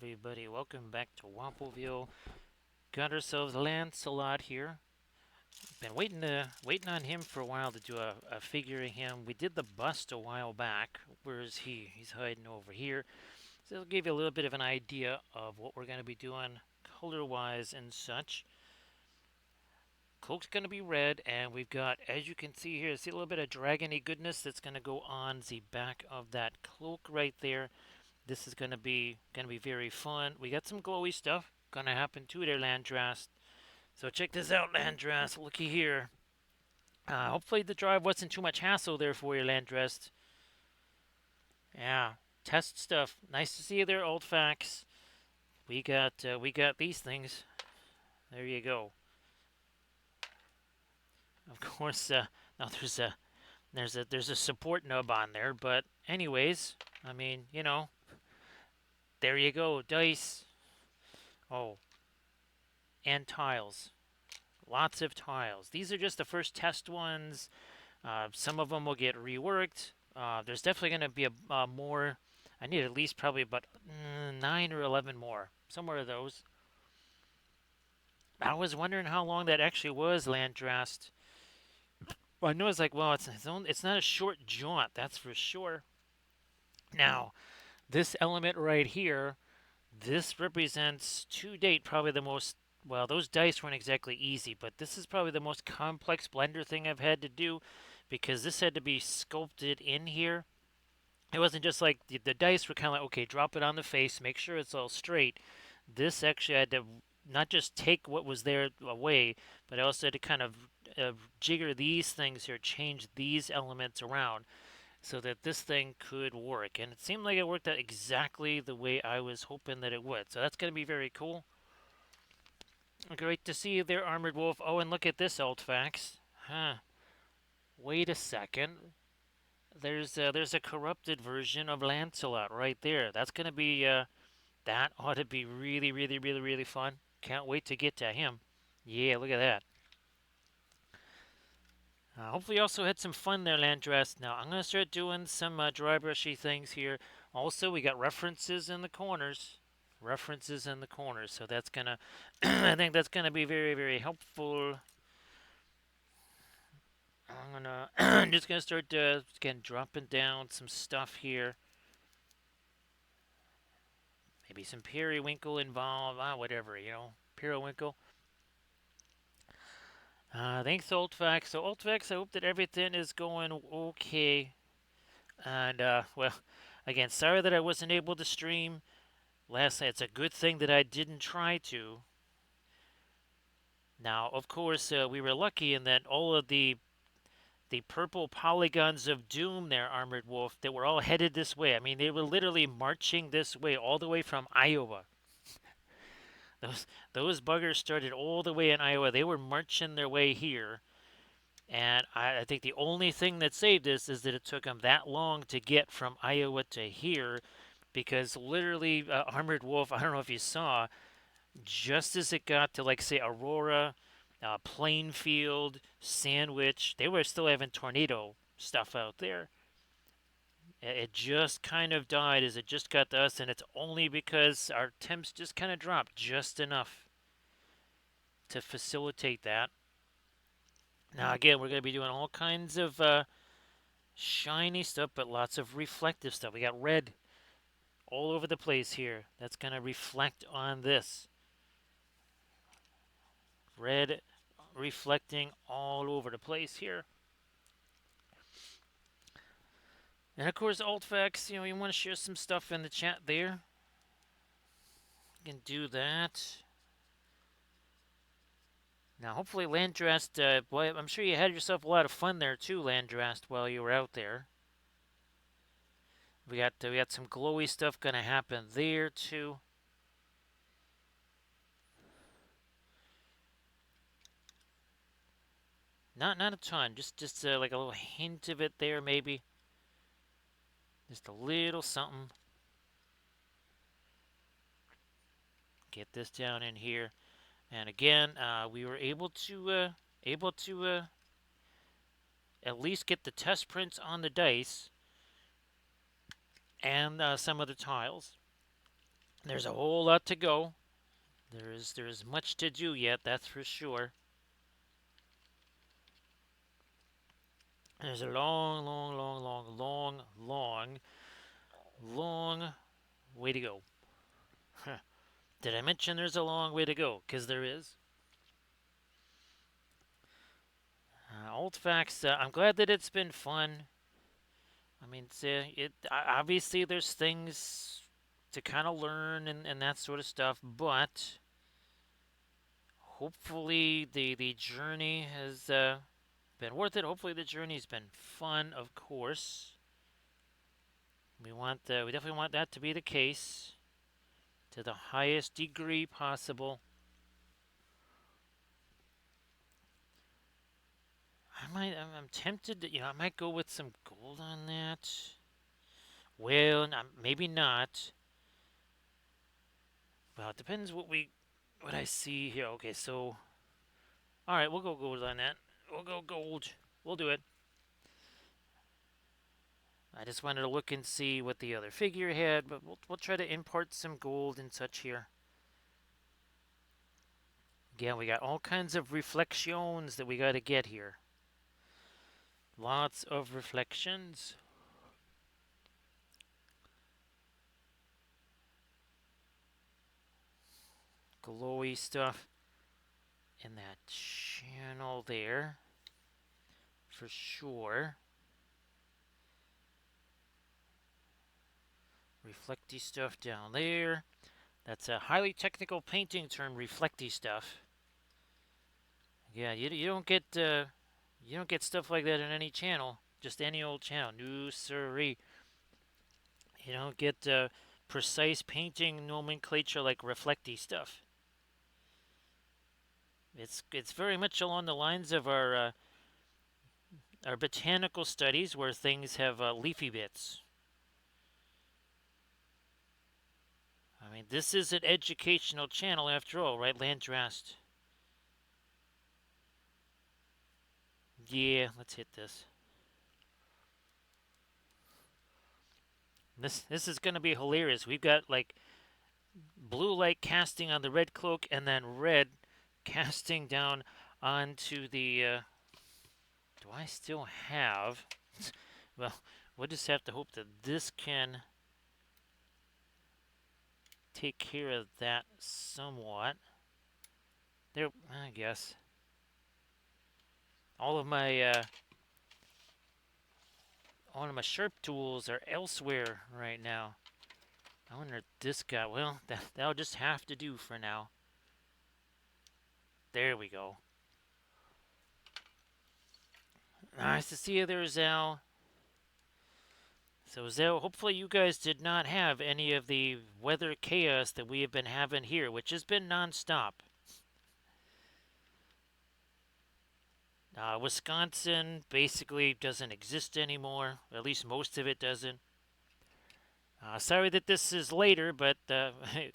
everybody. Welcome back to Wampleville. Got ourselves Lancelot here. Been waiting on him for a while to do a figure of him. We did the bust a while back. Where is he? He's hiding over here. So it'll give you a little bit of an idea of what we're going to be doing color-wise and such. Cloak's going to be red, and we've got, as you can see here, see a little bit of dragony goodness that's going to go on the back of that cloak right there. This is gonna be very fun. We got some glowy stuff gonna happen too there, Landrast. So check this out, Landrast. Looky here. Hopefully the drive wasn't too much hassle there for you, Landrast. Yeah, test stuff. Nice to see you there, old facts. We got these things. There you go. Of course, now there's a support nub on there, but anyways, I mean, there you go, dice. Oh, and tiles. Lots of tiles. These are just the first test ones. Some of them will get reworked. There's definitely going to be a more. I need at least probably about 9 or 11 more. Somewhere of those. I was wondering how long that actually was, Landrast. Well, I know it's like, well, it's not a short jaunt, that's for sure. Now, this element right here, this represents to date probably the most. Well, those dice weren't exactly easy, but this is probably the most complex blender thing I've had to do because this had to be sculpted in here. It wasn't just like the dice were kind of like, okay, drop it on the face, make sure it's all straight. This actually had to not just take what was there away, but I also had to kind of jigger these things here, change these elements around so that this thing could work. And it seemed like it worked out exactly the way I was hoping that it would. So that's going to be very cool. Great to see you there, Armored Wolf. Oh, and look at this, old facts. Huh. Wait a second. There's a corrupted version of Lancelot right there. That's going to be, that ought to be really, really, really, really fun. Can't wait to get to him. Yeah, look at that. Hopefully you also had some fun there, Landress. Now, I'm going to start doing some dry brushy things here. Also, we got references in the corners. References in the corners. So that's going to, I think that's going to be very, very helpful. I'm just going to start, again, dropping down some stuff here. Maybe some periwinkle involved. Whatever, periwinkle. Thanks, Oldfax. So, Oldfax, I hope that everything is going okay. And, well, again, sorry that I wasn't able to stream last night. It's a good thing that I didn't try to. Now, of course, we were lucky in that all of the purple polygons of doom there, Armored Wolf, that were all headed this way. I mean, they were literally marching this way, all the way from Iowa. Those buggers started all the way in Iowa. They were marching their way here. And I think the only thing that saved us is that it took them that long to get from Iowa to here. Because literally, Armored Wolf, I don't know if you saw, just as it got to, like, say, Aurora, Plainfield, Sandwich, they were still having tornado stuff out there. It just kind of died as it just got to us, and it's only because our temps just kind of dropped just enough to facilitate that. Now, again, we're going to be doing all kinds of shiny stuff, but lots of reflective stuff. We got red all over the place here. That's going to reflect on this. Red reflecting all over the place here. And of course, Altfax, you want to share some stuff in the chat there. You can do that. Now, hopefully, Landrast, boy, I'm sure you had yourself a lot of fun there too, Landrast, while you were out there. We got some glowy stuff gonna happen there too. Not a ton, just like a little hint of it there, maybe. Just a little something. Get this down in here, and again, we were able to at least get the test prints on the dice and some of the tiles. There's a whole lot to go. There is much to do yet, that's for sure. There's a long, long, long, long, long, long, long way to go. Huh. Did I mention there's a long way to go? Because there is. Old facts. I'm glad that it's been fun. I mean, obviously there's things to kind of learn and that sort of stuff, but hopefully the journey has been worth it. Hopefully the journey's been fun, of course. We definitely want that to be the case to the highest degree possible. I'm tempted to, I might go with some gold on that. Well, maybe not. Well, it depends what I see here. Okay, so, all right, we'll go gold on that. We'll go gold. We'll do it. I just wanted to look and see what the other figure had, but we'll try to import some gold and such here. Again, we got all kinds of reflections that we got to get here. Lots of reflections. Glowy stuff in that channel there, for sure. Reflecty stuff down there. That's a highly technical painting term, reflecty stuff. Yeah, you don't get stuff like that in any channel, just any old channel. No siree. You don't get precise painting nomenclature like reflecty stuff. It's very much along the lines of our botanical studies where things have leafy bits. I mean, this is an educational channel after all, right, Landrast? Yeah, let's hit this. This is going to be hilarious. We've got like blue light casting on the red cloak and then red casting down onto the do I still have well, we'll just have to hope that this can take care of that somewhat. There, I guess. All of my sharp tools are elsewhere right now. I wonder if this guy. Well, that'll just have to do for now. There we go. Nice to see you there, Zal. So, Zal, hopefully you guys did not have any of the weather chaos that we have been having here, which has been nonstop. Wisconsin basically doesn't exist anymore. At least most of it doesn't. Sorry that this is later, but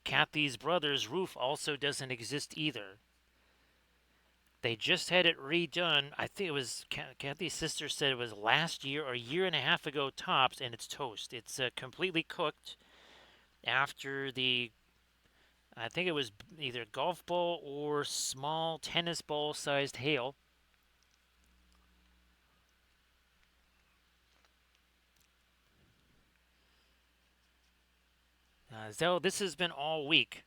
Kathy's brother's roof also doesn't exist either. They just had it redone. I think it was Kathy's sister said it was last year or a year and a half ago tops, and it's toast. It's completely cooked after I think it was either golf ball or small tennis ball sized hail. So this has been all week.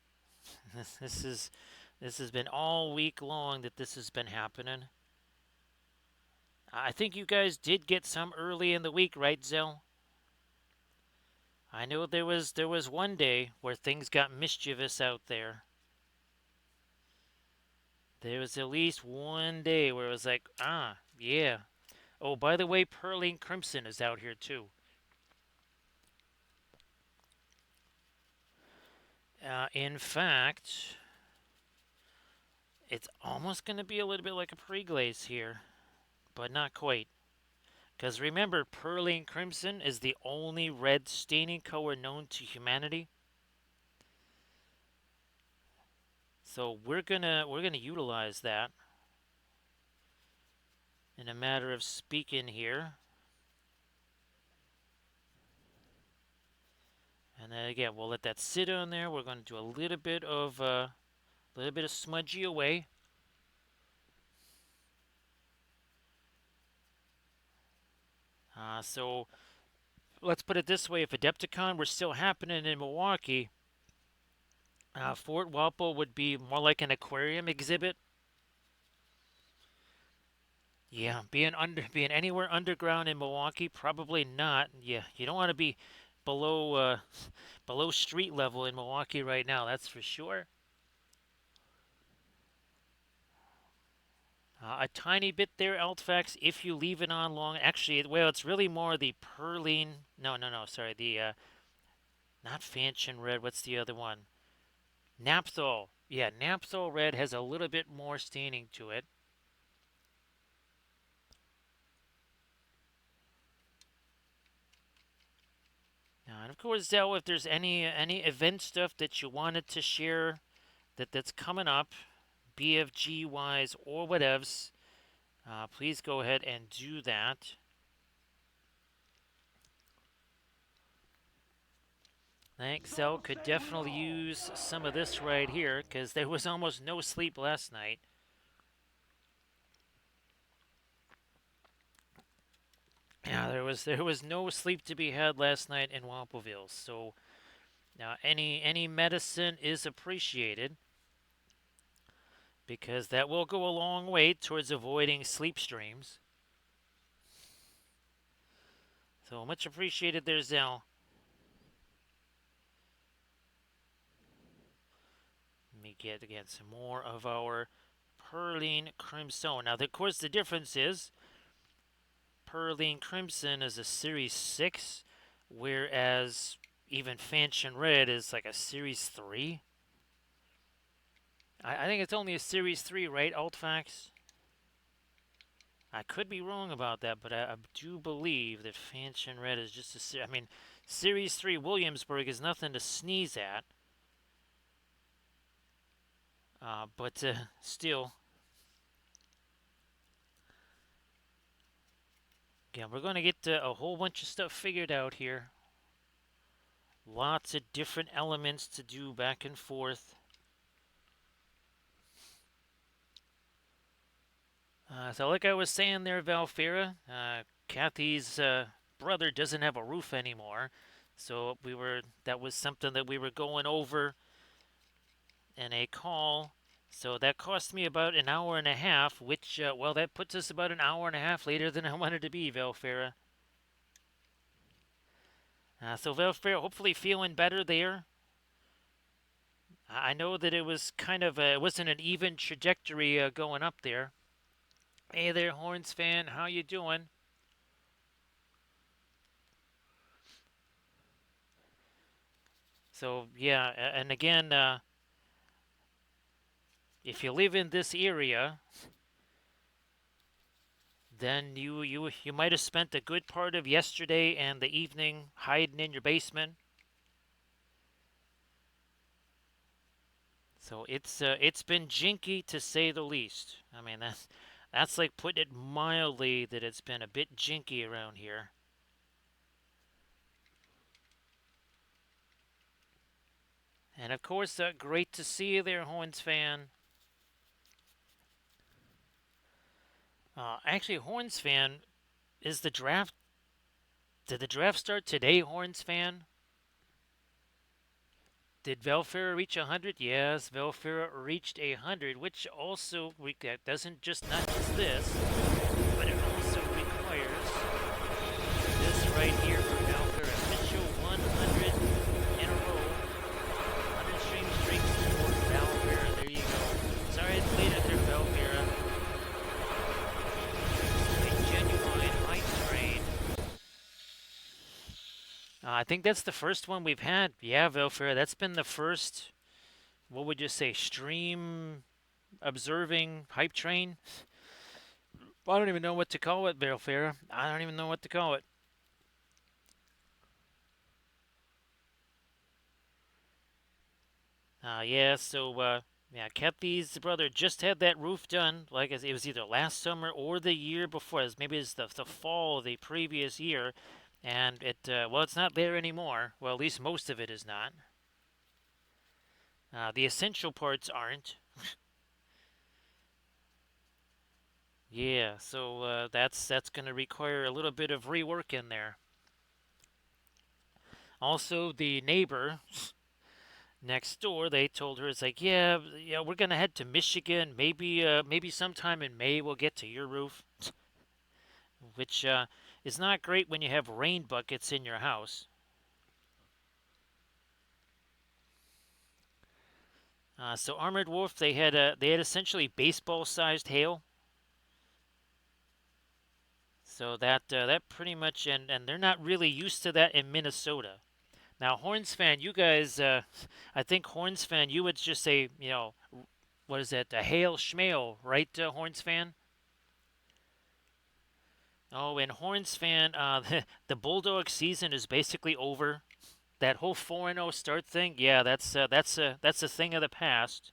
This has been all week long that this has been happening. I think you guys did get some early in the week, right, Zell? I know there was one day where things got mischievous out there. There was at least one day where it was like, yeah. Oh, by the way, Pearline Crimson is out here too. In fact, it's almost going to be a little bit like a pre-glaze here, but not quite. Because remember, Pearline Crimson is the only red staining color known to humanity. So we're gonna utilize that in a matter of speaking here. And then again, we'll let that sit on there. We're going to do a little bit of smudgy away. So let's put it this way: if Adepticon were still happening in Milwaukee, Fort Walpole would be more like an aquarium exhibit. Yeah, being anywhere underground in Milwaukee, probably not. Yeah, you don't want to be below below street level in Milwaukee right now. That's for sure. A tiny bit there, Altfax, if you leave it on long. Actually, well, it's really more the Perline. No, no, no. Sorry, the not Fanchon Red. What's the other one? Naphthol. Yeah, Naphthol Red has a little bit more staining to it. And of course, Zell, if there's any event stuff that you wanted to share that's coming up, BFG wise or whatevs, please go ahead and do that. Thanks, Zell. Could definitely use some of this right here because there was almost no sleep last night. Yeah, there was no sleep to be had last night in Wampelville. So now any medicine is appreciated because that will go a long way towards avoiding sleep streams. So much appreciated there, Zell. Let me get again some more of our Perline Crimson. Now, of course, the difference is Perline Crimson is a Series 6, whereas even Fanchon Red is like a Series 3. I think it's only a Series 3, right, Altfax? I could be wrong about that, but I do believe that Fanchon Red is just a Series. I mean, Series 3 Williamsburg is nothing to sneeze at. But still, yeah, we're going to get a whole bunch of stuff figured out here. Lots of different elements to do back and forth. So like I was saying there, Valfera, Kathy's brother doesn't have a roof anymore. So that was something that we were going over in a call. So that cost me about an hour and a half, which, well, that puts us about an hour and a half later than I wanted to be, Valfera. So Valfera, hopefully feeling better there. I know that it was kind of it wasn't an even trajectory going up there. Hey there, Horns fan, how you doing? So yeah, and again, if you live in this area, then you might have spent a good part of yesterday and the evening hiding in your basement. So it's been jinky to say the least. I mean that's like putting it mildly that it's been a bit jinky around here. And of course, great to see you there, Horns fan. Actually, Horns fan, is the draft? Did the draft start today, Horns fan? Did Velfera reach 100? Yes, Velfera reached 100, which also that doesn't just not just this, but it also requires this right here for Velfera. Official 100 in a row, 100 stream streaks for Velfera. There you go. Sorry it's later there, Velfera. A genuine hype train. I think that's the first one we've had. Yeah, Velfera, that's been the first, what would you say, stream observing hype train? I don't even know what to call it, Velfera. I don't even know what to call it. Yeah, so, yeah, Kathy's brother just had that roof done. Like it was either last summer or the year before. Maybe it's the fall of the previous year. And well, it's not there anymore. Well, at least most of it is not. The essential parts aren't. Yeah, so that's going to require a little bit of rework in there. Also, the neighbor next door, they told her it's like, yeah, yeah, we're gonna head to Michigan. Maybe sometime in May we'll get to your roof, which is not great when you have rain buckets in your house. So Armored Wolf, they had essentially baseball-sized hail. So that pretty much, and they're not really used to that in Minnesota. Now, Horns fan, you guys, I think Horns fan, you would just say, what is that? A hail schmail, right, Horns fan? Oh, and Horns fan, the Bulldog season is basically over. That whole 4-0 start thing, yeah, that's a thing of the past.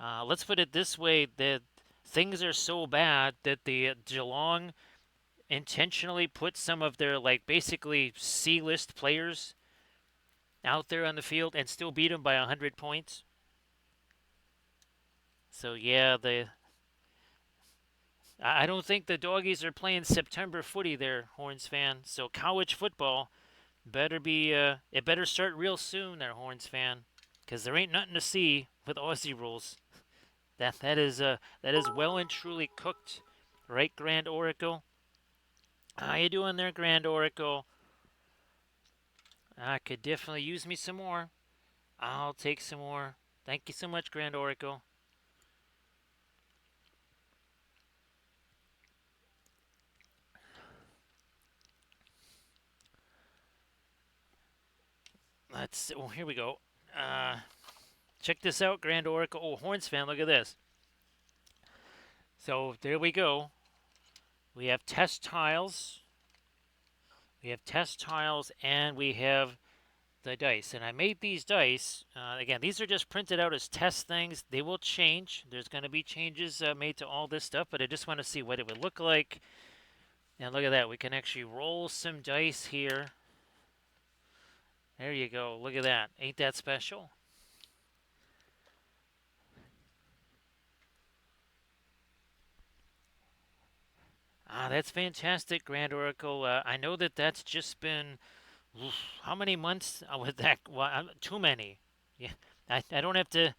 Let's put it this way: that things are so bad that the Geelong intentionally put some of their like basically C-list players out there on the field and still beat them by 100 points. So yeah, the I don't think the doggies are playing September footy there, Horns fan. So college football it better start real soon there, Horns fan, because there ain't nothing to see with Aussie rules. That is well and truly cooked, right, Grand Oracle? How you doing there, Grand Oracle? I could definitely use me some more. I'll take some more. Thank you so much, Grand Oracle. Here we go. Uh, Check this out, Grand Oracle. Oh, Horns fan, look at this. So there we go. We have test tiles. We have test tiles, and we have the dice. And I made these dice. Again, these are just printed out as test things. They will change. There's going to be changes made to all this stuff, but I just want to see what it would look like. And look at that. We can actually roll some dice here. There you go. Look at that. Ain't that special? That's fantastic, Grand Oracle. I know that that's just been how many months with that? Well, too many. Yeah, I don't have to.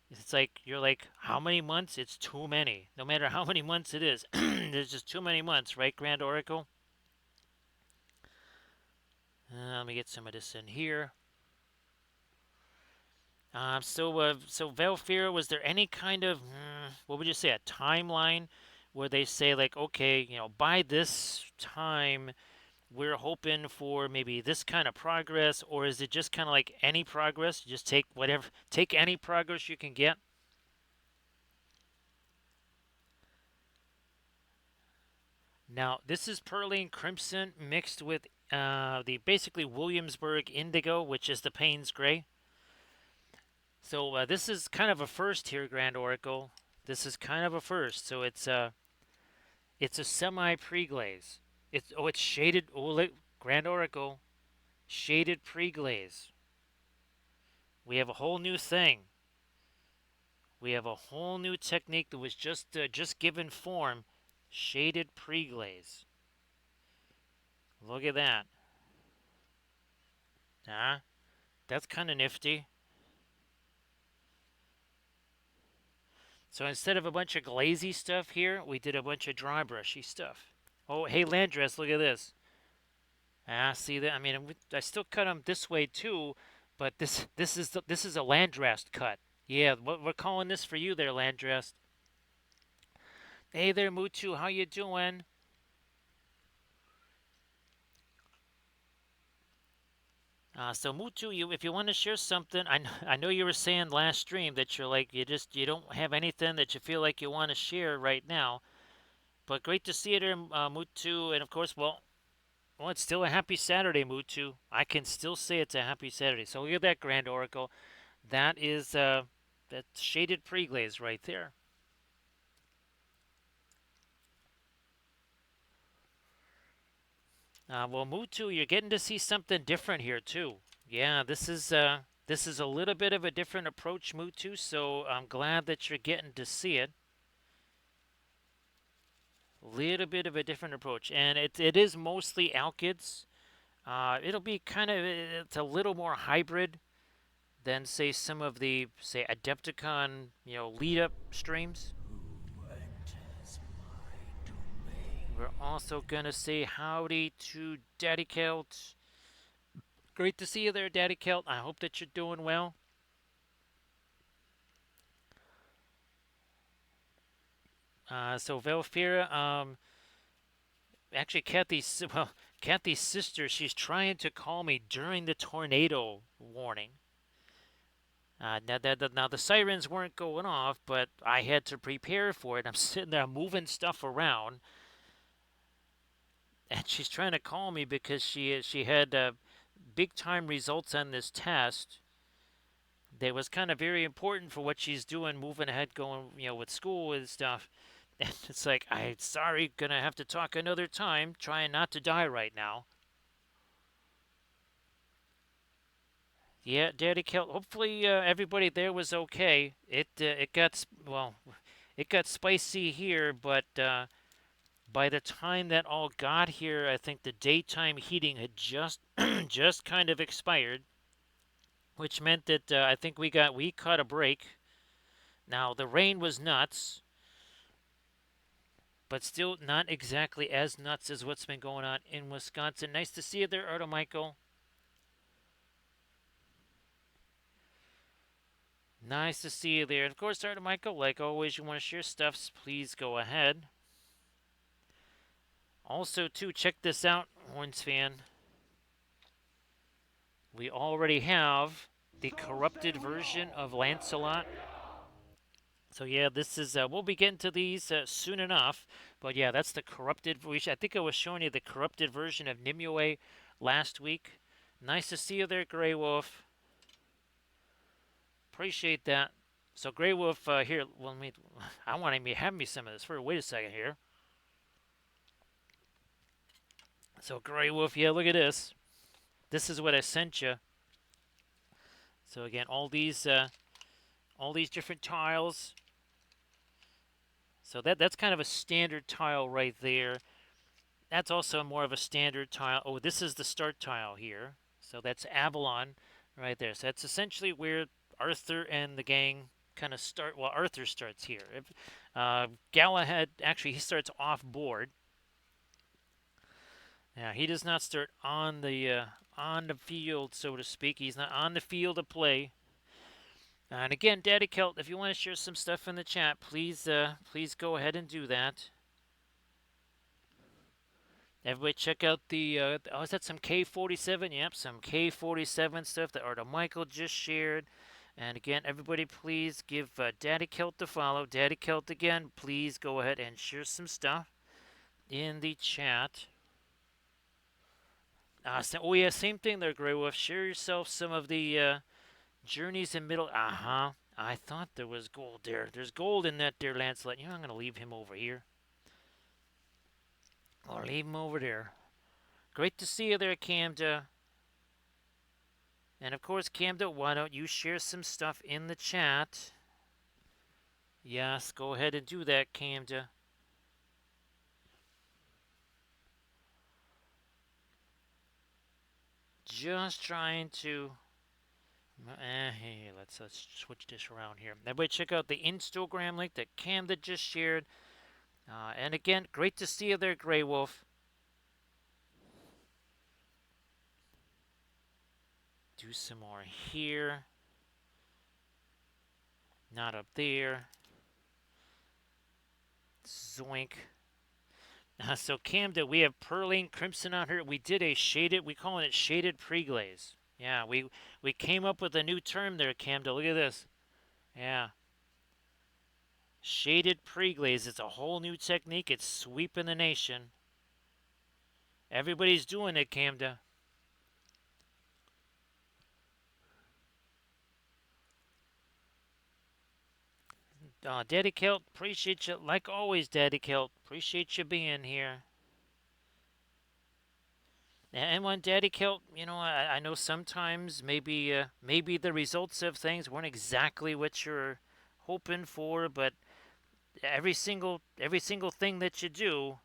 It's like you're like, how many months? It's too many. No matter how many months it is, there's just too many months, right, Grand Oracle? Let me get some of this in here. So Valfir, was there any kind of what would you say, a timeline where they say like, okay, by this time we're hoping for maybe this kind of progress, or is it just kind of like any progress? Just take any progress you can get. Now, this is Pearline Crimson mixed with the basically Williamsburg Indigo, which is the Payne's Gray. So this is kind of a first here, Grand Oracle. This is kind of a first. So it's a semi pre-glaze. It's shaded. Grand Oracle, shaded pre-glaze. We have a whole new thing. We have a whole new technique that was just given form. Shaded pre-glaze. Look at that. Huh? That's kind of nifty. So instead of a bunch of glazy stuff here, we did a bunch of dry brushy stuff. Oh, hey Landress, look at this. See that? I mean, I still cut them this way too, but this is a Landrest cut. Yeah, we're calling this for you there, Landrest. Hey there, Mutu, how you doing? So Mutu, if you want to share something, I know you were saying last stream that you're like you don't have anything that you feel like you want to share right now. But great to see you there, Mutu, and of course, well, it's still a happy Saturday, Mutu. I can still say it's a happy Saturday. So look at that, Grand Oracle. That is that shaded pre-glaze right there. Well, Mutu, you're getting to see something different here too. Yeah, this is a little bit of a different approach, Mutu. So I'm glad that you're getting to see it. Little bit of a different approach, and it is mostly Alkids. It'll be kind of it's a little more hybrid than say some of the say Adepticon lead up streams. We're also gonna say howdy to Daddy Kelt. Great to see you there, Daddy Kelt. I hope that you're doing well. So Velfira, actually Kathy's sister, she's trying to call me during the tornado warning. Now the sirens weren't going off, but I had to prepare for it. I'm sitting there moving stuff around, and she's trying to call me because she had big time results on this test that was kind of very important for what she's doing, moving ahead, going with school and stuff. And it's like, I'm sorry, gonna have to talk another time. Trying not to die right now. Yeah, Daddy Kel. Hopefully, everybody there was okay. It got spicy here, but by the time that all got here, I think the daytime heating had just just kind of expired, which meant that I think we caught a break. Now the rain was nuts, but still not exactly as nuts as what's been going on in Wisconsin. Nice to see you there, Arto Michael. Nice to see you there. And of course, Arto Michael, like always, you want to share stuffs, please go ahead. Also, too, check this out, Horns fan. We already have the corrupted version of Lancelot. So yeah, this is we'll be getting to these soon enough. But yeah, that's the corrupted version. I think I was showing you the corrupted version of Nimue last week. Nice to see you there, Grey Wolf. Appreciate that. So Grey Wolf here. Well, I want to have me some of this. Wait a second here. So Grey Wolf, yeah, look at this. This is what I sent you. So again, all these different tiles. So that's kind of a standard tile right there. That's also more of a standard tile. Oh, this is the start tile here. So that's Avalon right there. So that's essentially where Arthur and the gang kind of start. Well, Arthur starts here. Galahad, actually, he starts off board. Yeah, he does not start on the field, so to speak. He's not on the field of play. And again, Daddy Kelt, if you want to share some stuff in the chat, please go ahead and do that. Everybody check out the, is that some K47? Yep, some K47 stuff that Arto Michael just shared. And again, everybody please give Daddy Kelt a follow. Daddy Kelt again, please go ahead and share some stuff in the chat. Oh yeah, same thing there, Grey Wolf. Share yourself some of the journeys in middle. I thought there was gold there. There's gold in that there, Lancelot. I'm going to leave him over here. I'll leave him over there. Great to see you there, Camda. And of course, Camda, why don't you share some stuff in the chat? Yes, go ahead and do that, Camda. Just trying to... Hey, let's switch this around here. Everybody check out the Instagram link that Camda just shared. And again, great to see you there, Grey Wolf. Do some more here. Not up there. Zoink. So Camden, we have Pearline Crimson on her. We did a shaded, we calling it shaded preglaze. Yeah, we came up with a new term there, Camden. Look at this. Yeah. Shaded preglaze. It's a whole new technique. It's sweeping the nation. Everybody's doing it, Camden. Daddy Kelt, appreciate you. Like always, Daddy Kelt, appreciate you being here. And when Daddy Kilt, I know sometimes maybe the results of things weren't exactly what you're hoping for, but every single thing that you do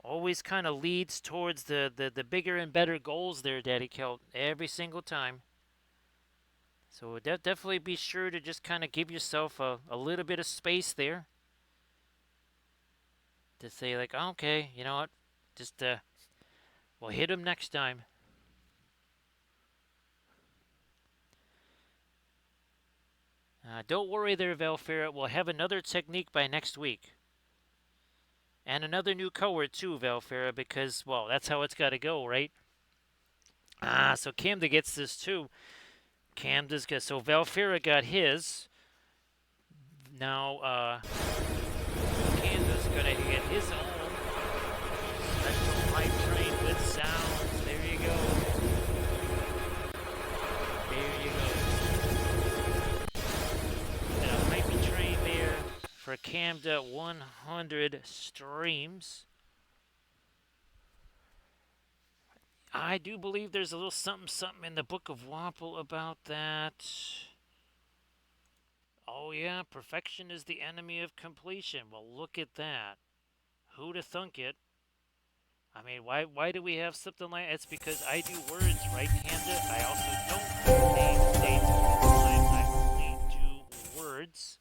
always kind of leads towards the bigger and better goals there, Daddy Kilt. Every single time. So definitely be sure to just kind of give yourself a little bit of space there to say like, okay, you know what, just we'll hit him next time. Don't worry there, Valfera. We'll have another technique by next week. And another new coward too, Valfera, because, well, that's how it's got to go, right? So Camda gets this too. Camda's got, so Valfera got his. Now, Camda's going to get his own special pipe train with sounds. There you go. There you go. And a pipe train there for Camda 100 streams. I do believe there's a little something in the Book of Wapple about that. Oh yeah, perfection is the enemy of completion. Well, look at that. Who'da thunk it? I mean, why do we have something like that? It's because I do words, right, Candid? I also don't name states all the time. I only do words.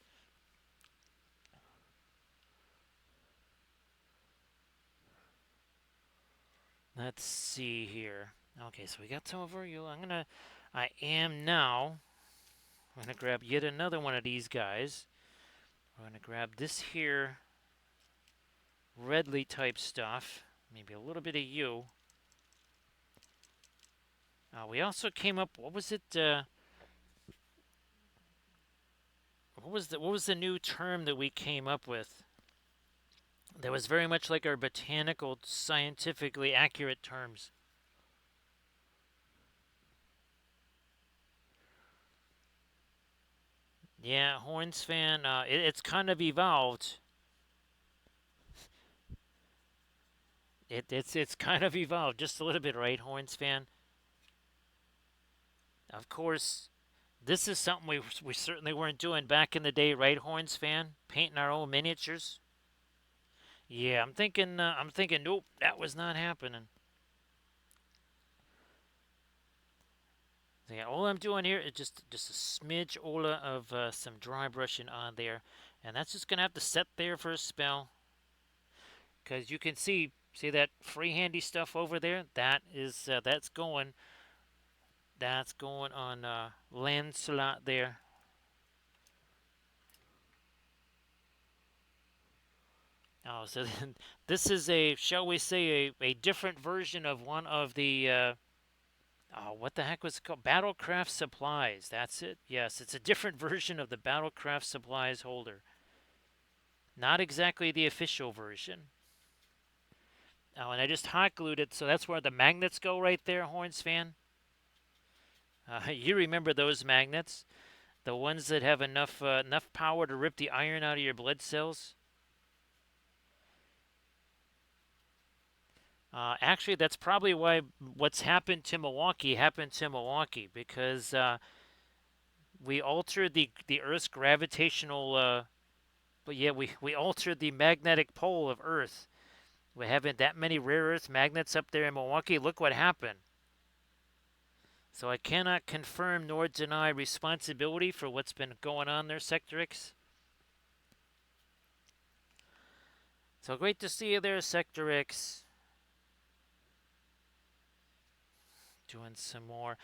Let's see here. Okay, so we got some over you. I am now. I'm gonna grab yet another one of these guys. We're gonna grab this here Redley type stuff. Maybe a little bit of you. We also came up. What was it? What was the new term that we came up with? That was very much like our botanical, scientifically accurate terms. Yeah, Horns fan. It's kind of evolved. It's kind of evolved just a little bit, right, Horns fan? Of course, this is something we certainly weren't doing back in the day, right, Horns fan? Painting our own miniatures. Yeah, I'm thinking. Nope, that was not happening. So yeah, all I'm doing here is just a smidge Ola of some dry brushing on there, and that's just gonna have to set there for a spell. Because you can see that free-handy stuff over there. That's going on Lancelot there. Oh, so then this is shall we say, a different version of one of the, oh, what the heck was it called? Battlecraft supplies. That's it. Yes, it's a different version of the Battlecraft supplies holder. Not exactly the official version. Oh, and I just hot glued it, so that's where the magnets go right there, Horns fan. You remember those magnets? The ones that have enough power to rip the iron out of your blood cells? Actually, that's probably why what's happened to Milwaukee, because we altered the Earth's gravitational. But yeah, we altered the magnetic pole of Earth. We haven't that many rare earth magnets up there in Milwaukee. Look what happened. So I cannot confirm nor deny responsibility for what's been going on there, Sector X. So great to see you there, Sector X. Doing some more.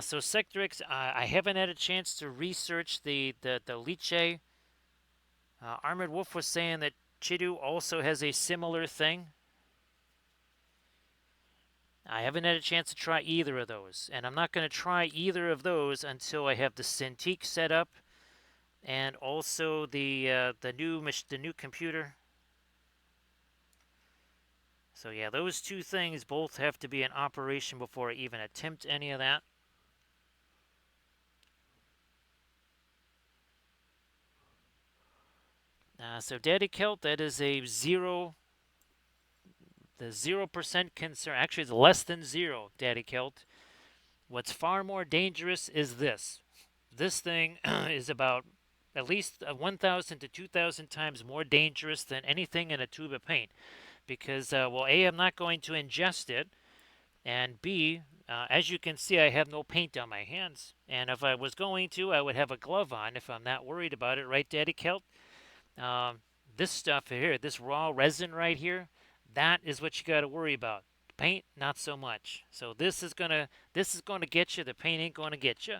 So Sector X, I haven't had a chance to research the Liche. Armored Wolf was saying that Chidu also has a similar thing. I haven't had a chance to try either of those, and I'm not going to try either of those until I have the Cintiq set up, and also the new computer. So yeah, those two things both have to be in operation before I even attempt any of that. So Daddy Kelt, that is a 0 The 0% concern, actually it's less than zero, Daddy Kilt. What's far more dangerous is this. This thing is about at least 1,000 to 2,000 times more dangerous than anything in a tube of paint. Because, well, A, I'm not going to ingest it, and B, as you can see, I have no paint on my hands. And if I was going to, I would have a glove on if I'm not worried about it, right, Daddy Kilt? Um, this stuff here, this raw resin right here, that is what you got to worry about. Paint, not so much. So this is gonna get you. The paint ain't gonna get you.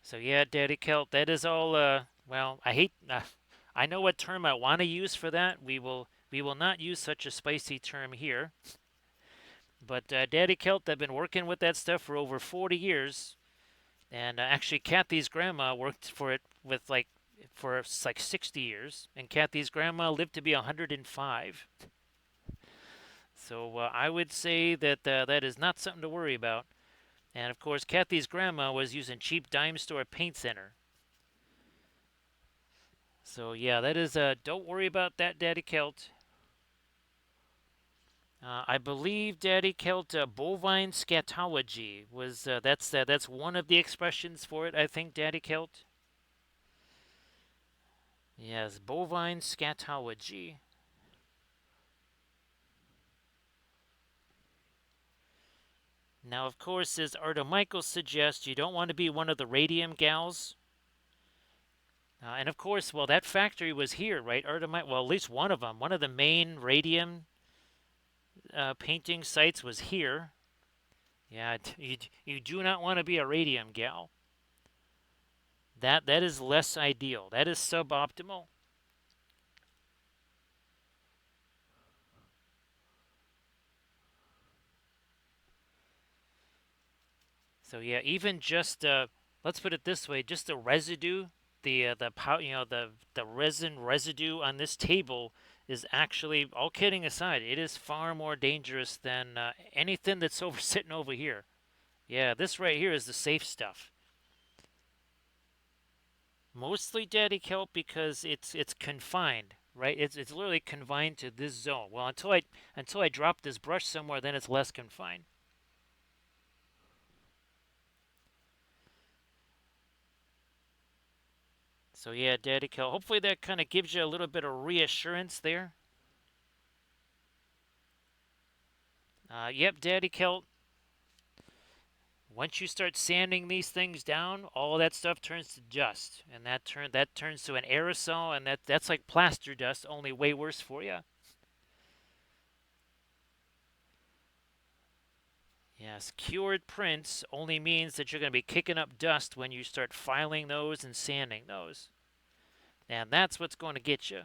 So yeah, Daddy Kilt, that is all. Well, I hate. I know what term I want to use for that. We will not use such a spicy term here. But Daddy Kilt, I've been working with that stuff for over 40 years. And actually, Kathy's grandma worked for it with for like 60 years, and Kathy's grandma lived to be 105. So I would say that that is not something to worry about. And of course, Kathy's grandma was using cheap dime store paint thinner. So yeah, that is don't worry about that, Daddy Kilt. I believe Daddy Kilt bovine scatology was that's one of the expressions for it. I think Daddy Kilt. Yes, bovine scatology. Now, of course, as Arda Michael suggests, you don't want to be one of the radium gals. And of course, well, that factory was here, right? Arda well, at least one of them. One of the main radium painting sites was here. Yeah, you do not want to be a radium gal. That is less ideal. That is suboptimal. So yeah, even just let's put it this way, just the residue, the resin residue on this table is actually, all kidding aside, it is far more dangerous than anything that's over sitting over here. Yeah, this right here is the safe stuff. Mostly Daddy Kelp because it's confined, right? It's literally confined to this zone. Well, until I drop this brush somewhere, then it's less confined. So yeah, Daddy Kelp. Hopefully that kind of gives you a little bit of reassurance there. Yep, Daddy Kelp. Once you start sanding these things down, all that stuff turns to dust, and that turns to an aerosol, and that's like plaster dust, only way worse for you. Yes, cured prints only means that you're going to be kicking up dust when you start filing those and sanding those, and that's what's going to get you.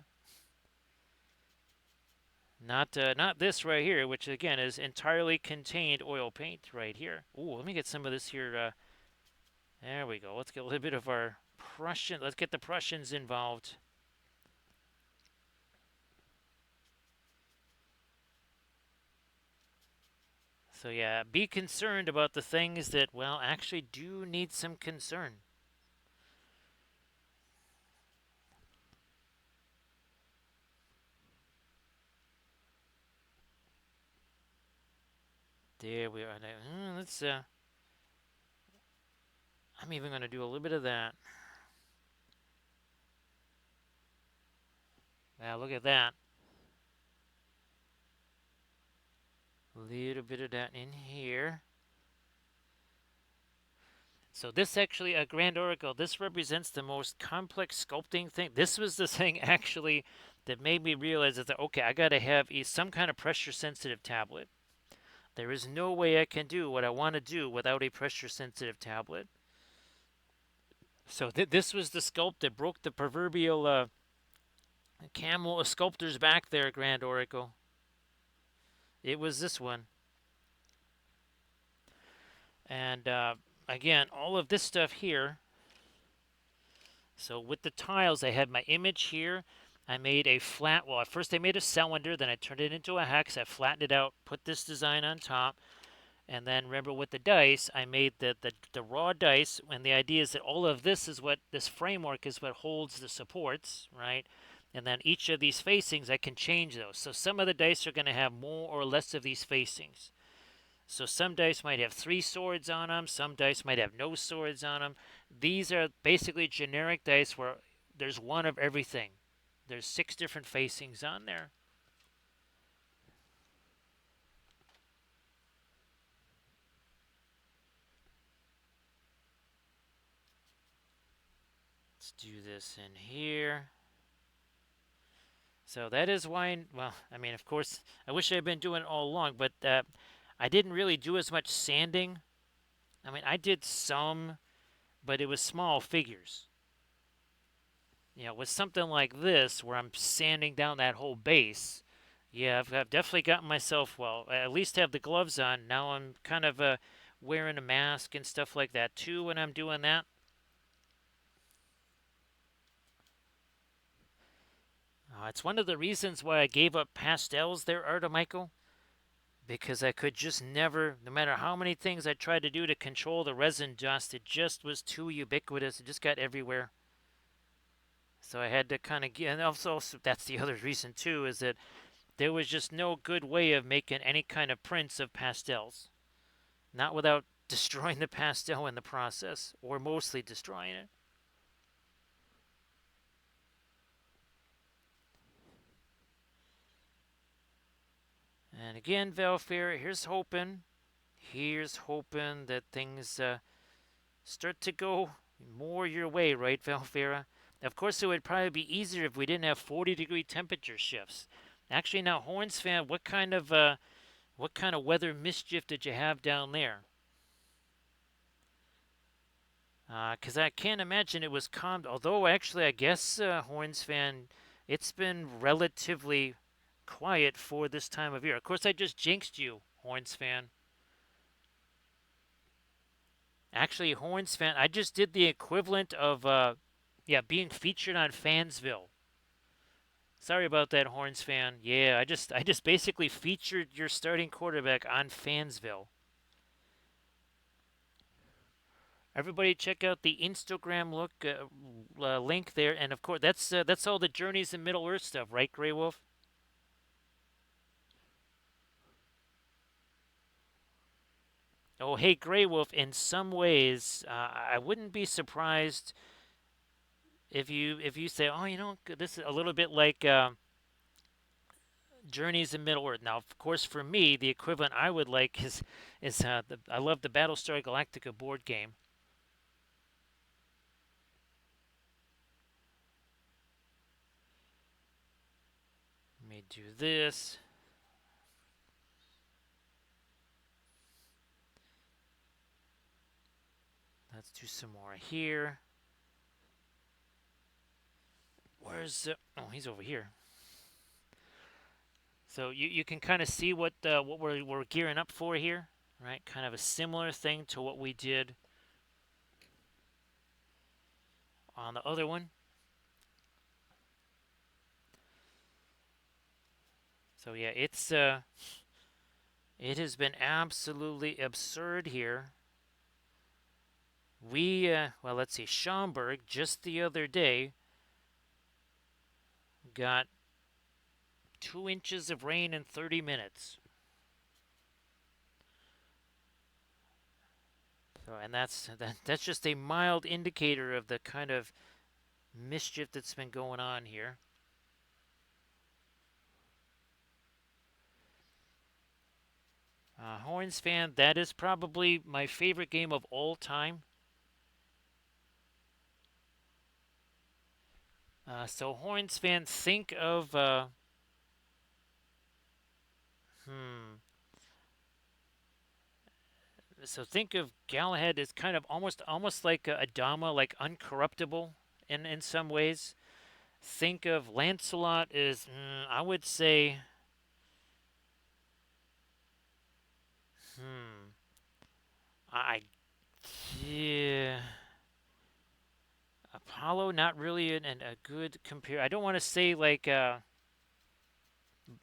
Not this right here, which again is entirely contained oil paint right here. Ooh, let me get some of this here. There we go. Let's get a little bit of our Prussian. Let's get the Prussians involved. So yeah, be concerned about the things that, well, actually do need some concern. There we are. Let's. I'm even going to do a little bit of that. Now look at that. A little bit of that in here. So this actually, a Grand Oracle, this represents the most complex sculpting thing. This was the thing actually that made me realize that, okay, I got to have some kind of pressure sensitive tablet. There is no way I can do what I want to do without a pressure sensitive tablet. So this was the sculpt that broke the proverbial camel sculptor's back there, Grand Oracle. It was this one. And again, all of this stuff here. So with the tiles, I had my image here. I made a flat, well, at first I made a cylinder, then I turned it into a hex. I flattened it out, put this design on top. And then remember with the dice, I made the raw dice, and the idea is that all of this is what this framework is what holds the supports, right? And then each of these facings, I can change those. So some of the dice are going to have more or less of these facings. So some dice might have 3 swords on them, some dice might have no swords on them. These are basically generic dice where there's one of everything. There's 6 different facings on there. Let's do this in here. So that is why, well, I mean, of course, I wish I had been doing it all along, but I didn't really do as much sanding. I mean, I did some, but it was small figures. With something like this, where I'm sanding down that whole base, yeah, I've definitely gotten myself, well, I at least have the gloves on. Now I'm kind of wearing a mask and stuff like that, too, when I'm doing that. It's one of the reasons why I gave up pastels there, Arta Michael, because I could just never, no matter how many things I tried to do to control the resin dust, it just was too ubiquitous. It just got everywhere. So I had to kind of get, and also that's the other reason too, is that there was just no good way of making any kind of prints of pastels. Not without destroying the pastel in the process, or mostly destroying it. And again, Valfair, here's hoping that things start to go more your way, right, Valfera? Of course, it would probably be easier if we didn't have 40-degree temperature shifts. Actually, now, Horns fan, what kind of weather mischief did you have down there? Because I can't imagine it was calm. Although, actually, I guess Horns fan, it's been relatively quiet for this time of year. Of course, I just jinxed you, Horns fan. Actually, Horns fan, I just did the equivalent of yeah, being featured on Fansville. Sorry about that, Horns fan. Yeah, I just basically featured your starting quarterback on Fansville. Everybody, check out the Instagram link there, and of course that's all the Journeys in Middle Earth stuff, right, Grey Wolf? Oh, hey, Grey Wolf. In some ways, I wouldn't be surprised if you say, oh, this is a little bit like Journeys in Middle Earth. Now, of course, for me, the equivalent I would like is I love the Battlestar Galactica board game. Let me do this. Let's do some more here. Where's oh, he's over here. So you can kind of see what we're gearing up for here, right? Kind of a similar thing to what we did on the other one. So yeah, it has been absolutely absurd here. Well, let's see, Schaumburg just the other day got 2 inches of rain in 30 minutes. So, and that's just a mild indicator of the kind of mischief that's been going on here. Horns fan, that is probably my favorite game of all time. So Horns fan, think of hmm. So think of Galahad as kind of almost like a Adama, like uncorruptible in some ways. Think of Lancelot as I would say hmm. I yeah. Apollo, not really a good compare. I don't want to say like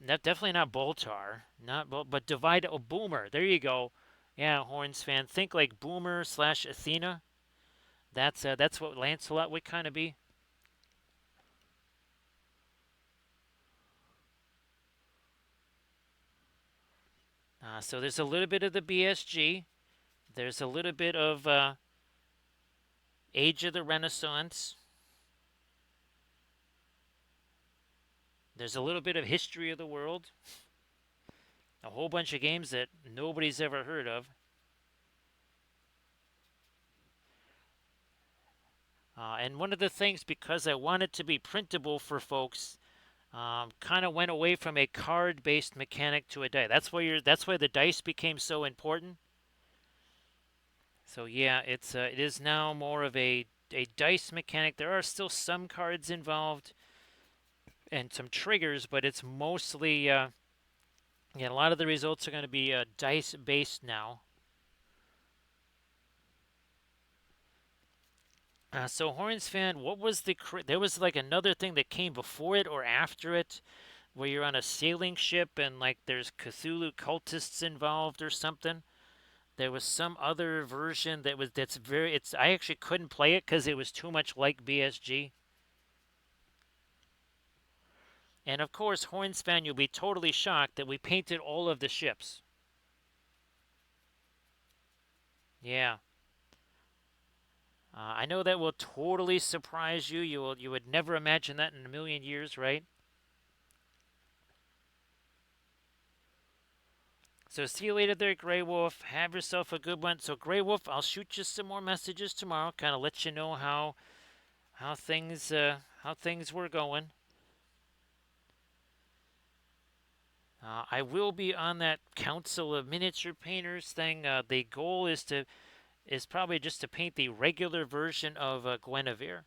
definitely not Boltar, not but Divide. Oh, Boomer. There you go. Yeah, Horns fan. Think like Boomer slash Athena. That's what Lancelot would kind of be. So there's a little bit of the BSG. There's a little bit of Age of the Renaissance. There's a little bit of History of the World. A whole bunch of games that nobody's ever heard of. And one of the things, because I want it to be printable for folks, kind of went away from a card-based mechanic to a die. That's why the dice became so important. So yeah, it is now more of a dice mechanic. There are still some cards involved and some triggers, but it's mostly yeah. A lot of the results are going to be dice based now. So Horns fan, what was there was like another thing that came before it or after it, where you're on a sailing ship and like there's Cthulhu cultists involved or something. There was some other version that's very it's I actually couldn't play it because it was too much like BSG. And of course, Horns fan, you'll be totally shocked that we painted all of the ships. Yeah. I know that will totally surprise you. You would never imagine that in a million years, right? So see you later there, Grey Wolf. Have yourself a good one. So Grey Wolf, I'll shoot you some more messages tomorrow, kind of let you know how things were going. I will be on that Council of Miniature Painters thing. The goal is probably just to paint the regular version of Guinevere.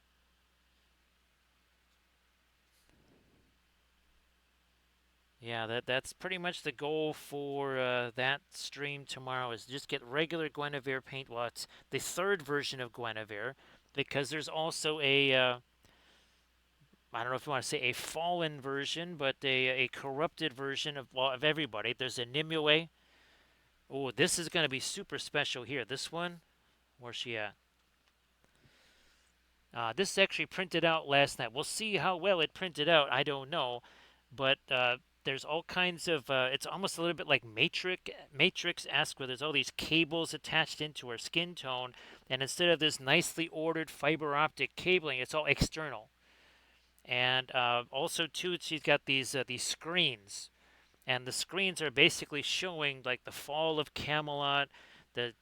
Yeah, that's pretty much the goal for that stream tomorrow is just get regular Guinevere paint. Well, it's the third version of Guinevere because there's also a I don't know if you want to say a fallen version, but a corrupted version of well, of everybody. There's a Nimue. Oh, this is going to be super special here. This one, where's she at? This is actually printed out last night. We'll see how well it printed out. I don't know, but there's all kinds of. It's almost a little bit like Matrix-esque, where there's all these cables attached into her skin tone, and instead of this nicely ordered fiber optic cabling, it's all external. And also too, she's got these screens, and the screens are basically showing like the fall of Camelot, the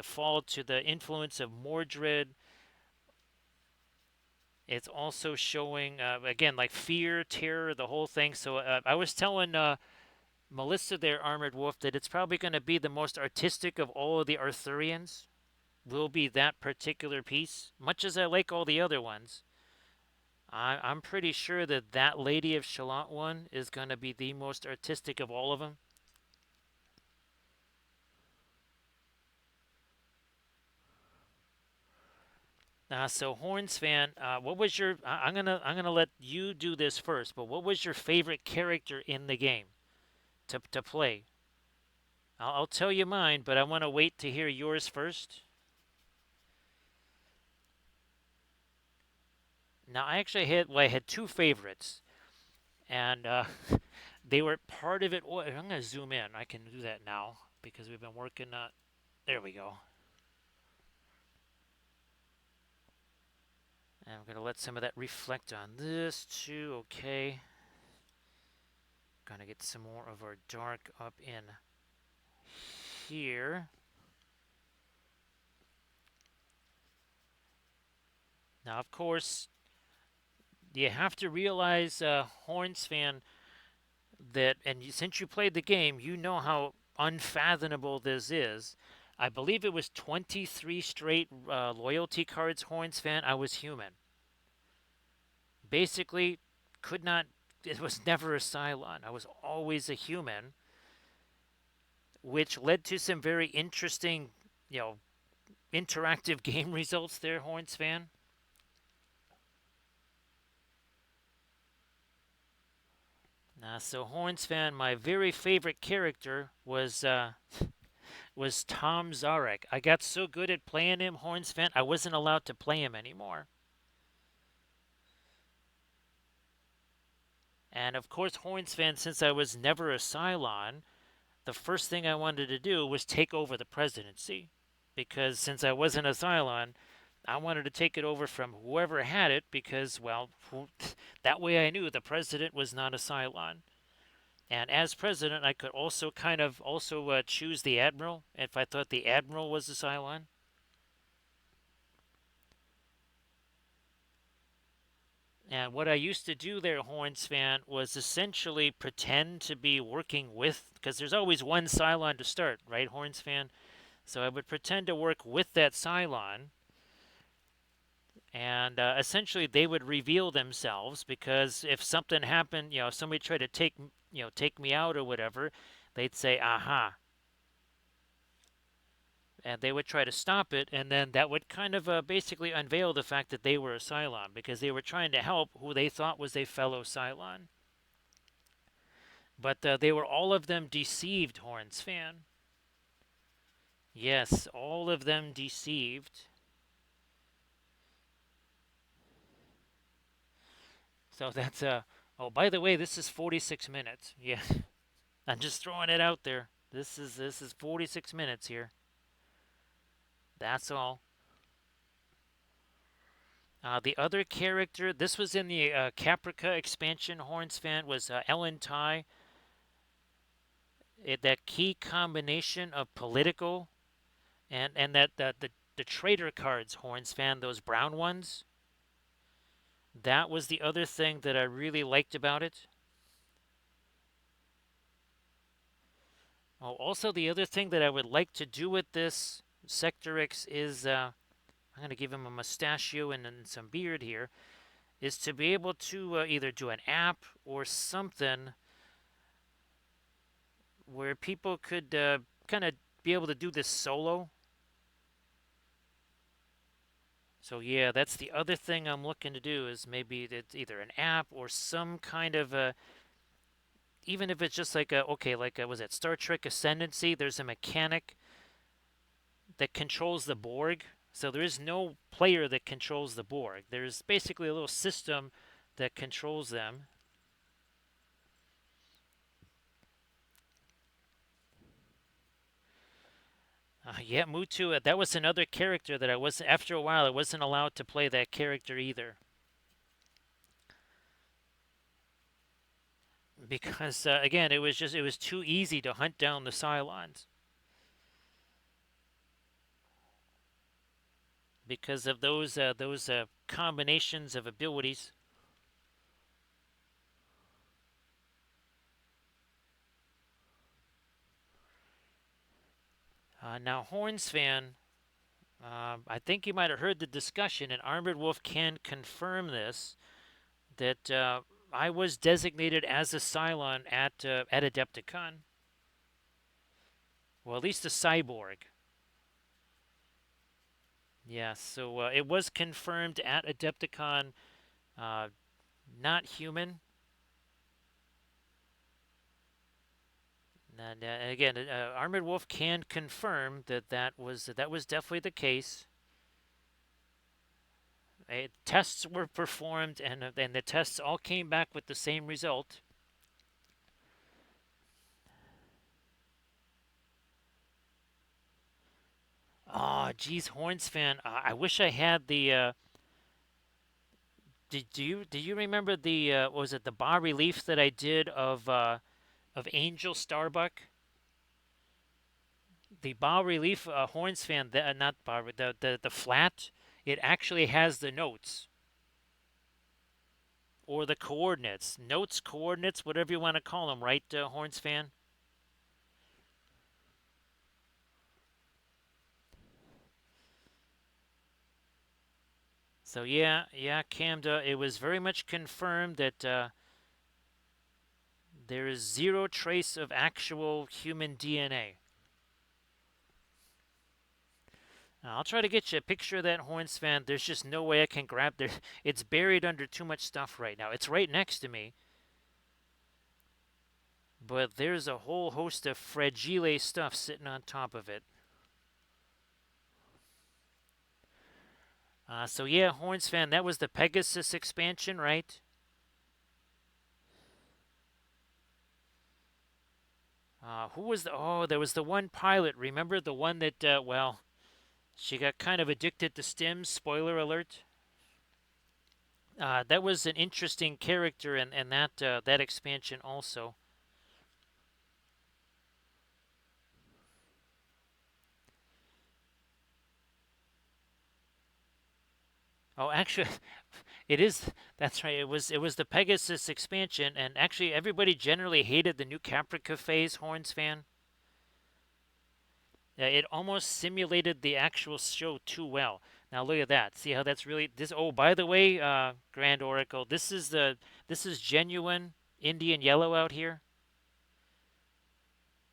fall to the influence of Mordred. It's also showing again like fear, terror, the whole thing. So I was telling Melissa there, Armored Wolf, that it's probably going to be the most artistic of all of the Arthurians. Will be that particular piece, much as I like all the other ones. I'm pretty sure that that Lady of Shalott one is going to be the most artistic of all of them. So Horns fan, what was your? I'm gonna let you do this first. But what was your favorite character in the game to play? I'll tell you mine, but I want to wait to hear yours first. Now I actually I had two favorites, and they were part of it. Oh, I'm gonna zoom in. I can do that now because we've been working. There we go. And I'm gonna let some of that reflect on this too. Okay. Gonna get some more of our dark up in here. Now, of course, you have to realize, Horns fan, that, and since you played the game, you know how unfathomable this is. I believe it was 23 straight loyalty cards, Horns fan. I was human. Basically, could not, it was never a Cylon. I was always a human, which led to some very interesting, you know, interactive game results there, Horns fan. So Horns fan, my very favorite character was was Tom Zarek. I got so good at playing him, Horns fan, I wasn't allowed to play him anymore. And of course, Horns fan, since I was never a Cylon, the first thing I wanted to do was take over the presidency. Because since I wasn't a Cylon, I wanted to take it over from whoever had it because, well, that way I knew the president was not a Cylon. And as president, I could also kind of also choose the admiral if I thought the admiral was a Cylon. And what I used to do there, Horns fan, was essentially pretend to be working with, because there's always one Cylon to start, right, Horns fan? So I would pretend to work with that Cylon, and essentially they would reveal themselves because if something happened, if somebody tried to take me out or whatever, they'd say, "Aha," and they would try to stop it, and then that would kind of basically unveil the fact that they were a Cylon because they were trying to help who they thought was a fellow Cylon. But they were all of them deceived, Horns fan. Yes, all of them deceived. So that's Oh, by the way, this is 46 minutes. Yeah, I'm just throwing it out there. This is 46 minutes here. That's all. The other character, this was in the Caprica expansion, Horns fan, was Ellen Ty. That key combination of political and the traitor cards, Horns fan, those brown ones. That was the other thing that I really liked about it. Oh, also the other thing that I would like to do with this Sector X is I'm going to give him a mustachio and some beard here, is to be able to either do an app or something where people could kind of be able to do this solo. So yeah, that's the other thing I'm looking to do is maybe it's either an app or some kind of a, even if it's just like a, okay, like was it Star Trek Ascendancy? There's a mechanic that controls the Borg. So there is no player that controls the Borg. There's basically a little system that controls them. Yeah, Mutu. That was another character that I was. After a while, I wasn't allowed to play that character either because again, it was too easy to hunt down the Cylons because of those combinations of abilities. Now, Horns fan, I think you might have heard the discussion, and Armored Wolf can confirm this that I was designated as a Cylon at Adepticon. Well, at least a cyborg. Yes, so it was confirmed at Adepticon, uh, not human. And again, Armored Wolf can confirm that was definitely the case. Tests were performed, and the tests all came back with the same result. Oh, geez, Horns fan, I wish I had the. Do you remember the was it the bas relief that I did of Angel Starbuck? The bas relief Horns fan, not bas, the flat. It actually has the notes or the coordinates, notes, coordinates, whatever you want to call them, right, Horns fan? So yeah, Camda, it was very much confirmed that there is zero trace of actual human DNA. Now, I'll try to get you a picture of that Horns fan. There's just no way I can grab there. It's buried under too much stuff right now. It's right next to me, but there's a whole host of fragile stuff sitting on top of it. So yeah, Horns fan, that was the Pegasus expansion, right? Who was the? Oh, there was the one pilot. Remember the one that? Well, she got kind of addicted to stims. Spoiler alert. That was an interesting character in that expansion also. Oh, actually, it is. That's right. It was the Pegasus expansion, and actually, everybody generally hated the new Caprica phase. Horns fan. It almost simulated the actual show too well. Now look at that. See how that's really this. Oh, by the way, Grand Oracle, this is genuine Indian yellow out here.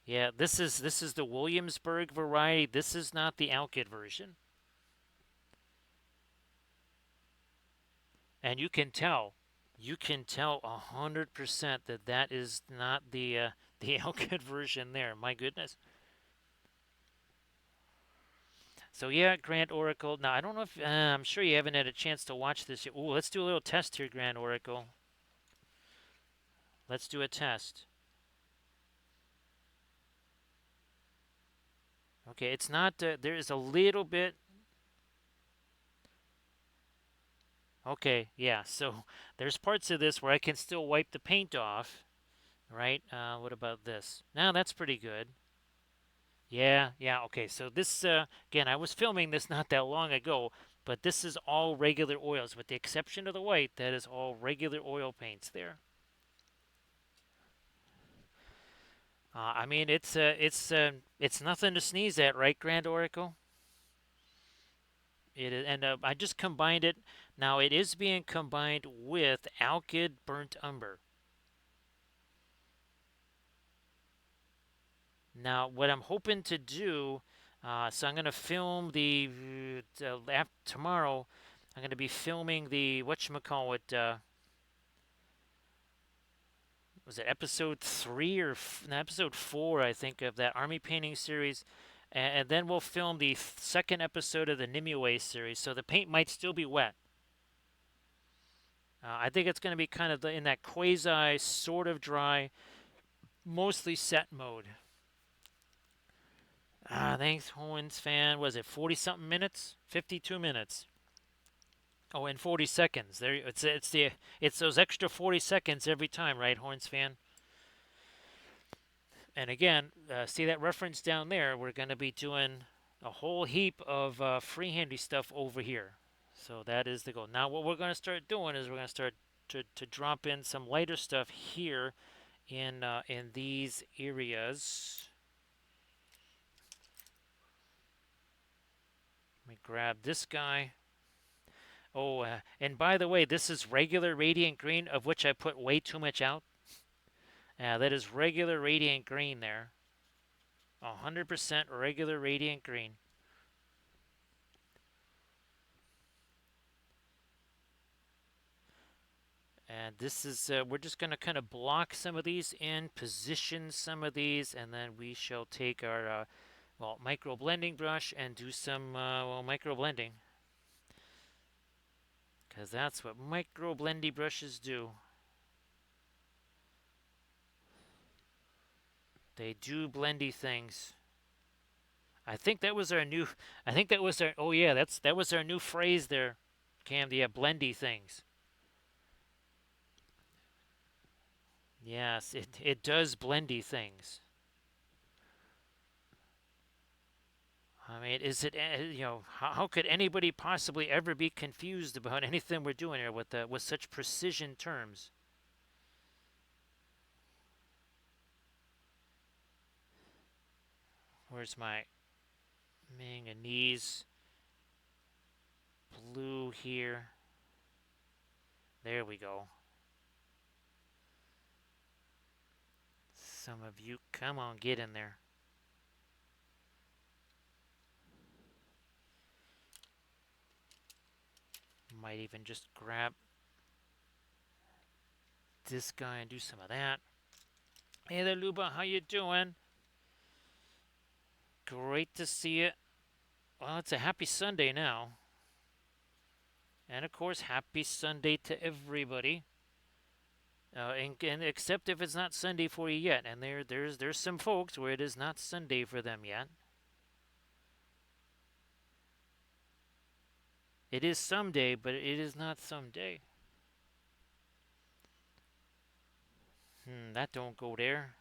Yeah, this is the Williamsburg variety. This is not the Alkyd version, and you can tell 100% that that is not the Alkyd version there. My goodness. So yeah, Grand Oracle. Now I don't know if I'm sure you haven't had a chance to watch this yet. Ooh, let's do a little test here, Grand Oracle. Let's do a test. Okay, it's not. There is a little bit. Okay, yeah. So there's parts of this where I can still wipe the paint off, right? What about this? Now that's pretty good. Yeah, yeah. Okay, so this again, I was filming this not that long ago, but this is all regular oils, with the exception of the white. That is all regular oil paints there. I mean, it's nothing to sneeze at, right, Grand Oracle? It is, and I just combined it. Now it is being combined with Alkyd Burnt Umber. Now, what I'm hoping to do, so I'm going to film tomorrow. I'm going to be filming the whatchamacallit, was it episode 3 or no, episode 4, I think, of that army painting series. And then we'll film the second episode of the Nimue series. So the paint might still be wet. I think it's going to be kind of in that quasi sort of dry, mostly set mode. Thanks, Horns fan. Was it 40 something minutes? 52 minutes. Oh, and 40 seconds. There, it's those extra 40 seconds every time, right, Horns fan? And again, see that reference down there? We're going to be doing a whole heap of freehandy stuff over here. So that is the goal. Now, what we're going to start doing is we're going to start to drop in some lighter stuff here in these areas. Let me grab this guy. Oh, and by the way, this is regular radiant green, of which I put way too much out. That is regular radiant green there. 100% regular radiant green. And this is, we're just going to kind of block some of these in, position some of these, and then we shall take our, micro blending brush and do some, micro blending. Because that's what micro blendy brushes do. They do blendy things. I think that was our new. I think that was our. Oh yeah, that was our new phrase there, Cam. The blendy things. Yes, it does blendy things. I mean, is it how could anybody possibly ever be confused about anything we're doing here with such precision terms? Where's my manganese blue here? There we go. Some of you, come on, get in there. Might even just grab this guy and do some of that. Hey there, Luba. How you doing? Great to see you. Well, it's a happy Sunday now. And of course, happy Sunday to everybody. And except if it's not Sunday for you yet, and there's some folks where it is not Sunday for them yet. It is someday, but it is not someday. That don't go there.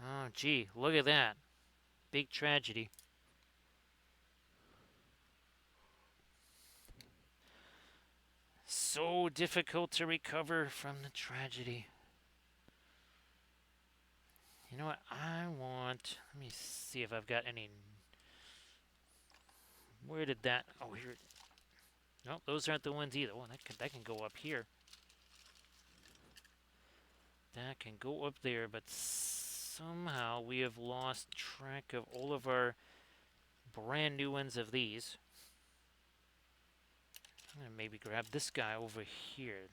Oh, gee, look at that. Big tragedy. So difficult to recover from the tragedy. You know what? Let me see if I've got any. Where did that? Oh, here. No, those aren't the ones either. Oh, that can go up here. That can go up there, but somehow we have lost track of all of our brand new ones of these. I'm gonna maybe grab this guy over here.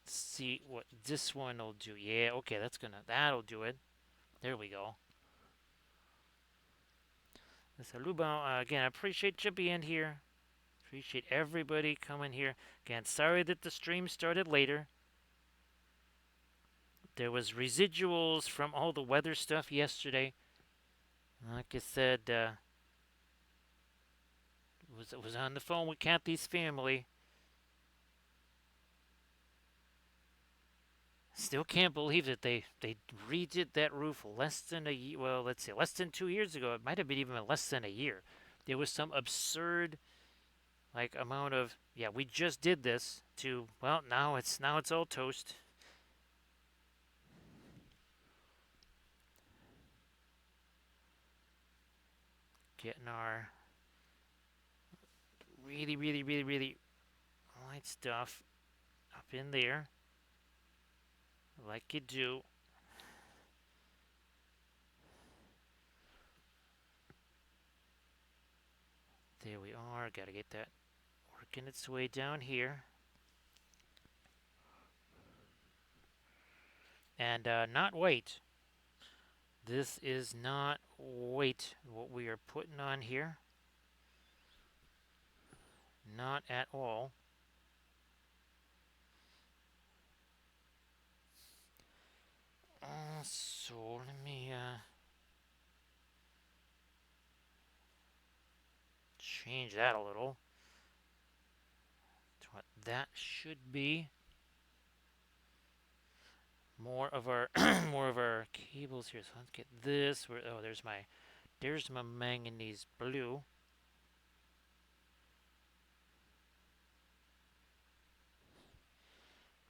See what this one will do. Yeah, okay, that'll do it. There we go. So Luba, again, I appreciate you being here. Appreciate everybody coming here. Again, sorry that the stream started later. There was residuals from all the weather stuff yesterday. Like I said, was on the phone with Kathy's family. Still can't believe that they redid that roof less than a year. Well, let's see, less than 2 years ago. It might have been even less than a year. There was some absurd like amount of yeah. We just did this to well now it's all toast. Getting our really light stuff up in there like you do. There we are. Got to get that working its way down here. And not white. This is not white, what we are putting on here. Not at all. So let me change that a little to what that should be. More of our more of our cables here. So let's get this. Oh, there's my manganese blue.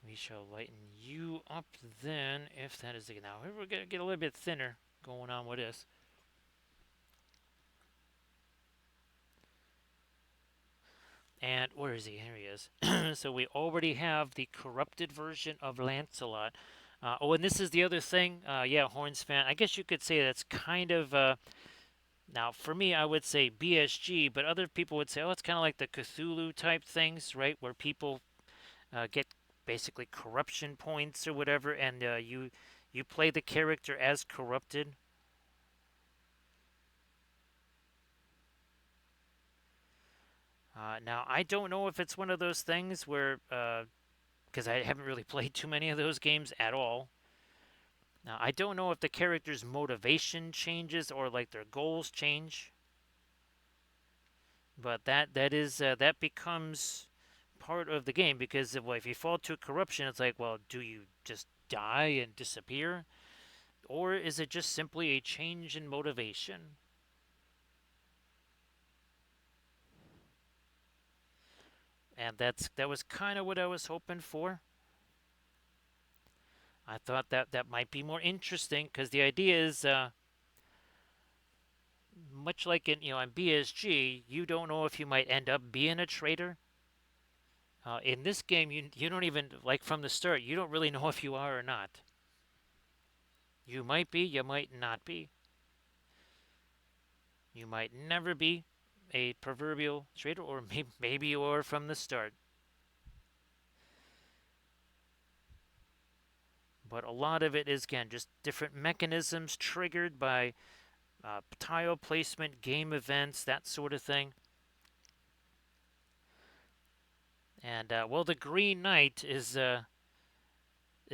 We shall lighten you up then, if that is the now. We're gonna get a little bit thinner going on with this. And where is he? Here he is. So we already have the corrupted version of Lancelot. Oh, and this is the other thing. Yeah, Horns fan. I guess you could say that's kind of. Now, for me, I would say BSG, but other people would say, oh, it's kind of like the Cthulhu type things, right? Where people get basically corruption points or whatever, and you play the character as corrupted. Now, I don't know if it's one of those things where, because I haven't really played too many of those games at all. Now, I don't know if the character's motivation changes or like their goals change, but that becomes part of the game because well, if you fall to corruption, it's like, well, do you just die and disappear, or is it just simply a change in motivation? And that was kind of what I was hoping for. I thought that might be more interesting because the idea is much like in BSG, you don't know if you might end up being a traitor. In this game, you don't even like from the start. You don't really know if you are or not. You might be, you might not be. You might never be a proverbial traitor, or maybe you are from the start. but a lot of it is, again, just different mechanisms triggered by tile placement, game events, that sort of thing. And well, the Green Knight is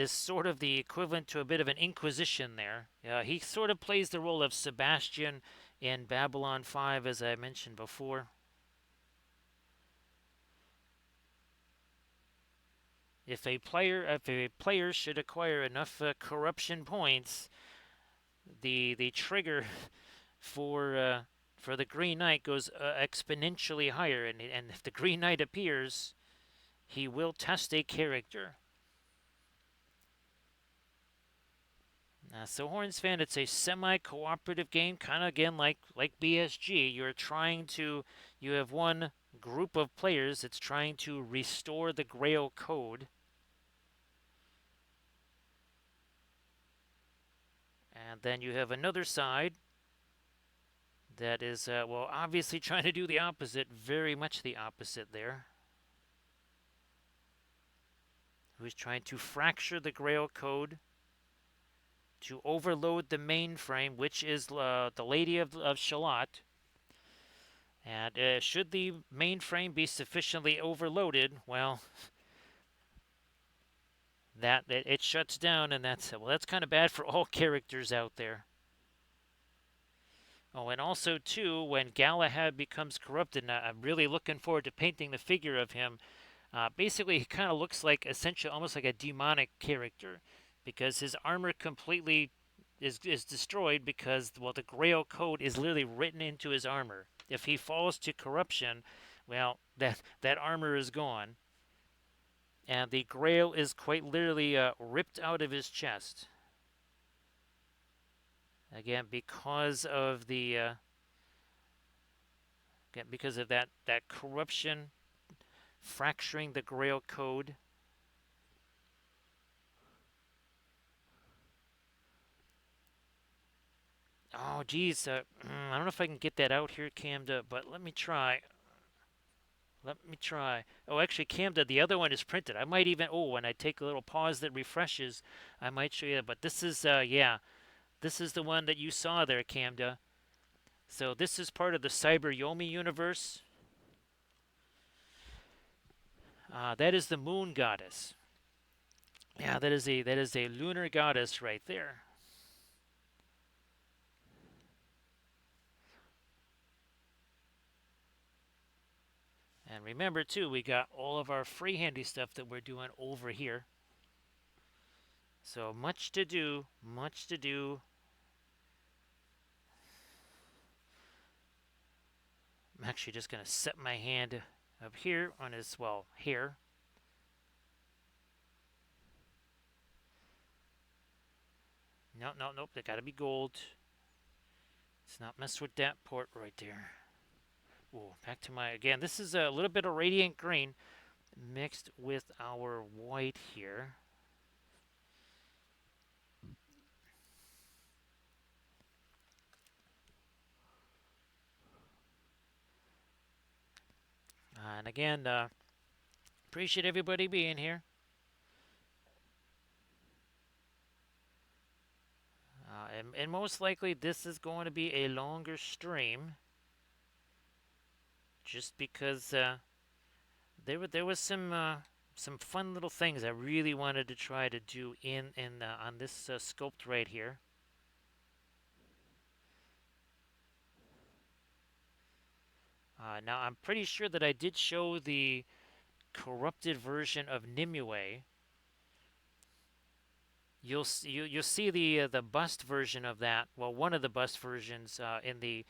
sort of the equivalent to a bit of an Inquisition there. He sort of plays the role of Sebastian in Babylon 5, as I mentioned before. If a player should acquire enough corruption points, the trigger for the Green Knight goes exponentially higher, and if the Green Knight appears, he will test a character. So Hornsfan, it's a semi-cooperative game, kind of again like BSG. You have one group of players that's trying to restore the Grail Code, and then you have another side that is well, obviously trying to do the opposite, very much the opposite there. Who's trying to fracture the Grail Code, to overload the mainframe, which is the Lady of Shalott. And should the mainframe be sufficiently overloaded, well, that it shuts down, and that's kind of bad for all characters out there. Oh, and also too, when Galahad becomes corrupted, and I'm really looking forward to painting the figure of him. Basically, he kind of looks like essentially almost like a demonic character, because his armor completely is destroyed because, well, the Grail Code is literally written into his armor. If he falls to corruption, well, that armor is gone, and the Grail is quite literally ripped out of his chest. Again, because of that corruption fracturing the Grail Code. Oh, geez. I don't know if I can get that out here, Camda, but let me try. Let me try. Oh, actually, Camda, the other one is printed. I might even, when I take a little pause that refreshes, I might show you that. But this is, yeah, this is the one that you saw there, Camda. So this is part of the Cyber Yomi universe. That is the Moon Goddess. Yeah, that is a lunar goddess right there. And remember, too, we got all of our free handy stuff that we're doing over here. So much to do, much to do. I'm actually just going to set my hand up here on his, well, hair. No, no, nope, they got to be gold. Let's not mess with that port right there. Ooh, back to my, again, this is a little bit of radiant green mixed with our white here. And again, appreciate everybody being here. And most likely this is going to be a longer stream, just because there was some fun little things I really wanted to try to do on this sculpt right here. Now I'm pretty sure that I did show the corrupted version of Nimue. You'll see the bust version of that. Well, one of the bust versions in the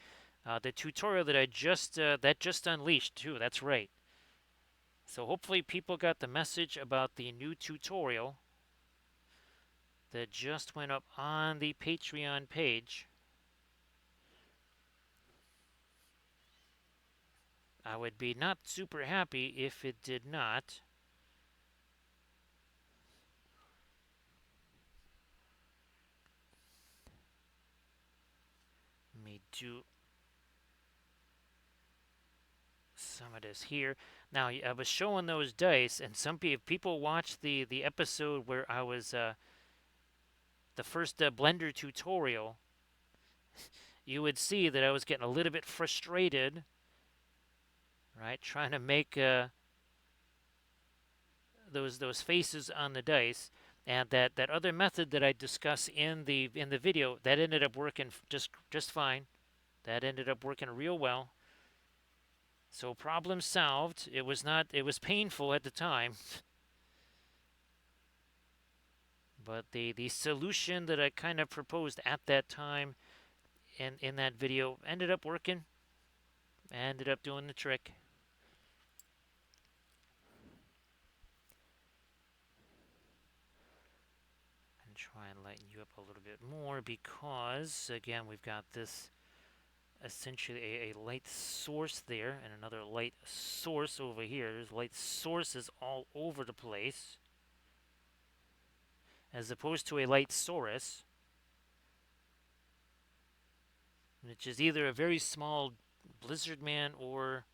tutorial that I just unleashed too. That's right. So hopefully people got the message about the new tutorial that just went up on the Patreon page. I would be not super happy if it did not. Let me do some of this here. Now, I was showing those dice, and some people watched the episode where I was the first Blender tutorial, you would see that I was getting a little bit frustrated, right, trying to make those faces on the dice, and that other method that I discuss in the video that ended up working just fine. That ended up working real well. So problem solved. It was not. It was painful at the time, but the solution that I kind of proposed at that time in that video ended up working. Ended up doing the trick. And try and lighten you up a little bit more because again we've got this essentially a light source there and another light source over here. There's light sources all over the place as opposed to a light source, which is either a very small blizzard man or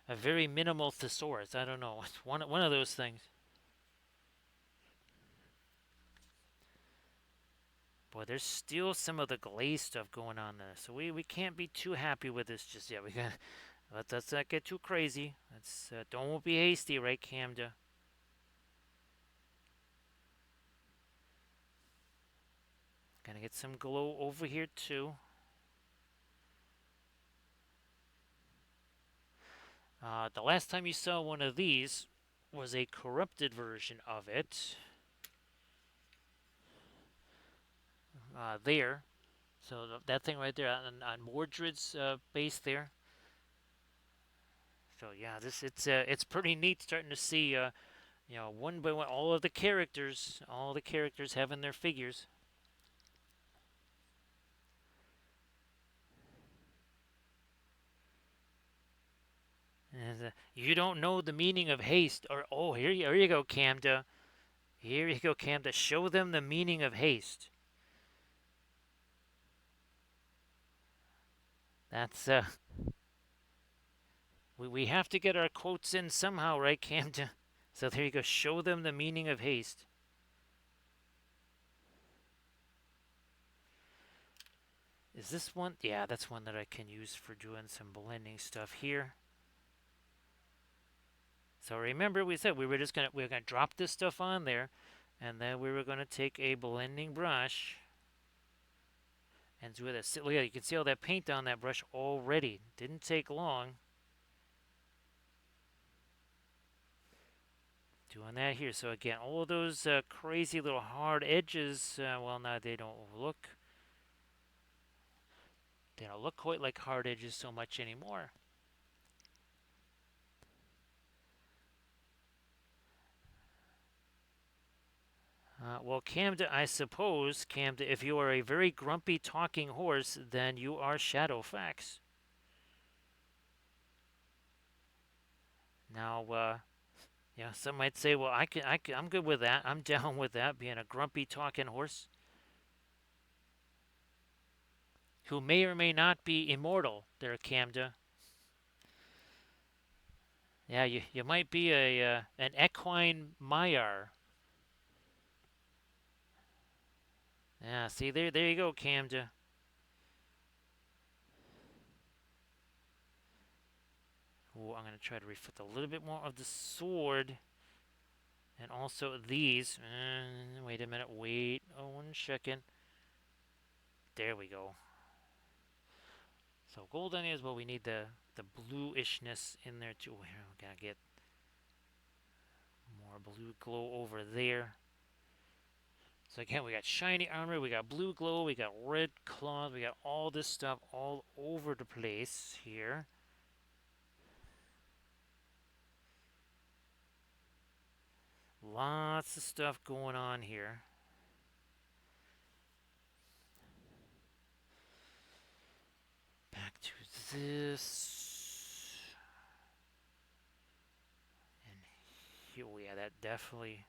a very minimal thesaurus. I don't know. It's one of those things. Boy, there's still some of the glaze stuff going on there, so we can't be too happy with this just yet. We got let's not get too crazy. Let's don't be hasty, right, Camda? Gonna get some glow over here too. The last time you saw one of these was a corrupted version of it. There. So that thing right there on Mordred's base there. So yeah, it's pretty neat starting to see one by one all the characters having their figures. And you don't know the meaning of haste, or oh here you go, Camda. Here you go, Camda. Show them the meaning of haste. That's we have to get our quotes in somehow, right, Camda? So there you go. Show them the meaning of haste. Is this one? Yeah, that's one that I can use for doing some blending stuff here. So remember, we said we were gonna drop this stuff on there, and then we were gonna take a blending brush and do this. Look at, you can see all that paint on that brush already. Didn't take long. Doing that here. So again, all of those crazy little hard edges. Well, now they don't look quite like hard edges so much anymore. Well, Camda, I suppose, Camda, if you are a very grumpy talking horse, then you are Shadowfax. Now, yeah, some might say, well, I'm good with that. I'm down with that, being a grumpy talking horse who may or may not be immortal. There, Camda. Yeah, you might be an equine Maiar. Yeah, see there you go, Camda. Ooh, I'm gonna try to reflect a little bit more of the sword, and also these. Wait a minute. Wait 1 second. There we go. So golden is well. We need the bluishness in there too. Here, we gotta get more blue glow over there. So again, we got shiny armor, we got blue glow, we got red cloth, we got all this stuff all over the place here. Lots of stuff going on here. Back to this. And here, yeah, that definitely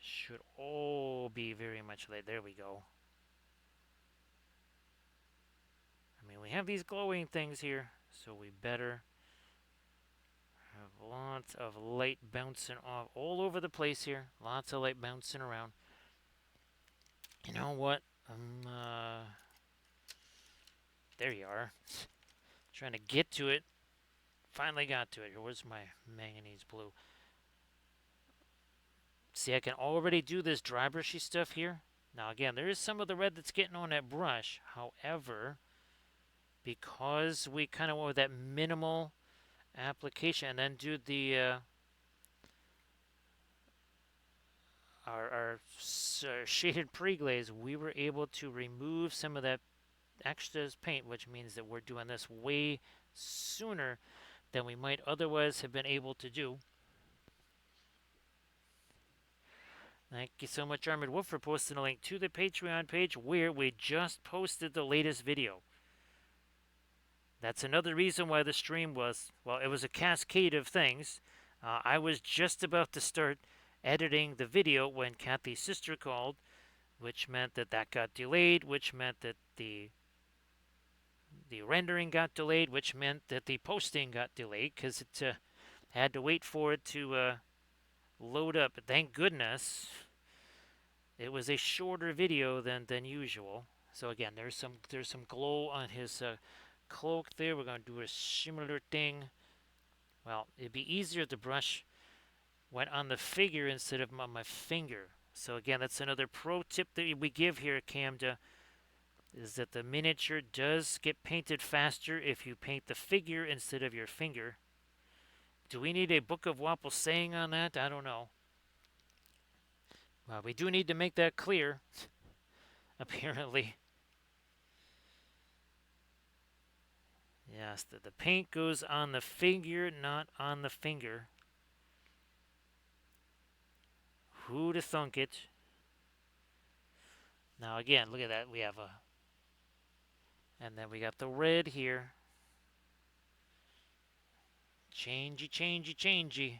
should all be very much like, there we go. I mean, we have these glowing things here, so we better have lots of light bouncing off all over the place here. Lots of light bouncing around. You know what? There you are. Trying to get to it. Finally got to it. Where's my manganese blue? See, I can already do this dry brushy stuff here. Now, again, there is some of the red that's getting on that brush. However, because we kind of went with that minimal application and then do the our shaded pre-glaze, we were able to remove some of that extra paint, which means that we're doing this way sooner than we might otherwise have been able to do. Thank you so much, Armored Wolf, for posting a link to the Patreon page where we just posted the latest video. That's another reason why the stream was, well, it was a cascade of things. I was just about to start editing the video when Kathy's sister called, which meant that that got delayed, which meant that the rendering got delayed, which meant that the posting got delayed because it had to wait for it to load up. But thank goodness it was a shorter video than usual. So again, there's some glow on his cloak there. We're going to do a similar thing. Well, it'd be easier if the brush went on the figure instead of on my finger. So again, that's another pro tip that we give here at Camda, is that the miniature does get painted faster if you paint the figure instead of your finger. Do we need a Book of Wapple saying on that? I don't know. Well, we do need to make that clear, apparently. Yes, the paint goes on the figure, not on the finger. Who'da thunk it? Now again, look at that. We have a... And then we got the red here. Changey, changey, changey.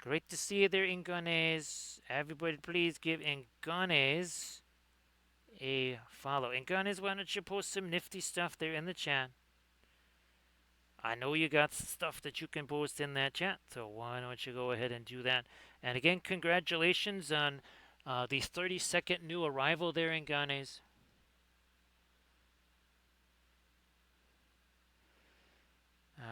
Great to see you there, Inganes. Everybody please give Inganes a follow. Inganes, why don't you post some nifty stuff there in the chat? I know you got stuff that you can post in that chat, so why don't you go ahead and do that? And again, congratulations on the 32nd new arrival there, Inganes.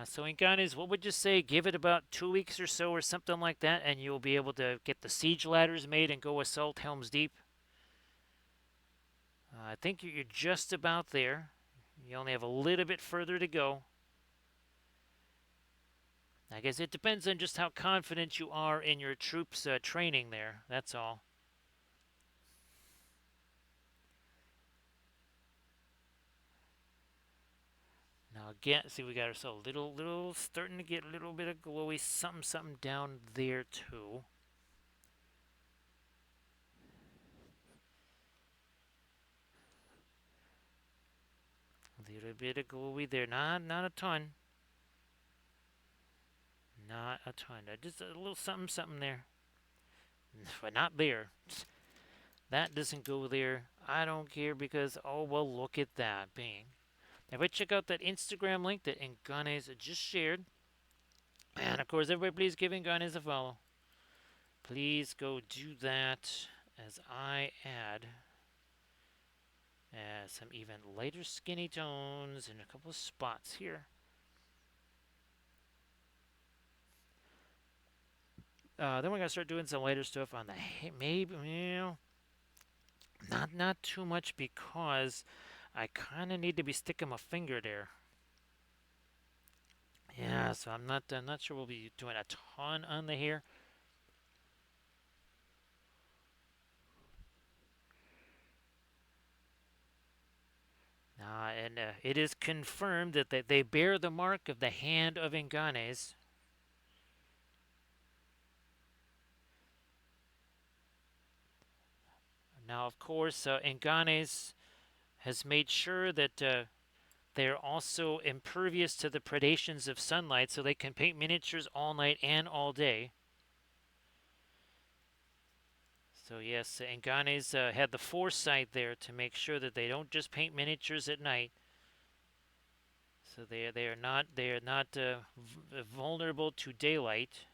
So Inganes, what would you say? Give it about 2 weeks or so or something like that, and you'll be able to get the siege ladders made and go assault Helm's Deep. I think you're just about there. You only have a little bit further to go. I guess it depends on just how confident you are in your troops' training there. That's all. Now again, see, we got ourselves little starting to get a little bit of glowy something down there too. A little bit of glowy there, not a ton. Not a ton. Just a little something there. But not there. That doesn't go there. I don't care because, oh, well, look at that. Bang. Everybody check out that Instagram link that Inganes just shared. And, of course, everybody please give Inganes a follow. Please go do that as I add some even lighter skinny tones in a couple of spots here. Then we're going to start doing some lighter stuff on the maybe, you know, not too much because I kind of need to be sticking my finger there. Yeah, so I'm not sure we'll be doing a ton on the hair. And it is confirmed that they bear the mark of the hand of Inganes. Now, of course, Inganes has made sure that they're also impervious to the predations of sunlight, so they can paint miniatures all night and all day. So yes, Inganes had the foresight there to make sure that they don't just paint miniatures at night. So they are not vulnerable to daylight.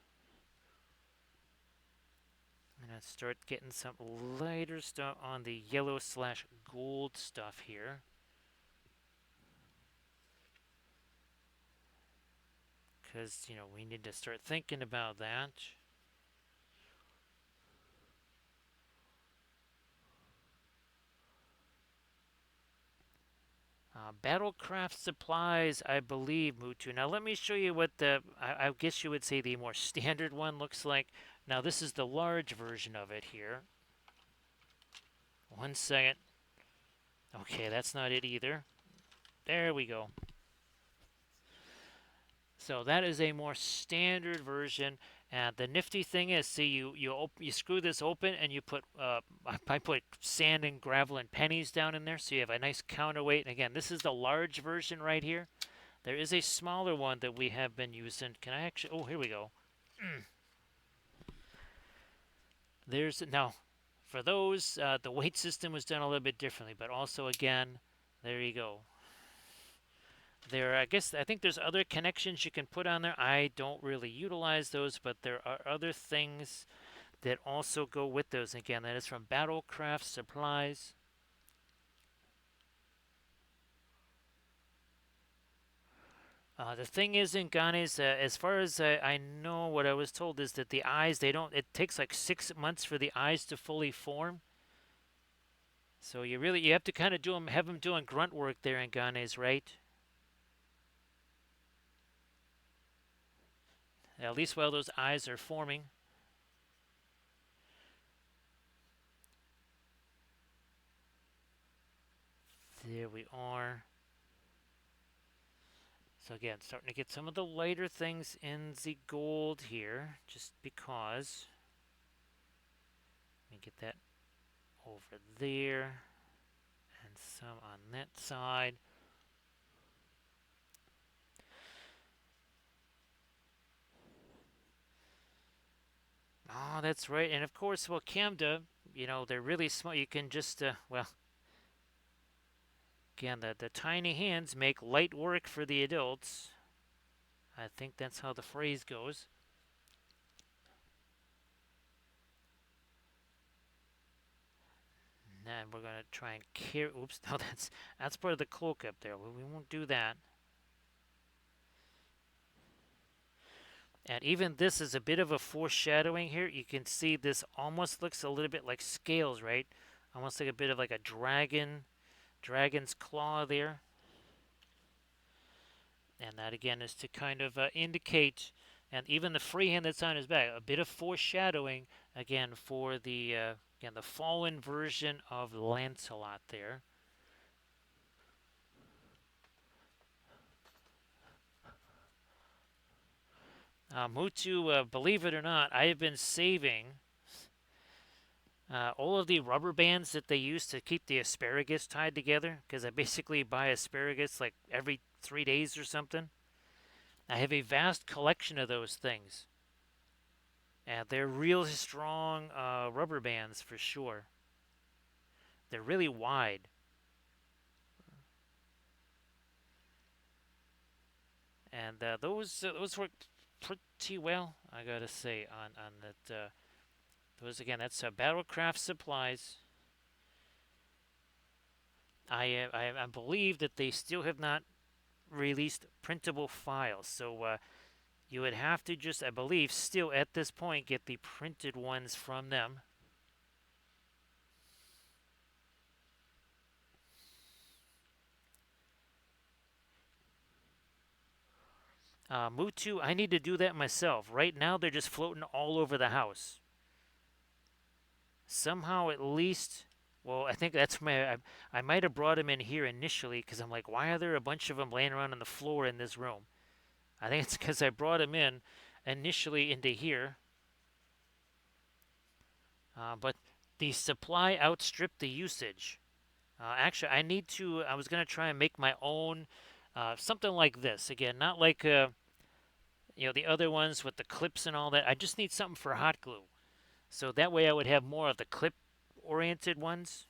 I'm gonna start getting some lighter stuff on the yellow slash gold stuff here, because we need to start thinking about that. Battlecraft supplies, I believe, Mutu. Now let me show you what I guess you would say the more standard one looks like. Now this is the large version of it here. One second. Okay, that's not it either. There we go. So that is a more standard version. And the nifty thing is, see, you screw this open and you put I put sand and gravel and pennies down in there, so you have a nice counterweight. And again, this is the large version right here. There is a smaller one that we have been using. Can I actually? Oh, here we go. There's now for those the weight system was done a little bit differently, but also again, there you go. I think there's other connections you can put on there. I don't really utilize those, but there are other things that also go with those. Again, that is from Battlecraft Supplies. The thing is in Ganes, as far as I know, what I was told is that the eyes, they don't, it takes like 6 months for the eyes to fully form. So you have to kind of have them doing grunt work there in Ganes, right? At least while those eyes are forming. There we are. So again, starting to get some of the lighter things in the gold here, just because. Let me get that over there, and some on that side. Oh, that's right. And of course, well, Camda, they're really small. You can just, well, again, the tiny hands make light work for the adults. I think that's how the phrase goes. And we're gonna try and carry. Oops, no, that's part of the cloak up there. We won't do that. And even this is a bit of a foreshadowing here. You can see this almost looks a little bit like scales, right? Almost like a bit of like a dragon's claw there. And that again is to kind of indicate, and even the freehand that's on his back, a bit of foreshadowing again for the fallen version of Lancelot there. Mutu, believe it or not, I have been saving all of the rubber bands that they use to keep the asparagus tied together, because I basically buy asparagus like every 3 days or something. I have a vast collection of those things. And they're real strong rubber bands for sure. They're really wide. And those work pretty well, I gotta say, on that. Those again, that's Battlecraft Supplies. I believe that they still have not released printable files, so you would have to just, I believe, still at this point get the printed ones from them. Mutu, I need to do that myself. Right now, they're just floating all over the house. Somehow, at least, well, I think that's I might have brought them in here initially because I'm like, why are there a bunch of them laying around on the floor in this room? I think it's because I brought them in initially into here. But the supply outstripped the usage. Actually, I was going to try and make my own something like this. Again, not like the other ones with the clips and all that. I just need something for hot glue. So that way I would have more of the clip-oriented ones.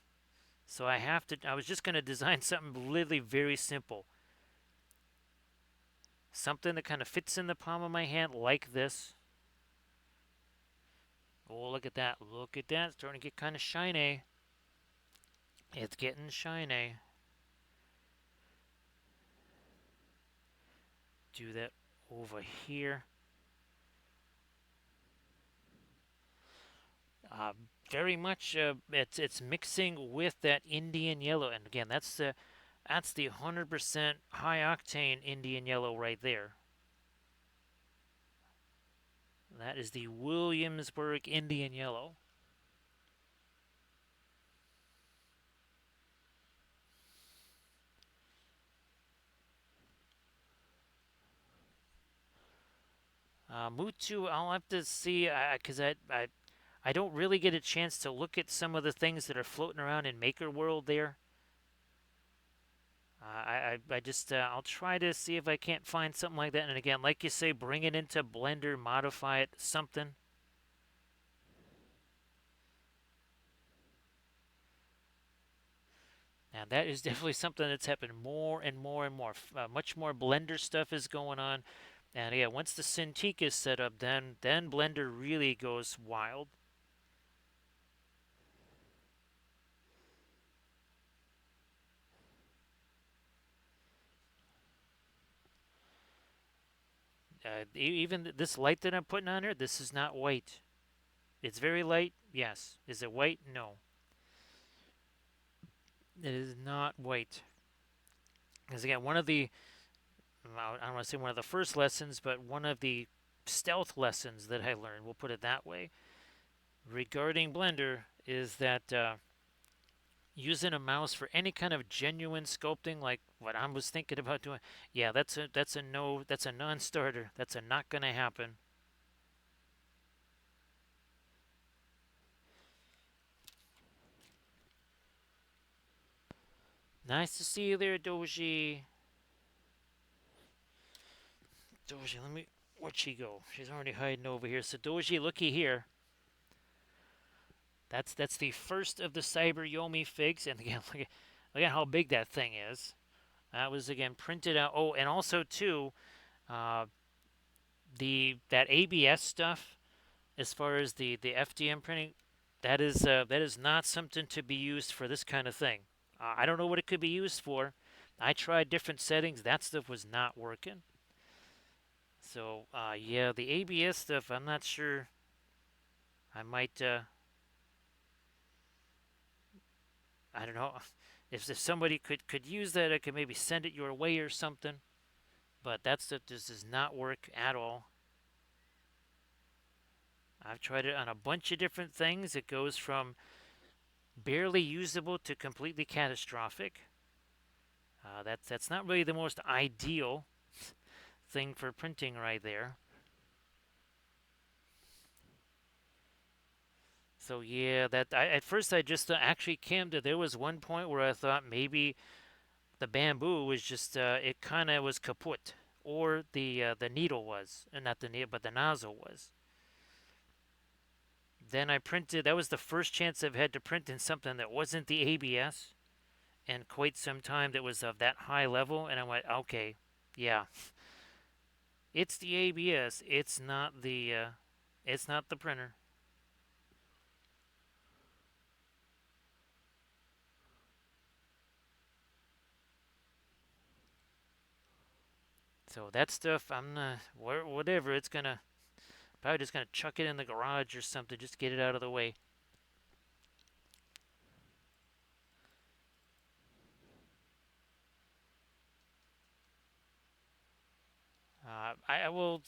So I was just going to design something literally very simple. something that kind of fits in the palm of my hand like this. Oh, look at that. Look at that. It's starting to get kind of shiny. It's getting shiny. Do that over here. Uh, Very much it's mixing with that Indian yellow. And again, that's the 100% high octane Indian yellow right there. That is the Williamsburg Indian yellow. Mutu, I'll have to see because I don't really get a chance to look at some of the things that are floating around in Maker World there. I just I'll try to see if I can't find something like that. And again, like you say, bring it into Blender, modify it, something. Now that is definitely something that's happened more and more and more. Much more Blender stuff is going on. And yeah, once the Cintiq is set up, then Blender really goes wild. Even this light that I'm putting on here, this is not white. It's very light, yes. Is it white? No. It is not white. Because again, one of the, I don't want to say one of the first lessons, but one of the stealth lessons that I learned, we'll put it that way, regarding Blender is that using a mouse for any kind of genuine sculpting, like what I was thinking about doing, yeah, that's a no, that's a non-starter. That's a not gonna happen. Nice to see you there, Doji. Doji, where'd she go? She's already hiding over here. So Doji, looky here. That's the first of the Cyber Yomi figs, and again, look at how big that thing is. That was again printed out. Oh, and also too, uh, that ABS stuff, as far as the FDM printing, that is not something to be used for this kind of thing. I don't know what it could be used for. I tried different settings. That stuff was not working. So yeah, the ABS stuff, I'm not sure. I might. I don't know. If somebody could use that, I could maybe send it your way or something. But that stuff just does not work at all. I've tried it on a bunch of different things. It goes from barely usable to completely catastrophic. That's not really the most ideal thing for printing right there. So yeah, at first I just actually came to, there was one point where I thought maybe the bamboo was just it kind of was kaput, or the needle was, and not the needle, but the nozzle was. Then I printed. That was the first chance I've had to print in something that wasn't the ABS, and quite some time that was of that high level, and I went, okay, yeah, it's the ABS. It's not the printer. So that stuff, I'm not, whatever. It's gonna probably just gonna chuck it in the garage or something, just get it out of the way. I will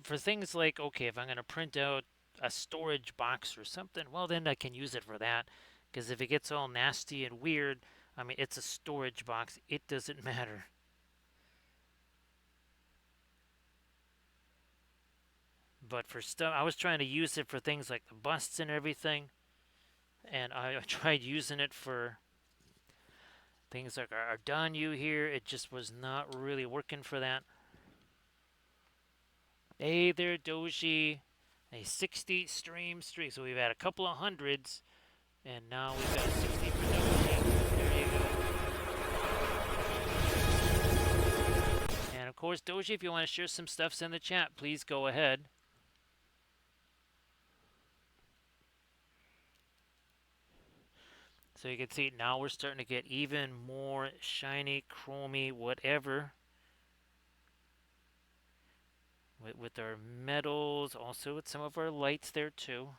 for things like, okay, if I'm gonna print out a storage box or something, well then I can use it for that. Because if it gets all nasty and weird, I mean it's a storage box. It doesn't matter. But for stuff, I was trying to use it for things like the busts and everything, and I tried using it for things like our Danyu here. It just was not really working for that. Hey there, Doji. A 60 streak. So we've had a couple of hundreds, and now we've got 60 for Doji. There you go. And of course, Doji, if you want to share some stuffs in the chat, please go ahead. So you can see now we're starting to get even more shiny, chromy, whatever. With our metals, also with some of our lights there too.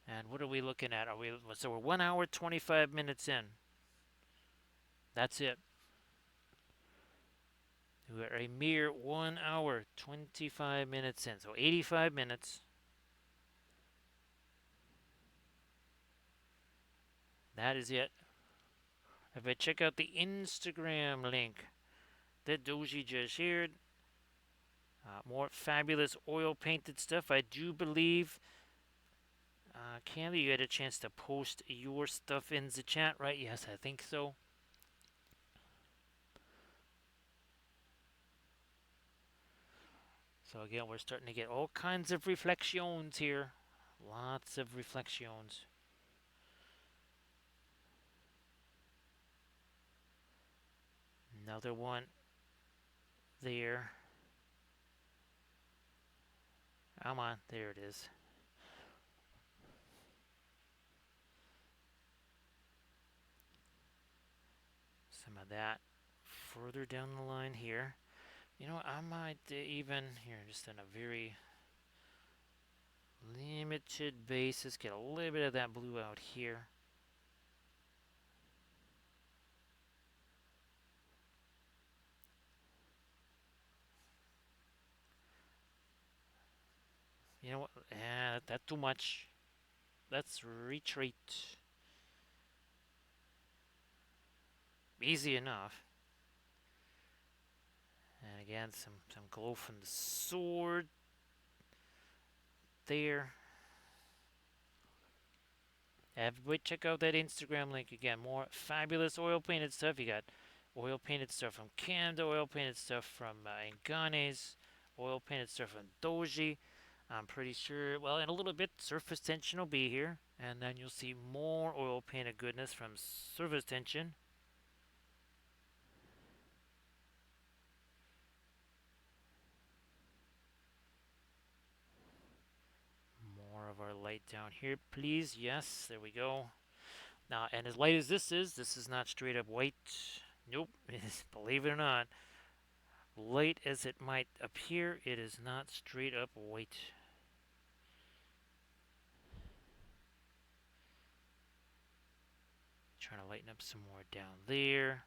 And what are we looking at? So we're 1 hour 25 minutes in. That's it. We're a mere 1 hour 25 minutes in. So 85 minutes. That is it. If I check out the Instagram link that Doji just shared, more fabulous oil painted stuff. I do believe, Candy, you had a chance to post your stuff in the chat, right? Yes, I think so. So again, we're starting to get all kinds of reflections here. Lots of reflections. Another one there. Come on, there it is. Some of that further down the line here. You know, I might even, here, just on a very limited basis, get a little bit of that blue out here. You know what? That's too much. Let's retreat. Easy enough. And again, some glow from the sword there. Everybody check out that Instagram link again. More fabulous oil painted stuff. You got oil painted stuff from Camda, oil painted stuff from Inganes, oil painted stuff from Doji. I'm pretty sure, well, in a little bit, Surface Tension will be here. And then you'll see more oil painted goodness from Surface Tension. More of our light down here, please. Yes, there we go. Now, and as light as this is not straight up white. Nope, believe it or not. Light as it might appear, it is not straight up white. Trying to lighten up some more down there.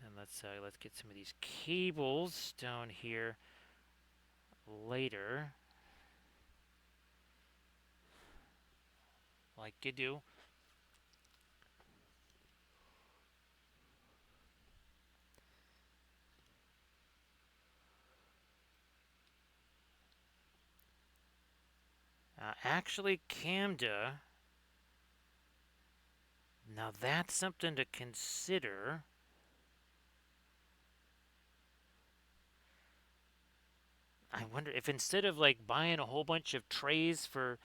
And let's get some of these cables down here later. Like you do. Actually, Camda, now that's something to consider. I wonder if instead of like buying a whole bunch of trays for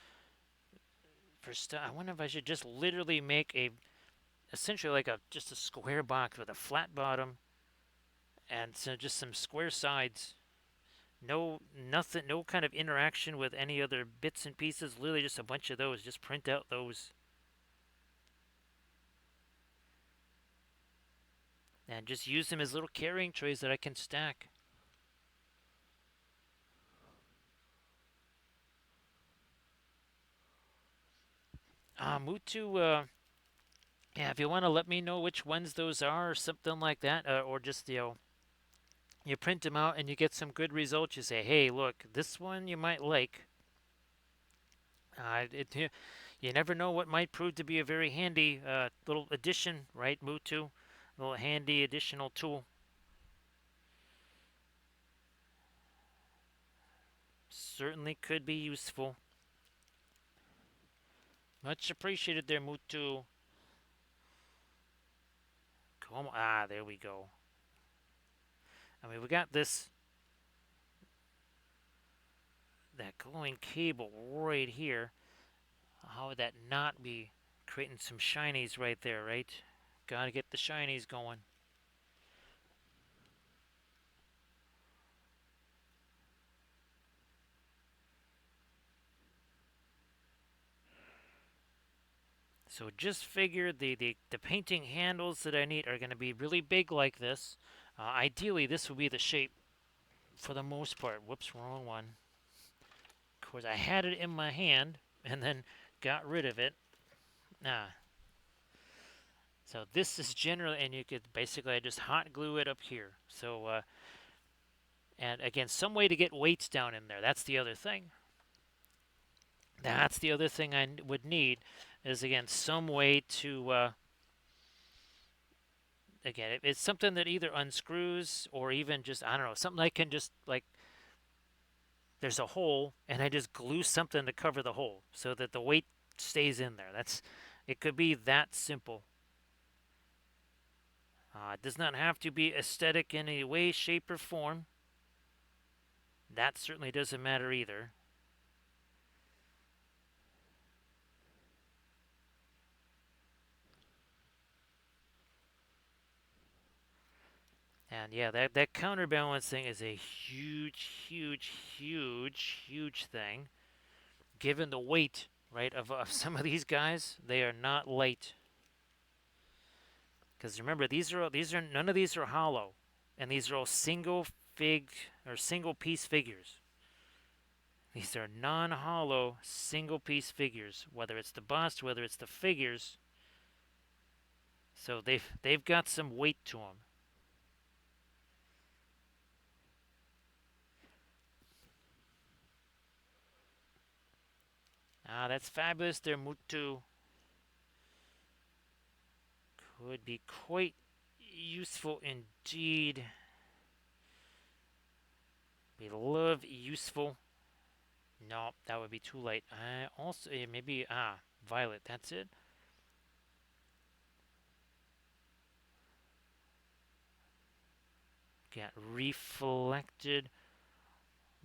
stuff, I wonder if I should just literally make essentially like just a square box with a flat bottom and so just some square sides. Nothing, no kind of interaction with any other bits and pieces. Literally just a bunch of those. Just print out those. And just use them as little carrying trays that I can stack. Mutu, yeah, if you want to let me know which ones those are or something like that, or just, you print them out and you get some good results. You say, hey, look, this one you might like. You never know what might prove to be a very handy little addition, right, Mutu? A little handy additional tool. Certainly could be useful. Much appreciated there, Mutu. Come on. There we go. I mean, we got that glowing cable right here. How would that not be creating some shinies right there, right? Gotta get the shinies going. So just figure the painting handles that I need are going to be really big like this. Ideally, this will be the shape for the most part. Whoops, wrong one. Of course, I had it in my hand and then got rid of it. Ah, so this is generally, and you could basically I just hot glue it up here. So, and again, some way to get weights down in there. That's the other thing. That's the other thing I would need is again some way to again it's something that either unscrews or even just I don't know something I can just like there's a hole and I just glue something to cover the hole so that the weight stays in there. That's it could be that simple. It does not have to be aesthetic in any way, shape, or form. That certainly doesn't matter either. And yeah, that counterbalancing is a huge thing. Given the weight, right, of some of these guys, they are not light. Because remember, these are none of these are hollow, and these are all single fig or single piece figures. These are non-hollow, single piece figures. Whether it's the bust, whether it's the figures, so they've got some weight to them. That's fabulous. Their Mutu could be quite useful indeed. We love useful. No, that would be too late. I also maybe violet. That's it. Got reflected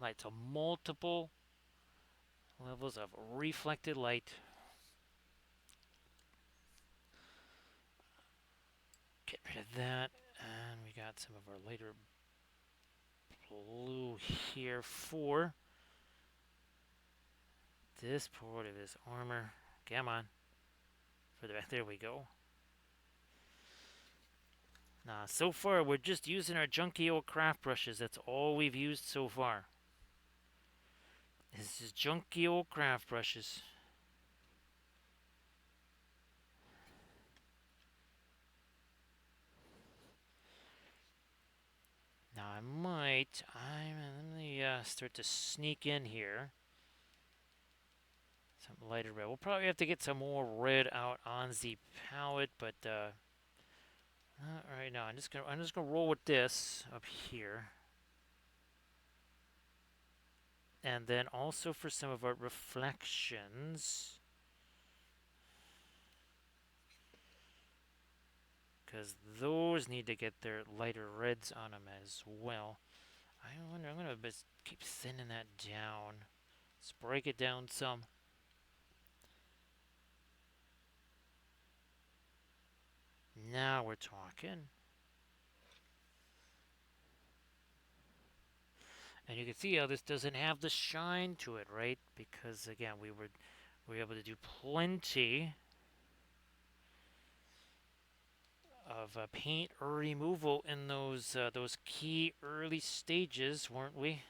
light. So multiple levels of reflected light. Get rid of that. And we got some of our lighter blue here for this part of his armor. Come on. For the back. There we go. So far we're just using our junky old craft brushes. That's all we've used so far. This is junky old craft brushes. Now let me start to sneak in here. Some lighter red. We'll probably have to get some more red out on the palette, but not right now. I'm just gonna roll with this up here. And then also for some of our reflections, because those need to get their lighter reds on them as well. I wonder, I'm going to keep thinning that down. Let's break it down some. Now we're talking. And you can see how this doesn't have the shine to it, right? Because again, we were able to do plenty of paint removal in those key early stages, weren't we?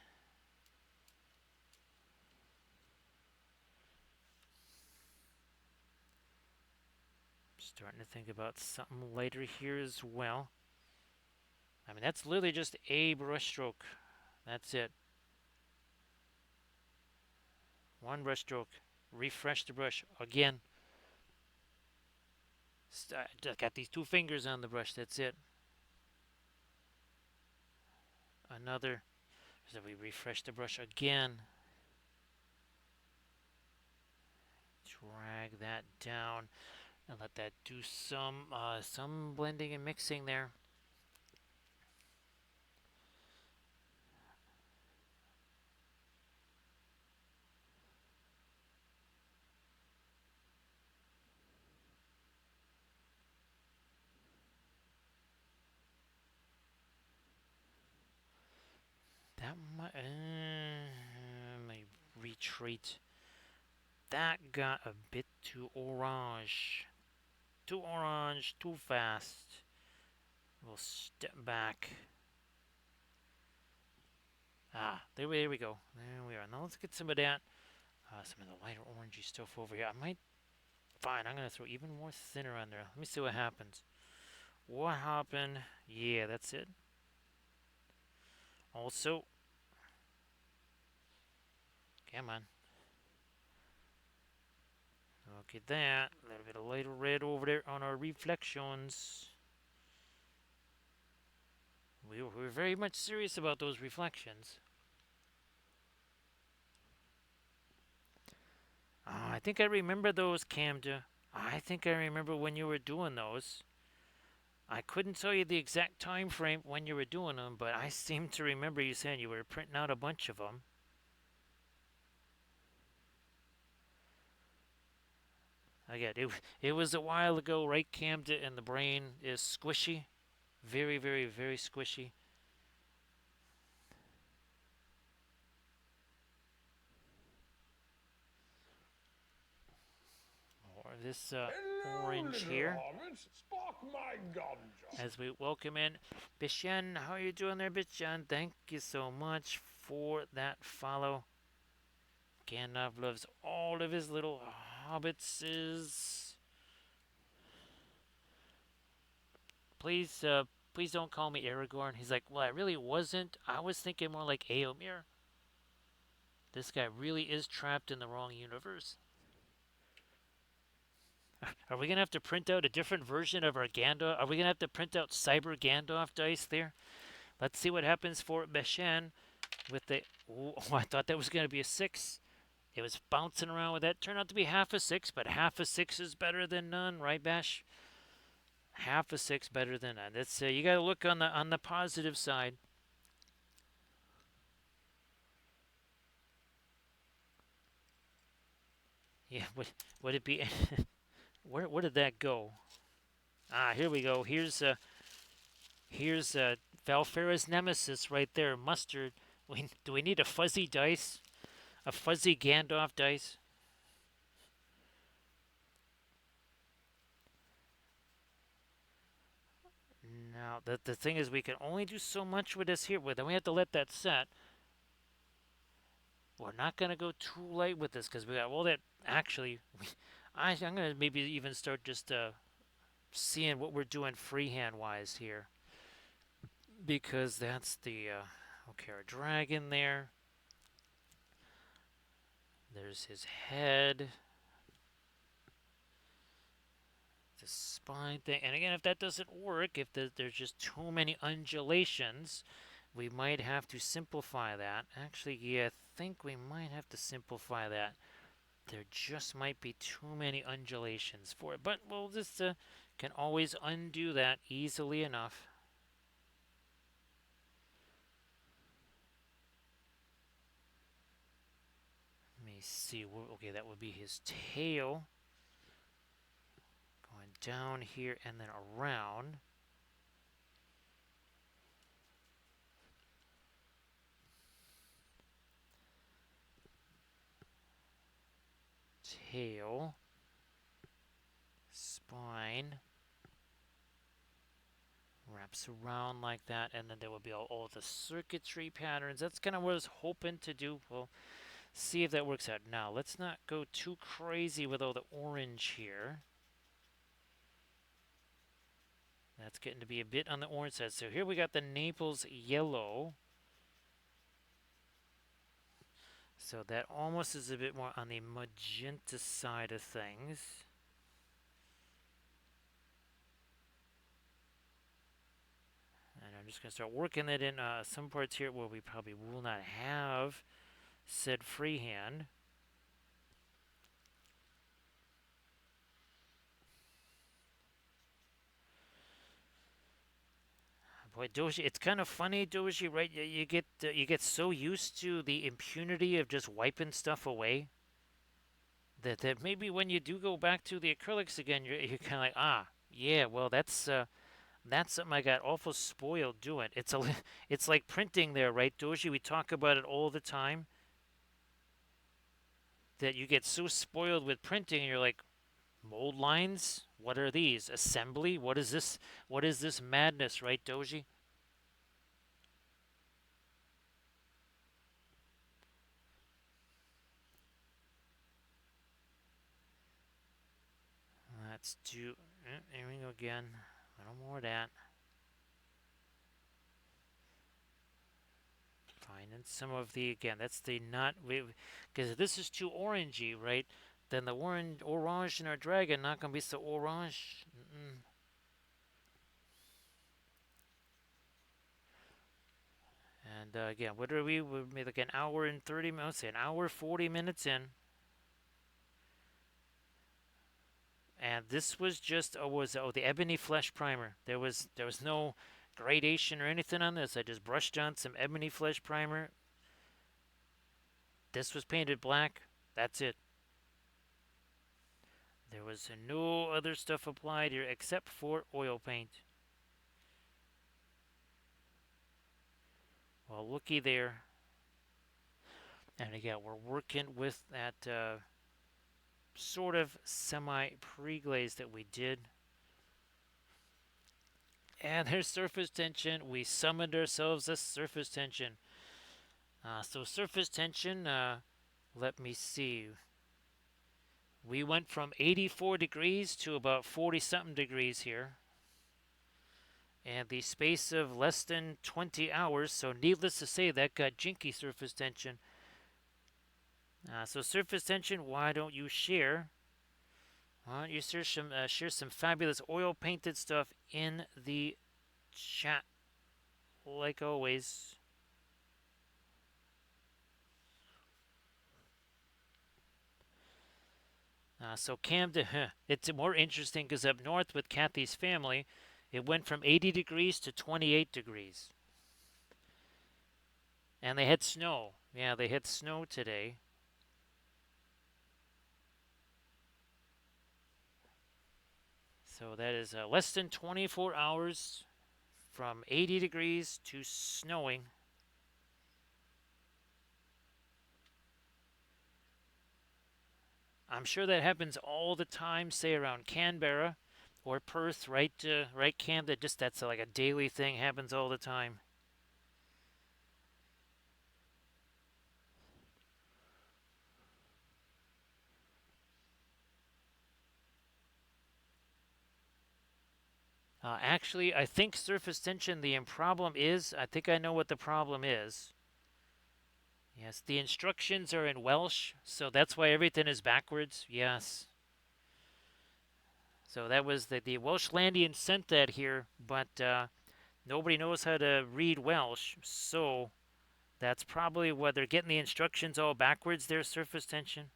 Starting to think about something lighter here as well. I mean, that's literally just a brush stroke. That's it. One brush stroke. Refresh the brush again. Got these two fingers on the brush. That's it. Another. So we refresh the brush again. Drag that down and let that do some blending and mixing there. my retreat. That got a bit too orange. Too orange, too fast. We'll step back. There we go. There we are. Now let's get some of that. Some of the lighter orangey stuff over here. Fine, I'm going to throw even more thinner on there. Let me see what happens. What happened? Yeah, that's it. Also, come on. Look at that. A little bit of lighter red over there on our reflections. We're very much serious about those reflections. I think I remember those, Camden. I think I remember when you were doing those. I couldn't tell you the exact time frame when you were doing them, but I seem to remember you saying you were printing out a bunch of them. Again, it was a while ago, right, Camden? And the brain is squishy. Very, very, very squishy. Or this orange here. As we welcome in Bishan. How are you doing there, Bishan? Thank you so much for that follow. Gandalf loves all of his little hobbitses. Please, please don't call me Aragorn. He's like, well, I really wasn't. I was thinking more like Eomer. This guy really is trapped in the wrong universe. Are we going to have to print out a different version of our Gandalf? Are we going to have to print out Cyber Gandalf dice there? Let's see what happens for Beshan with the... Oh, I thought that was going to be a 6. It was bouncing around with that. Turned out to be half a 6, but half a 6 is better than none, right, Bash? Half a 6 better than none. That's you got to look on the positive side. Yeah, would it be? Where did that go? Here we go. Here's Valfera's nemesis right there, Mustard. Do we need a fuzzy dice? A fuzzy Gandalf dice? Now, the thing is, we can only do so much with this here. Well, then we have to let that set. We're not going to go too light with this because we got all that. Actually, I'm going to maybe even start just seeing what we're doing freehand-wise here. Because that's the... okay, our dragon there. There's his head. The spine thing. And again, if that doesn't work, if there's just too many undulations, we might have to simplify that. Actually, yeah, I think we might have to simplify that. There just might be too many undulations for it. But we'll just can always undo that easily enough. Let me see. Okay, that would be his tail. Going down here and then around. Tail. Spine. Wraps around like that, and then there will be all the circuitry patterns. That's kind of what I was hoping to do. We'll see if that works out. Now, let's not go too crazy with all the orange here. That's getting to be a bit on the orange side. So here we got the Naples yellow. So that almost is a bit more on the magenta side of things. And I'm just going to start working it in some parts here where we probably will not have said freehand. Boy, Doji, it's kind of funny, Doji, right? You get so used to the impunity of just wiping stuff away that maybe when you do go back to the acrylics again, you're kind of like, yeah, well, that's That's something I got awful spoiled doing. It's like printing there, right, Doji? We talk about it all the time. That you get so spoiled with printing, and you're like, mold lines? What are these? Assembly? What is this? What is this madness, right, Doji? Let's do. Here we go again. A little more of that. Finding some of the again. That's the not because this is too orangey, right? Then the orange in our dragon not gonna be so orange. And again, what are we? We're like an hour and 30 minutes. An hour 40 minutes in, and this was just the ebony flesh primer. There was no gradation or anything on this. I just brushed on some ebony flesh primer. This was painted black. That's it. There was no other stuff applied here except for oil paint. Well, looky there. And again, we're working with that sort of semi pre-glaze that we did. And there's surface tension. We summoned ourselves a surface tension. So surface tension, let me see. We went from 84 degrees to about 40 something degrees here. And the space of less than 20 hours, so needless to say, that got jinky surface tension. So surface tension, why don't you share? Why don't you share some fabulous oil painted stuff in the chat, like always. So Camden, it's more interesting because up north with Kathy's family, it went from 80 degrees to 28 degrees. And they had snow. Yeah, they had snow today. So that is less than 24 hours from 80 degrees to snowing. I'm sure that happens all the time, say around Canberra or Perth, right? Right, Cam? That's like a daily thing, happens all the time. Actually, I think surface tension. The problem is, I think I know what the problem is. Yes, the instructions are in Welsh, so that's why everything is backwards. Yes. So that was the Welshlandians sent that here, but nobody knows how to read Welsh, so that's probably why they're getting the instructions all backwards there, surface tension.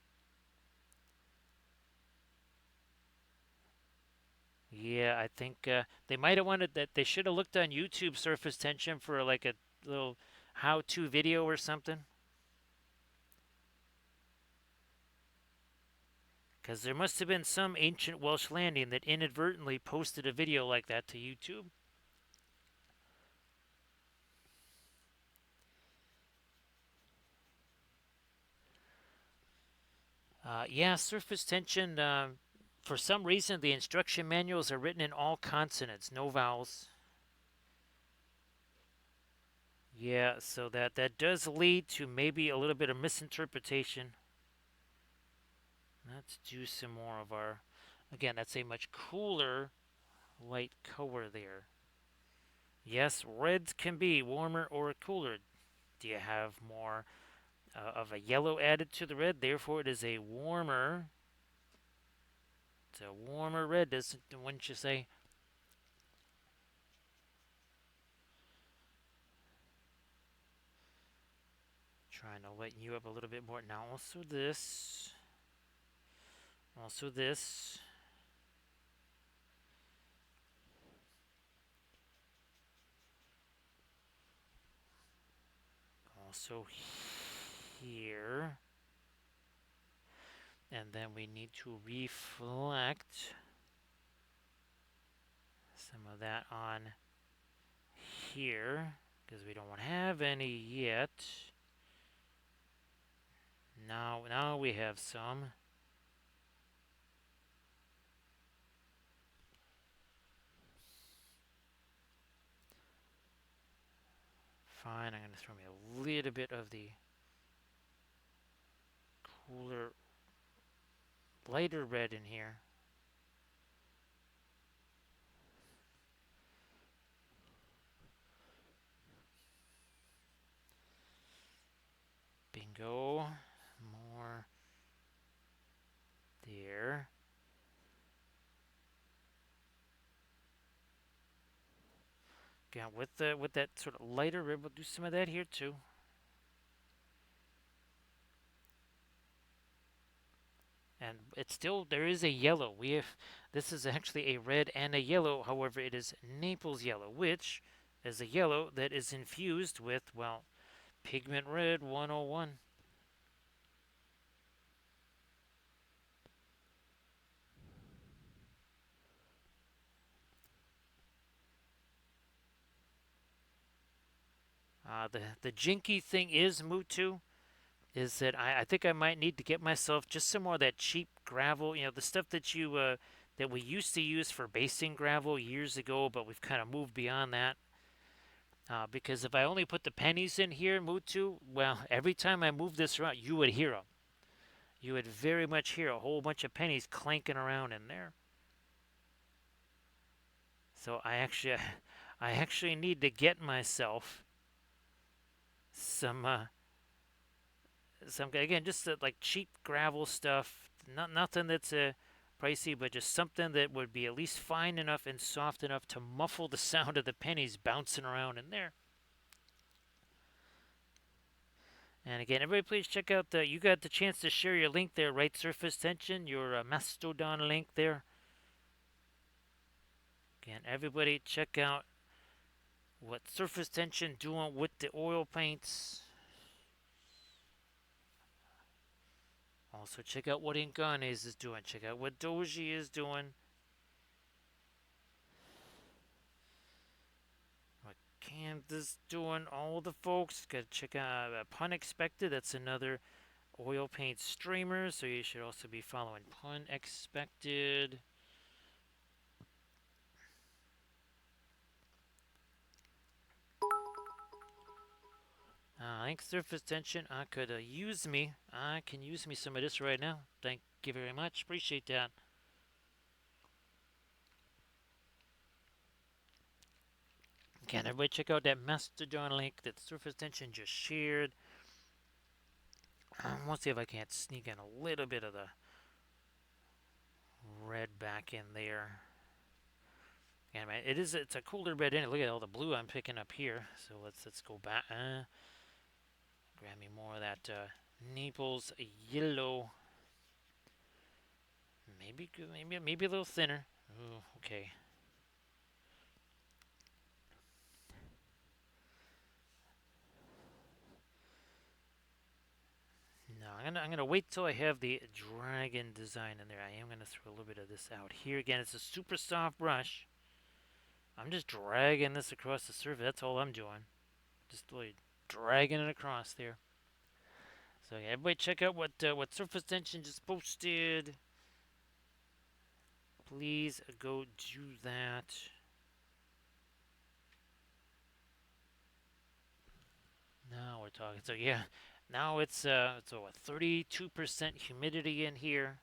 Yeah, I think they might have wanted that. They should have looked on YouTube surface tension for like a little how-to video or something. Because there must have been some ancient Welshlandian that inadvertently posted a video like that to YouTube. Yeah, surface tension. For some reason, the instruction manuals are written in all consonants, no vowels. Yeah, so that does lead to maybe a little bit of misinterpretation. Let's do some more of our. Again, that's a much cooler light color there. Yes, reds can be warmer or cooler. Do you have more of a yellow added to the red? Therefore, it is a warmer. It's a warmer red, wouldn't you say? Trying to lighten you up a little bit more. Now, also this. Also this. Also here. And then we need to reflect some of that on here because we don't have any yet. Now we have some. Fine, I'm going to throw me a little bit of the cooler, lighter red in here. Bingo. More there. Yeah, with that sort of lighter red, we'll do some of that here too. And it's still, there is a yellow. This is actually a red and a yellow. However, it is Naples yellow, which is a yellow that is infused with, well, pigment red 101. The jinky thing is, Mutu, is that I think I might need to get myself just some more of that cheap gravel. You know, the stuff that that we used to use for basing gravel years ago, but we've kind of moved beyond that. Because if I only put the pennies in here, Mutu, well, every time I move this around, you would hear them. You would very much hear a whole bunch of pennies clanking around in there. So I actually need to get myself some again just like cheap gravel stuff. Nothing that's pricey, but just something that would be at least fine enough and soft enough to muffle the sound of the pennies bouncing around in there. And again, everybody, please check out the. You got the chance to share your link there, right? Surface tension, your Mastodon link there. Again, everybody, check out what surface tension doing with the oil paints. Also, check out what Inganes is doing. Check out what Doji is doing. What Candace doing. All the folks. Got to check out Pun Expected. That's another oil paint streamer. So you should also be following Pun Expected. I think surface tension. I could use me. I can use me some of this right now. Thank you very much. Appreciate that. Again, everybody check out that Mastodon link that surface tension just shared. Let's see if I can't sneak in a little bit of the red back in there. Yeah, man, it's a cooler red in it. Look at all the blue I'm picking up here. So let's go back. Grab me more of that Naples yellow. Maybe a little thinner. Ooh, okay. No, I'm gonna wait till I have the dragon design in there. I am gonna throw a little bit of this out here. Again, it's a super soft brush. I'm just dragging this across the surface. That's all I'm doing. Just like dragging it across there. So yeah, everybody check out what surface tension just posted. Please go do that. Now we're talking. So yeah, now it's a 32% humidity in here.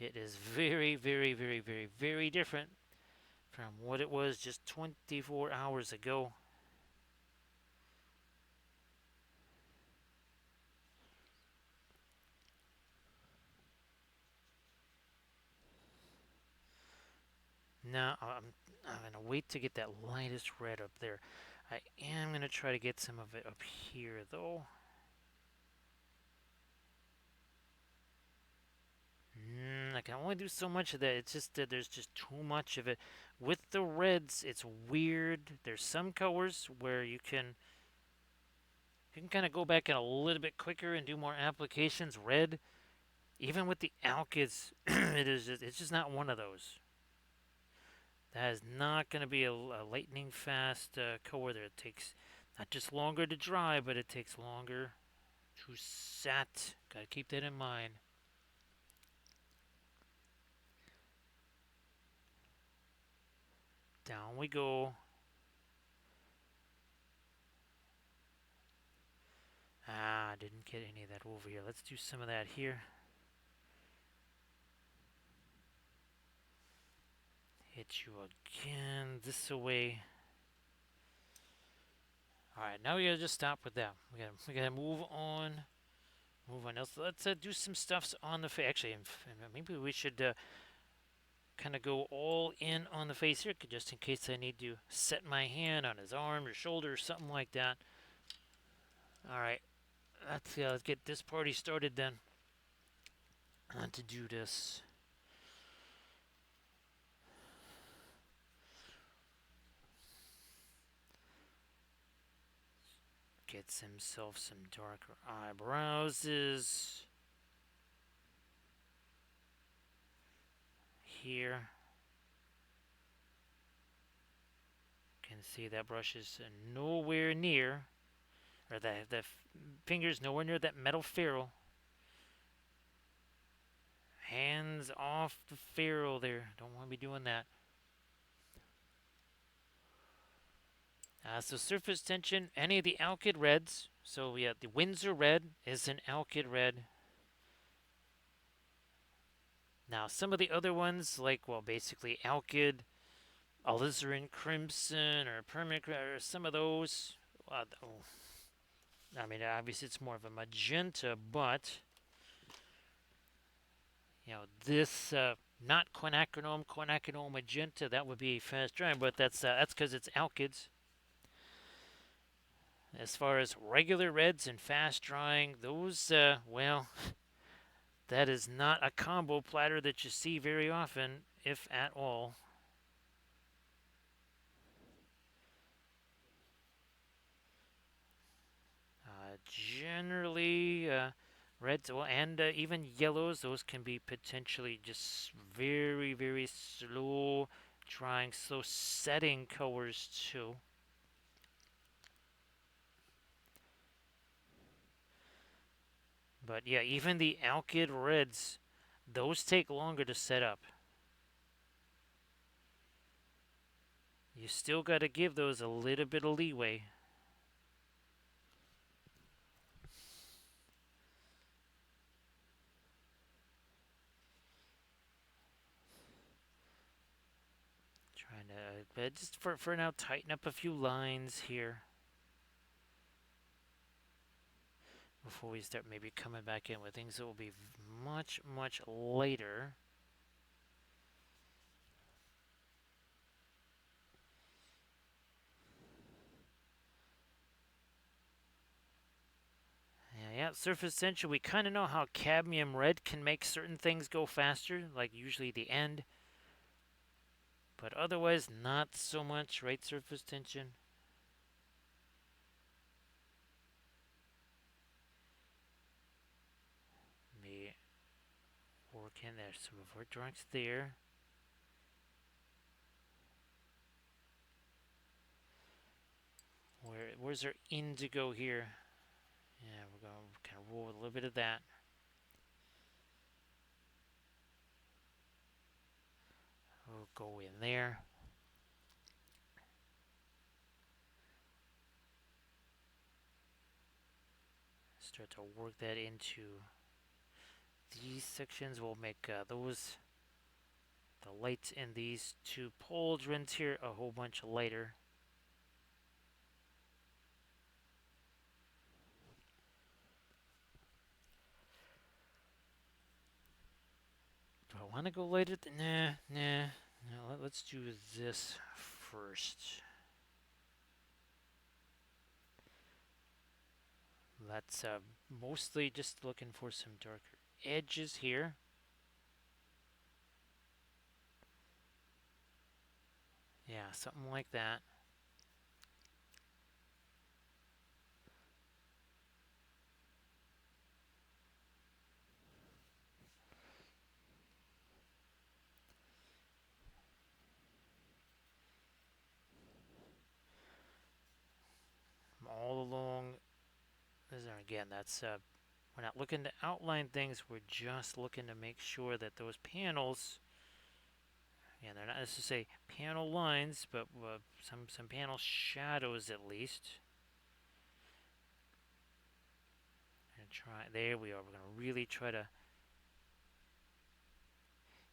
It is very, very, very, very, very different from what it was just 24 hours ago. Now I'm gonna wait to get that lightest red up there. I am gonna try to get some of it up here though. I can only do so much of that. It's just that there's just too much of it. With the reds, it's weird. There's some colors where you can kind of go back in a little bit quicker and do more applications. Red, Even with the alkyds, it's just not one of those. That is not going to be a lightning fast color there. It takes not just longer to dry, but it takes longer to set. Gotta keep that in mind. Down we go. Ah, didn't get any of that over here. Let's do some of that here. Hit you again this way. Alright, now we gotta just stop with that. We gotta move on. Move on. Let's do some stuffs on the face. Actually, maybe we should kind of go all in on the face here, just in case I need to set my hand on his arm or shoulder or something like that. Alright, let's get this party started then. To do this. Gets himself some darker eyebrows. Here. Can see that brush is nowhere near, or the finger's nowhere near that metal ferrule. Hands off the ferrule there. Don't want to be doing that. So surface tension, any of the alkyd reds. So yeah, the Windsor red is an alkyd red. Now some of the other ones, like, well, basically alkyd, alizarin crimson, or permanent, or some of those. I mean, obviously it's more of a magenta, but you know this not quinacridone magenta. That would be fast drying, but that's because it's alkyds. As far as regular reds and fast drying, those, well, that is not a combo platter that you see very often, if at all. Generally, reds, well, and even yellows, those can be potentially just very, very slow drying, slow setting colors too. But yeah, even the alkyd reds, those take longer to set up. You still got to give those a little bit of leeway. Trying to, just for now, tighten up a few lines here before we start maybe coming back in with things that will be much, much later. Yeah, surface tension, we kind of know how cadmium red can make certain things go faster, like usually the end. But otherwise, not so much, right? Surface tension. Me work in there. So before drunk's there. Where's our indigo here? Yeah, we're going to kind of roll with a little bit of that. We'll go in there. Start to work that into these sections. We'll make those, the lights in these two pauldrons here, a whole bunch lighter. Do I want to go lighter? Nah. No, let's do this first. That's mostly just looking for some darker edges here. Yeah, something like that. again, that's we're not looking to outline things. We're just looking to make sure that those panels, and they're not necessarily panel lines, but some panel shadows at least. And try. There we are. We're gonna really try to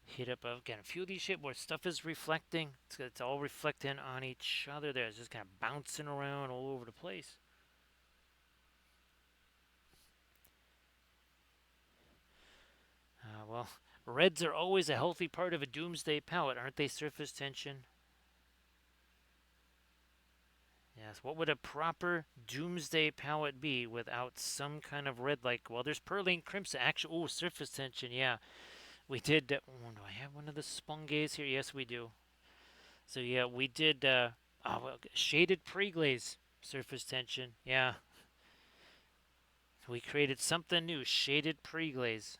hit up again a few of these shapes where stuff is reflecting. It's all reflecting on each other. There, it's just kind of bouncing around all over the place. Well, reds are always a healthy part of a doomsday palette, aren't they? Surface tension. Yes. What would a proper doomsday palette be without some kind of red? Like, well, there's Pearline Crimson. Actually, oh, surface tension. Yeah, we did. Oh, do I have one of the Spungays here? Yes, we do. So yeah, we did. Well, shaded pre-glaze surface tension. Yeah, we created something new. Shaded pre-glaze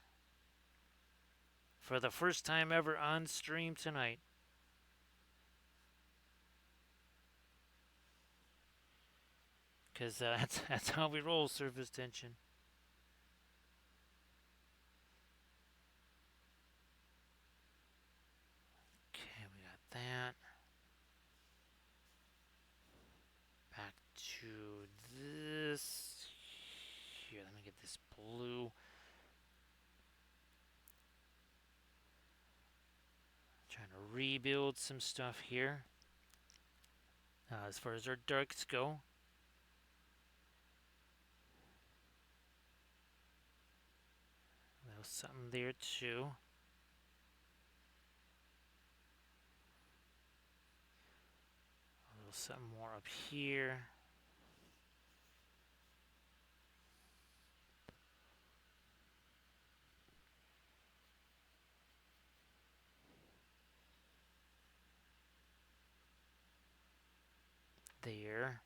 for the first time ever on stream tonight. Because that's how we roll surface tension. Okay, we got that. Back to this. Here, let me get this blue. Trying to rebuild some stuff here. As far as our darks go. There was something there too. A little something more up here. There.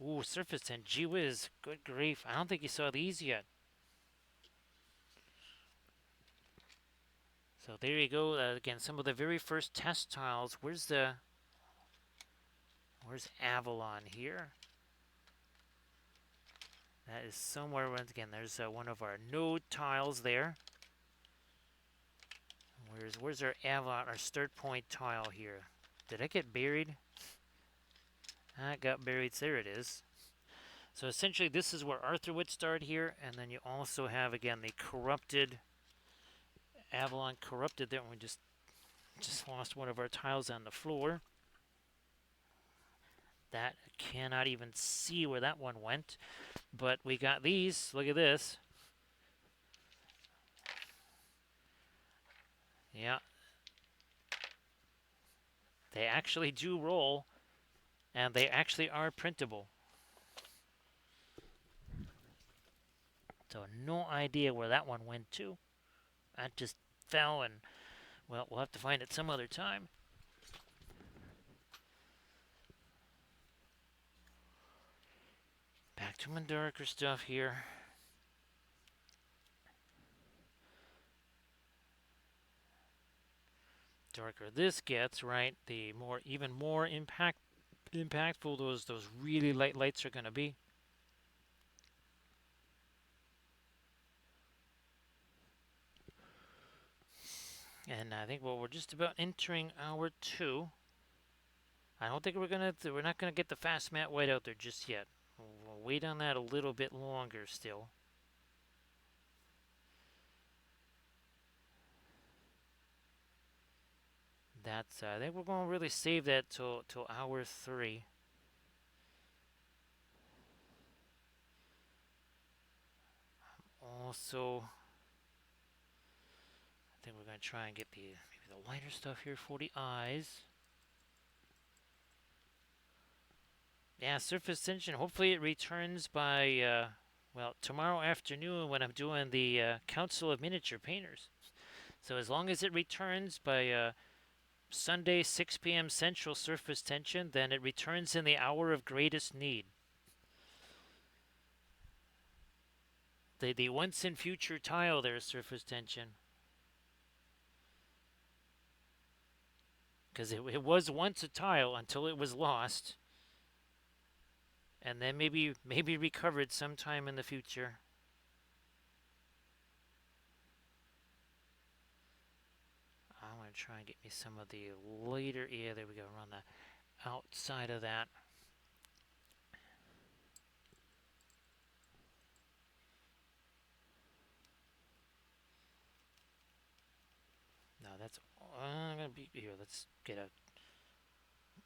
Ooh, surface 10. Gee whiz. Good grief. I don't think you saw these yet. So there you go. Again, some of the very first test tiles. Where's Avalon here? That is somewhere. Once again, there's one of our node tiles there. Where's our Avalon, our start point tile here? Did I get buried? I got buried. There it is. So essentially, this is where Arthur would start here, and then you also have again the corrupted Avalon corrupted there. And we just lost one of our tiles on the floor. That cannot even see where that one went, but we got these. Look at this. Yeah, they actually do roll, and they actually are printable. So no idea where that one went to. That just fell, and well, we'll have to find it some other time. Back to my darker stuff here. Darker this gets, right, the even more impactful those really light lights are going to be. And I think, well, we're just about entering hour 2. I don't think we're not gonna get the fast matte white out there just yet. We'll wait on that a little bit longer still. That's I think we're gonna really save that till hour 3. Also, I think we're gonna try and get maybe the lighter stuff here for the eyes. Yeah, surface tension. Hopefully it returns by well, tomorrow afternoon when I'm doing the Council of Miniature Painters. So as long as it returns by Sunday 6 p.m. Central surface tension, then it returns in the hour of greatest need. The once in future tile there is surface tension. Because it was once a tile until it was lost. and then maybe recovered sometime in the future. I'm gonna try and get me some of the later. Yeah, there we go. Around the outside of that. Now that's gonna be here. Let's get a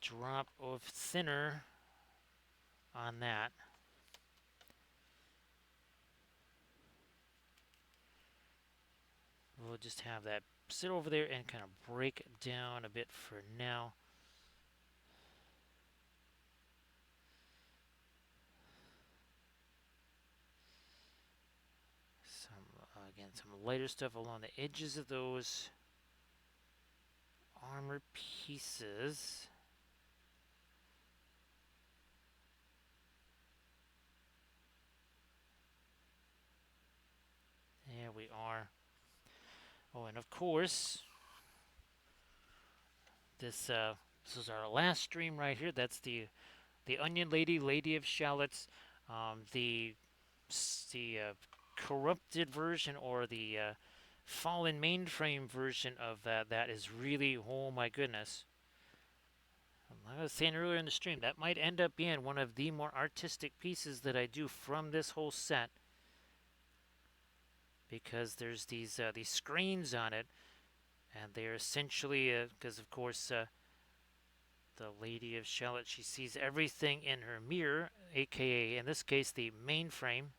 drop of thinner on that. We'll just have that sit over there and kind of break it down a bit for now. Again, some lighter stuff along the edges of those armor pieces. There we are. Oh, and of course, this is our last stream right here. That's the Onion Lady, Lady of Shallots, the corrupted version or the fallen mainframe version of that is really, oh my goodness. Like I was saying earlier in the stream, that might end up being one of the more artistic pieces that I do from this whole set, because there's these screens on it, and they're essentially because of course the Lady of Shalott, she sees everything in her mirror, aka in this case the mainframe.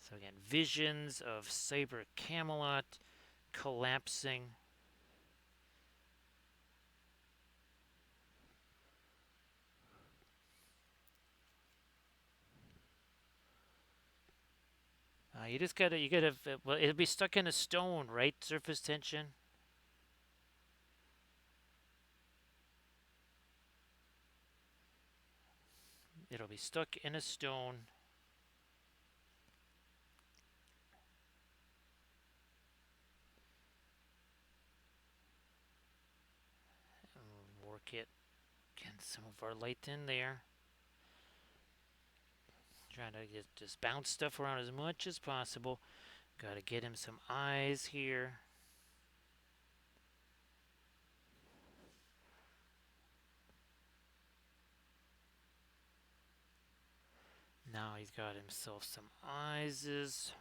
So again, visions of Cyber Camelot collapsing. You gotta, well, it'll be stuck in a stone, right? Surface tension. It'll be stuck in a stone. Work it. Get some of our light in there. Trying to just bounce stuff around as much as possible. Gotta get him some eyes here. Now he's got himself some eyes.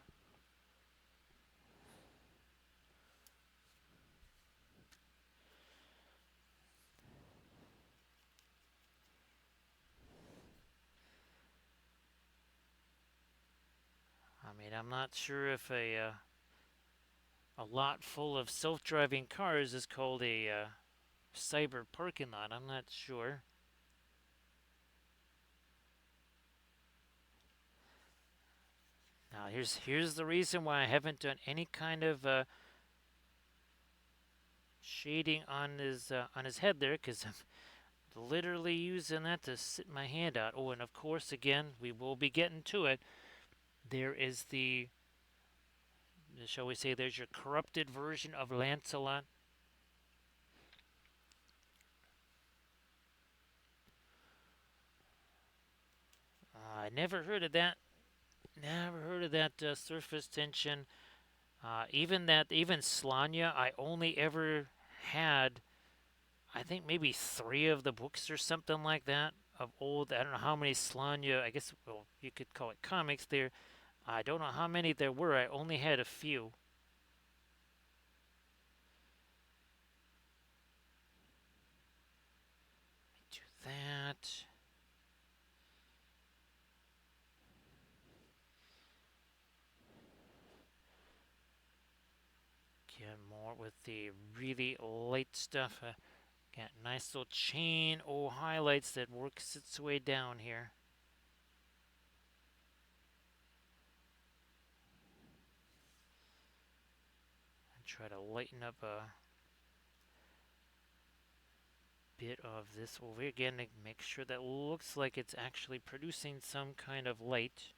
I mean, I'm not sure if a lot full of self-driving cars is called a cyber parking lot. I'm not sure. Now here's the reason why I haven't done any kind of shading on his head there, because I'm literally using that to sit my hand out. Oh, and of course, again, we will be getting to it. There is shall we say, there's your corrupted version of Lancelot. I never heard of that. Never heard of that surface tension. Even Slanya, I only ever had, I think maybe 3 of the books or something like that of old. I don't know how many Slanya. I guess, well, you could call it comics there. I don't know how many there were. I only had a few. Do that. Get more with the really light stuff. Got nice little chain of highlights that works its way down here. And try to lighten up a bit of this over here again to make sure that looks like it's actually producing some kind of light.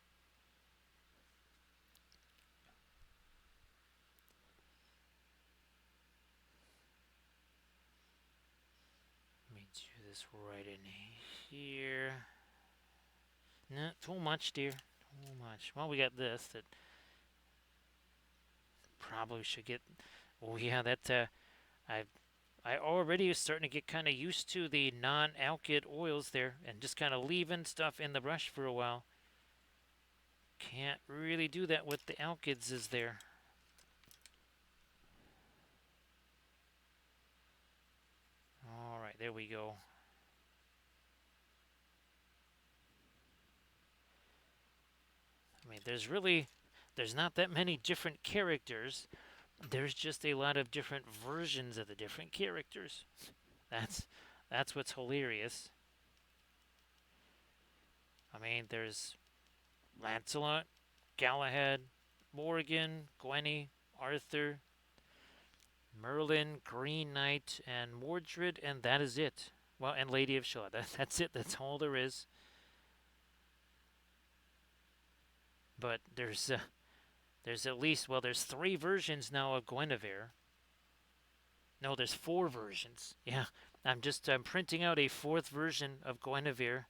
Let me do this right in here. No, too much, dear. Too much. Well, we got this that probably should get. Oh yeah, that I I already was starting to get kind of used to the non-alkyd oils there, and just kind of leaving stuff in the brush for a while. Can't really do that with the alkyds is there. All right, there we go. I mean, there's not that many different characters. There's just a lot of different versions of the different characters. That's that's what's hilarious. I mean, there's Lancelot, Galahad, Morgan, Gwenny, Arthur, Merlin, Green Knight, and Mordred, and that is it. Well, and Lady of Shalott. That's it. That's all there is. But there's at least, well, there's 3 versions now of Guinevere. No, there's 4 versions. Yeah, I'm printing out a 4th version of Guinevere.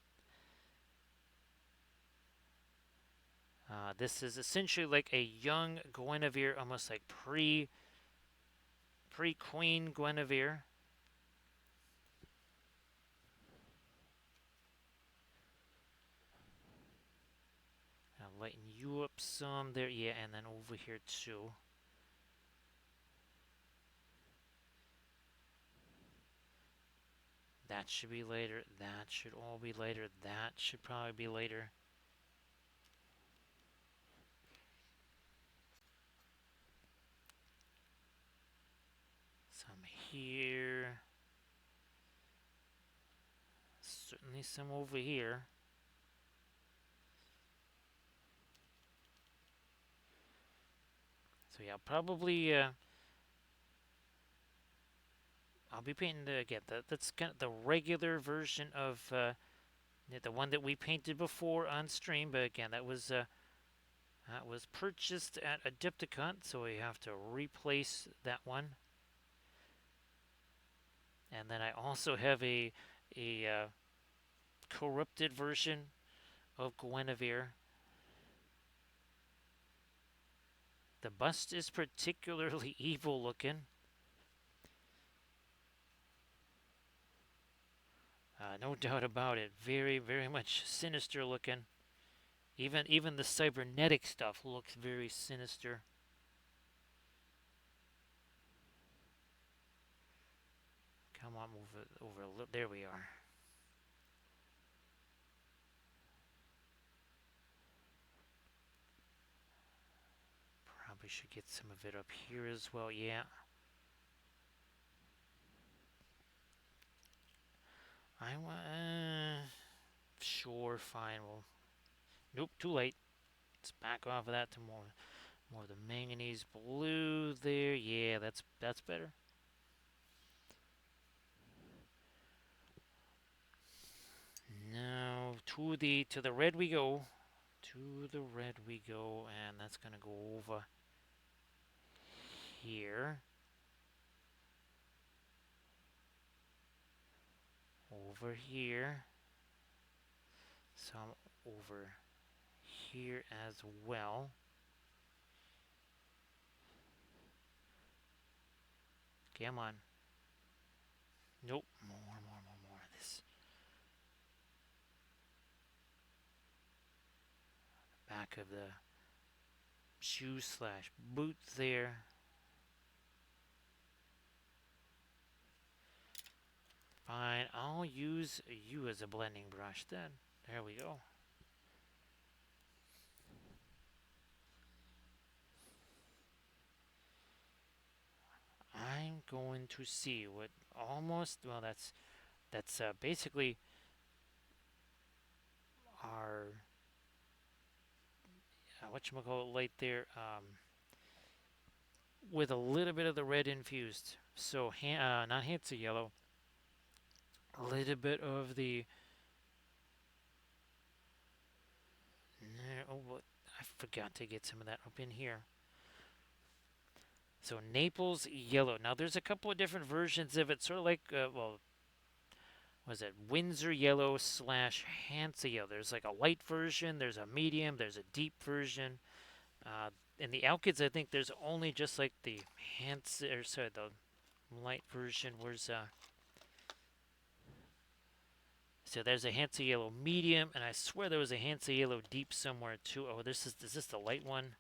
This is essentially like a young Guinevere, almost like pre-Queen Guinevere. I'll lighten you up some there, yeah, and then over here too. That should be later. That should all be later. That should probably be later. Some here. Certainly some over here. So yeah, probably I'll be painting again. That's kind of the regular version of the one that we painted before on stream. But again, that was purchased at Adepticon, so we have to replace that one. And then I also have a corrupted version of Guinevere. The bust is particularly evil looking. No doubt about it. Very, very much sinister looking. Even the cybernetic stuff looks very sinister. Come on, move it over a little. There we are. Probably should get some of it up here as well. Yeah. I want. Sure, fine. Well, nope, too late. Let's back off of that to more of the manganese blue there. Yeah, that's better. Now to the red we go. To the red we go, and that's gonna go over here. Over here. Some over here as well. Come on. Nope. More. This back of the shoe slash boot there. Fine. I'll use you as a blending brush then. There we go. I'm going to see what almost, well, that's basically our whatchamacallit light there, with a little bit of the red infused. So not Hansa yellow, a little bit of the oh, I forgot to get some of that up in here. So Naples yellow. Now there's a couple of different versions of it, sort of like well, Was it Windsor yellow slash Hansa yellow? There's like a light version, there's a medium, there's a deep version. Uh, in the Alkids, I think there's only just like the Hansa, or sorry, the light version. Where's So there's a Hansa yellow medium, and I swear there was a Hansa yellow deep somewhere too. Oh, is this the light one?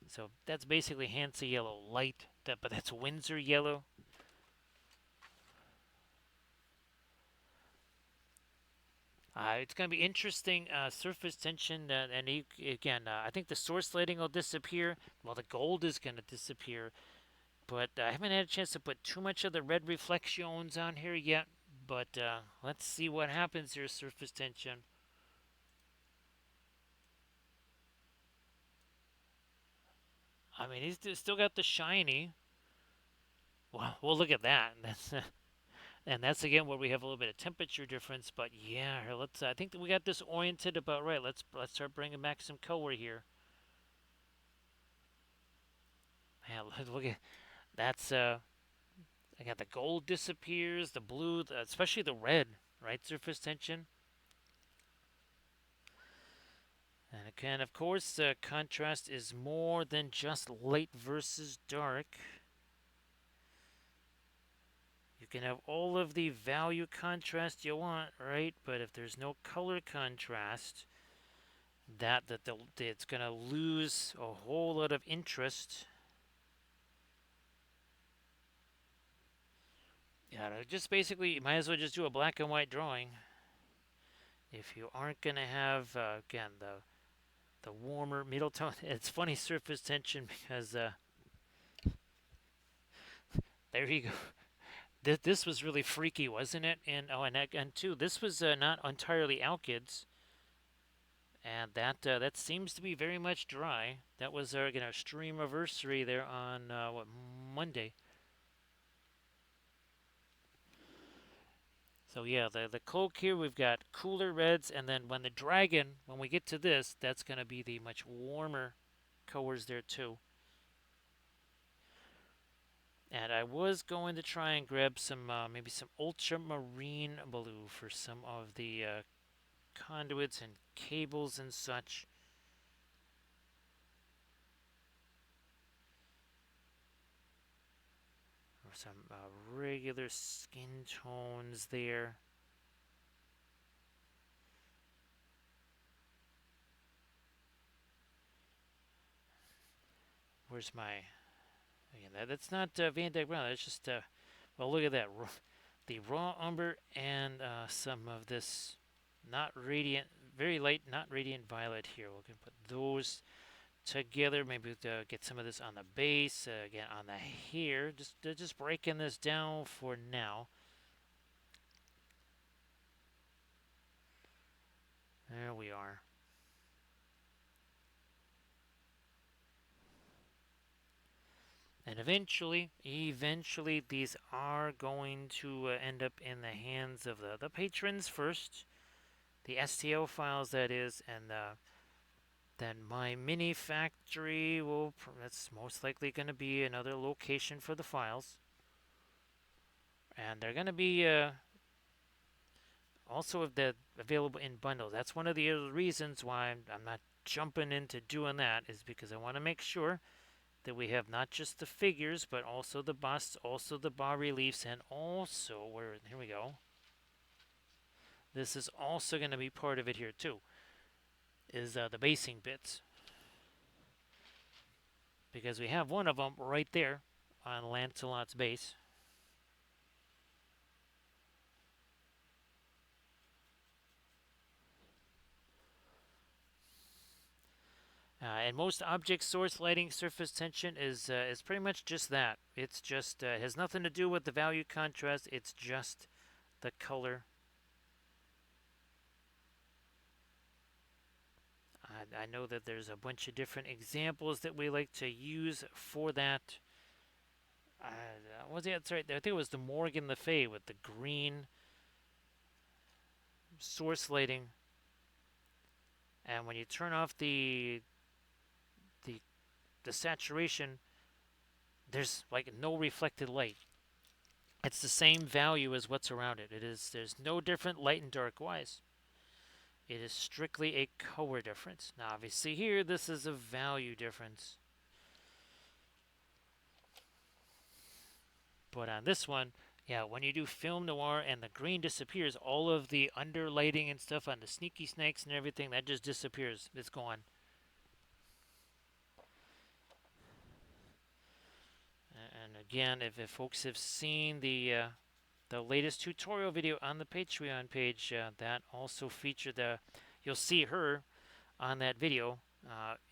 So that's basically Hansa yellow light, but that's Windsor yellow. It's going to be interesting. Surface tension, and again, I think the source lighting will disappear. Well, the gold is going to disappear, but I haven't had a chance to put too much of the red reflections on here yet. But let's see what happens here. Surface tension. I mean, he's still got the shiny. Well, look at that. And that's again where we have a little bit of temperature difference. But yeah, here, let's. I think that we got this oriented about right. Let's start bringing back some color here. Man, look at that's. I got the gold disappears, the blue, especially the red, right? Surface tension. And again, of course, contrast is more than just light versus dark. You can have all of the value contrast you want, right? But if there's no color contrast, it's going to lose a whole lot of interest. Yeah, just basically, you might as well just do a black and white drawing. If you aren't going to have, again, the warmer middle tone. It's funny surface tension because there you go. This was really freaky, wasn't it? And two, this was not entirely Alkids, and that seems to be very much dry. That was our stream anniversary there on what, Monday. So yeah, the cloak here we've got cooler reds, and then when we get to this, that's going to be the much warmer colors there too. And I was going to try and grab some maybe some ultramarine blue for some of the conduits and cables and such. Or some regular skin tones there. Where's my... Again, that's not Van Dyke Brown. That's just... well, look at that. The raw umber and some of this not radiant, very light, not radiant violet here. We're going to put those together. Maybe get some of this on the base, again on the hair. Just breaking this down for now. There we are. And eventually, these are going to end up in the hands of the patrons first. The STL files, that is, and then my mini factory that's most likely going to be another location for the files. And they're going to be also available in bundles. That's one of the other reasons why I'm not jumping into doing that, is because I want to make sure that we have not just the figures, but also the busts, also the bas reliefs, and also, here we go. This is also going to be part of it here too, is the basing bits. Because we have one of them right there on Lancelot's base. And most object source lighting surface tension is pretty much just that. It's just has nothing to do with the value contrast. It's just the color. I know that there's a bunch of different examples that we like to use for that. That's right. I think it was the Morgan Le Fay with the green source lighting. And when you turn off the saturation, there's like no reflected light. It's the same value as what's around it. There's no different light and dark wise. It is strictly a color difference. Now obviously here this is a value difference. But on this one, yeah, when you do film noir and the green disappears, all of the underlighting and stuff on the sneaky snakes and everything, that just disappears. It's gone. And again, if folks have seen the latest tutorial video on the Patreon page, that also featured you'll see her on that video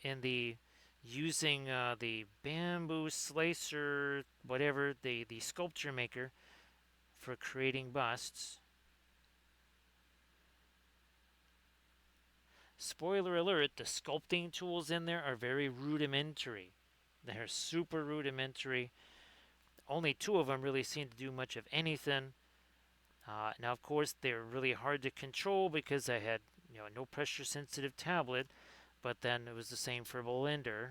in the using the bamboo slicer, whatever, the sculpture maker for creating busts. Spoiler alert, the sculpting tools in there are very rudimentary. They're super rudimentary. Only two of them really seem to do much of anything. Now, of course, they're really hard to control because I had no pressure sensitive tablet, but then it was the same for Blender.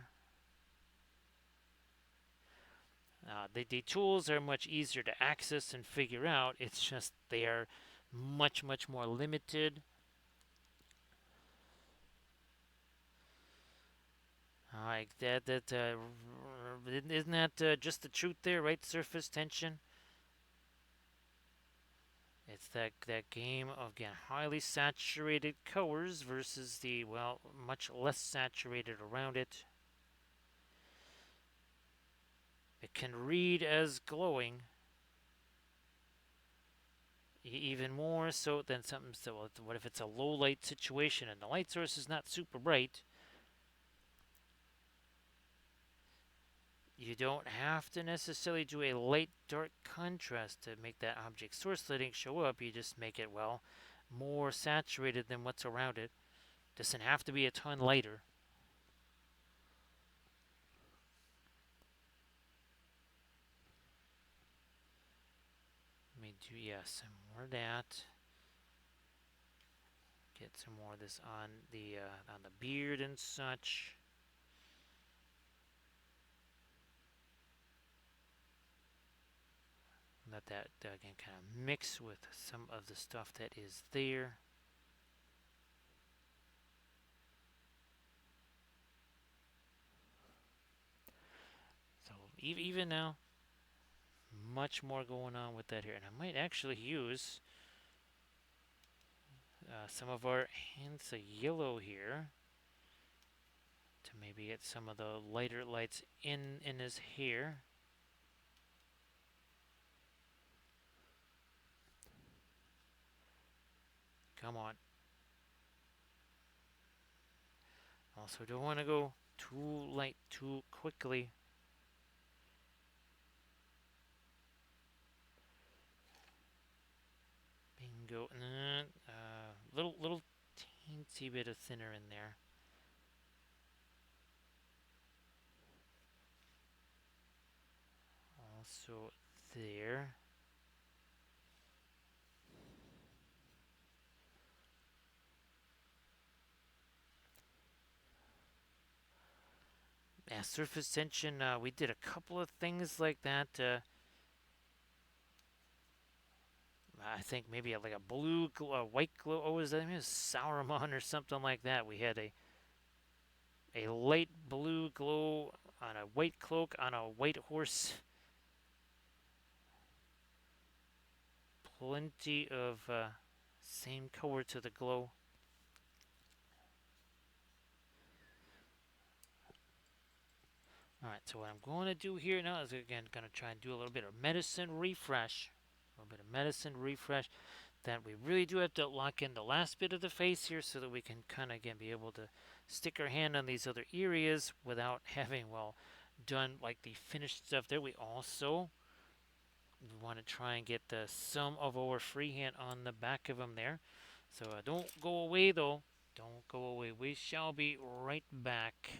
The tools are much easier to access and figure out. It's just they are much, much more limited. Isn't that just the truth there, right? Surface tension. It's that game of, again, highly saturated colors versus the, well, much less saturated around it. It can read as glowing, even more so than something. So what if it's a low light situation and the light source is not super bright? You don't have to necessarily do a light dark contrast to make that object source lighting show up. You just make it, well, more saturated than what's around it. Doesn't have to be a ton lighter. Let me do, yeah, some more of that. Get some more of this on the beard and such. Let that again kind of mix with some of the stuff that is there. So even now, much more going on with that here, and I might actually use some of our hints of yellow here to maybe get some of the lighter lights in his hair. Come on. Also, don't want to go too light too quickly. Bingo. Little teensy bit of thinner in there. Also there. Yeah, surface tension, we did a couple of things like that. I think maybe like a blue glow, a white glow. What was that? Maybe it was Sauron or something like that. We had a light blue glow on a white cloak on a white horse. Plenty of same color to the glow. Alright, so what I'm going to do here now is, again, going to try and do a little bit of medicine refresh. A little bit of medicine refresh. Then we really do have to lock in the last bit of the face here so that we can kind of, again, be able to stick our hand on these other areas without having, well, done like the finished stuff there. We also want to try and get some of our freehand on the back of them there. So don't go away, though. Don't go away. We shall be right back.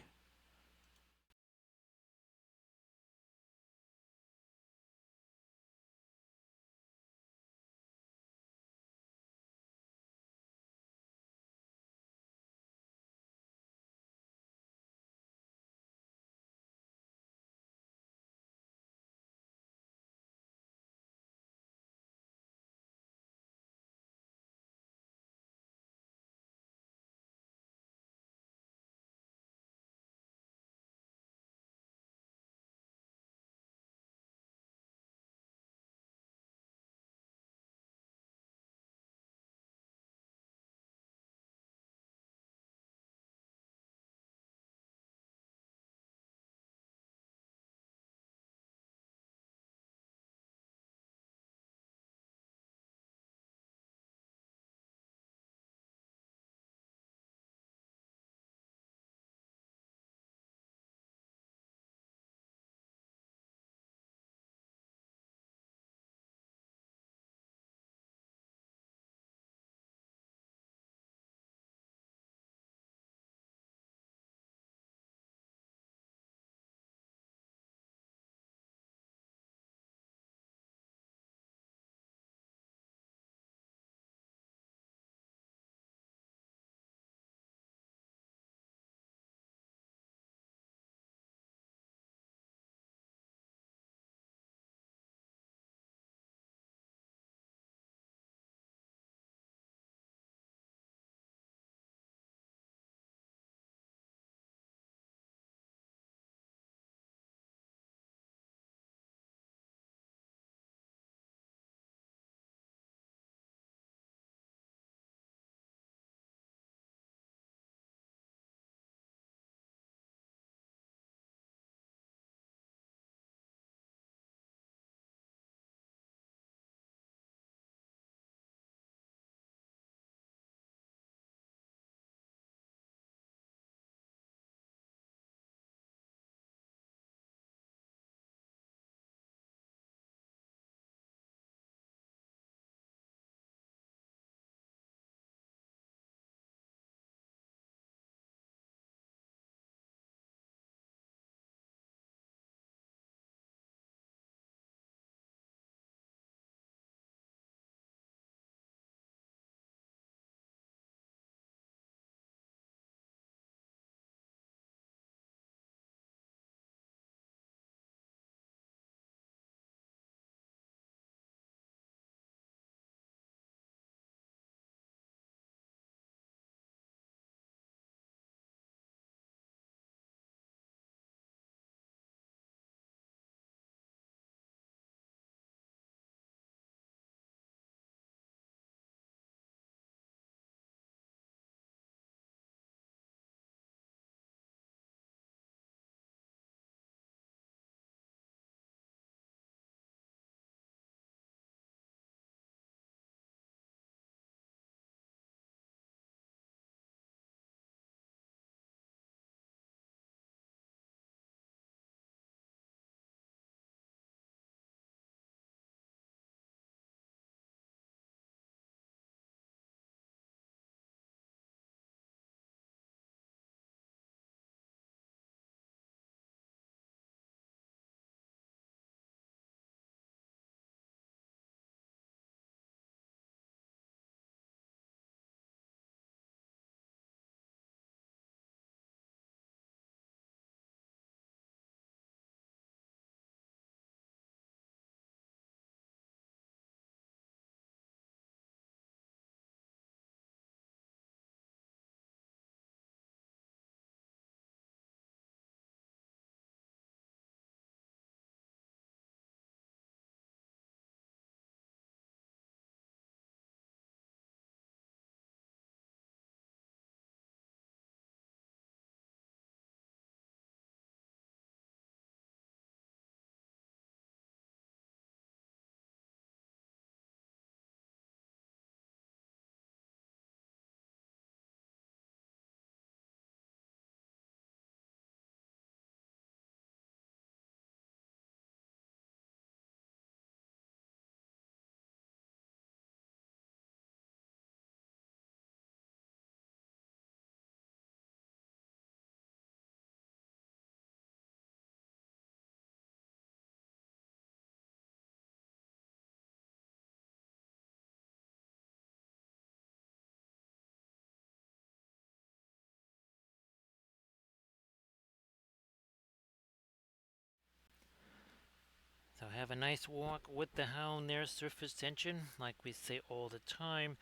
So have a nice walk with the hound there, surface tension, like we say all the time.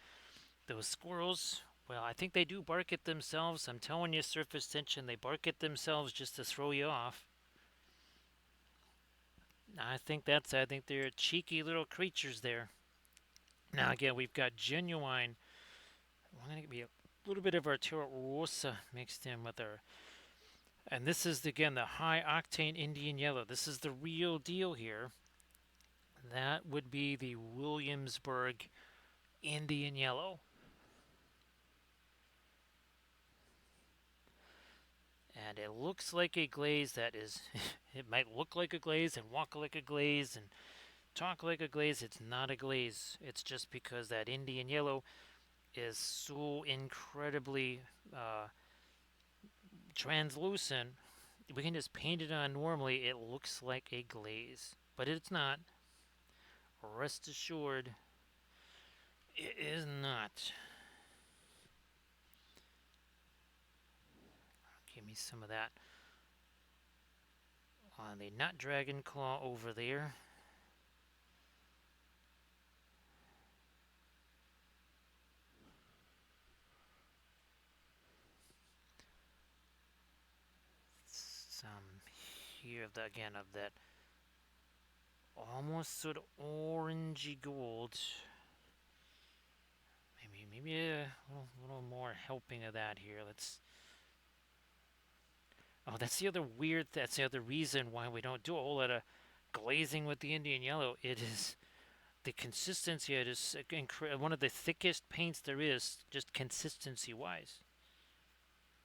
Those squirrels, well, I think they do bark at themselves. I'm telling you, surface tension, they bark at themselves just to throw you off. I think they're cheeky little creatures there. Now again, we've got genuine. We're going to be a little bit of our Rosa mixed in with our, and this is again the high octane Indian yellow. This is the real deal here. That would be the Williamsburg Indian yellow. And it looks like a glaze that is, it might look like a glaze and walk like a glaze and talk like a glaze. It's not a glaze. It's just because that Indian yellow is so incredibly translucent. We can just paint it on normally. It looks like a glaze, but it's not. Rest assured, it is not. Give me some of that on the Nut Dragon Claw over there. Some here of the, again of that almost sort of orangey gold. Maybe a little more helping of that here. Let's. Oh, that's the other weird. That's the other reason why we don't do a whole lot of glazing with the Indian yellow. It is the consistency. It is one of the thickest paints there is, just consistency wise.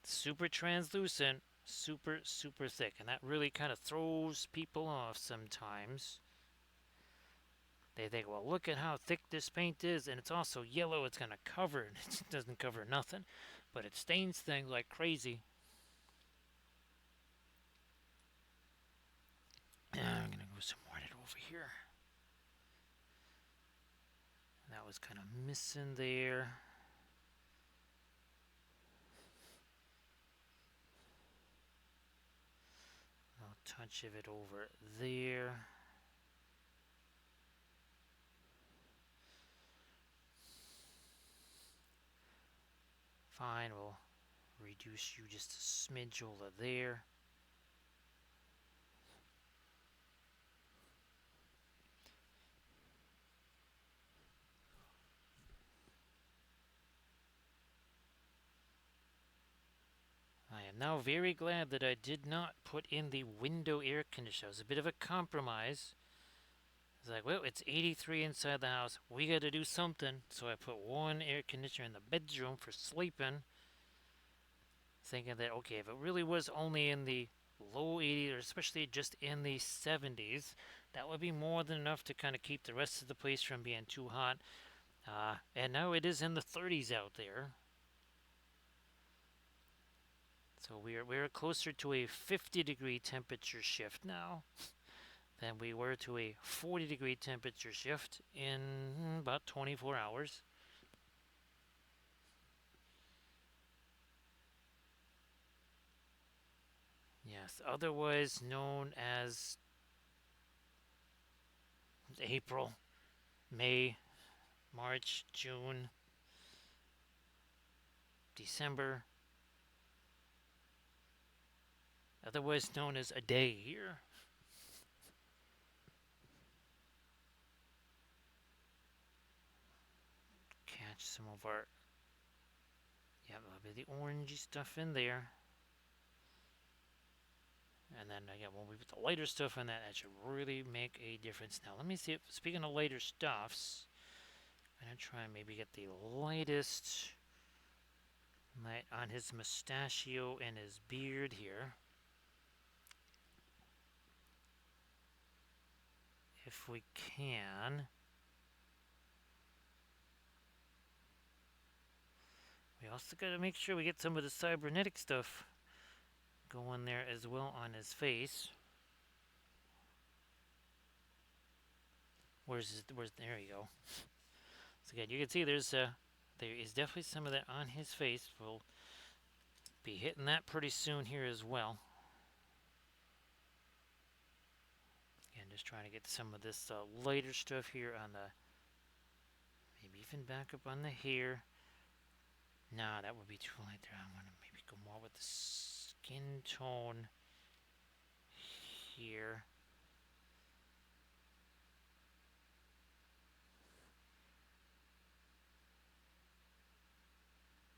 Super translucent, super thick, and that really kind of throws people off sometimes. They think, well, look at how thick this paint is, and it's also yellow. It's going to cover it. It doesn't cover nothing, but it stains things like crazy. I'm going to go some more over here. That was kind of missing there. A touch of it over there. Fine, we'll reduce you just a smidge over there. I am now very glad that I did not put in the window air conditioner. It was a bit of a compromise. It's like, well, it's 83 inside the house. We got to do something. So I put one air conditioner in the bedroom for sleeping. Thinking that, okay, if it really was only in the low 80s, or especially just in the 70s, that would be more than enough to kind of keep the rest of the place from being too hot. And now it is in the 30s out there. So we're closer to a 50-degree temperature shift now than we were to a 40-degree temperature shift in about 24 hours. Yes, otherwise known as April, May, March, June, December. Otherwise known as a day here. Catch some of our, yeah, a bit of the orangey stuff in there. And then again, when we put the lighter stuff in that, that should really make a difference. Now, let me see if, speaking of lighter stuffs, I'm going to try and maybe get the lightest light on his mustachio and his beard here. If we can. We also got to make sure we get some of the cybernetic stuff going there as well on his face. There you go. So again, you can see there is definitely some of that on his face. We'll be hitting that pretty soon here as well. Again, just trying to get some of this lighter stuff here on the, maybe even back up on the hair. Nah, that would be too light there. I want to maybe go more with the skin tone here.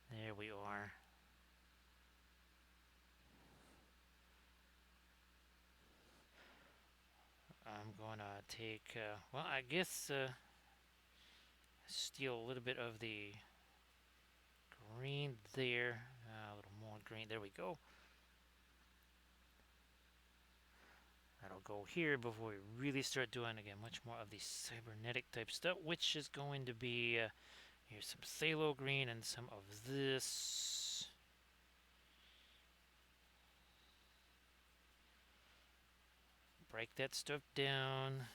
There we are. I'm going to take, well, I guess steal a little bit of the green there. A little more green. There we go. That'll go here before we really start doing, again, much more of the cybernetic type stuff, which is going to be, here's some phthalo green and some of this. Break that stuff down.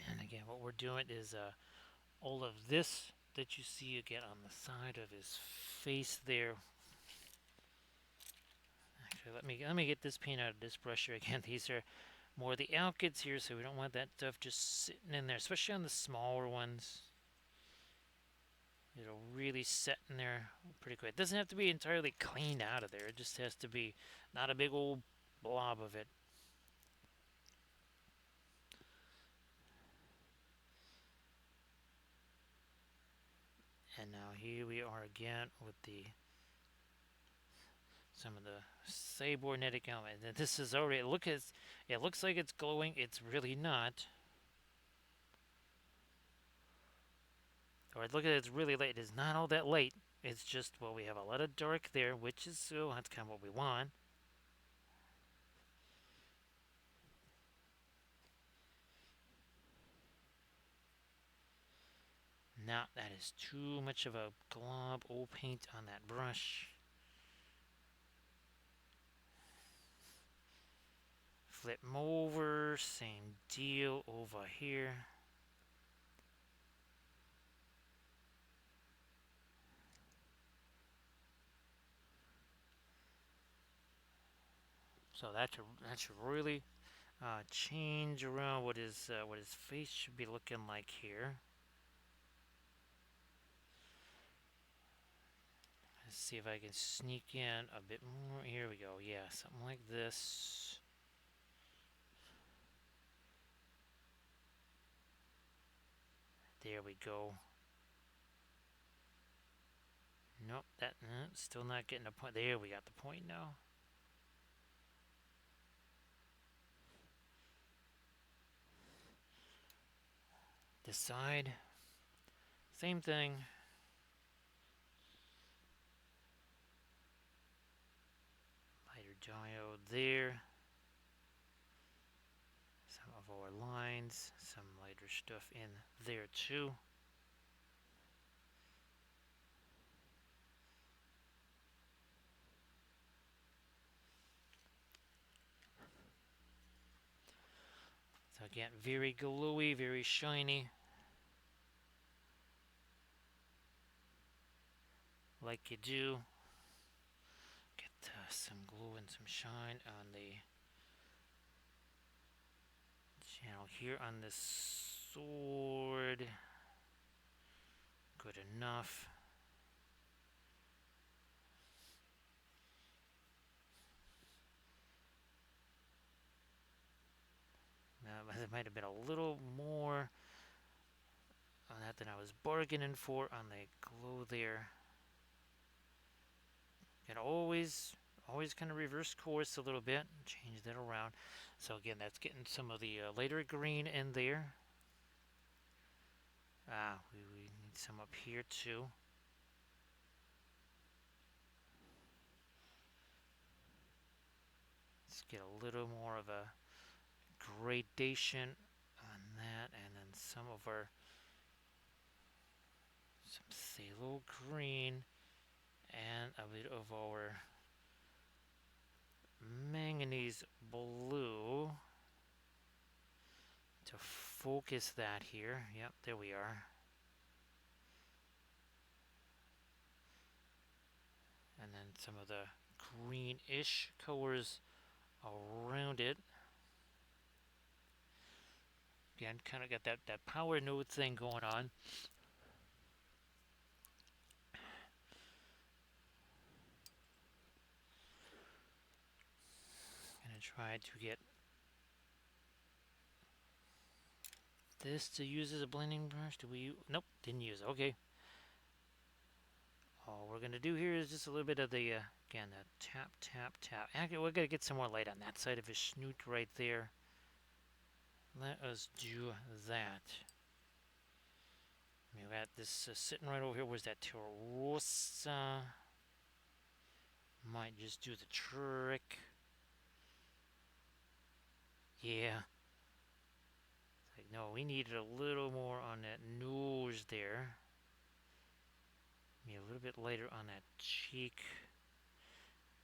And again, what we're doing is all of this that you see again on the side of his face there. Actually, let me get this paint out of this brusher again. These are more the alkyds here, so we don't want that stuff just sitting in there, especially on the smaller ones. It'll really set in there pretty quick. It doesn't have to be entirely cleaned out of there. It just has to be not a big old blob of it. And now here we are again with the some of the cybernetic element. And this is already, it looks like it's glowing. It's really not. Or look at it, it's really light. It is not all that light. It's just, well, we have a lot of dark there, which is, so that's kind of what we want. Now, that is too much of a glob old paint on that brush. Flip them over, same deal over here. So that should really change around what his face should be looking like here. Let's see if I can sneak in a bit more. Here we go. Yeah, something like this. There we go. Nope, that still not getting a point. There, we got the point now. This side, same thing. Lighter diode there. Some of our lines, some lighter stuff in there too. So again, very glowy, very shiny. Like you do. Get some glue and some shine on the channel here on this sword. Good enough. There might have been a little more on that than I was bargaining for on the glow there. And always kind of reverse course a little bit, change that around. So again, that's getting some of the lighter green in there. We need some up here too. Let's get a little more of a gradation on that, and then some phthalo green and a bit of our manganese blue to focus that here. Yep, there we are. And then some of the greenish colors around it. Again, kind of got that power node thing going on. Gonna try to get this to use as a blending brush. Do we? Nope, didn't use it. Okay. All we're gonna do here is just a little bit of the again, the tap, tap, tap. Okay, we're gonna get some more light on that side of his snoot right there. Let us do that. We got this sitting right over here. Where's that Terrosa? Might just do the trick. Yeah. It's like, no, we needed a little more on that nose there. Maybe a little bit lighter on that cheek.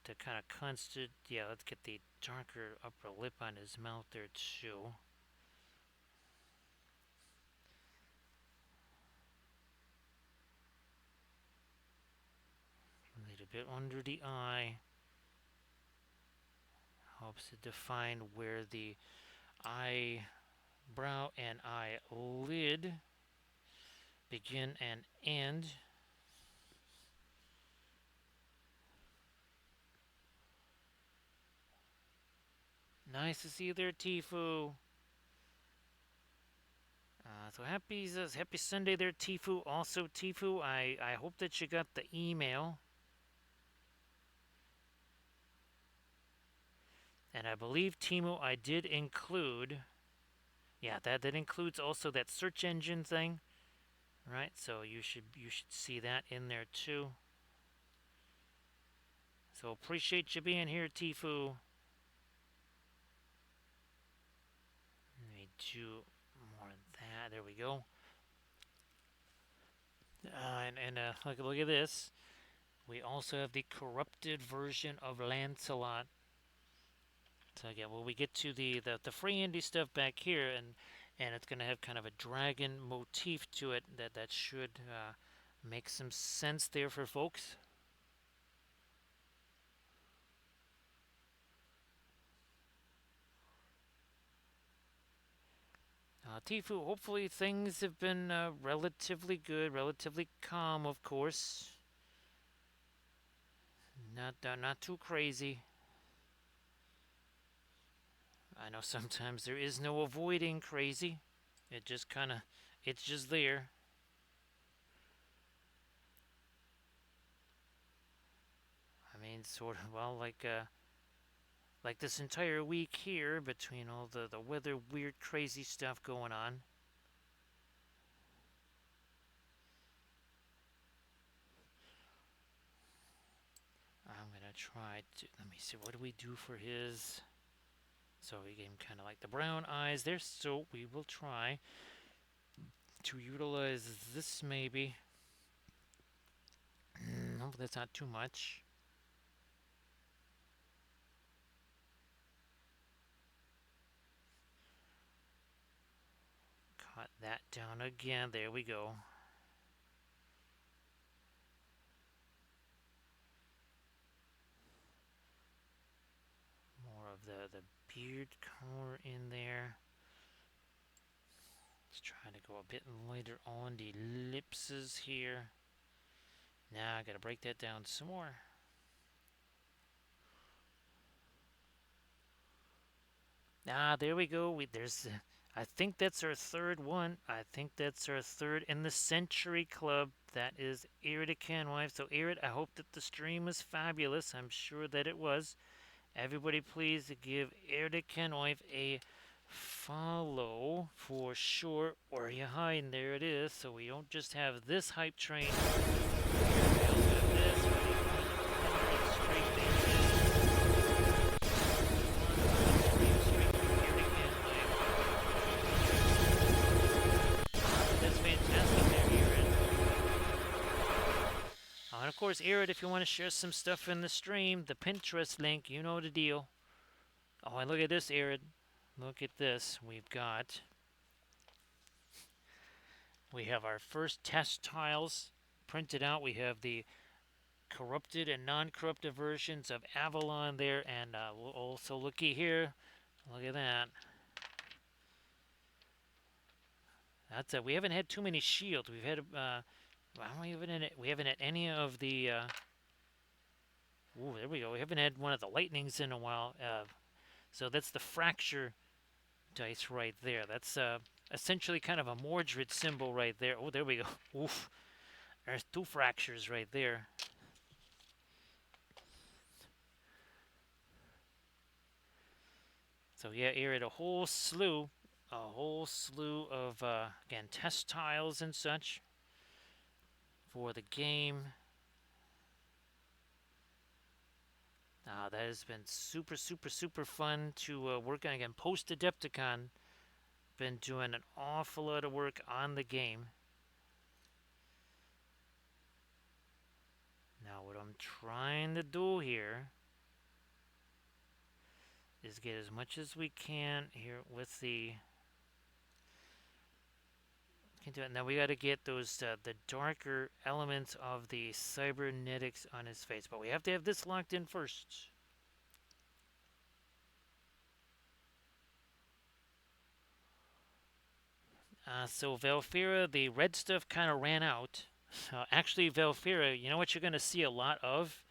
To kind of constant, yeah, let's get the darker upper lip on his mouth there too. A little bit under the eye. Helps to define where the eyebrow and eyelid begin and end. Nice to see you there, Tifu. So happy Sunday there, Tifu. Also, Tifu, I hope that you got the email. And I believe, Timo, I did include, yeah, that includes also that search engine thing, right? So you should see that in there too. So appreciate you being here, Tifu. Let me do more of that. There we go. Look at this. We also have the corrupted version of Lancelot. So again, when we get to the free indie stuff back here, and it's going to have kind of a dragon motif to it, that should make some sense there for folks. Tifu, hopefully things have been relatively good, relatively calm, of course. Not too crazy. I know sometimes there is no avoiding crazy. It just kind of, it's just there. I mean, sort of, well, like this entire week here, between all the weather, weird, crazy stuff going on. I'm gonna try to, let me see, what do we do for his? So we gave him kind of like the brown eyes there, so we will try to utilize this maybe. No, that's not too much. Cut that down again. There we go. More of the beard color in there. Let's try to go a bit lighter on the lipses here. Now I gotta break that down some more. There we go. There's, I think that's our third one. I think that's our third in the Century Club. That is Irid Canwife. So Irid, I hope that the stream was fabulous. I'm sure that it was. Everybody please give Irid Canwife a follow for sure. Or you hide, there it is. So we don't just have this hype train. And of course, Irid, if you want to share some stuff in the stream, the Pinterest link, you know the deal. Oh, and look at this, Irid. Look at this. We have our first test tiles printed out. We have the corrupted and non-corrupted versions of Avalon there, and also looky here. Look at that. That's we haven't had too many shields. We've had we haven't had any of the. Ooh, there we go. We haven't had one of the lightnings in a while. So that's the fracture dice right there. That's essentially kind of a Mordred symbol right there. Oh, there we go. Oof. There's two fractures right there. So yeah, here a whole slew of again test tiles and such for the game. That has been super, super, super fun to work on. Again, post-Adepticon, been doing an awful lot of work on the game. Now, what I'm trying to do here is get as much as we can here with the... Can do it. Now, we got to get those the darker elements of the cybernetics on his face. But we have to have this locked in first. So Valfira, the red stuff kind of ran out. Actually, Valfira, you know what you're going to see a lot of?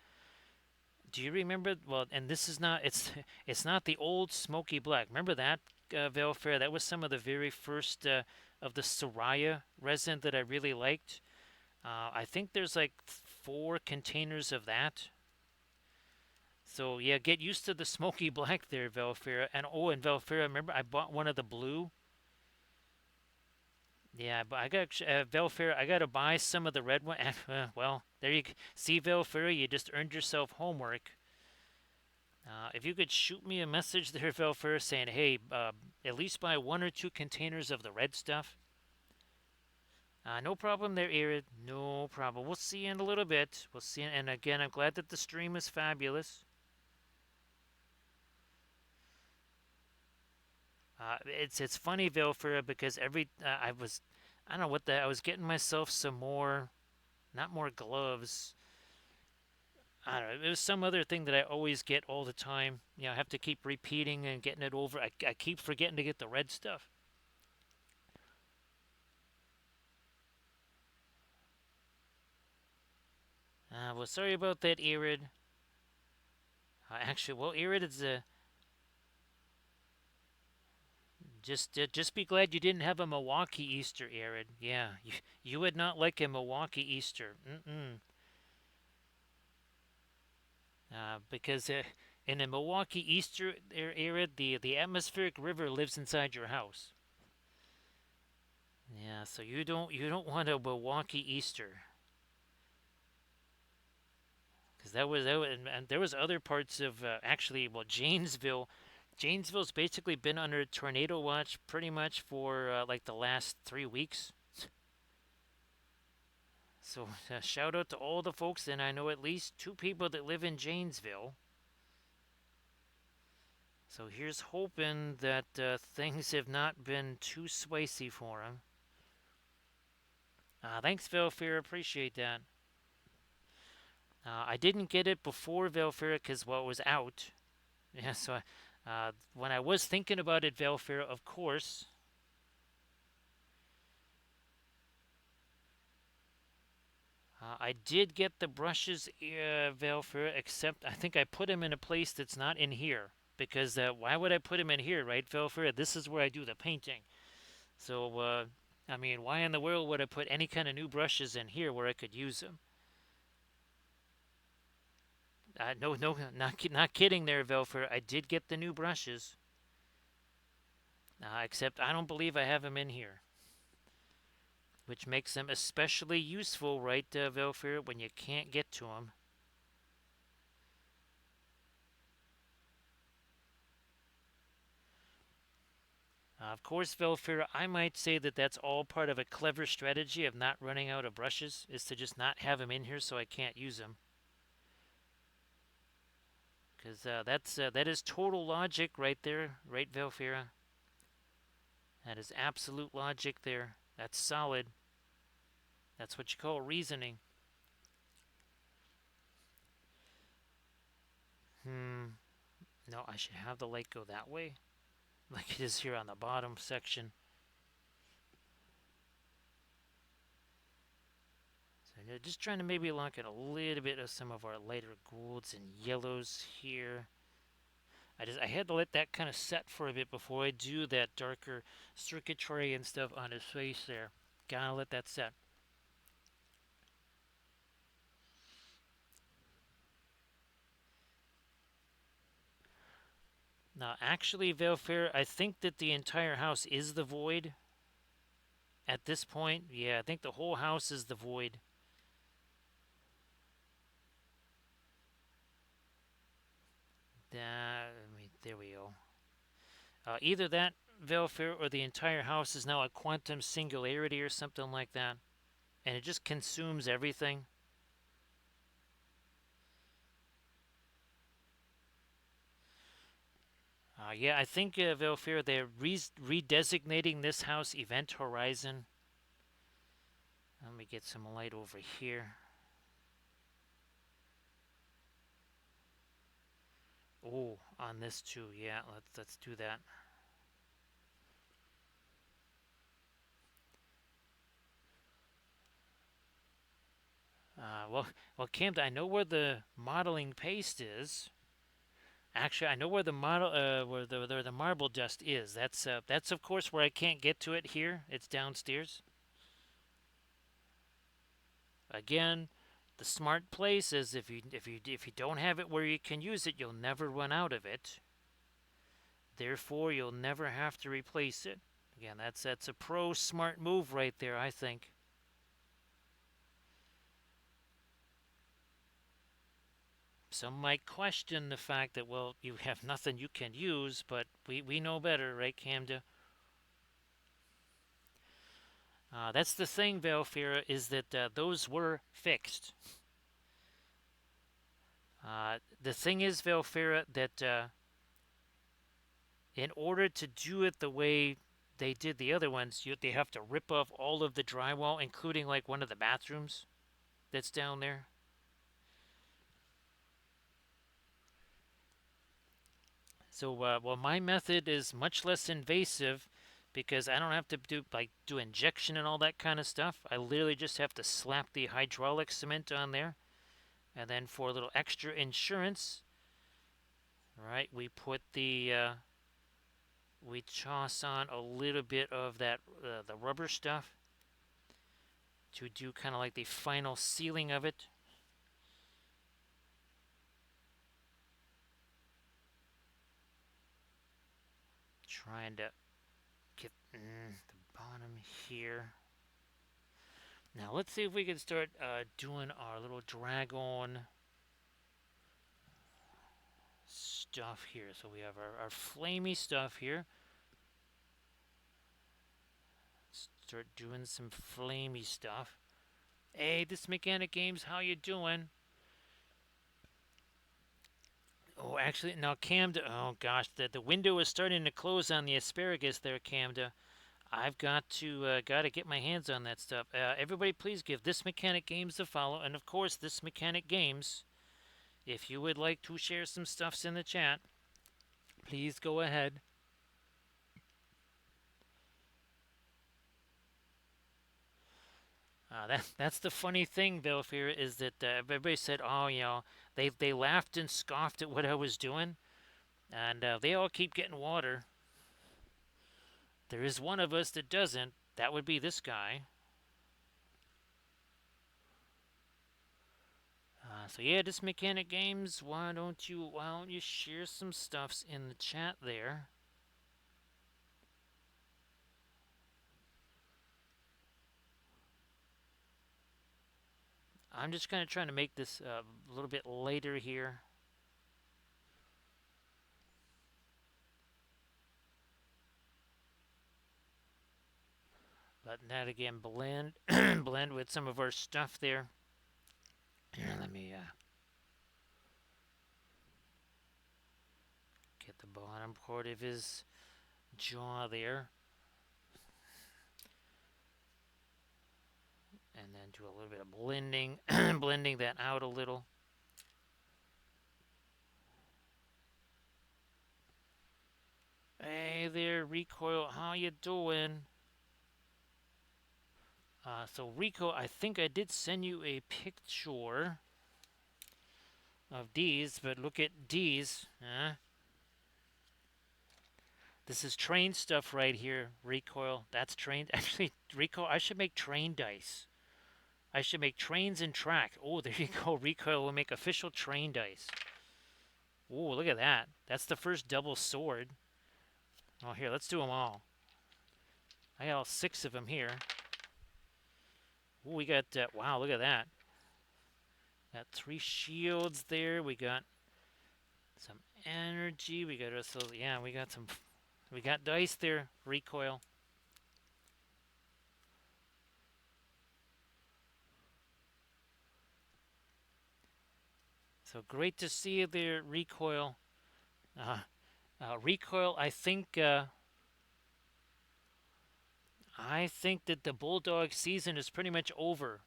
Do you remember? Well, and this is not, it's not the old smoky black. Remember that, Valfira? That was some of the very first of the Soraya resin that I really liked. I think there's like 4 containers of that. So yeah, get used to the smoky black there, Valfira. And oh, and Valfira, remember I bought one of the blue. Yeah, but I got Velfair. I got to buy some of the red one. Well, there you see, Velfair. You just earned yourself homework. If you could shoot me a message there, Velfair, saying, "Hey, at least buy 1 or 2 containers of the red stuff." No problem there, Irid. No problem. We'll see you in a little bit. We'll see. And again, I'm glad that the stream is fabulous. It's funny, Velfair, because I don't know what I was getting myself some more, not more gloves. I don't know. It was some other thing that I always get all the time. You know, I have to keep repeating and getting it over. I keep forgetting to get the red stuff. Well, sorry about that, Irid. Actually, well, Irid, it's just be glad you didn't have a Milwaukee Easter, Irid. Yeah, you would not like a Milwaukee Easter. Because in a Milwaukee Easter area, the atmospheric river lives inside your house. Yeah, so you don't want a Milwaukee Easter, because and there was other parts of actually, well, Janesville. Janesville's basically been under tornado watch pretty much for like the last 3 weeks. So shout out to all the folks, and I know at least 2 people that live in Janesville. So here's hoping that things have not been too spicy for them. Thanks, Velfira. Appreciate that. I didn't get it before Velfira because, well, it was out. Yeah, so when I was thinking about it, Velfira, of course. I did get the brushes, Velfira, except I think I put them in a place that's not in here. Because why would I put them in here, right, Velfira? This is where I do the painting. So, I mean, why in the world would I put any kind of new brushes in here where I could use them? No, not kidding there, Velfer. I did get the new brushes. Except I don't believe I have them in here. Which makes them especially useful, right, Velfer, when you can't get to them. Of course, Velfer, I might say that that's all part of a clever strategy of not running out of brushes, is to just not have them in here so I can't use them. Because that is total logic right there, right, Velfira? That is absolute logic there. That's solid. That's what you call reasoning. No, I should have the light go that way, like it is here on the bottom section. And just trying to maybe lock in a little bit of some of our lighter golds and yellows here. I had to let that kind of set for a bit before I do that darker circuitry and stuff on his face there. Gotta let that set. Now, actually, Valefair, I think that the entire house is the void at this point. Yeah, I think the whole house is the void. There we go. Either that, Valefair, or the entire house is now a quantum singularity or something like that. And it just consumes everything. Yeah, I think, Valefair, they're redesignating this house Event Horizon. Let me get some light over here. Oh, on this too. Yeah, let's do that. Well, Camden, I know where the modeling paste is. Actually, I know where the where the marble dust is. That's of course where I can't get to it here. It's downstairs. Again, the smart place is if you don't have it where you can use it, you'll never run out of it. Therefore, you'll never have to replace it. Again, that's a pro smart move right there, I think. Some might question the fact that, well, you have nothing you can use, but we know better, right, Camda? That's the thing, Valfira, is that those were fixed. The thing is, Valfira, that in order to do it the way they did the other ones, they have to rip off all of the drywall, including like one of the bathrooms that's down there. So, well, my method is much less invasive because I don't have to do injection and all that kind of stuff. I literally just have to slap the hydraulic cement on there, and then for a little extra insurance, right, we toss on a little bit of that the rubber stuff to do kind of like the final sealing of it. Trying to get the bottom here. Now let's see if we can start doing our little dragon stuff here. So we have our flamey stuff here. Start doing some flamey stuff. Hey, this Mechanic Games, how you doing? Oh, actually, now Camda. Oh gosh, the window is starting to close on the asparagus there, Camda. I've got to get my hands on that stuff. Everybody, please give This Mechanic Games a follow, and of course, This Mechanic Games. If you would like to share some stuffs in the chat, please go ahead. That's the funny thing, Belfir, is that everybody said, oh, they laughed and scoffed at what I was doing, and they all keep getting water. There is one of us that doesn't. That would be this guy. So yeah, This Mechanic Games. Why don't you share some stuffs in the chat there? I'm just kind of trying to make this a little bit later here. Letting that again blend blend with some of our stuff there. Here, let me get the bottom part of his jaw there. And then do a little bit of blending, blending that out a little. Hey there, Recoil, how you doing? So Rico, I think I did send you a picture of these, but look at these. This is train stuff right here. Recoil. That's train. Actually, recoil. I should make train dice. I should make trains and track. Oh, there you go. Recoil will make official train dice. Oh, look at that. That's the first double sword. Oh, here, let's do them all. I got all 6 of them here. Oh, we got, wow, look at that. Got 3 shields there. We got some energy. We got also, yeah, we got dice there. Recoil. So great to see you there, Recoil. Recoil, I think that the Bulldog season is pretty much over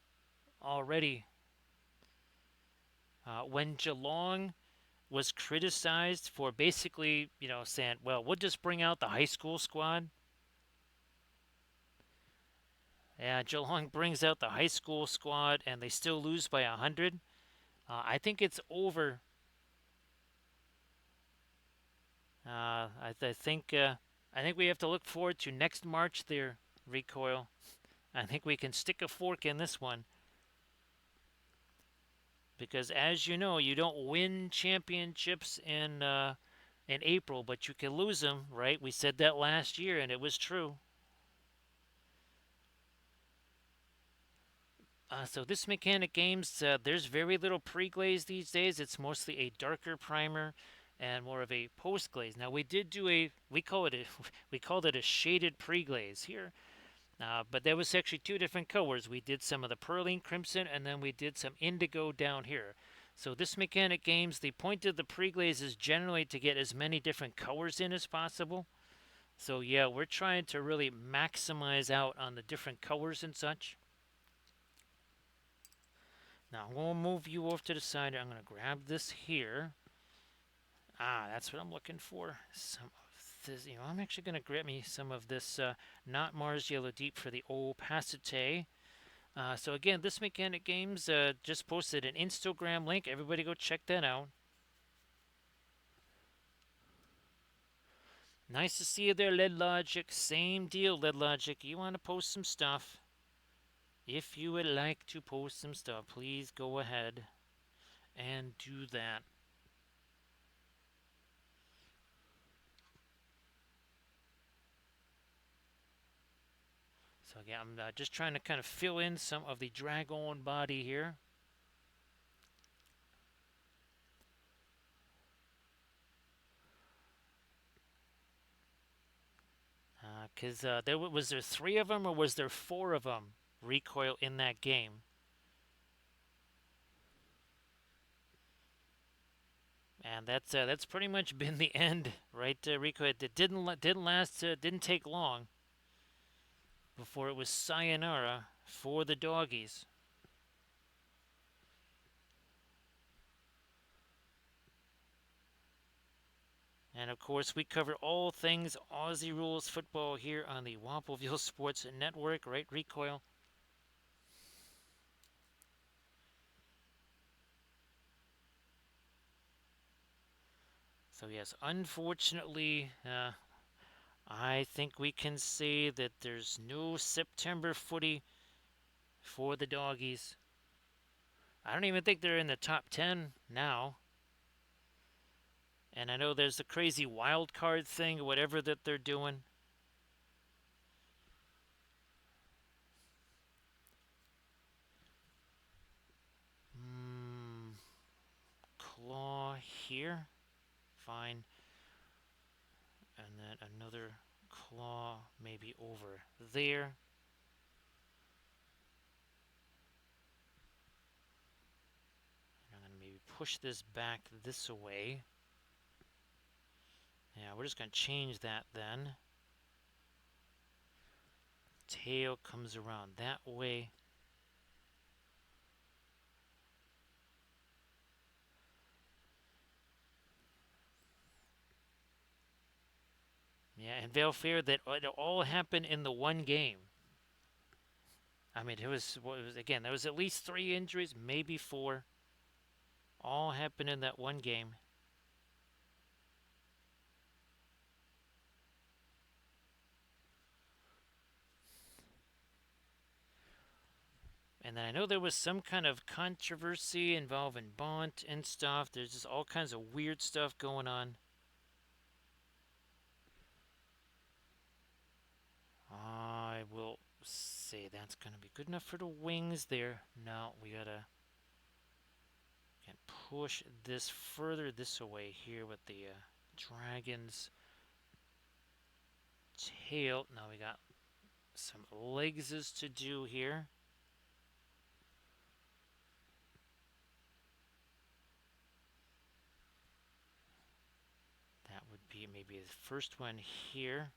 already. When Geelong was criticized for basically, saying, well, we'll just bring out the high school squad. Yeah, Geelong brings out the high school squad and they still lose by 100. I think it's over. I think we have to look forward to next March there, Recoil. I think we can stick a fork in this one. Because as you know, you don't win championships in April, but you can lose them, right? We said that last year, and it was true. So this mechanic games, there's very little pre-glaze these days. It's mostly a darker primer and more of a post-glaze. Now we did do we called it a shaded pre-glaze here. But there was actually 2 different colors. We did some of the Perline Crimson, and then we did some Indigo down here. So this mechanic games, the point of the pre-glaze is generally to get as many different colors in as possible. So yeah, we're trying to really maximize out on the different colors and such. Now I'm going to move you off to the side. I'm going to grab this here. That's what I'm looking for. Some of this, I'm actually going to grab me some of this not Mars Yellow Deep for the opacity. So again, this mechanic games just posted an Instagram link. Everybody go check that out. Nice to see you there, Lead Logic. Same deal, Lead Logic. You want to post some stuff? If you would like to post some stuff, please go ahead and do that. So again, I'm just trying to kind of fill in some of the dragon body here. Because was there 3 of them or was there 4 of them recoil in that game? And that's pretty much been the end, right, Recoil? It didn't last. Didn't take long before it was sayonara for the doggies. And of course, we cover all things Aussie rules football here on the Wampelville Sports Network, right, Recoil? So yes, unfortunately, I think we can say that there's no September footy for the doggies. I don't even think they're in the top 10 now. And I know there's the crazy wild card thing, whatever that they're doing. Claw here. Fine. And then another claw maybe over there. And I'm going to maybe push this back this way. Yeah, we're just going to change that then. Tail comes around that way. Yeah, and Vale Fair, that it all happened in the one game. I mean, again, there was at least 3 injuries, maybe 4. All happened in that one game. And then I know there was some kind of controversy involving Bont and stuff. There's just all kinds of weird stuff going on. I will say that's going to be good enough for the wings there. Now we gotta can push this further this way here with the dragon's tail. Now we got some legs to do here. That would be maybe the first one here.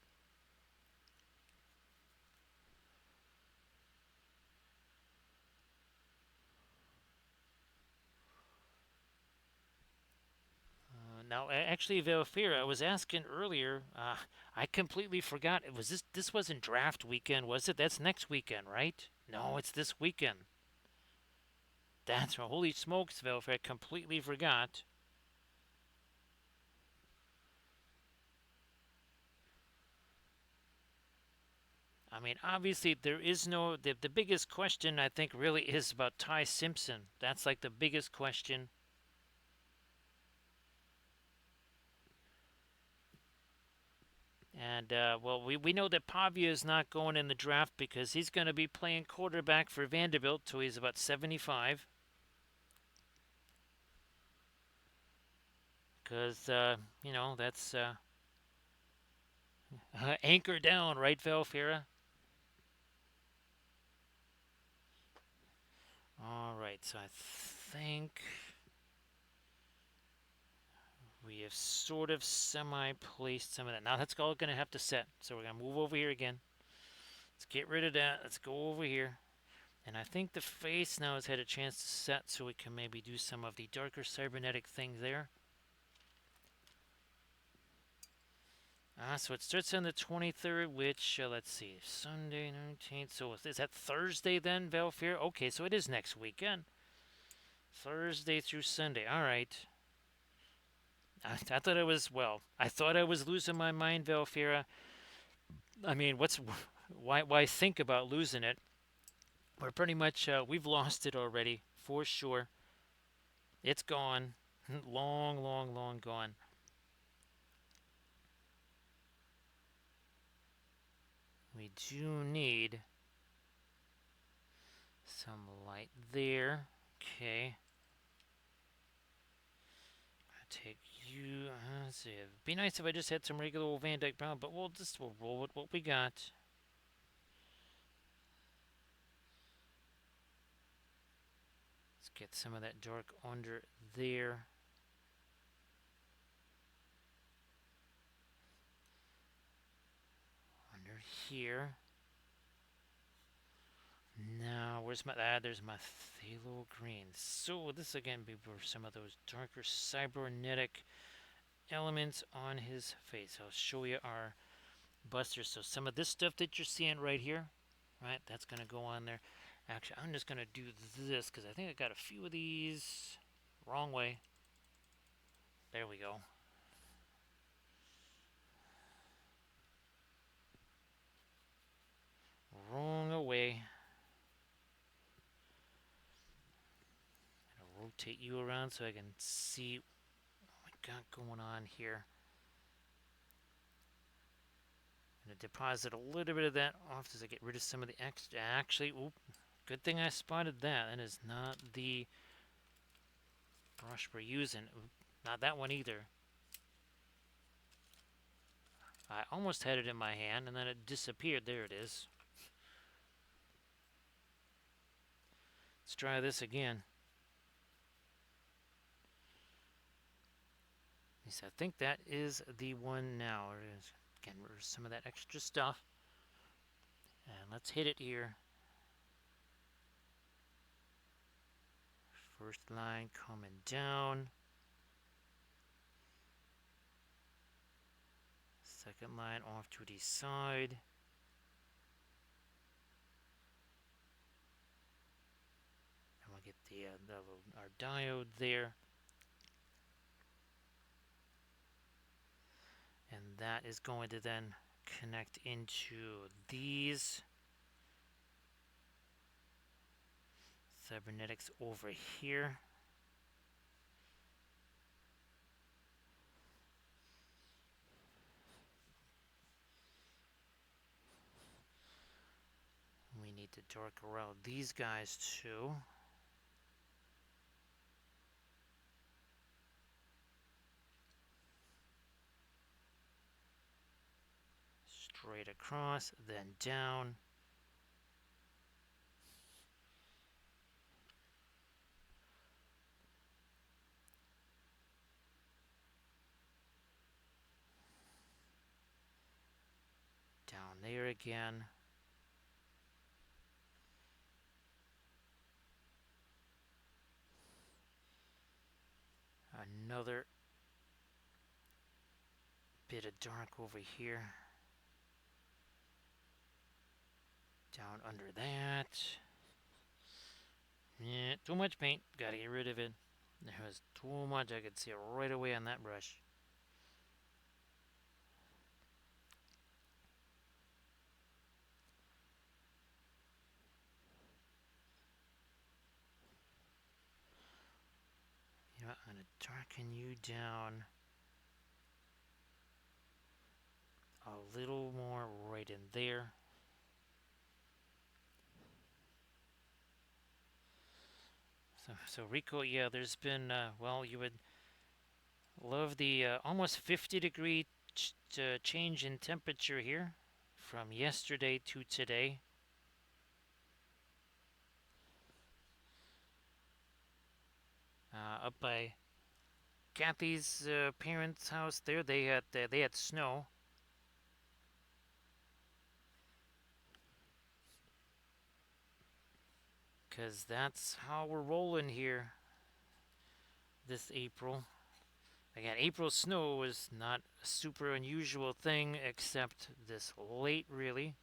Now, actually, Velfira, I was asking earlier. I completely forgot. It was this. This wasn't draft weekend, was it? That's next weekend, right? No, it's this weekend. That's right. Holy smokes, Velfira! I completely forgot. I mean, obviously, there is no. The biggest question I think really is about Ty Simpson. That's like the biggest question. And, well, we know that Pavia is not going in the draft because he's going to be playing quarterback for Vanderbilt till he's about 75. Because, that's anchor down, right, Velfira? All right, so I think we have sort of semi-placed some of that. Now that's all going to have to set. So we're going to move over here again. Let's get rid of that. Let's go over here. And I think the face now has had a chance to set, so we can maybe do some of the darker cybernetic things there. So it starts on the 23rd, which, let's see, Sunday 19th. So is that Thursday then, Velfir? Okay, so it is next weekend. Thursday through Sunday. All right. I thought I thought I was losing my mind, Velfira. I mean, why think about losing it? We're pretty much, we've lost it already, for sure. It's gone. Long, long, long gone. We do need some light there. Okay. Take you. Let's see. It'd be nice if I just had some regular old Van Dyke Brown, but we'll roll with what we got. Let's get some of that dark under there. Under here. Now, where's my... there's my phthalo green. So, this again be for some of those darker cybernetic elements on his face. I'll show you our busters. So, some of this stuff that you're seeing right here, right, that's going to go on there. Actually, I'm just going to do this because I think I got a few of these wrong way. There we go. Wrong away. I'll rotate you around so I can see what we got going on here. I'm going to deposit a little bit of that off as I get rid of some of the extra. Actually, good thing I spotted that. That is not the brush we're using. Not that one either. I almost had it in my hand and then it disappeared. There it is. Let's try this again. I think that is the one now. Again, there's some of that extra stuff. And let's hit it here. First line coming down. Second line off to the side. our diode there, and that is going to then connect into these cybernetics over here. We need to darken out these guys too. Straight across, then down. Down there again. Another bit of dark over here. Down under that. Yeah, too much paint. Gotta get rid of it. There was too much. I could see it right away on that brush. You know what? I'm gonna darken you down a little more right in there. So Rico, yeah, there's been, well, you would love the almost 50-degree change in temperature here from yesterday to today. Up by Kathy's parents' house there, they had snow. Because that's how we're rolling here this April. Again, April snow is not a super unusual thing, except this late, really.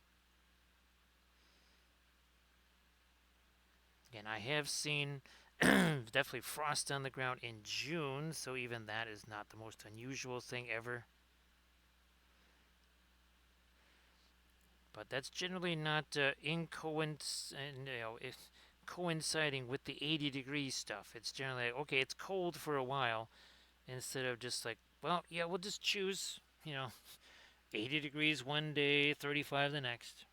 Again, I have seen definitely frost on the ground in June, so even that is not the most unusual thing ever. But that's generally not coinciding with the 80 degrees stuff. It's generally like, okay, it's cold for a while, instead of just like, well, yeah, we'll just choose, 80 degrees one day, 35 the next.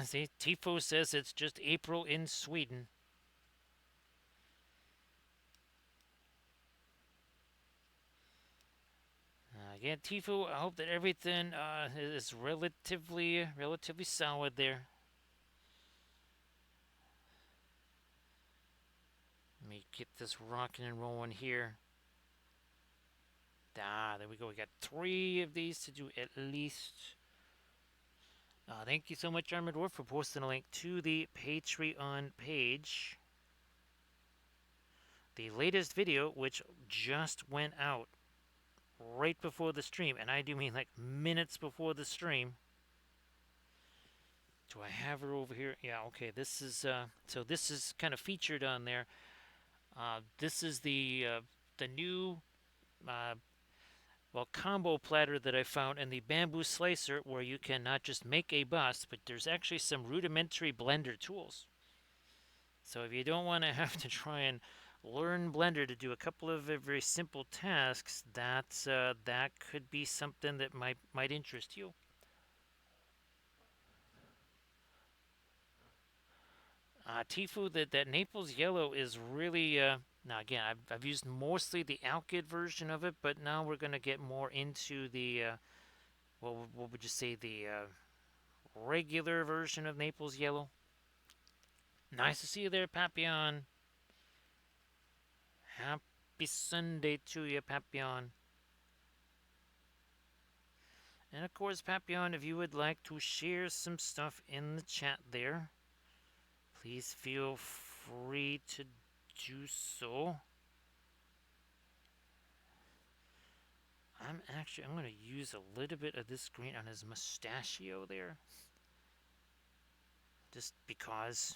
See, Tifo says it's just April in Sweden. Again, Tifo, I hope that everything is relatively solid there. Let me get this rocking and rolling here. There we go. We got 3 of these to do at least. Thank you so much, Armored Dwarf, for posting a link to the Patreon page. The latest video, which just went out right before the stream, and I do mean like minutes before the stream. Do I have her over here? Yeah, okay. This is so this is kind of featured on there. This is the new combo platter that I found in the bamboo slicer, where you can not just make a bust, but there's actually some rudimentary blender tools. So if you don't want to have to try and learn Blender to do a couple of very simple tasks, that could be something that might interest you. Tifu, that Naples yellow is really now again, I've used mostly the Alkyd version of it, but now we're gonna get more into the what would you say, the regular version of Naples yellow. Nice to see you there, Papillon. Happy Sunday to you, Papillon. And of course, Papillon, if you would like to share some stuff in the chat there, please feel free to do so. I'm going to use a little bit of this green on his mustachio there. just because.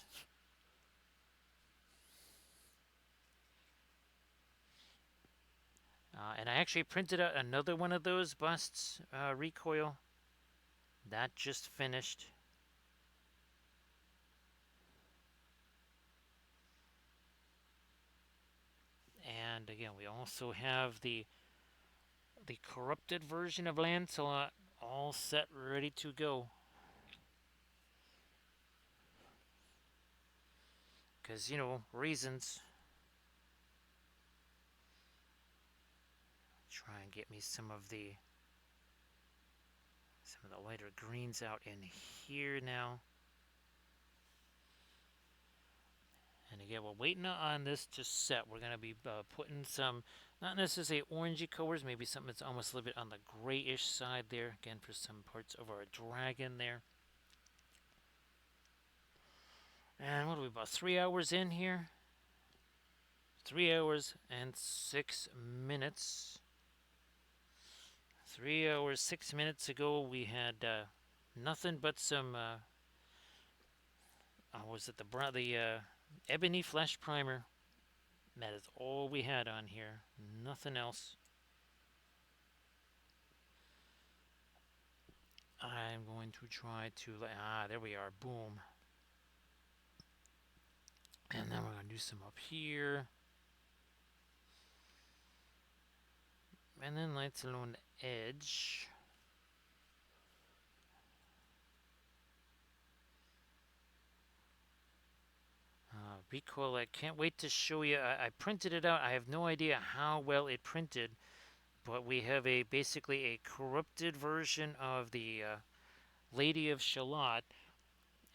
And I actually printed out another one of those busts, recoil. That just finished. And again, we also have the corrupted version of Lancelot all set, ready to go. Because, you know, reasons. Try and get me some of the lighter greens out in here now. And again, we're waiting on this to set. We're going to be putting some, not necessarily orangey colors, maybe something that's almost a little bit on the grayish side there. Again, for some parts of our dragon there. And what are we, about 3 hours in here? 3 hours and 6 minutes. 3 hours, 6 minutes ago, we had nothing but some, was it the ebony flesh primer? That is all we had on here. Nothing else. I'm going to try to, there we are, boom. And then we're going to do some up here. And then lights along the edge. Recoil, I can't wait to show you. I printed it out. I have no idea how well it printed, but we have basically a corrupted version of the Lady of Shalott,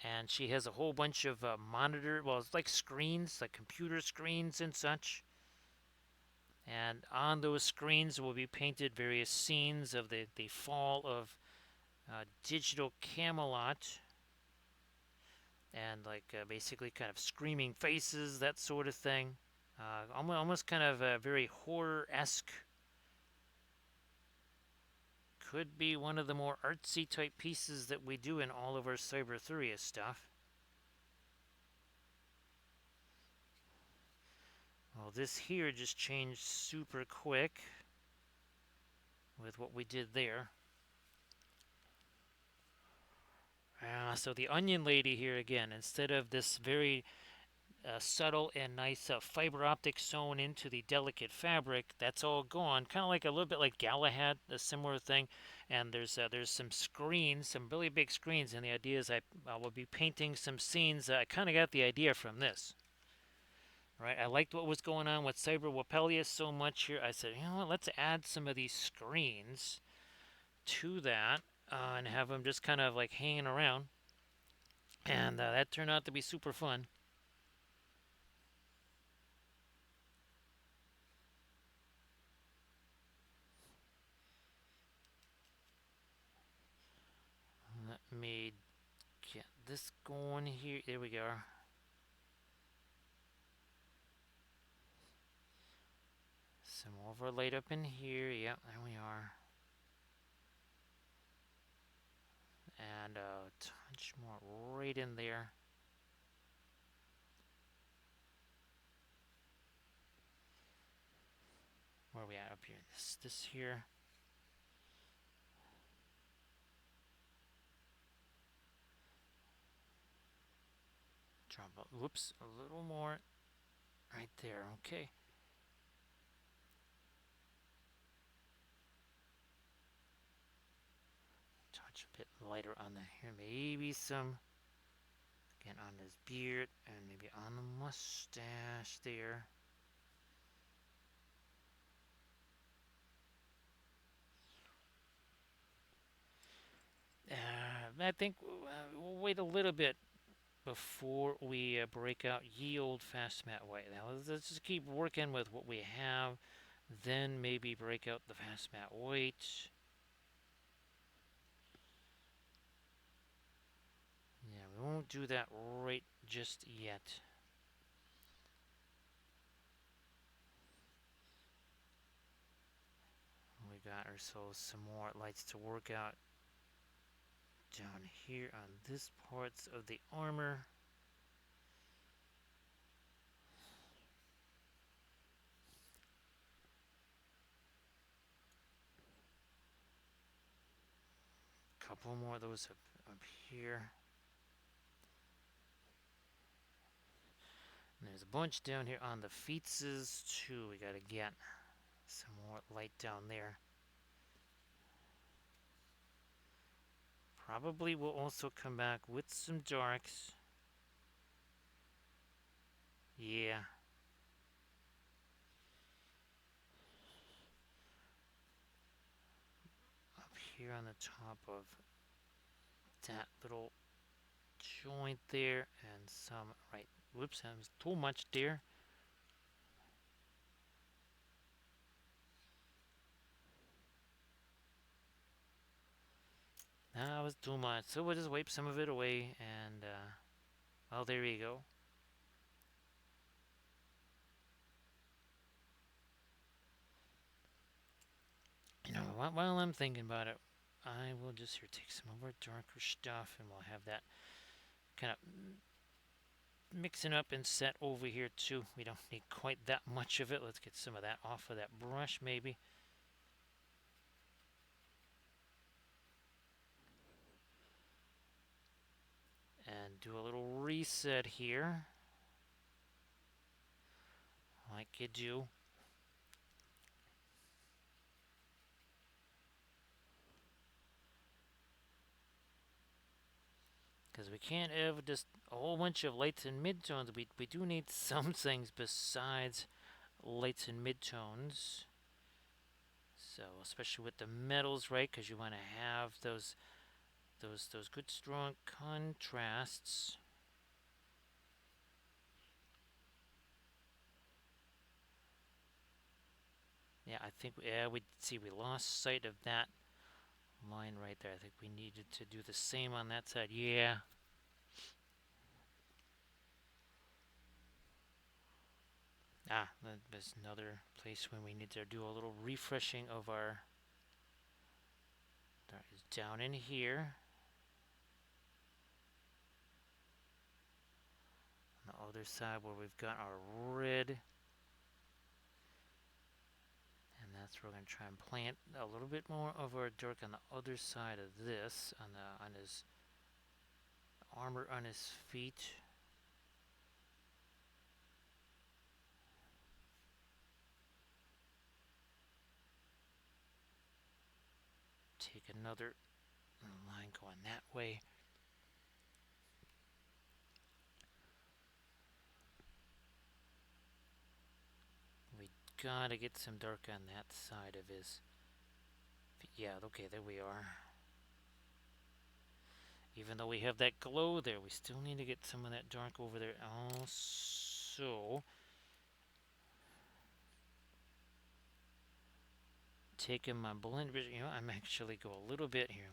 and she has a whole bunch of it's like screens, like computer screens and such. And on those screens will be painted various scenes of the fall of digital Camelot, and like basically kind of screaming faces, that sort of thing. Almost kind of very horror-esque. Could be one of the more artsy type pieces that we do in all of our Cyber Arthurian stuff. Well, this here just changed super quick with what we did there. So the onion lady here again, instead of this very subtle and nice fiber optic sewn into the delicate fabric, that's all gone. Kind of like a little bit like Galahad, a similar thing. And there's some screens, some really big screens, and the idea is I will be painting some scenes. I kind of got the idea from this. Right, I liked what was going on with Cyber Wapelius so much here. I said, you know what, let's add some of these screens to that and have them just kind of like hanging around. And that turned out to be super fun. Let me get this going here. There we go. Some overlaid up in here. Yep, there we are. And a touch more right in there. Where are we at up here? This here. Drop a, whoops, a little more. Right there, okay. Touch a bit lighter on the hair. Maybe some, again, on his beard. And maybe on the mustache there. I think we'll wait a little bit before we break out ye old fast matte white. Now let's just keep working with what we have, then maybe break out the fast matte white. Yeah, we won't do that right just yet. We got ourselves some more lights to work out. down here on this parts of the armor. Couple more of those up here. And there's a bunch down here on the feetses too. We gotta get some more light down there. Probably will also come back with some darks. Yeah. Up here on the top of that little joint there, and some right. Whoops, that was too much there. That was too much. So we'll just wipe some of it away, and well, there you go. You know, while I'm thinking about it, I will just here take some of our darker stuff, and we'll have that kind of mixing up and set over here too. We don't need quite that much of it. Let's get some of that off of that brush maybe. And do a little reset here. Like you do. Because we can't have just a whole bunch of lights and midtones. We do need some things besides lights and midtones. So especially with the metals, right? Because you want to have those good strong contrasts. Yeah, I think we see we lost sight of that line right there. I think we needed to do the same on that side. Yeah. There's another place when we need to do a little refreshing of our. That is down in here. On the other side where we've got our red. And that's where we're going to try and plant a little bit more of our dark on the other side of this, on his armor on his feet. Take another line going that way. We gotta get some dark on that side of his feet. Yeah, okay, there we are. Even though we have that glow there, we still need to get some of that dark over there also. Taking my blend, you know, I'm actually go a little bit here.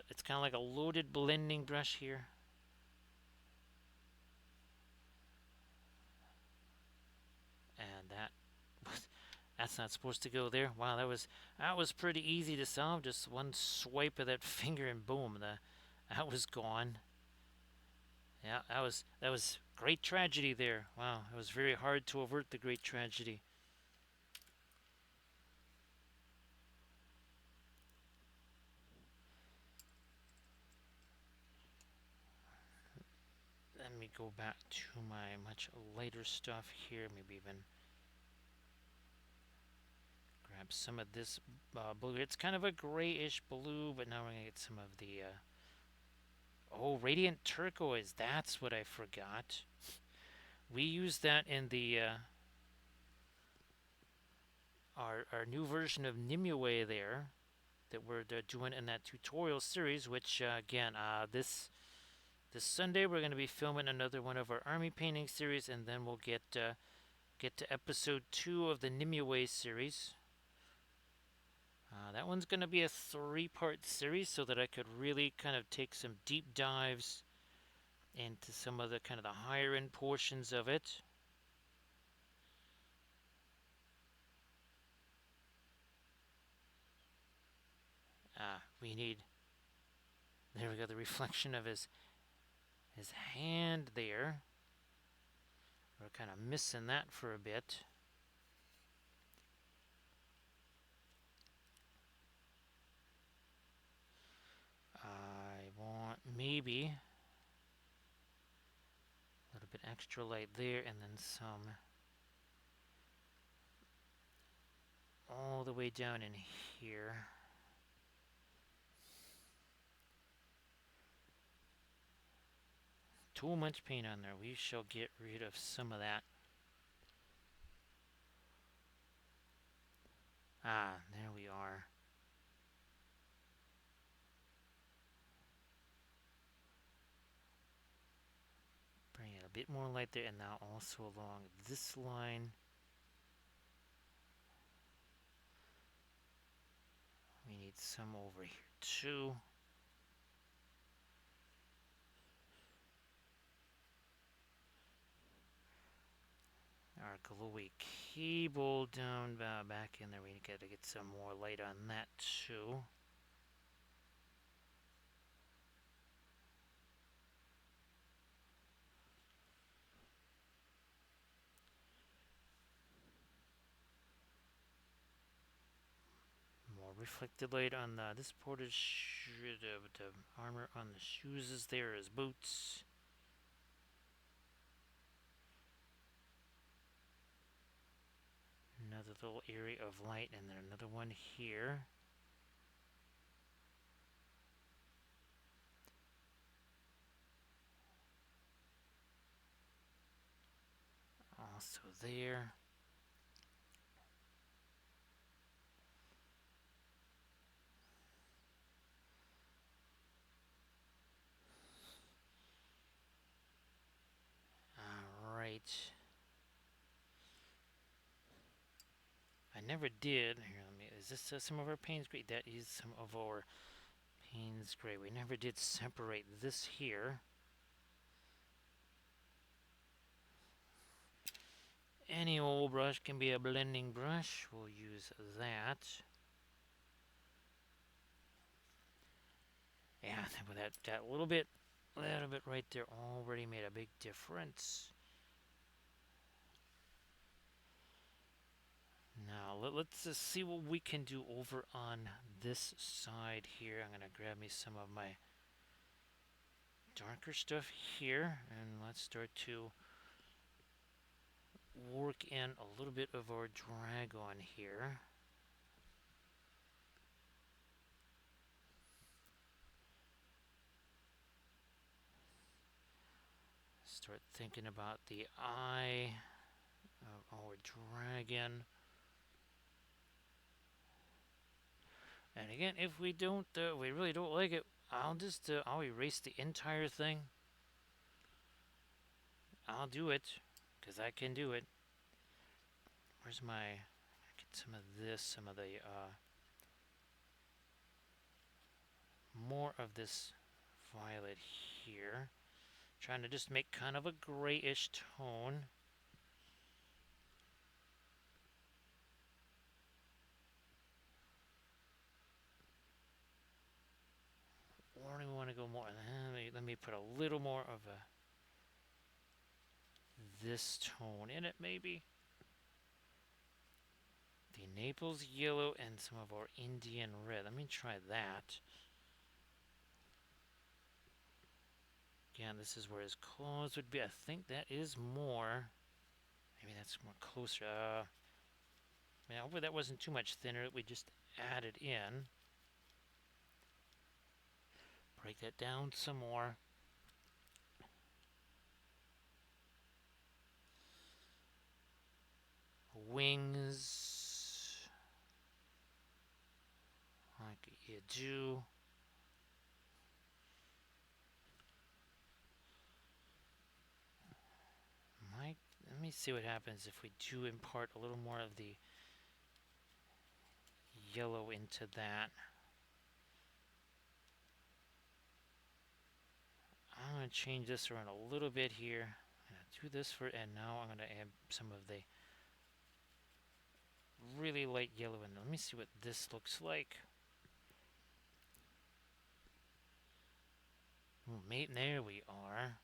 It's kind of like a loaded blending brush here. And that's not supposed to go there. Wow, that was pretty easy to solve. Just one swipe of that finger and boom, that was gone. Yeah, that was great tragedy there. Wow, it was very hard to avert the great tragedy. Let me go back to my much lighter stuff here. Maybe even grab some of this blue. It's kind of a grayish blue, but now we're gonna get some of the. Oh, radiant turquoise. That's what I forgot. We use that in the our new version of Nimue there that we're doing in that tutorial series. Which again, this Sunday we're going to be filming another one of our army painting series, and then we'll get to episode 2 of the Nimue series. That one's going to be a 3-part series, so that I could really kind of take some deep dives into some of the kind of the higher end portions of it. We need There we go, the reflection of his hand there. We're kind of missing that for a bit. I want maybe a little bit extra light there, and then some all the way down in here. Too much paint on there. We shall get rid of some of that. Ah, there we are. Bring it a bit more light there, and now also along this line. We need some over here too. Our glowy cable down back in there. We got to get some more light on that too. More reflected light on this portage. The armor on the shoes is there as boots. Another little area of light, and then another one here. Also there. Alright. I never did. Here, is this some of our Payne's Gray? That is some of our Payne's Gray. We never did separate this here. Any old brush can be a blending brush. We'll use that. Yeah, that little bit right there already made a big difference. Now, let's see what we can do over on this side here. I'm going to grab me some of my darker stuff here, and let's start to work in a little bit of our dragon here. Start thinking about the eye of our dragon. And again, if we really don't like it, I'll erase the entire thing. I'll do it, because I can do it. Where's my, get some of this, some of the, more of this violet here. Trying to just make kind of a grayish tone. Or do we want to go more? Let me put a little more of this tone in it, maybe. The Naples yellow and some of our Indian red. Let me try that. Again, this is where his claws would be. I think that is more. Maybe that's more closer. Hopefully that wasn't too much thinner. We just added in. Break that down some more. Wings. Like you do. Let me see what happens if we do impart a little more of the yellow into that. I'm going to change this around a little bit here. I'm going to do this and now I'm going to add some of the really light yellow in. Let me see what this looks like. Oh, mate, there we are.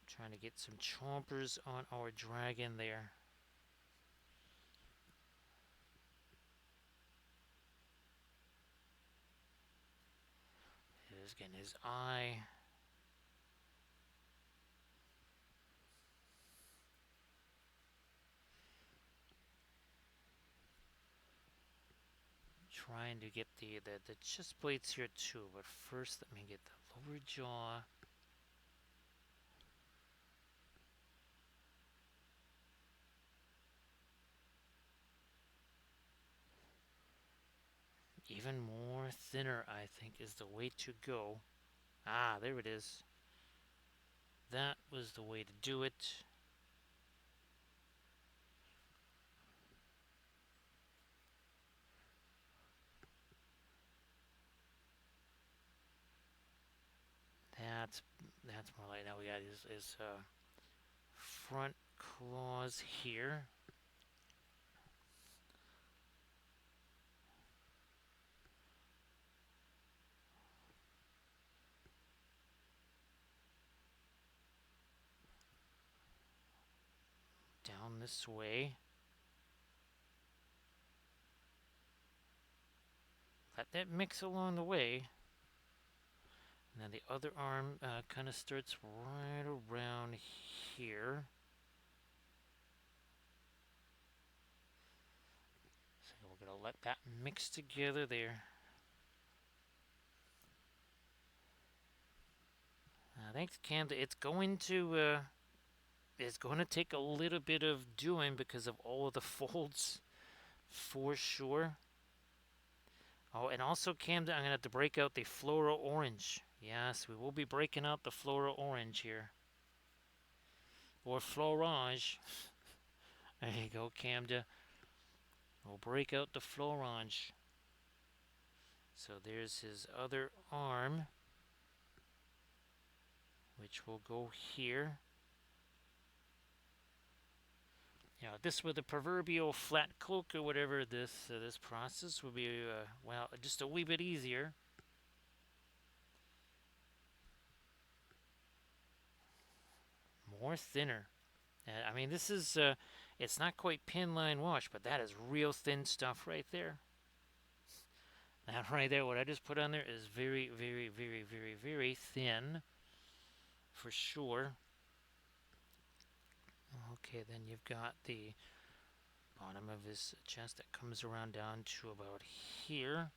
Trying to get some chompers on our dragon there. He's getting his eye. Trying to get the chest plates here too, but first let me get the lower jaw. Even more thinner, I think, is the way to go. Ah, there it is. That was the way to do it. That's that's more like, now we got his front claws here. Down this way. Let that mix along the way. And then the other arm kind of starts right around here. So we're going to let that mix together there. Thanks, Canada. It's going to take a little bit of doing because of all of the folds, for sure. Oh, and also, Camden, I'm going to have to break out the floral orange. Yes, we will be breaking out the floral orange here. Or florange. There you go, Camden. We'll break out the florange. So there's his other arm, which will go here. You know, this with the proverbial flat cloak or whatever, this process will be, well, just a wee bit easier. More thinner. I mean, this is, it's not quite pin line wash, but that is real thin stuff right there. That right there, what I just put on there is very, very, very, very, very thin, for sure. Okay, then you've got the bottom of his chest that comes around down to about here.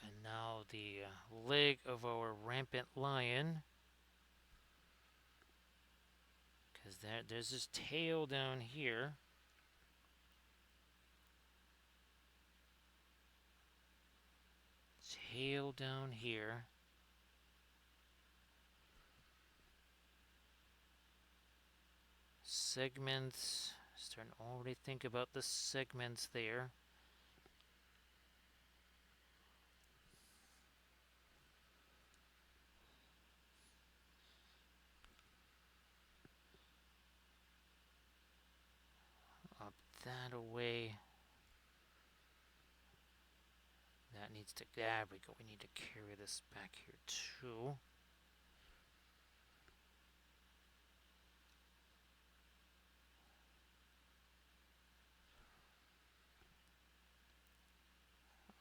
And now the leg of our rampant lion. Because there's his tail down here. Tail down here. Segments. Starting to already think about the segments there. Up that away. That needs to, there we go. We need to carry this back here too.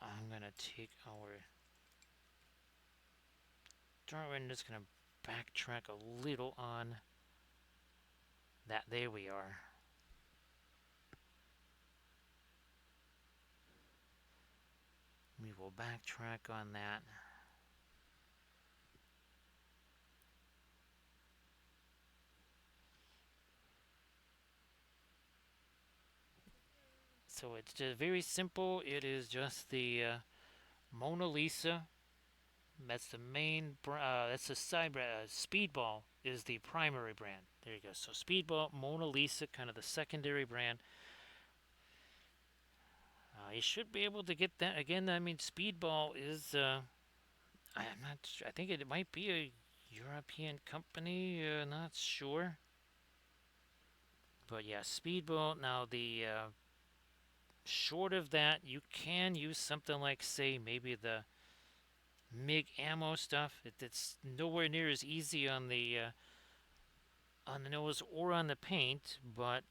I'm gonna take our Darwin, just gonna backtrack a little on that. There we are. We will backtrack on that. So it's just very simple. It is just the Mona Lisa. That's the main. That's the cyber. Speedball is the primary brand. There you go. So Speedball, Mona Lisa, kind of the secondary brand. You should be able to get that again. I mean, Speedball is. I'm not sure. I think it might be a European company. Not sure. But yeah, speedboat. Now the short of that, you can use something like, say, maybe the MiG ammo stuff. It's nowhere near as easy on the nose or on the paint, but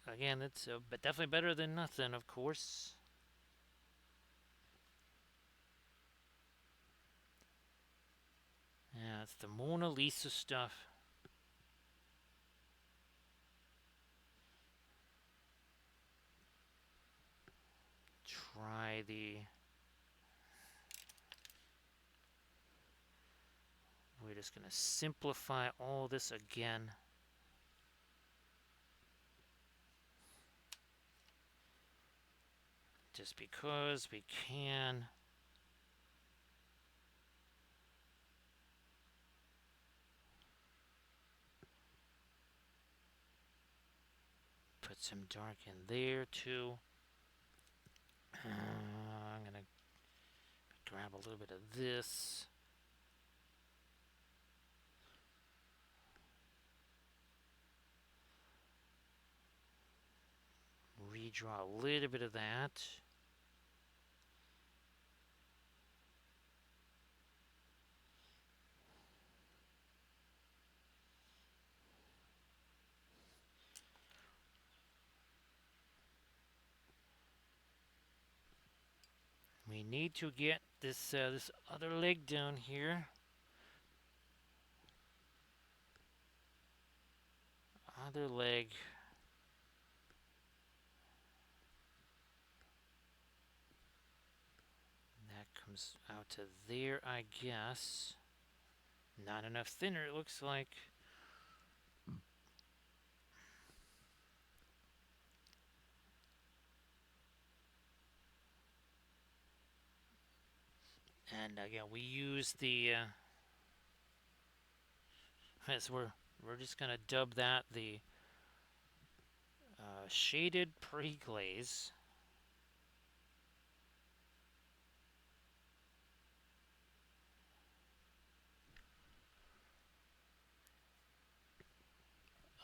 again, it's but definitely better than nothing, of course. Yeah, it's the Mona Lisa stuff. Try the. We're just going to simplify all this again. Just because we can. Put some dark in there too. I'm going to grab a little bit of this. Redraw a little bit of that. We need to get this this other leg down here. Other leg. That comes out to there, I guess. Not enough thinner, it looks like. And again, we use the as we're just gonna dub that the shaded pre-glaze.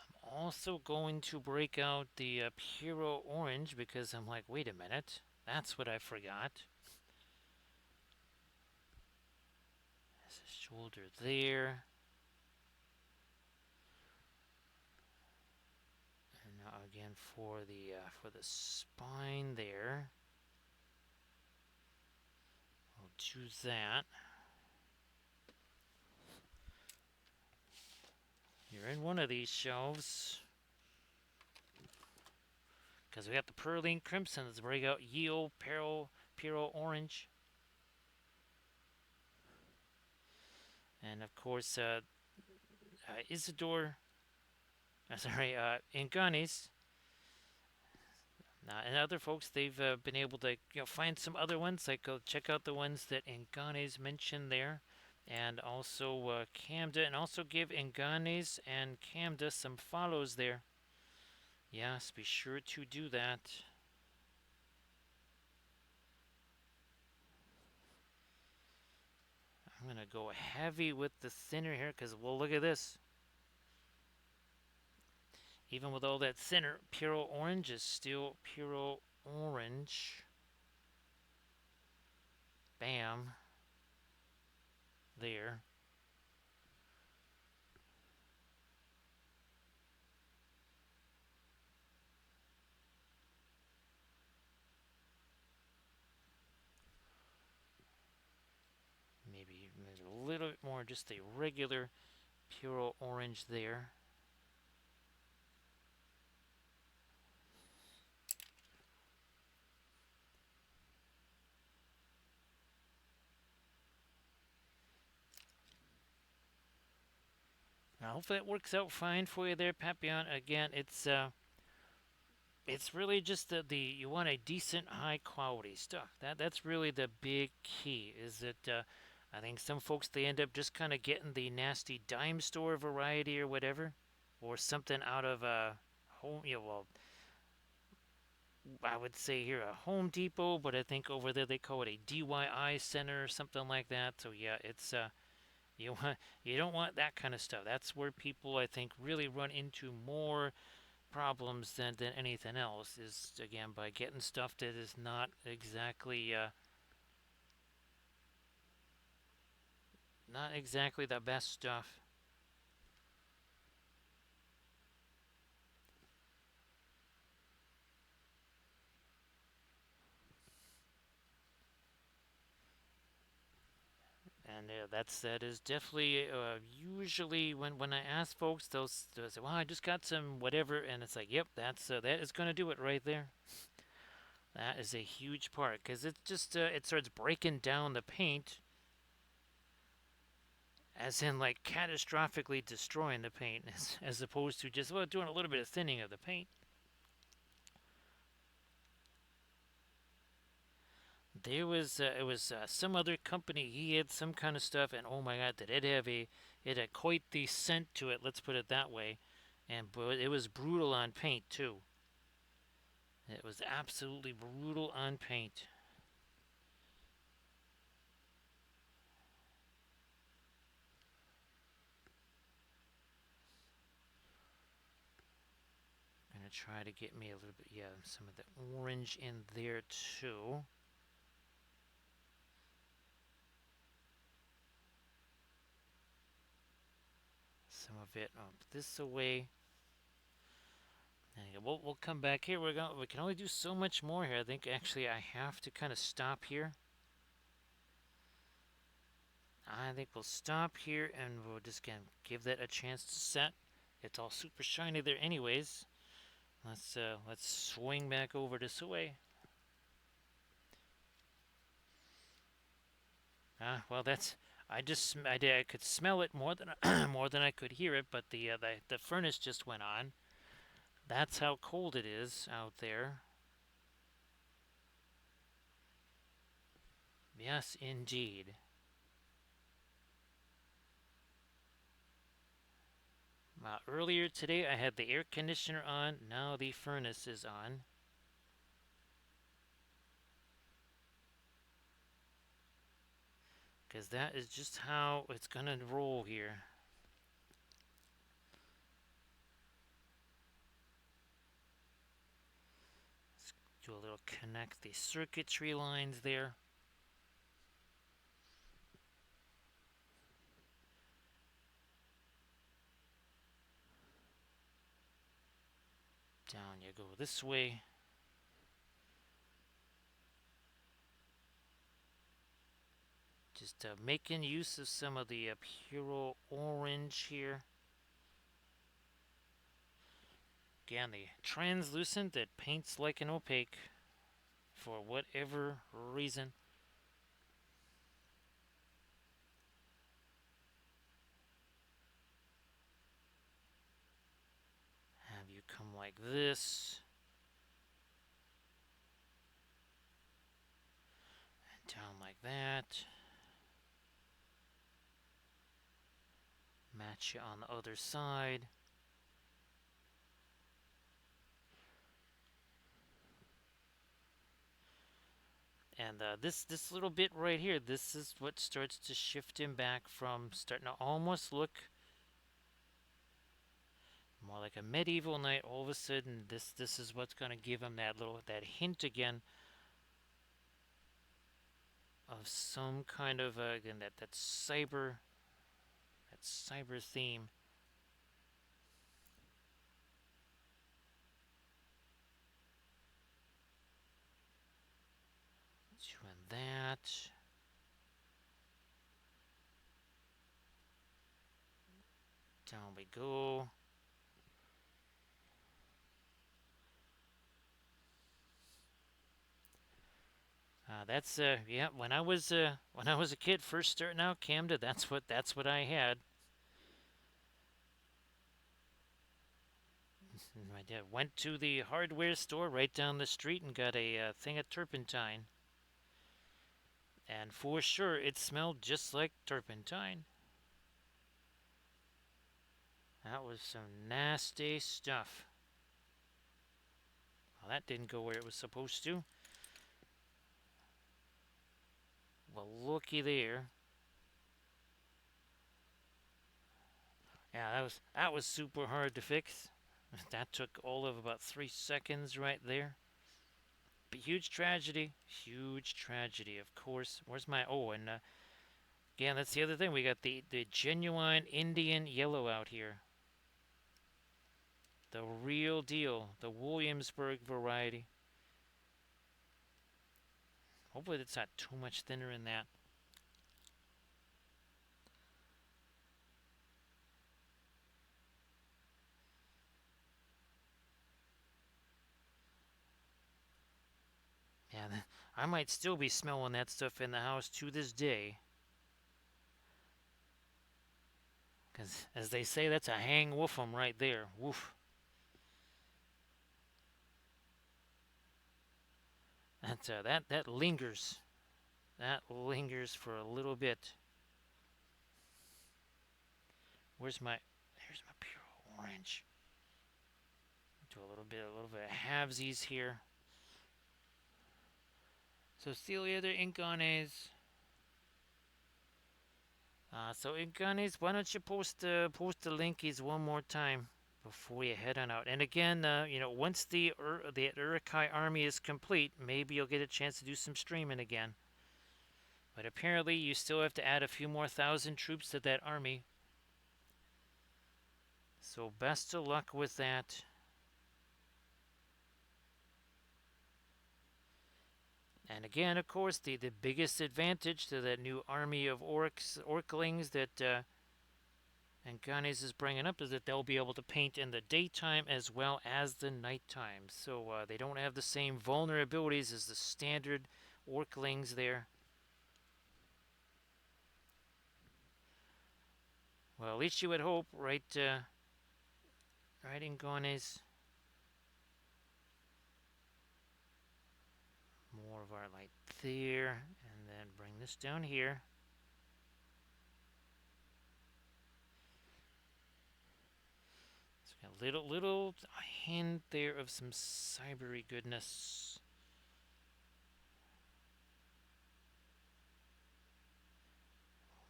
I'm also going to break out the Puro Orange because I'm like, wait a minute, that's what I forgot. There's a shoulder there. And now again for the spine there. I'll do that. You're in one of these shelves. Because we got the Perline Crimson. Let's break out Yeo Puro Orange. And of course, Isidore. Inganis. And other folks, they've been able to find some other ones. Like go check out the ones that Inganis mentioned there. And also Camda. And also give Inganis and Camda some follows there. Yes, be sure to do that. I'm going to go heavy with the thinner here because, well, look at this. Even with all that thinner, Puro Orange is still Puro Orange. Bam. There. Maybe a little bit more, just a regular Puro Orange there. Now, hopefully that works out fine for you there, Papillon. Again, it's really just the you want a decent high quality stuff. That's really the big key. Is that I think some folks they end up just kind of getting the nasty dime store variety or whatever, or something out of a home. Well, I would say here a Home Depot, but I think over there they call it a DIY center or something like that. So yeah, it's you don't want that kind of stuff. That's where people I think really run into more problems than anything else is, again, by getting stuff that is not exactly the best stuff. And that is definitely usually when I ask folks, they'll say, "Well, I just got some whatever," and it's like, "Yep, that is going to do it right there." That is a huge part because it just it starts breaking down the paint, as in like catastrophically destroying the paint, as opposed to just doing a little bit of thinning of the paint. There was it was some other company. He had some kind of stuff, and oh my god, did it have it had quite the scent to it. Let's put it that way, and but it was brutal on paint too. It was absolutely brutal on paint. Gonna try to get me a little bit, yeah, some of the orange in there too. Some of it up this away. And we'll come back here. We can only do so much more here. I think actually I have to kind of stop here. I think we'll stop here and we'll just again give that a chance to set. It's all super shiny there anyways. Let's swing back over this way. Well that's I could smell it more than more than I could hear it, but the furnace just went on. That's how cold it is out there. Yes, indeed. Earlier today I had the air conditioner on. Now the furnace is on. Because that is just how it's gonna roll here. Let's do a little connect the circuitry lines there. Down you go this way. Just making use of some of the pure orange here. Again, the translucent that paints like an opaque for whatever reason. Have you come like this. And down like that. Match it on the other side. And this little bit right here, this is what starts to shift him back from starting to almost look more like a medieval knight. All of a sudden, this is what's going to give him that hint again of some kind of again that cyber theme. Doing that. Down we go. That's yeah. When I was a kid, first starting out Camden, that's what I had. My dad went to the hardware store right down the street and got a thing of turpentine. And for sure, it smelled just like turpentine. That was some nasty stuff. Well, that didn't go where it was supposed to. Well, looky there. Yeah, that was super hard to fix. That took all of about 3 seconds right there. But huge tragedy. Huge tragedy, of course. Where's my... Oh, and again, that's the other thing. We got the genuine Indian yellow out here. The real deal. The Williamsburg variety. Hopefully it's not too much thinner in that. Yeah, I might still be smelling that stuff in the house to this day. Because, as they say, that's a hang woofum right there. Woof. That lingers. That lingers for a little bit. Here's my pure orange. Do a little bit of halvesies here. So Celia, the Incanes. So Incanes, why don't you post the linkies one more time before you head on out? And again, once the Urukai army is complete, maybe you'll get a chance to do some streaming again. But apparently, you still have to add a few more thousand troops to that army. So best of luck with that. And again, of course, the biggest advantage to that new army of orclings that Ganes is bringing up is that they'll be able to paint in the daytime as well as the nighttime. So they don't have the same vulnerabilities as the standard orclings there. Well, at least you would hope, right? Right in Ganes. More of our light there, and then bring this down here. So we got a little hint there of some cybery goodness.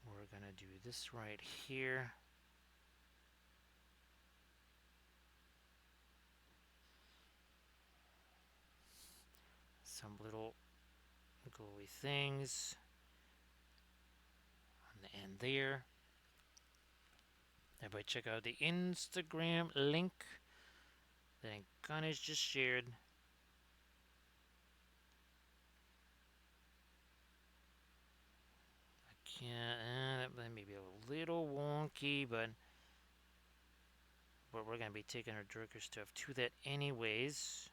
We're gonna do this right here. Some little glowy things on the end there. Everybody check out the Instagram link that Ganesh just shared. I can't, that may be a little wonky, but we're going to be taking our Drucker stuff to that anyways.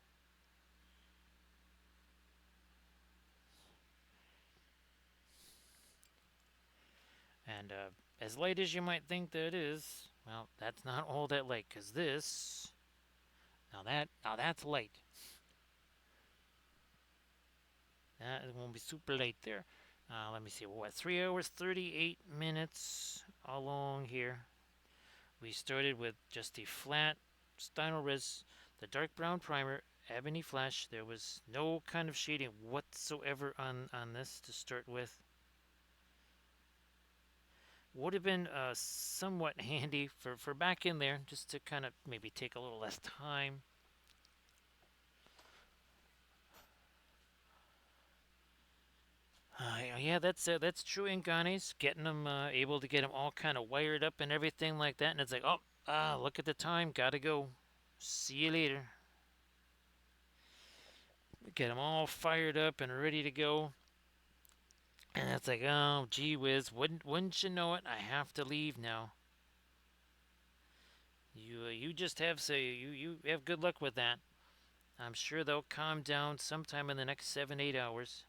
And as light as you might think that is, well, that's not all that light, because this, now that's light. That won't be super light there. Let me see, what, 3 hours, 38 minutes along here. We started with just the flat Stynylrez, the dark brown primer, ebony flash. There was no kind of shading whatsoever on this to start with. Would have been somewhat handy for back in there, just to kind of maybe take a little less time. Yeah, that's true in Ganes. Getting them, able to get them all kind of wired up and everything like that. And it's like, look at the time, gotta go. See you later. Get them all fired up and ready to go. And it's like, oh, gee whiz, wouldn't you know it? I have to leave now. You just have you have good luck with that. I'm sure they'll calm down sometime in the next 7-8 hours.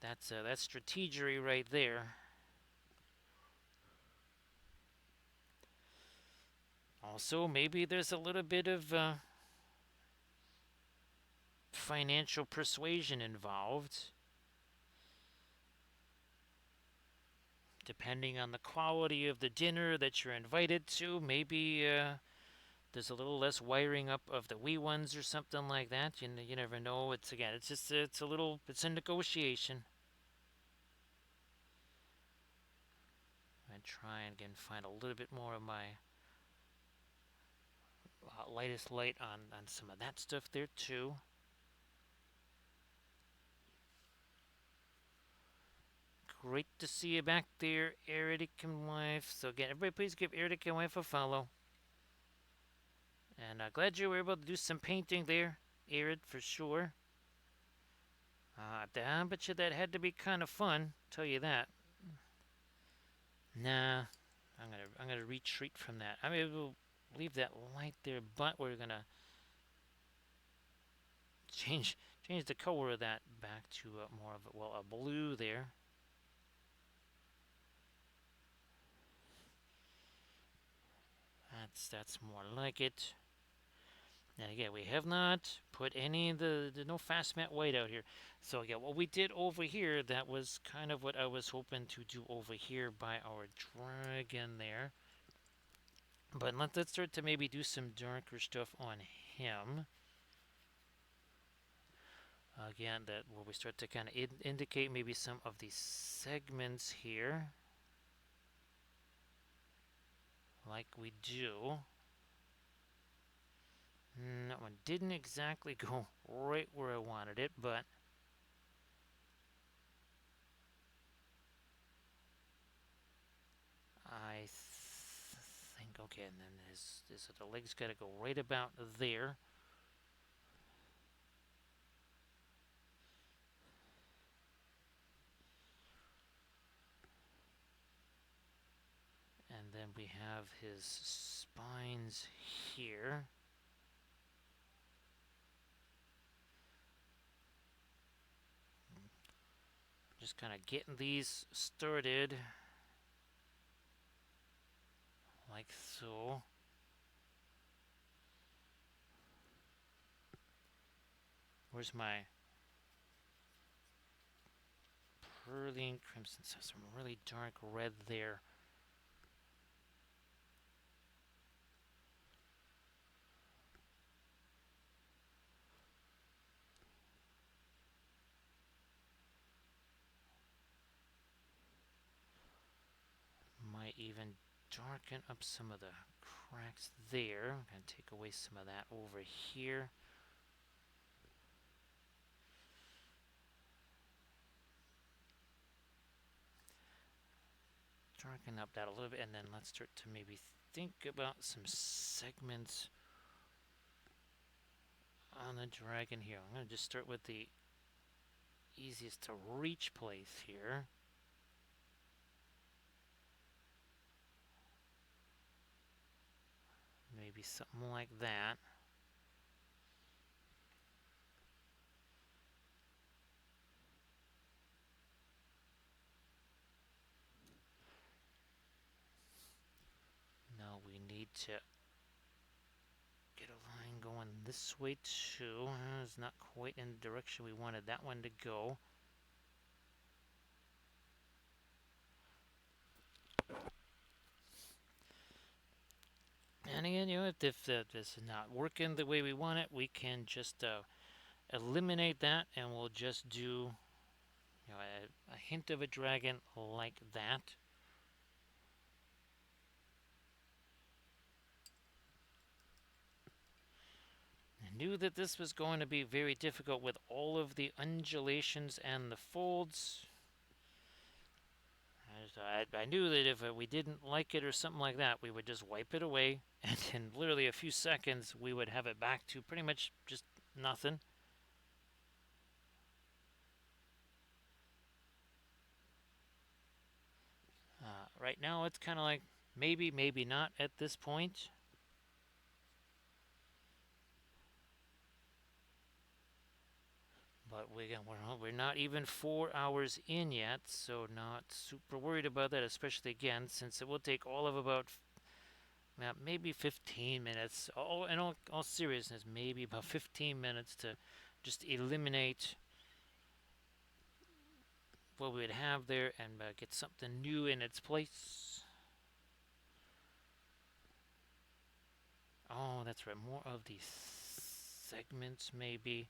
That's strategery right there. Also, maybe there's a little bit of financial persuasion involved. Depending on the quality of the dinner that you're invited to, maybe there's a little less wiring up of the wee ones or something like that. You never know. It's a negotiation. going to try and again find a little bit more of my lightest light on some of that stuff there too. Great to see you back there, Eric and wife. So again, everybody please give Eric and wife a follow. And glad you were able to do some painting there, Eric, for sure. I bet you that had to be kind of fun, tell you that. Nah, I'm gonna retreat from that. I mean, we'll leave that light there, but we're gonna change the color of that back to more of a blue there. That's more like it. And again, we have not put any of the no fast matte white out here. So yeah, what we did over here, that was kind of what I was hoping to do over here by our dragon there. But let's start to maybe do some darker stuff on him. Again, that where we start to kind of indicate maybe some of these segments here. Like we do. That one didn't exactly go right where I wanted it, but I think, okay, and then the leg's got to go right about there. And then we have his spines here. Just kind of getting these started. Like so. Where's my pearly crimson? So some really dark red there. Might even darken up some of the cracks there. I'm going to take away some of that over here. Darken up that a little bit, and then let's start to maybe think about some segments on the dragon here. I'm going to just start with the easiest to reach place here. Maybe something like that. Now we need to get a line going this way too. It's not quite in the direction we wanted that one to go. And again, if this is not working the way we want it, we can just eliminate that, and we'll just do a hint of a dragon like that. I knew that this was going to be very difficult with all of the undulations and the folds. I knew that if we didn't like it or something like that, we would just wipe it away, and in literally a few seconds, we would have it back to pretty much just nothing. Right now, it's kind of like maybe, maybe not at this point. But we're not even 4 hours in yet, so not super worried about that, especially again, since it will take all of about maybe 15 minutes. In all seriousness, maybe about 15 minutes to just eliminate what we would have there and get something new in its place. Oh, that's right. More of these segments, maybe.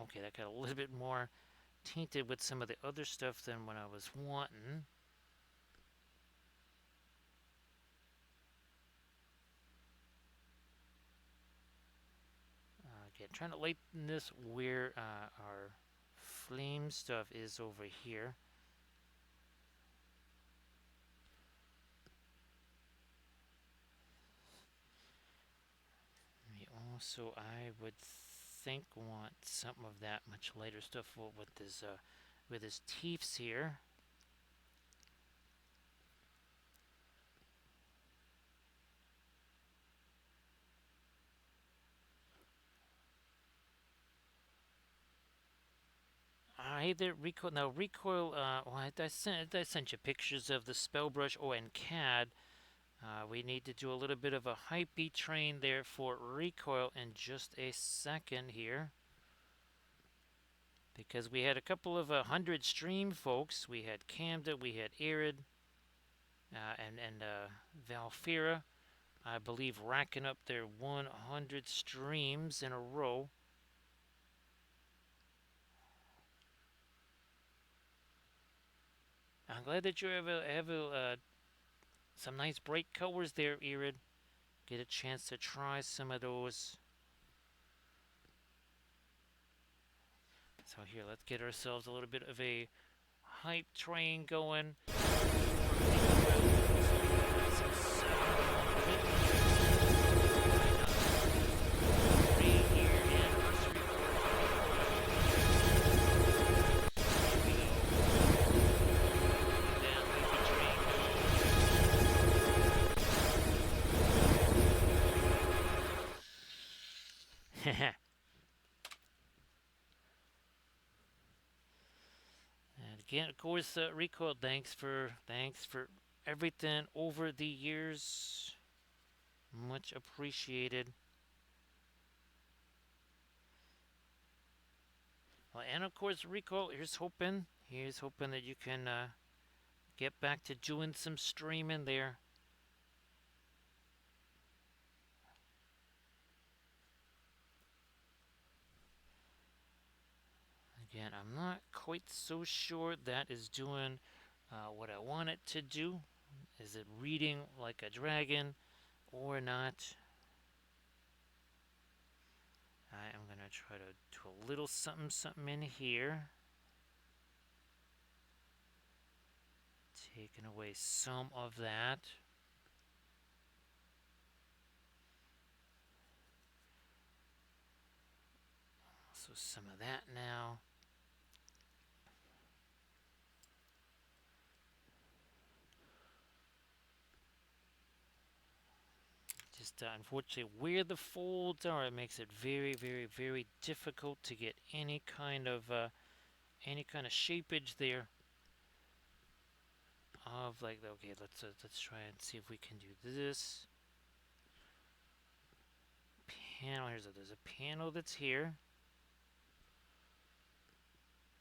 Okay, that got a little bit more tainted with some of the other stuff than what I was wanting. Again, trying to lighten this where our flame stuff is over here. Also, I would think want some of that much lighter stuff with his teeth here. Hey there, Recoil. Now, Recoil, well, I sent you pictures of the spell brush. Oh, and CAD. We need to do a little bit of a hype beat train there for Recoil in just a second here. Because we had a couple of 100 stream folks. We had Camda, we had Arid, and Valfira. I believe racking up their 100 streams in a row. I'm glad that you have some nice bright colors there, Irid. Get a chance to try some of those. So here, let's get ourselves a little bit of a hype train going. And again, of course, Recoil, thanks for everything over the years. Much appreciated. Well, and of course, Recoil, here's hoping that you can get back to doing some streaming there. Again, I'm not quite so sure that is doing what I want it to do. Is it reading like a dragon or not? I am going to try to do a little something in here. Taking away some of that. So some of that now. Just unfortunately where the folds are, it makes it very, very, very difficult to get any kind of shapeage there. Of like, okay, let's try and see if we can do this. Panel, there's a panel that's here.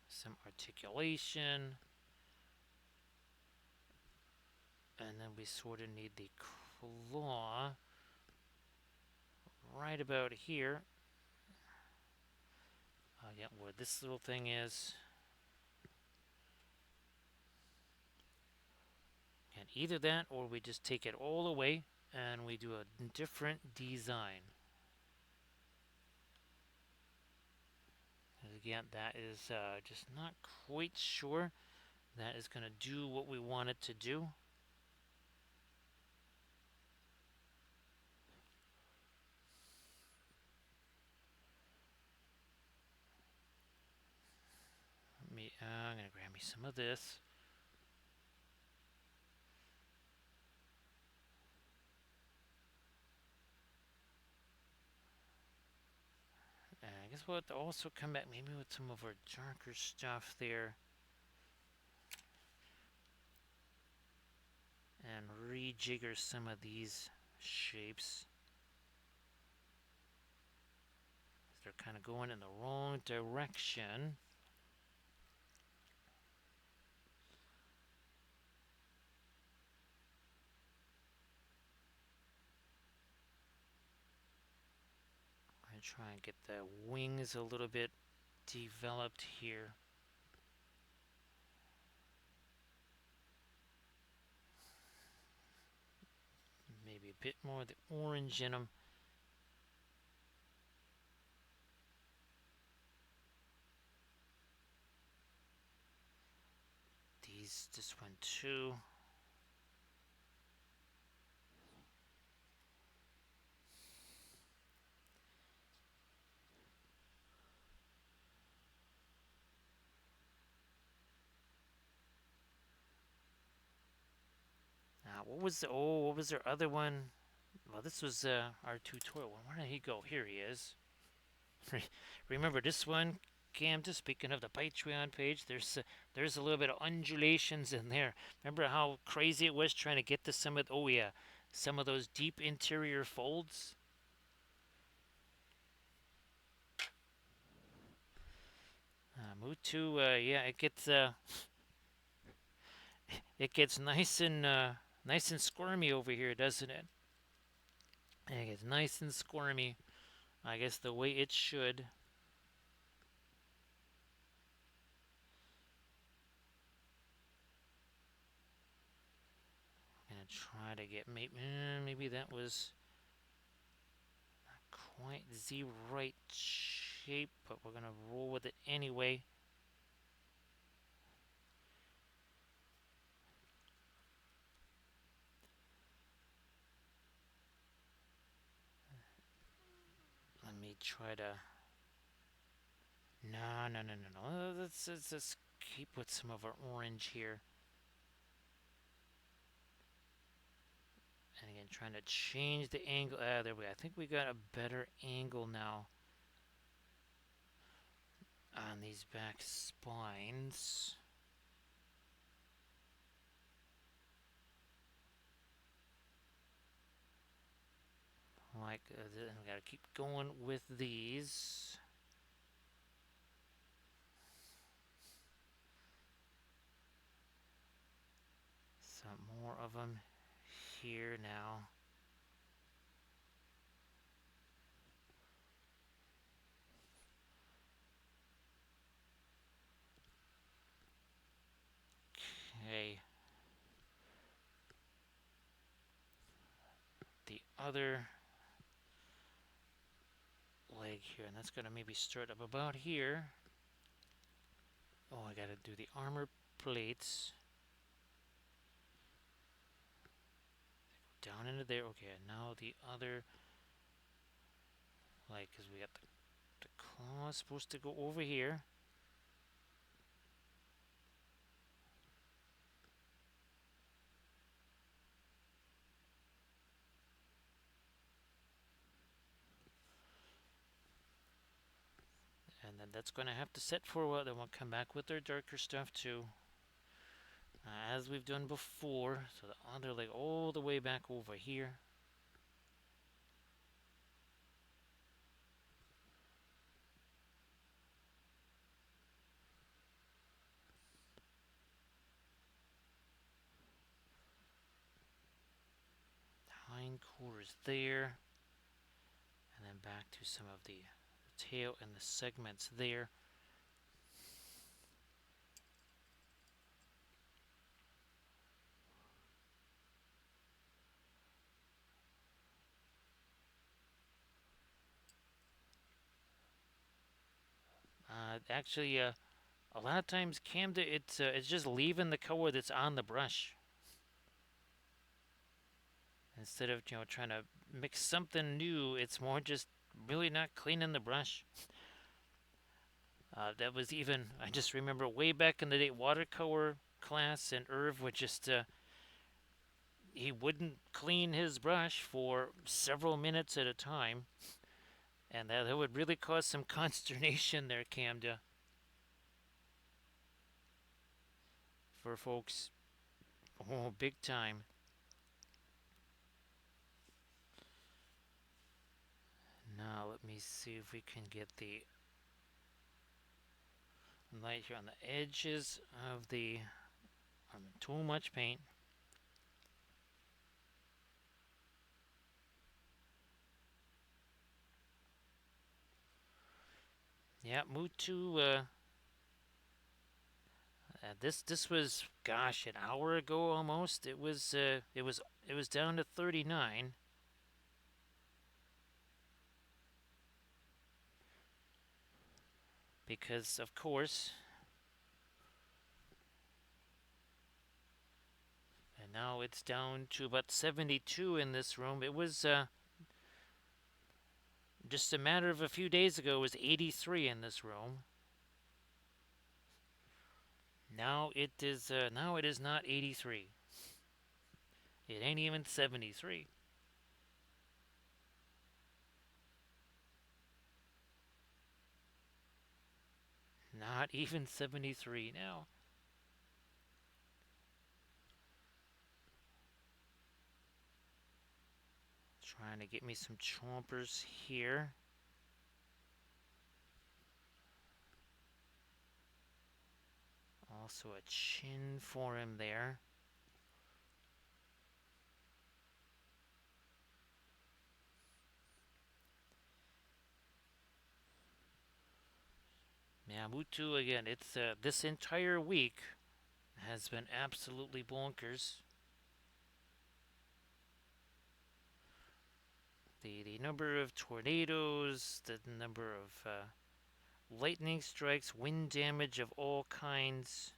Some articulation. And then we sort of need the claw right about here. Yeah, where this little thing is. And either that or we just take it all away and we do a different design. And again, that is just not quite sure that is going to do what we want it to do. I'm going to grab me some of this. And I guess we'll have to also come back maybe with some of our darker stuff there. And rejigger some of these shapes. They're kind of going in the wrong direction. gonna try and get the wings a little bit developed here. Maybe a bit more of the orange in them. This one too. What was their other one? Well, this was our tutorial. Where did he go? Here he is. Remember this one, Cam? Just speaking of the Patreon page, there's a little bit of undulations in there. Remember how crazy it was trying to get to some of some of those deep interior folds. Mutu, yeah, it gets nice and squirmy over here, doesn't it? It gets nice and squirmy. I guess the way it should. I'm gonna try to get maybe that was not quite the right shape, but we're gonna roll with it anyway. Let me try to. No. Let's just keep with some of our orange here. And again, trying to change the angle. There we go. I think we got a better angle now on these back spines. Like, we gotta keep going with these. Some more of them here now. Okay. The other leg here, and that's gonna maybe start up about here. Oh, I gotta do the armor plates. Down into there. Okay, now the other leg, because we got the claw supposed to go over here. And then that's going to have to set for a while. Then we'll come back with our darker stuff too. As we've done before. So the other leg all the way back over here. Hindquarters there. And then back to some of the tail and the segments there. Actually, a lot of times, Camden, it's just leaving the color that's on the brush instead of trying to mix something new. It's more just really not cleaning the brush. That was even I just remember way back in the day watercolor class, and Irv would just he wouldn't clean his brush for several minutes at a time, and that would really cause some consternation there, Camden. For folks. Oh, big time. Now let me see if we can get the light here on the edges of the too much paint. Yeah, Mutu. This was, gosh, an hour ago almost. It was down to 39 because, of course, and now it's down to about 72 in this room. It was just a matter of a few days ago. It was 83 in this room. Now it is. Now it is not 83. It ain't even 73. Not even 73 now. Trying to get me some chompers here. Also a chin for him there. Yeah, Mutu again. It's this entire week has been absolutely bonkers. The number of tornadoes, the number of lightning strikes, wind damage of all kinds.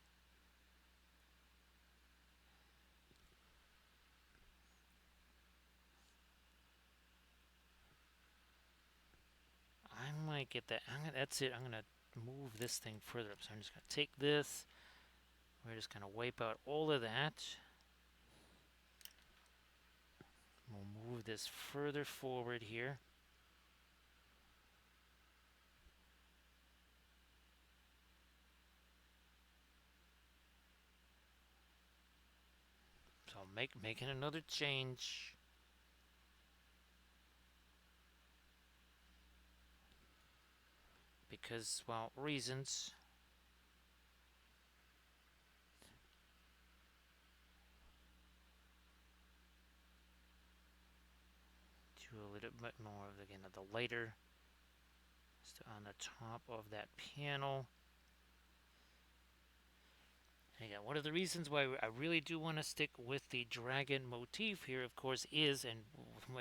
I might get that. That's it. I'm gonna move this thing further up. So I'm just gonna take this. We're just gonna wipe out all of that. We'll move this further forward here. So making another change. Because, well, reasons. Do a little bit more of, again, of the lighter on the top of that panel. And again, one of the reasons why I really do want to stick with the dragon motif here, of course, is, and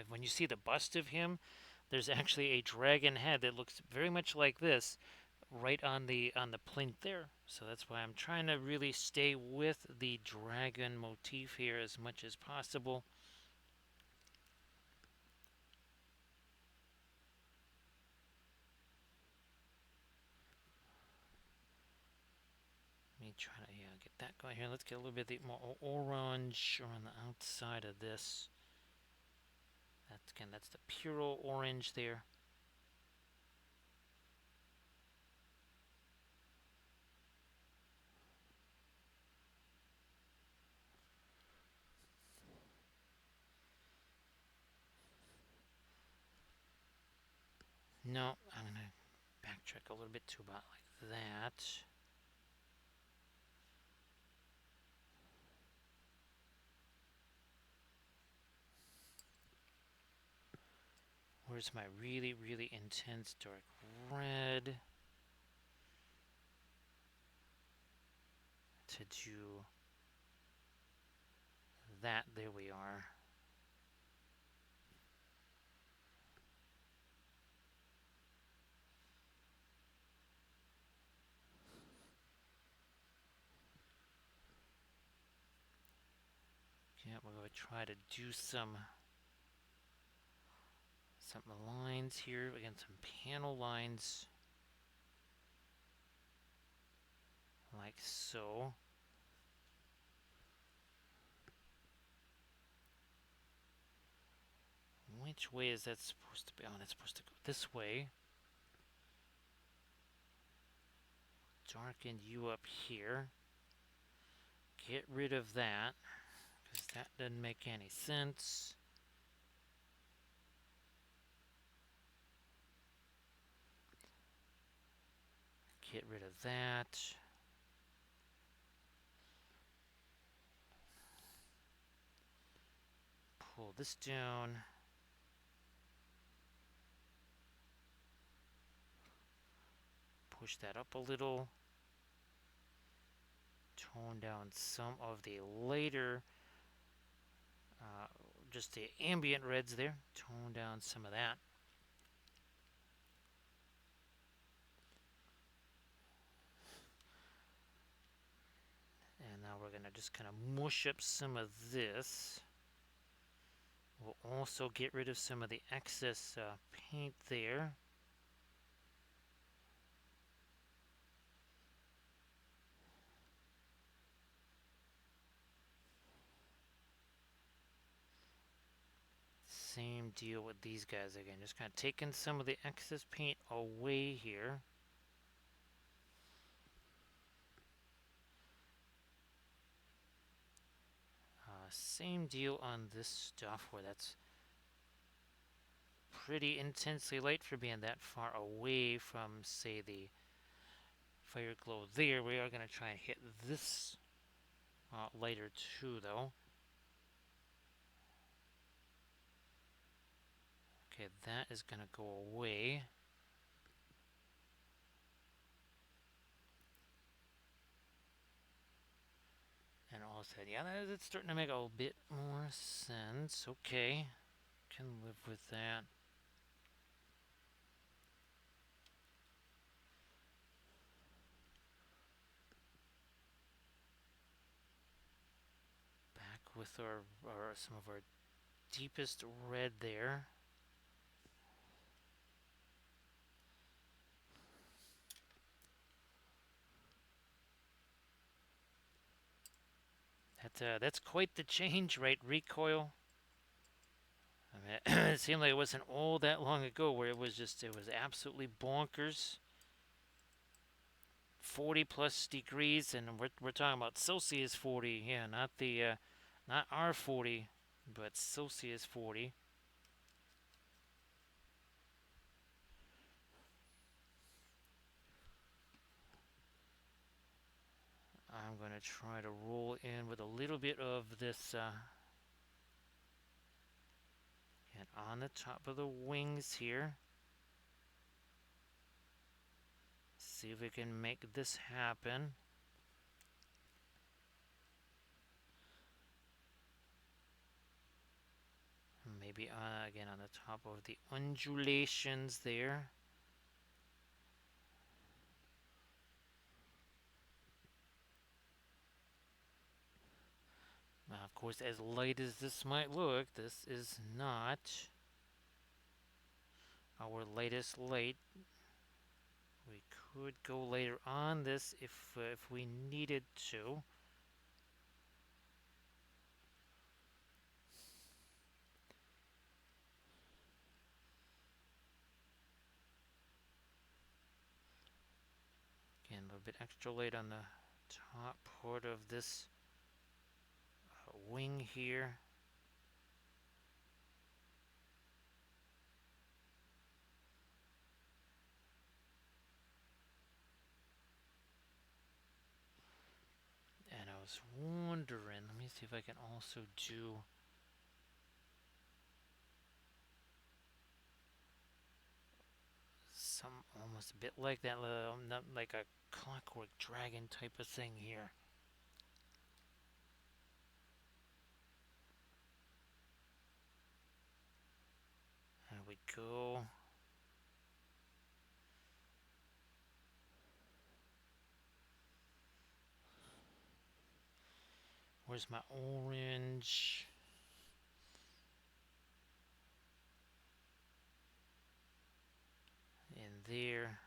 when you see the bust of him, there's actually a dragon head that looks very much like this right on the plinth there. So that's why I'm trying to really stay with the dragon motif here as much as possible. Let me try to get that going here. Let's get a little bit more orange on the outside of this. That's the pure orange there. No, I'm going to backtrack a little bit to about like that. Where's my really, really intense dark red? To do that, there we are. Yeah, we're going to try to do some lines here. Again, some panel lines. Like so. Which way is that supposed to be? Oh, that's supposed to go this way. Darken you up here. Get rid of that, because that doesn't make any sense. Get rid of that. Pull this down. push that up a little. Tone down some of the later, uh, just the ambient reds there. Tone down some of that. And now we're going to just kind of mush up some of this. We'll also get rid of some of the excess paint there. Same deal with these guys again. Just kind of taking some of the excess paint away here. Same deal on this stuff where that's pretty intensely light for being that far away from, say, the fire glow there. We are going to try and hit this lighter too, though. Okay, that is going to go away. And all said, yeah, that's starting to make a bit more sense. Okay, can live with that. Back with our some of our deepest red there. That's quite the change, right? Recoil. I mean, it seemed like it wasn't all that long ago where it was absolutely bonkers. 40 plus degrees, and we're talking about Celsius 40. Yeah, not our 40, but Celsius 40. I'm going to try to roll in with a little bit of this and on the top of the wings here. See if we can make this happen. Maybe again on the top of the undulations there. Now, of course, as light as this might look, this is not our latest light. We could go later on this if we needed to. Again, a little bit extra light on the top part of this wing here. And I was wondering, let me see if I can also do some almost a bit like that, not like a clockwork dragon type of thing here. There we go. Where's my orange? In there.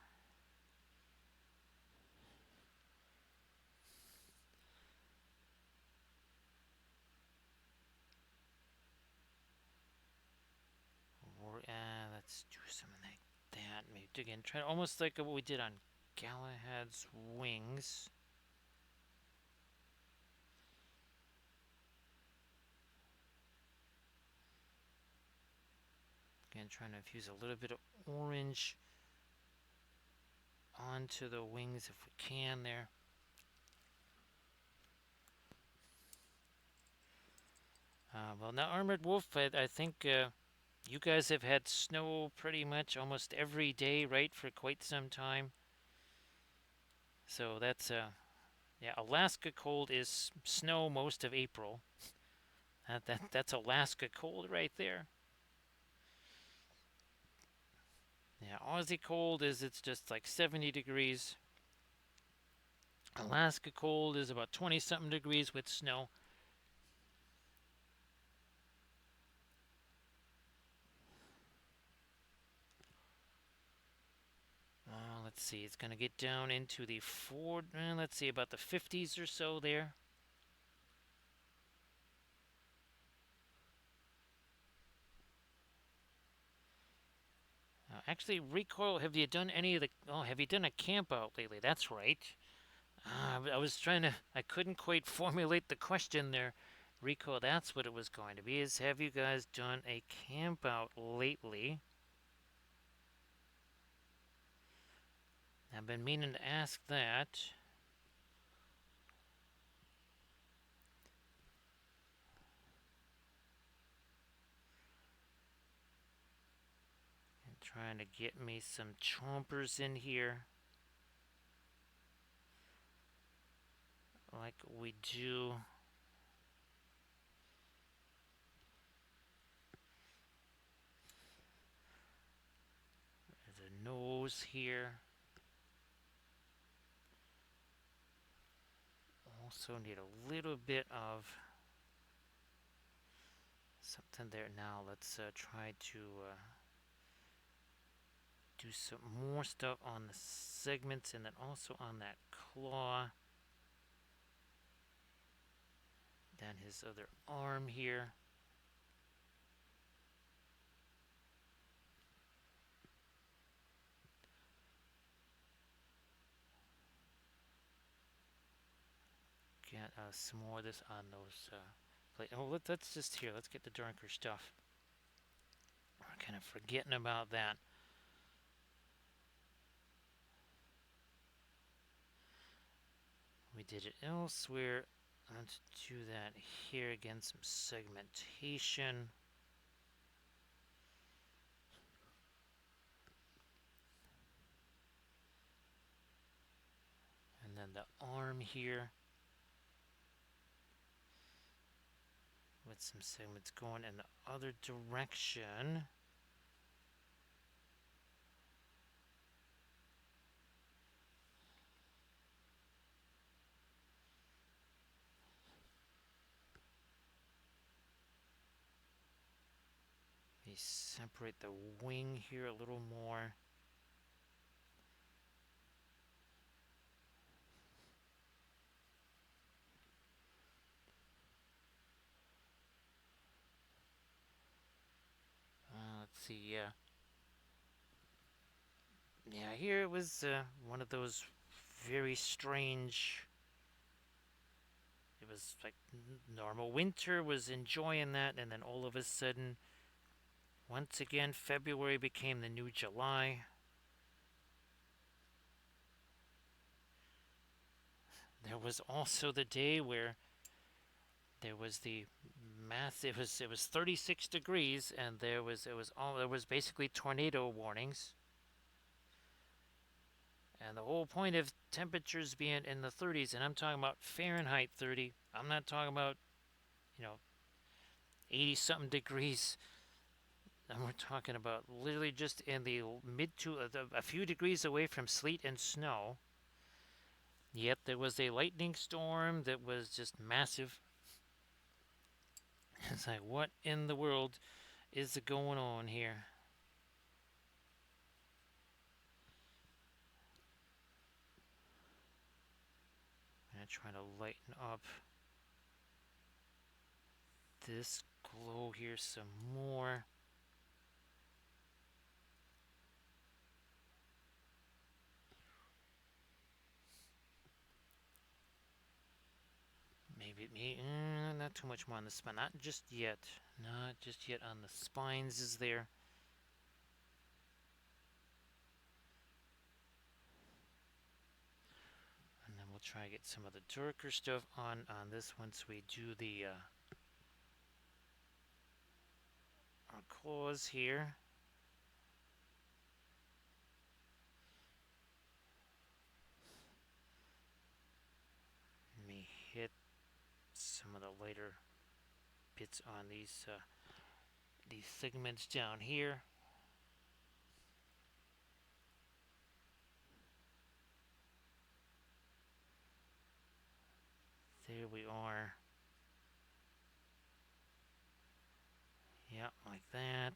Let's do something like that. Maybe again, try almost like what we did on Galahad's wings. Again, trying to infuse a little bit of orange onto the wings if we can there. Well, now Armored Wolf, I think you guys have had snow pretty much almost every day, right, for quite some time. So that's yeah, Alaska cold is snow most of April. That's Alaska cold right there. Yeah, Aussie cold is it's just like 70 degrees. Alaska cold is about 20 something degrees with snow. Let's see, it's going to get down into the let's see, about the 50s or so there. Actually, recoil, have you done any of the, oh, have you done a camp out lately? That's right. I was trying to, I couldn't quite formulate the question there. Recoil, that's what it was going to be, is have you guys done a camp out lately? I've been meaning to ask that. And trying to get me some chompers in here. Like we do. There's a nose here. Also need a little bit of something there. Now let's try to do some more stuff on the segments and then also on that claw. Then his other arm here. Get some more of this on those plate. Oh, let's just here. Let's get the darker stuff. We're kind of forgetting about that. We did it elsewhere. Let's do that here again. Some segmentation. And then the arm here. With some segments going in the other direction. Maybe separate the wing here a little more. Let's see, yeah. Yeah, here it was one of those very strange. It was like normal winter was enjoying that, and then all of a sudden, once again, February became the new July. There was also the day where there was the it was 36 degrees, and there was basically tornado warnings. And the whole point of temperatures being in the 30s, and I'm talking about Fahrenheit 30, I'm not talking about, you know, 80 something degrees. And we're talking about literally just in the mid to a few degrees away from sleet and snow. Yet there was a lightning storm that was just massive. It's like, what in the world is going on here? I'm going to try to lighten up this glow here some more. Maybe not too much more on the spine. Not just yet. Not just yet on the spines is there. And then we'll try to get some of the darker stuff on this once we do the our claws here. some of the lighter bits on these segments down here. There we are. Yep, like that.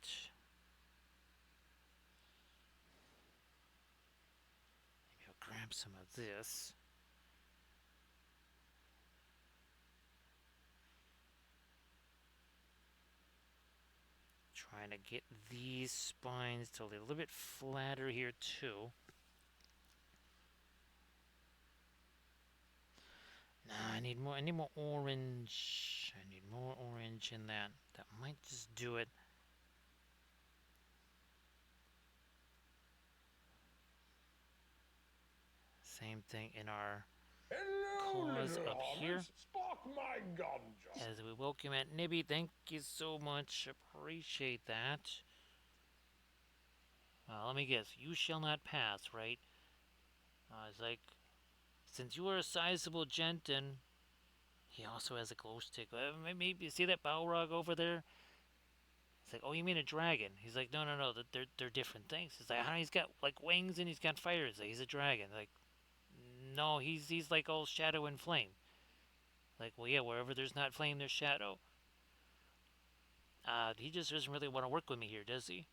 Maybe I'll grab some of this. Trying to get these spines to a little bit flatter here too. Nah, I need more orange. I need more orange in that. That might just do it. Same thing in our claws up here. My gun, As we welcome at Nibby, thank you so much. Appreciate that. Let me guess. You shall not pass, right? It's like, since you are a sizable gent and he also has a glow stick. Maybe see that Balrog over there? He's like, oh, you mean a dragon? He's like, no, they're different things. He's like, he's got like wings and he's got fire. He's like, he's a dragon. Like, no, he's like all shadow and flame. Like, well, yeah, wherever there's not flame, there's shadow. He just doesn't really want to work with me here, does he?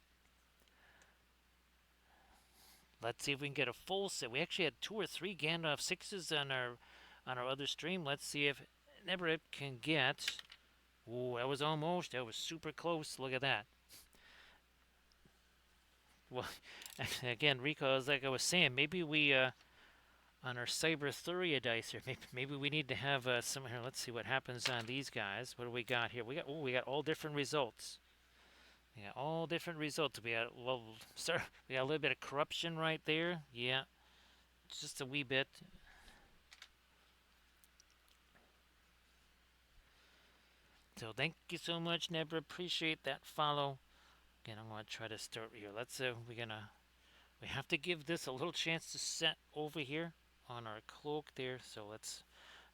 Let's see if we can get a full set. We actually had 2 or 3 Gandalf 6s on our other stream. Let's see if Nebrip can get. Ooh, that was almost. That was super close. Look at that. Well, again, Rico, like I was saying, maybe we on our Cyber Thuria dice here, maybe we need to have some here. Let's see what happens on these guys. What do we got here? We got all different results. Yeah, all different results. We got we got a little bit of corruption right there. Yeah, just a wee bit. So thank you so much, Nebra. Appreciate that follow. Again, I'm gonna try to start here. We have to give this a little chance to set over here on our cloak there. So let's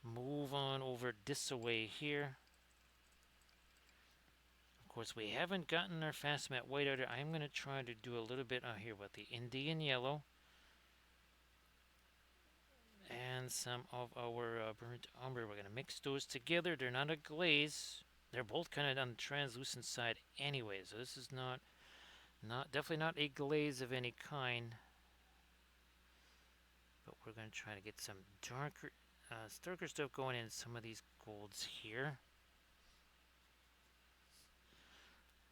move on over this away here. Of course, we haven't gotten our fast matte white out. I'm going to try to do a little bit here with the Indian yellow and some of our burnt umber. We're going to mix those together. They're not a glaze. They're both kind of on the translucent side anyway. So this is definitely not a glaze of any kind. But we're going to try to get some darker stuff going in some of these golds here.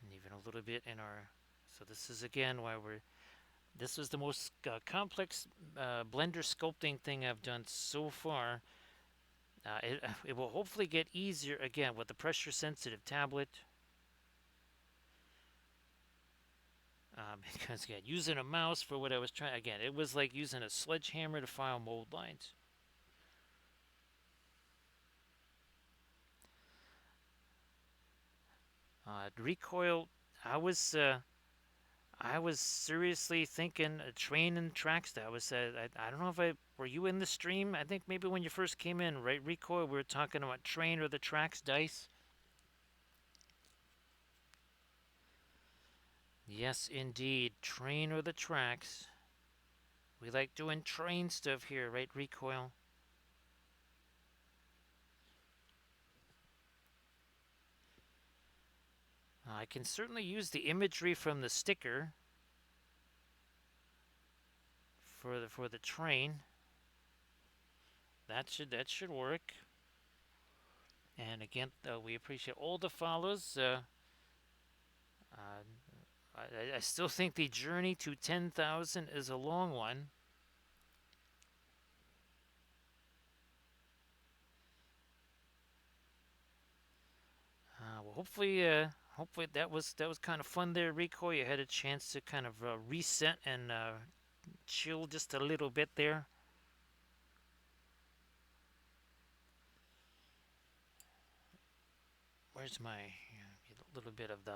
And even a little bit in our, so this is again why this was the most complex blender sculpting thing I've done so far. It will hopefully get easier again with the pressure sensitive tablet. Because again, using a mouse for what I was trying, again, it was like using a sledgehammer to file mold lines. Recoil, I was seriously thinking train and tracks. That was I don't know if were you in the stream? I think maybe when you first came in, right? Recoil, we were talking about train or the tracks dice. Yes, indeed, train or the tracks. We like doing train stuff here, right? Recoil. I can certainly use the imagery from the sticker for the train. That should work. And again, we appreciate all the follows. I still think the journey to 10,000 is a long one. Well, hopefully that was kind of fun there, Rico. You had a chance to kind of reset and chill just a little bit there. Where's my a little bit of the?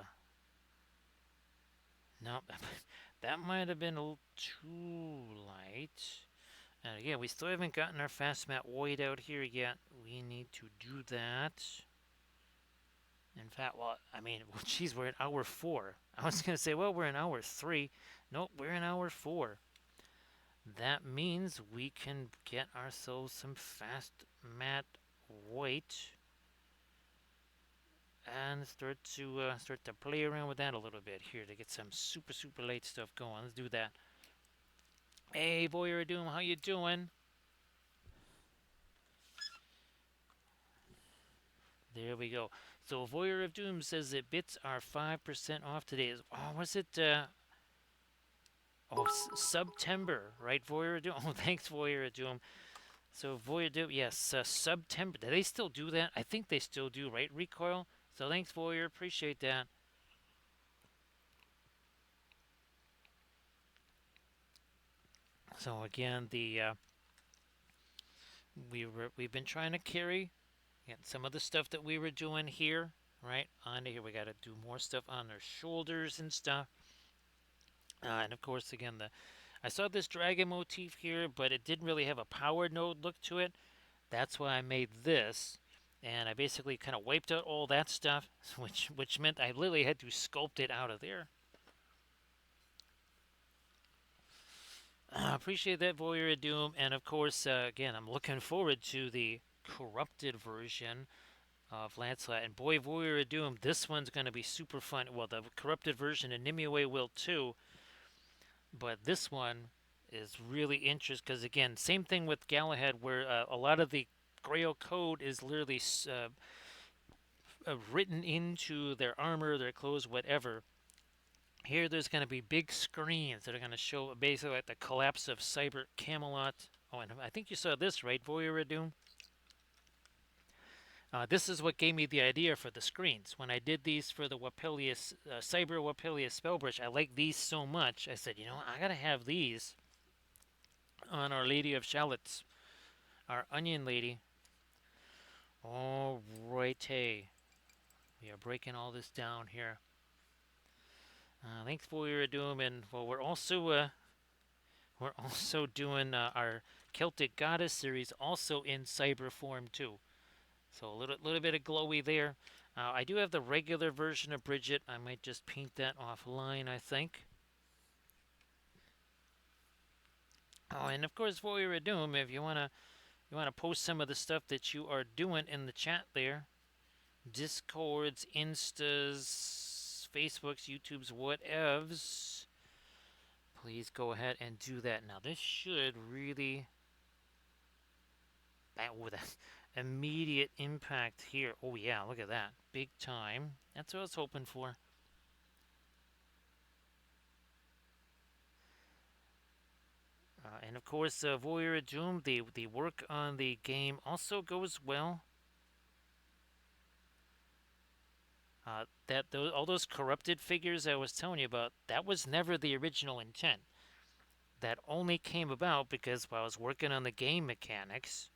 No, that might have been a little too light. Yeah, we still haven't gotten our fast mat white out here yet. We need to do that. In fact, well, I mean, well, geez, we're in hour 4. I was going to say, well, we're in hour 3. Nope, we're in hour 4. That means we can get ourselves some fast mat white and start to play around with that a little bit here to get some super late stuff going. Let's do that. Hey, Voyeur of Doom, how you doing? There we go. So Voyeur of Doom says that bits are 5% off today. Oh, was it? September, right, Voyeur of Doom? Oh, thanks, Voyeur of Doom. So Voyeur of Doom, yes, September. Do they still do that? I think they still do, right, Recoil? So thanks, Voyeur. Appreciate that. So again, we've been trying to carry some of the stuff that we were doing here, right? On here, we got to do more stuff on their shoulders and stuff. And of course, again, I saw this dragon motif here, but it didn't really have a power node look to it. That's why I made this. And I basically kind of wiped out all that stuff, which meant I literally had to sculpt it out of there. Appreciate that, Voyeur of Doom. And of course, again, I'm looking forward to the corrupted version of Lancelot. And boy, Voyeur of Doom, this one's going to be super fun. Well, the corrupted version and Nimue will too. But this one is really interesting because, again, same thing with Galahad, where a lot of the Grail Code is literally written into their armor, their clothes, whatever. Here, there's going to be big screens that are going to show basically like the collapse of Cyber Camelot. Oh, and I think you saw this, right, Voyeur of Doom? This is what gave me the idea for the screens. When I did these for the Cyber Wapelius Spellbridge, I like these so much. I said, I gotta have these on Our Lady of Shallots, our Onion Lady. All right, hey, we are breaking all this down here. Thanks for your doom, and well, we're also doing our Celtic Goddess series also in cyber form too. So a little bit of glowy there. I do have the regular version of Bridget. I might just paint that offline, I think. Oh, and of course, for your doom, if you wanna post some of the stuff that you are doing in the chat there, Discords, Instas, Facebooks, YouTubes, whatevs, please go ahead and do that. Now this should really with an immediate impact here. Oh yeah, look at that, big time. That's what I was hoping for. And of course, Voyeur of Doom, the work on the game also goes well. All those corrupted figures I was telling you about, that was never the original intent. That only came about because while I was working on the game mechanics,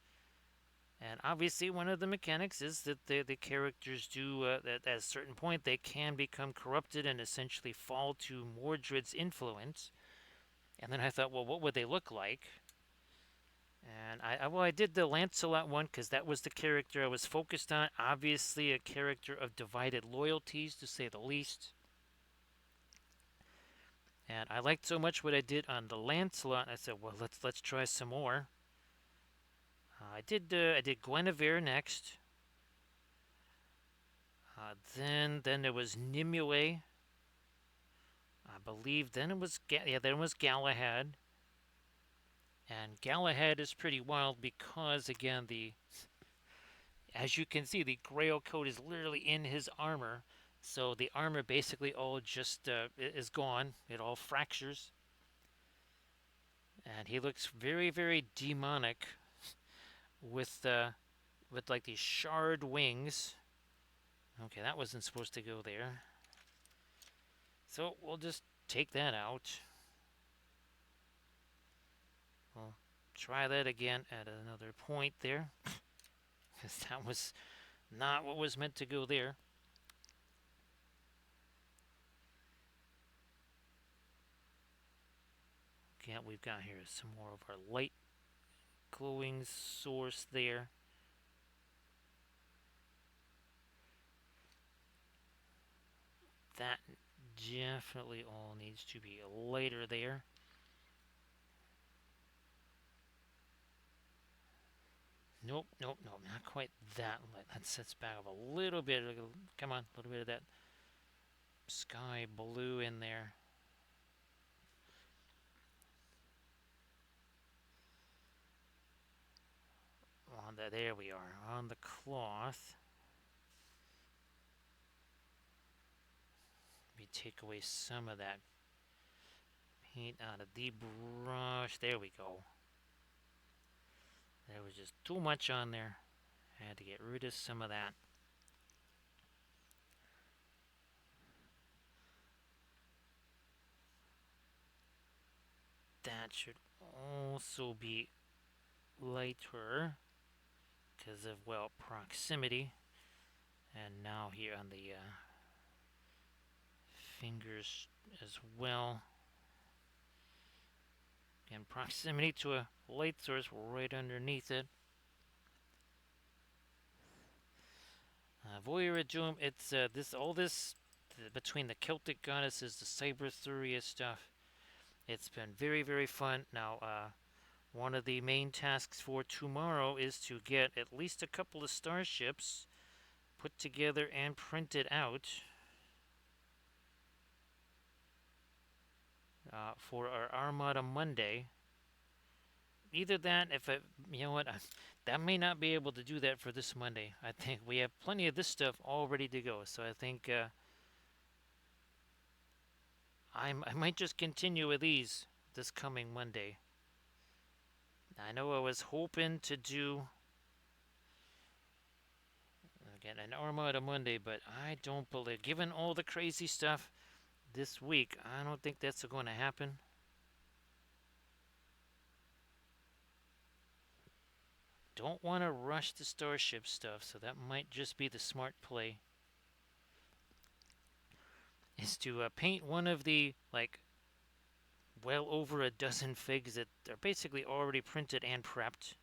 and obviously one of the mechanics is that the characters do, at a certain point, they can become corrupted and essentially fall to Mordred's influence. And then I thought, well, what would they look like? And I did the Lancelot one because that was the character I was focused on. Obviously, a character of divided loyalties, to say the least. And I liked so much what I did on the Lancelot. I said, well, let's try some more. I did Guinevere next. Then there was Nimue. I believe then it was Galahad. And Galahad is pretty wild because again as you can see, the Grail Code is literally in his armor. So the armor basically all just is gone. It all fractures. And he looks very demonic with like these shard wings. Okay, that wasn't supposed to go there. So we'll just take that out. We'll try that again at another point there. Because that was not what was meant to go there. Okay, we've got here some more of our light glowing source there. That definitely all needs to be lighter there. Nope, nope, nope, not quite that light. That sets back up a little bit. Come on, a little bit of that sky blue in there. There we are, on the cloth. Let me take away some of that paint out of the brush. There we go. There was just too much on there. I had to get rid of some of that. That should also be lighter because of, well, proximity. And now here on the fingers as well. Again, proximity to a light source right underneath it. Voyeur Doom, it's all this between the Celtic goddesses, the Cyber stuff. It's been very, very fun. Now, one of the main tasks for tomorrow is to get at least a couple of starships put together and printed out for our Armada Monday. Either that, if I, you know what, that may not be able to do that for this Monday. I think we have plenty of this stuff all ready to go. So I think I might just continue with these this coming Monday. I know I was hoping to do again an Armada Monday, but I don't believe, given all the crazy stuff this week, I don't think that's going to happen. Don't want to rush the starship stuff, so that might just be the smart play. Is to paint one of the, like, well over a dozen figs that are basically already printed and prepped.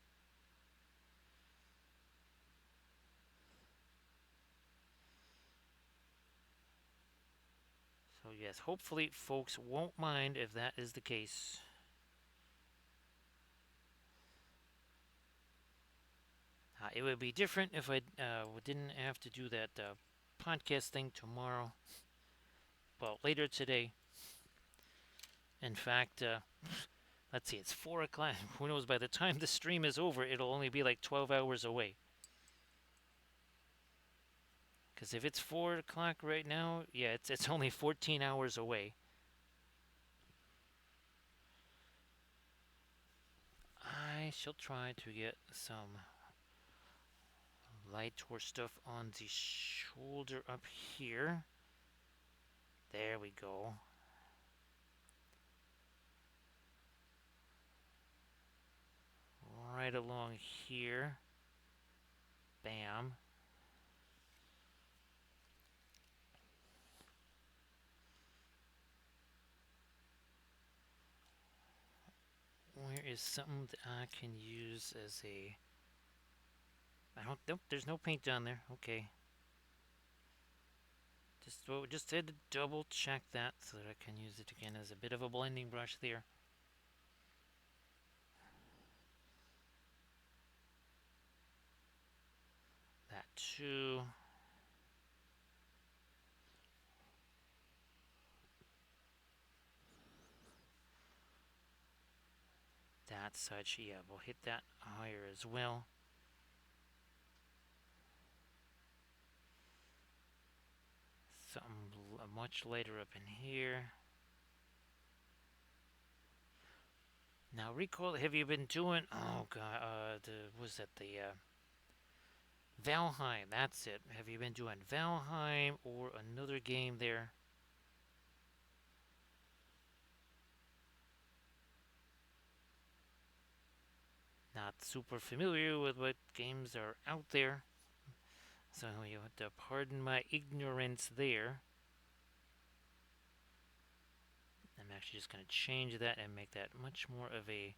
So yes, hopefully folks won't mind if that is the case. It would be different if I didn't have to do that podcast thing tomorrow. Well, later today. In fact, let's see, it's 4 o'clock. Who knows, by the time the stream is over, it'll only be like 12 hours away. Because if it's 4 o'clock right now, yeah, it's only 14 hours away. I shall try to get some light or stuff on the shoulder up here. There we go. Right along here. Bam. Where is something that I can use as a... Nope, there's no paint down there. Okay. Just had to double check that so that I can use it again as a bit of a blending brush there. That too. That such, yeah, we'll hit that higher as well. Something much lighter up in here. Now recall, have you been doing, oh god, was that the Valheim, that's it. Have you been doing Valheim or another game there? Not super familiar with what games are out there, so you have to pardon my ignorance there. I'm actually just going to change that and make that much more of a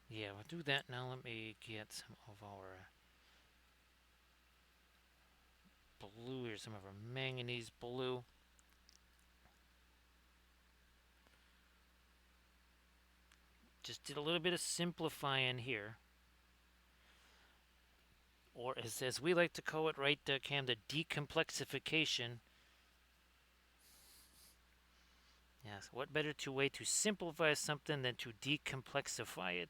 Yeah, we'll do that now. Let me get some of our blue. Here's some of our manganese blue. Just did a little bit of simplifying here. Or as we like to call it, right, Cam, the decomplexification. Yes, what better way to simplify something than to decomplexify it?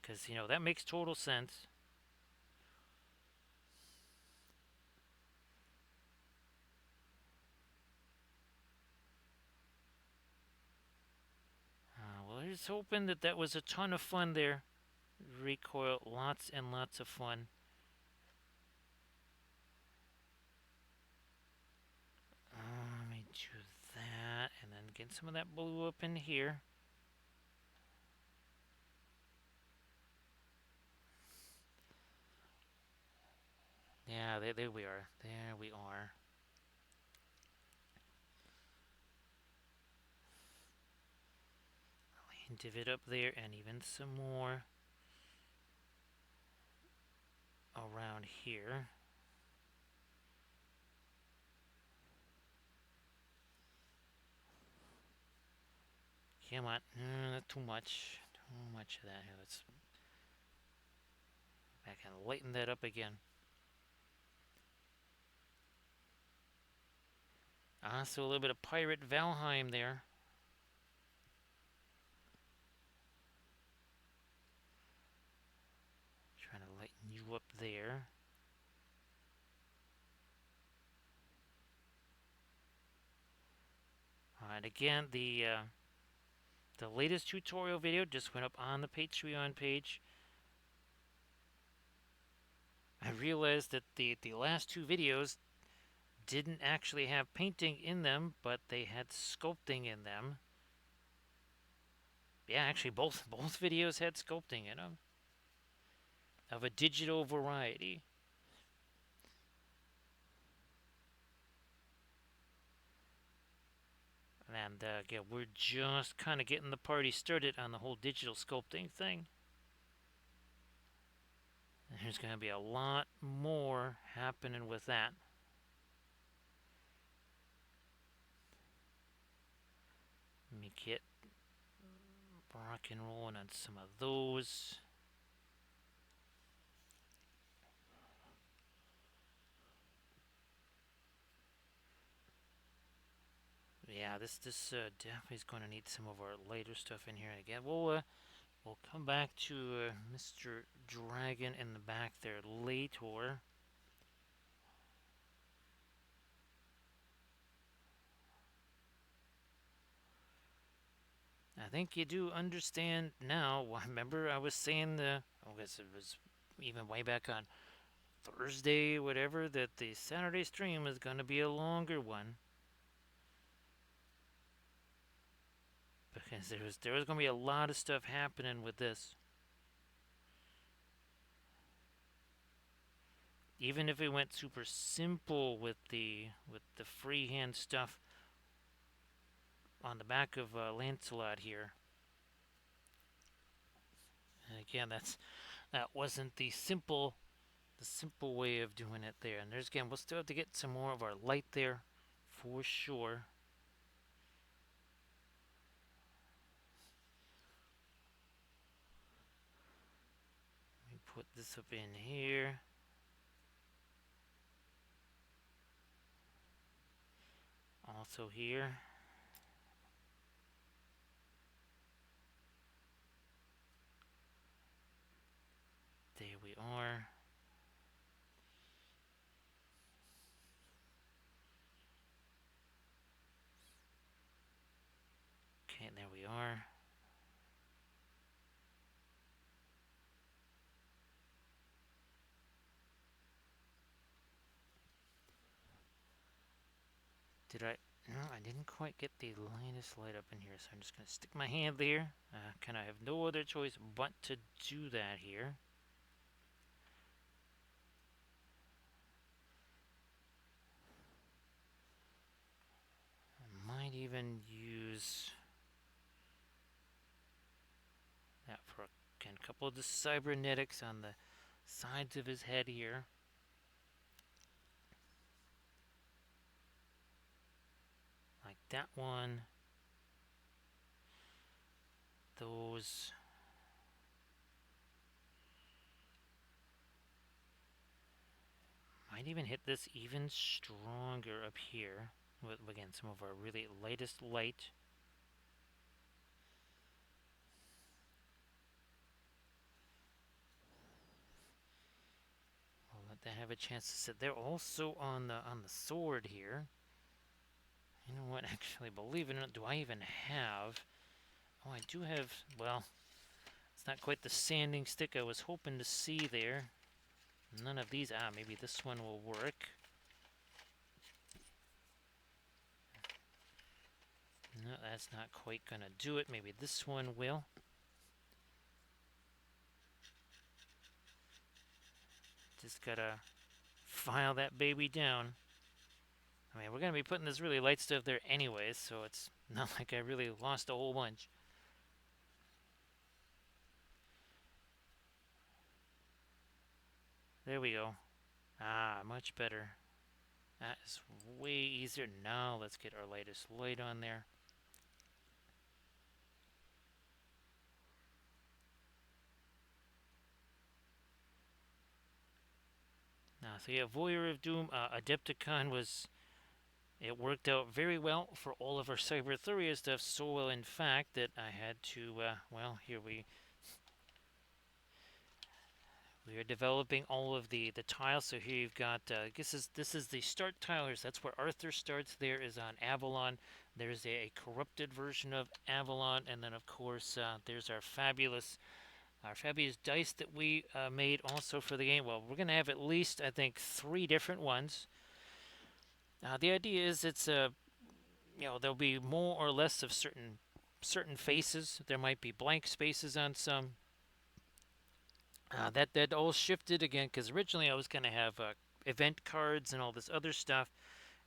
Because, that makes total sense. Well, I was hoping that was a ton of fun there. Recoil, lots and lots of fun. Let me do that, and then get some of that blue up in here. Yeah, there we are. There we are. Hint of it up there, and even some more around here. Come on, not too much. Too much of that. Here, let's back and lighten that up again. So a little bit of Pirate Valheim there. Trying to lighten you up there. Alright, again, the latest tutorial video just went up on the Patreon page. I realized that the last two videos didn't actually have painting in them, but they had sculpting in them. Yeah, actually both videos had sculpting in them of a digital variety. And yeah, we're just kind of getting the party started on the whole digital sculpting thing. There's going to be a lot more happening with that. Let me get rock and rolling on some of those. Yeah, this definitely is going to need some of our later stuff in here. And again, we'll come back to Mr. Dragon in the back there later. I think you do understand now. Remember, I was saying I guess it was even way back on Thursday, whatever, that the Saturday stream is going to be a longer one. Because there was going to be a lot of stuff happening with this. Even if it went super simple with the freehand stuff on the back of Lancelot here. And again, that wasn't the simple way of doing it there. And there's again, we'll still have to get some more of our light there for sure. Let me put this up in here. Also here. There we are. Okay, there we are. No, I didn't quite get the latest light up in here, so I'm just going to stick my hand there. Kind of have no other choice but to do that here. I might even use Again, a couple of the cybernetics on the sides of his head here. Like that one. Those. Might even hit this even stronger up here. With, again, some of our really lightest light. We'll let that have a chance to sit there. Also on the sword here. You know what? Actually, believe it or not, do I even have? Oh, I do have. Well, it's not quite the sanding stick I was hoping to see there. None of these. Ah, maybe this one will work. No, that's not quite gonna do it. Maybe this one will. Just gotta file that baby down. I mean, we're gonna be putting this really light stuff there anyways, so it's not like I really lost a whole bunch. There we go. Ah, much better. That is way easier. Now let's get our lightest light on there. Now, so yeah, Voyeur of Doom, Adepticon was. It worked out very well for all of our Cyber Arthurian stuff, so well in fact that I had to, well, here we are developing all of the tiles. So here you've got, this is the start tile here. So that's where Arthur starts. There is on Avalon. There's a corrupted version of Avalon, and then of course there's our fabulous dice that we made also for the game. Well, we're gonna have at least I think 3 different ones. The idea is it's you know, there'll be more or less of certain faces. There might be blank spaces on some. That all shifted again because originally I was going to have event cards and all this other stuff,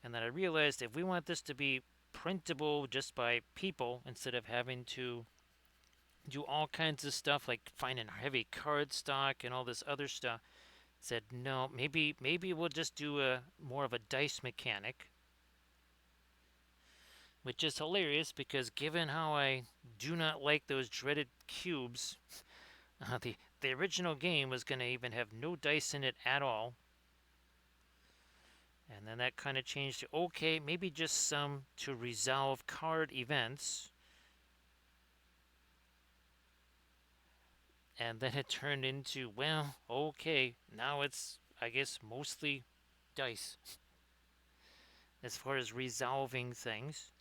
and then I realized if we want this to be printable just by people instead of having to do all kinds of stuff like finding heavy card stock and all this other stuff, said no, maybe we'll just do a more of a dice mechanic, which is hilarious because given how I do not like those dreaded cubes, the original game was going to even have no dice in it at all. And then that kind of changed to, okay, maybe just some to resolve card events. And then it turned into, well, okay, now it's, I guess, mostly dice as far as resolving things.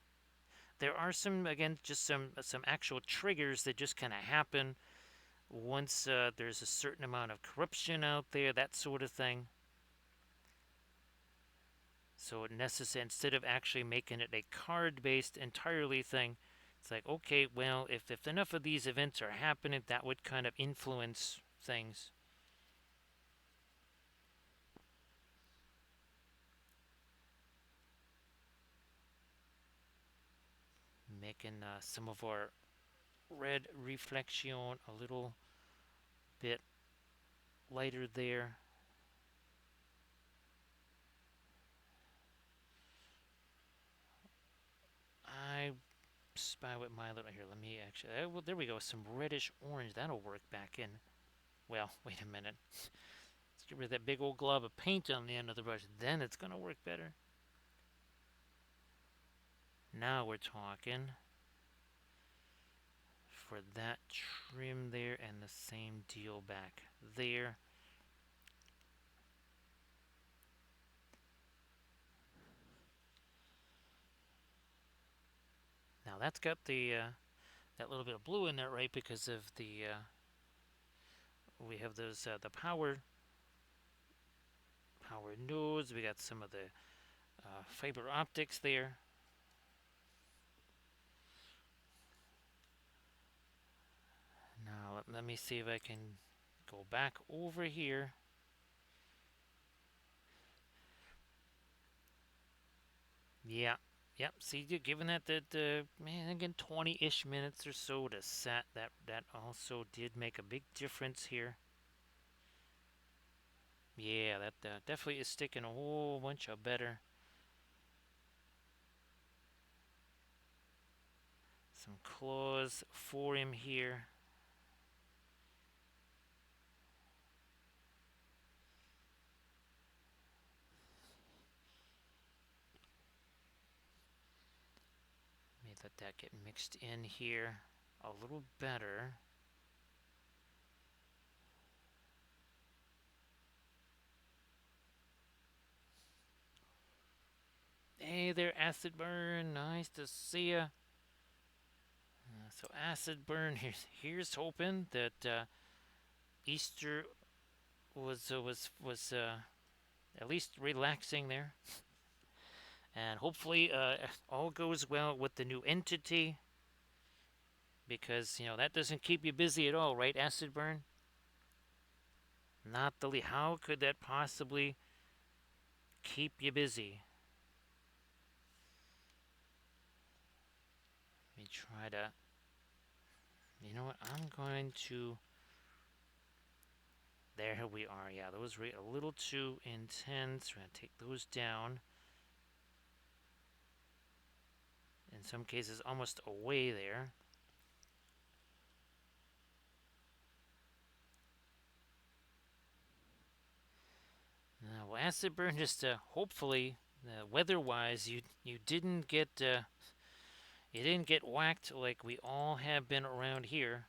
There are some, again, just some actual triggers that just kind of happen once there's a certain amount of corruption out there, that sort of thing. So instead of actually making it a card-based entirely thing, it's like, okay, well, if enough of these events are happening, that would kind of influence things. Making some of our red reflection a little bit lighter there. I spy with my little here. Let me actually. Well, there we go. Some reddish orange. That'll work back in. Well, wait a minute. Let's get rid of that big old glob of paint on the end of the brush. Then it's gonna work better. Now we're talking. For that trim there, and the same deal back there. Now that's got the that little bit of blue in there, right? Because of the we have those the power nodes. We got some of the fiber optics there. Now let me see if I can go back over here. Yeah, Yep. See, you're giving that man again 20-ish minutes or so to set. That also did make a big difference here. Yeah, that definitely is sticking a whole bunch of better. Some claws for him here. Let me let that get mixed in here a little better. Hey there, Acid Burn. Nice to see ya. So Acid Burn, here's hoping that Easter was at least relaxing there, and hopefully all goes well with the new entity, because that doesn't keep you busy at all, right, Acid Burn? Not the least. How could that possibly keep you busy? Let me try to. You know what? I'm going to. There we are. Yeah, those were a little too intense. We're going to take those down. In some cases, almost away there. Well, Acid Burn, just hopefully, weather-wise, you didn't get whacked like we all have been around here.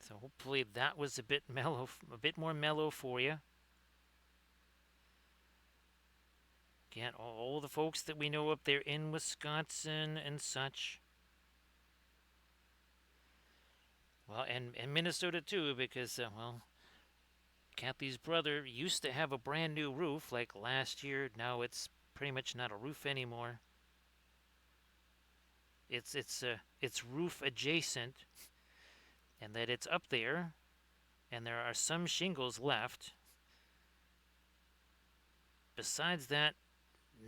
So hopefully that was a bit mellow, a bit more mellow for you. Again, all the folks that we know up there in Wisconsin and such. Well, and Minnesota too, because well, Kathy's brother used to have a brand new roof like last year. Now it's pretty much not a roof anymore. It's roof adjacent, and that it's up there, and there are some shingles left. Besides that,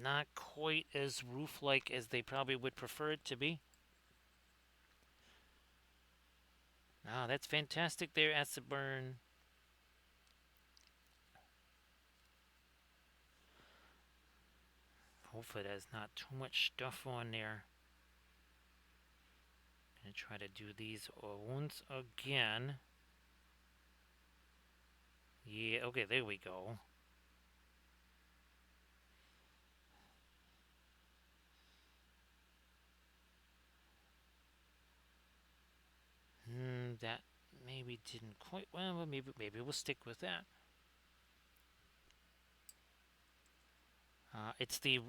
not quite as roof-like as they probably would prefer it to be. Ah, that's fantastic there, Acid Burn. Hopefully there's not too much stuff on there. Gonna try to do these once again. Yeah, okay, there we go. That maybe didn't quite well, but maybe we'll stick with that. It's the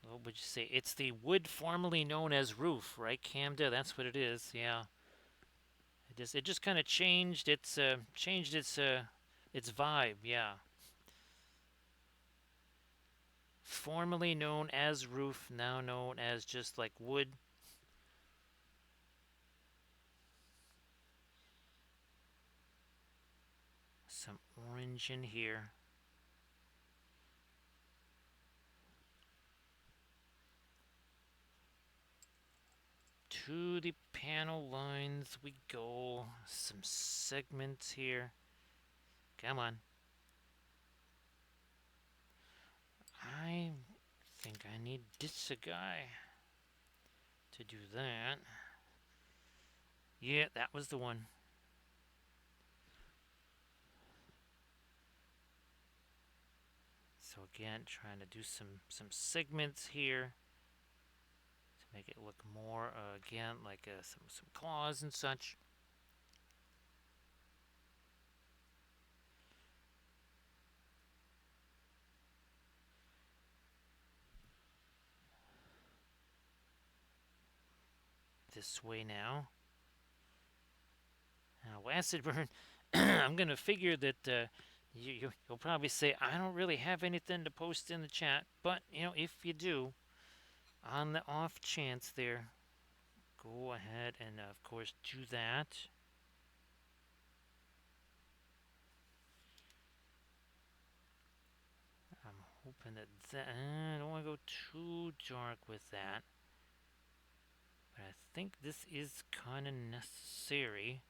what would you say? It's the wood formerly known as roof, right, Camda? That's what it is. Yeah. It just kind of changed its vibe. Yeah. Formerly known as roof, now known as just like wood. Some orange in here. To the panel lines we go. Some segments here. Come on. I think I need this guy to do that. Yeah, that was the one. So again, trying to do some segments here to make it look more again like some claws and such. This way now. Now, Acid Burn, I'm gonna figure that you'll probably say I don't really have anything to post in the chat, but if you do, on the off chance there, go ahead and of course do that. I'm hoping that, I don't want to go too dark with that. But I think this is kind of necessary.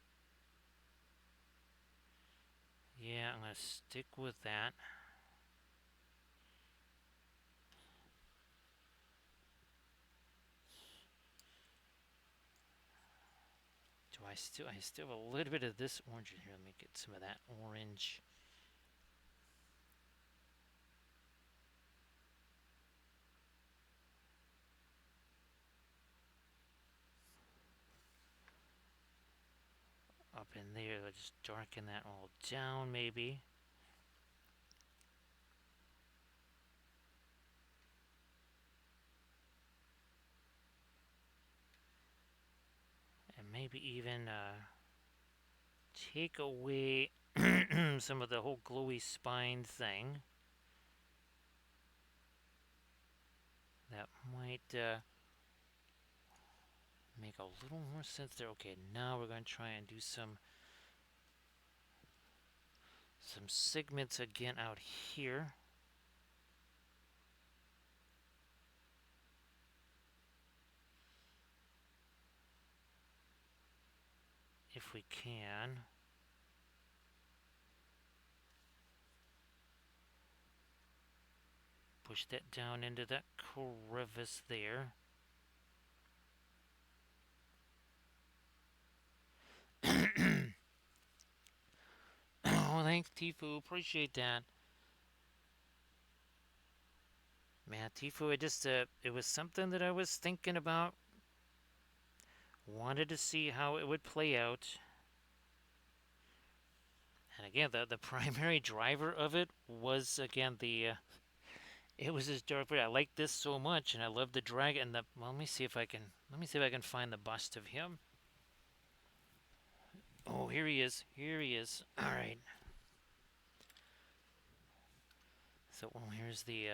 Yeah, I'm going to stick with that. I still have a little bit of this orange in here. Let me get some of that orange. Up in there, let's just darken that all down maybe. And maybe even take away some of the whole glowy spine thing. That might make a little more sense there. Okay, now we're going to try and do some segments again out here. If we can. Push that down into that crevice there. Oh, thanks, Tifu. Appreciate that. Man, Tifu, it was something that I was thinking about. Wanted to see how it would play out. And again, the primary driver of it was, again, it was this dark red. I like this so much, and I love the dragon. Well, let me see if I can find the bust of him. Oh, here he is. Here he is. All right. So, well, here's the.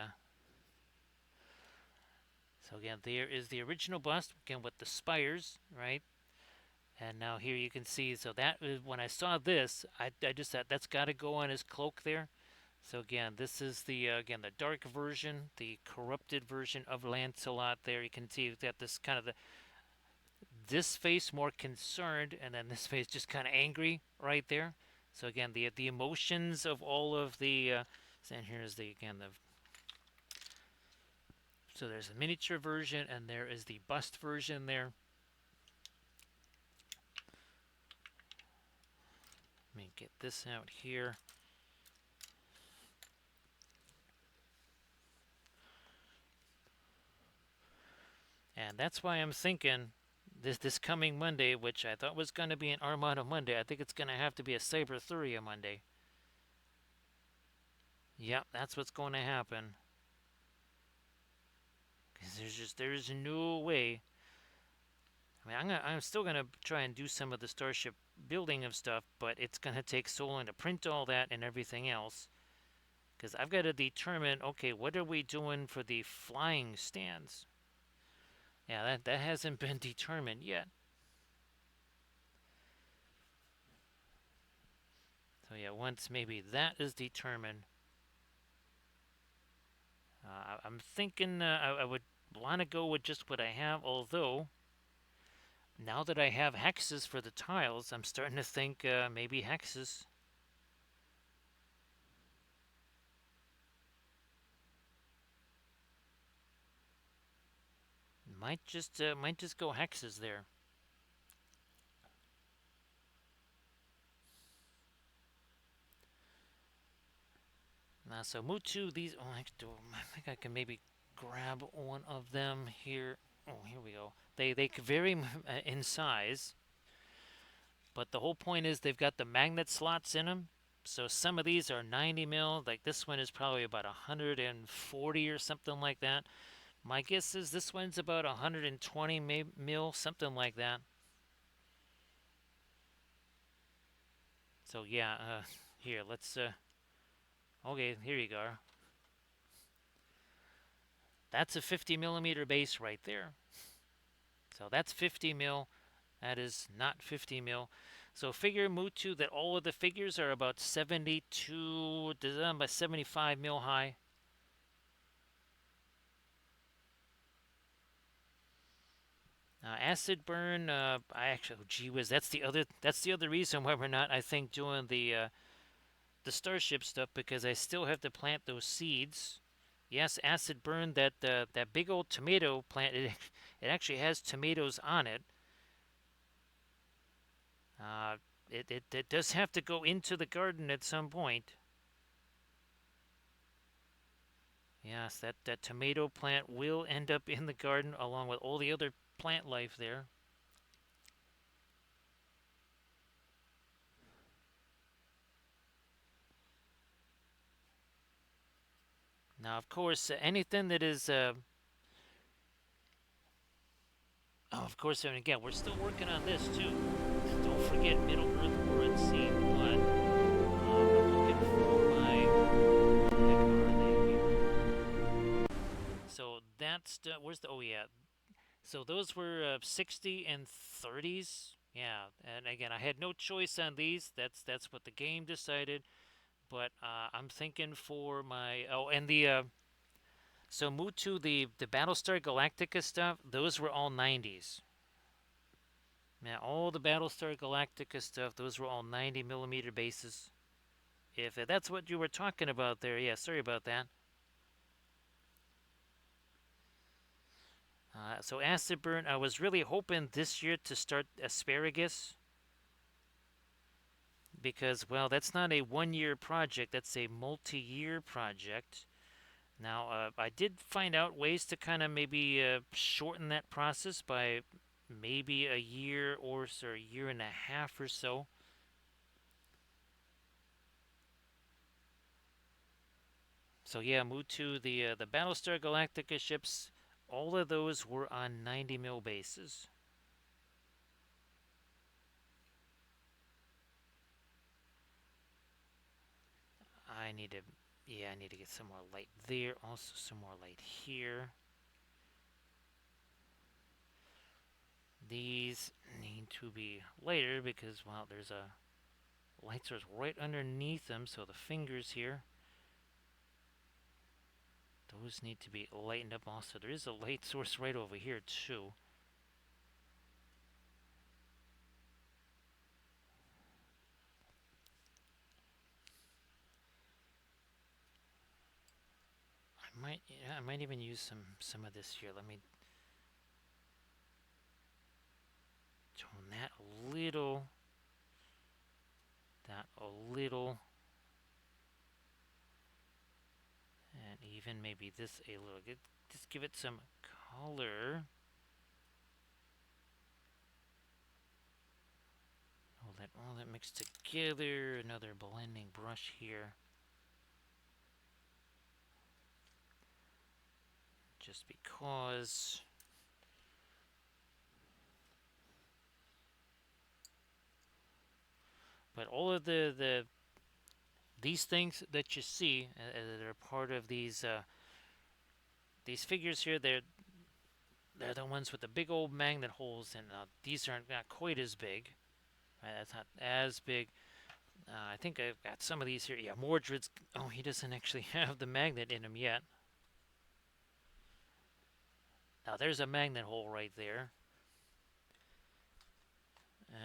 So again, there is the original bust again with the spires, right? And now here you can see. So that is when I saw this, I just thought that's got to go on his cloak there. So again, this is the again the dark version, the corrupted version of Lancelot. There you can see you've got this kind of this face more concerned, and then this face just kind of angry right there. So again, the emotions of all of the. And here's the again the. So there's a miniature version, and there is the bust version there. Let me get this out here. And that's why I'm thinking this coming Monday, which I thought was going to be an Armada Monday, I think it's going to have to be a Cyberthuria Monday. Yep, that's what's going to happen. Because there's no way. I mean, I'm still gonna try and do some of the starship building of stuff, but it's gonna take so long to print all that and everything else. Because I've got to determine, okay, what are we doing for the flying stands? Yeah, that hasn't been determined yet. So yeah, once maybe that is determined, I'm thinking I would want to go with just what I have. Although now that I have hexes for the tiles, I'm starting to think maybe hexes. Might just go hexes there. So Mutu, these. Oh, I think I can maybe grab one of them here. Oh, here we go. They vary in size, but the whole point is they've got the magnet slots in them. So some of these are 90 mil. Like this one is probably about 140 or something like that. My guess is this one's about 120 mil, something like that. So yeah, here let's. Okay, here you go. That's a 50 millimeter base right there. So that's 50 mil. That is not 50 mil. So figure Mutu that all of the figures are about 72, about 75 mil high. Acid burn. I actually, oh, gee whiz, that's the other reason why we're not, I think, doing the starship stuff, because I still have to plant those seeds. Yes, acid burn. That big old tomato plant. It actually has tomatoes on it. Uh, it does have to go into the garden at some point. Yes, that tomato plant will end up in the garden along with all the other plant life there. Now, of course, anything that is, oh, of course, and again, we're still working on this too. Don't forget Middle Earth War at Sea, but I'm looking for my, what the heck are they here? So that's, where's the, oh yeah. So those were 60 and 30s. Yeah, and again, I had no choice on these. That's what the game decided. But I'm thinking for my, oh, and so move to the Battlestar Galactica stuff. Those were all 90s. Yeah, all the Battlestar Galactica stuff. Those were all 90 millimeter bases. If that's what you were talking about there, yeah. Sorry about that. So acid burn. I was really hoping this year to start asparagus, because, well, that's not a 1 year project. That's a multi-year project. Now, I did find out ways to kind of maybe shorten that process by maybe a year or so, a year and a half or so. So yeah, move to the Battlestar Galactica ships. All of those were on 90 mil bases. I need to, yeah, I need to get some more light there. Also, some more light here. These need to be lighter because, well, there's a light source right underneath them. So the fingers here, those need to be lightened up also. There is a light source right over here too. I might even use some of this here. Let me tone that a little. That a little. And even maybe this a little. Just give it some color. All that mixed together. Another blending brush here. Just because. But all of these things that you see that are part of these figures here, they're the ones with the big old magnet holes, and these aren't not quite as big. Right, that's not as big. I think I've got some of these here. Yeah, Mordred's. Oh, he doesn't actually have the magnet in him yet. Now there's a magnet hole right there,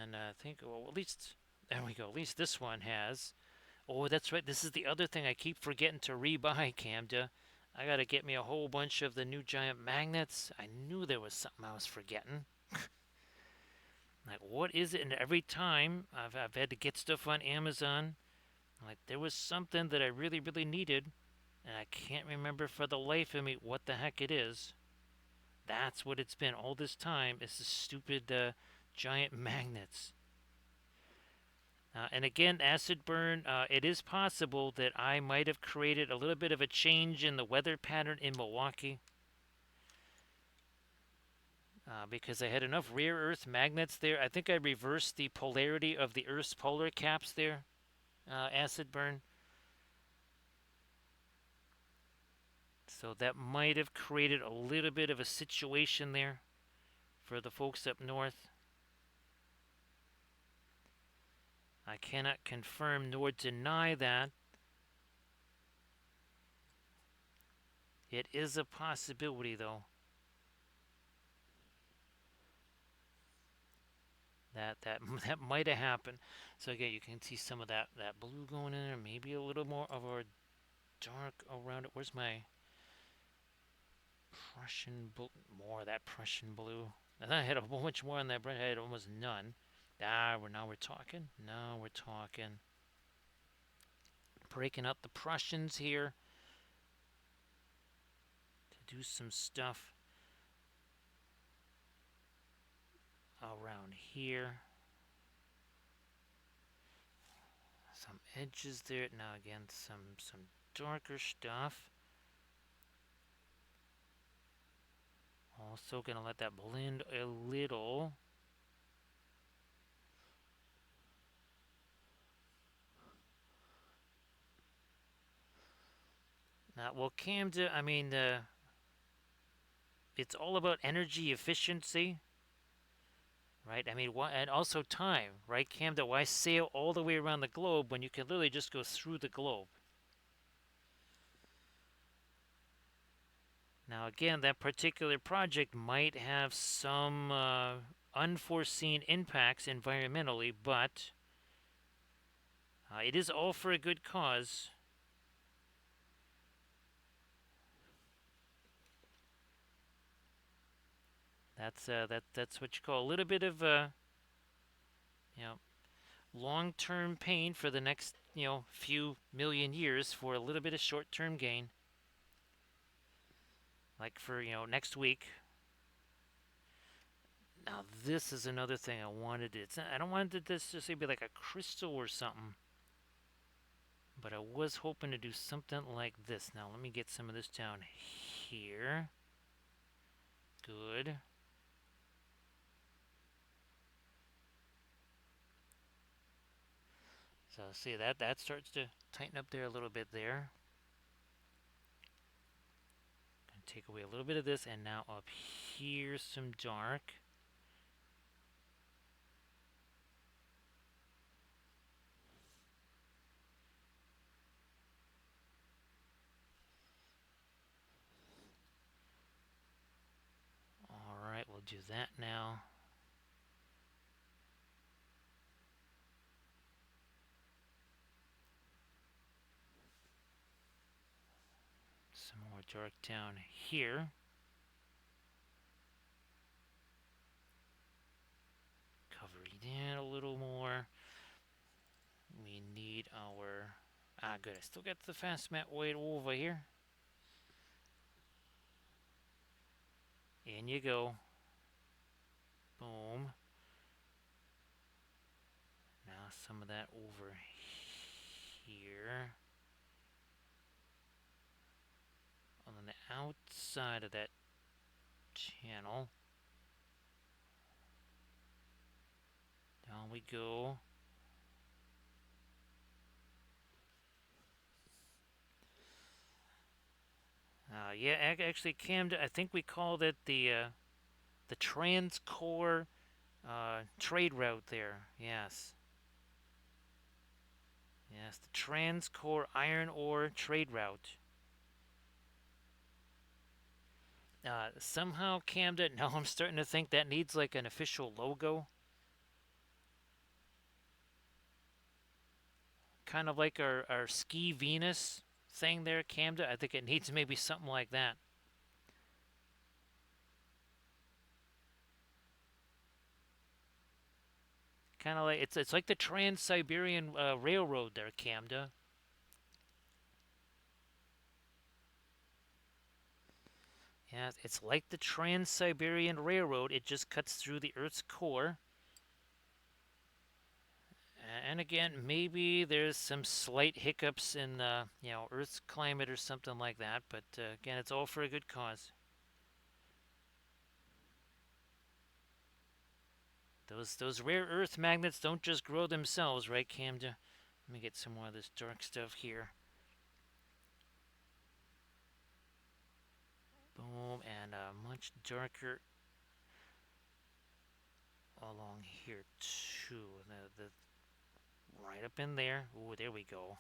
and I think, well, at least there we go. At least this one has. Oh, that's right. This is the other thing I keep forgetting to rebuy, Camda. I gotta get me a whole bunch of the new giant magnets. I knew there was something I was forgetting. Like, what is it? And every time I've had to get stuff on Amazon, like, there was something that I really, really needed, and I can't remember for the life of me what the heck it is. That's what it's been all this time, is the stupid giant magnets. And again, acid burn, it is possible that I might have created a little bit of a change in the weather pattern in Milwaukee. Because I had enough rare earth magnets there. I think I reversed the polarity of the Earth's polar caps there, acid burn. So that might have created a little bit of a situation there for the folks up north. I cannot confirm nor deny that. It is a possibility, though. That might have happened. So again, you can see some of that blue going in there. Maybe a little more of a dark around it. Where's my Prussian blue? More of that Prussian blue. I thought I had a whole bunch more on that brush. I had almost none. Now we're talking. Now we're talking. Breaking up the Prussians here to do some stuff around here. Some edges there. Now again, some darker stuff. Also gonna let that blend a little. Now, well, Camden, I mean, it's all about energy efficiency, right? I mean, and also time, right, Camden? Why sail all the way around the globe when you can literally just go through the globe? Now, again, that particular project might have some unforeseen impacts environmentally, but it is all for a good cause. That's what you call a little bit of you know, long-term pain for the next few million years for a little bit of short-term gain. Like for next week. Now this is another thing I wanted. I don't want this to be like a crystal or something, but I was hoping to do something like this. Now let me get some of this down here. Good. So see that starts to tighten up there a little bit there. Gonna take away a little bit of this, and now up here some dark. All right, we'll do that now. Some more dark down here. Cover it in a little more. We need our... good, I still got the fast matte white over here. In you go. Boom. Now some of that over here. On the outside of that channel. Down we go. Yeah, actually, Cam, I think we called it the trans-core trade route there. Yes. Yes, the trans-core iron ore trade route. Somehow, Camden, now I'm starting to think that needs like an official logo. Kind of like our Ski Venus thing there, Camden. I think it needs maybe something like that. Kind of like it's like the Trans-Siberian Railroad there, Camden. Yeah, it's like the Trans-Siberian Railroad. It just cuts through the Earth's core. And again, maybe there's some slight hiccups in Earth's climate or something like that. But again, it's all for a good cause. Those rare earth magnets don't just grow themselves, right, Camden? Let me get some more of this dark stuff here. Boom, and much darker along here too. The right up in there. Ooh, there we go.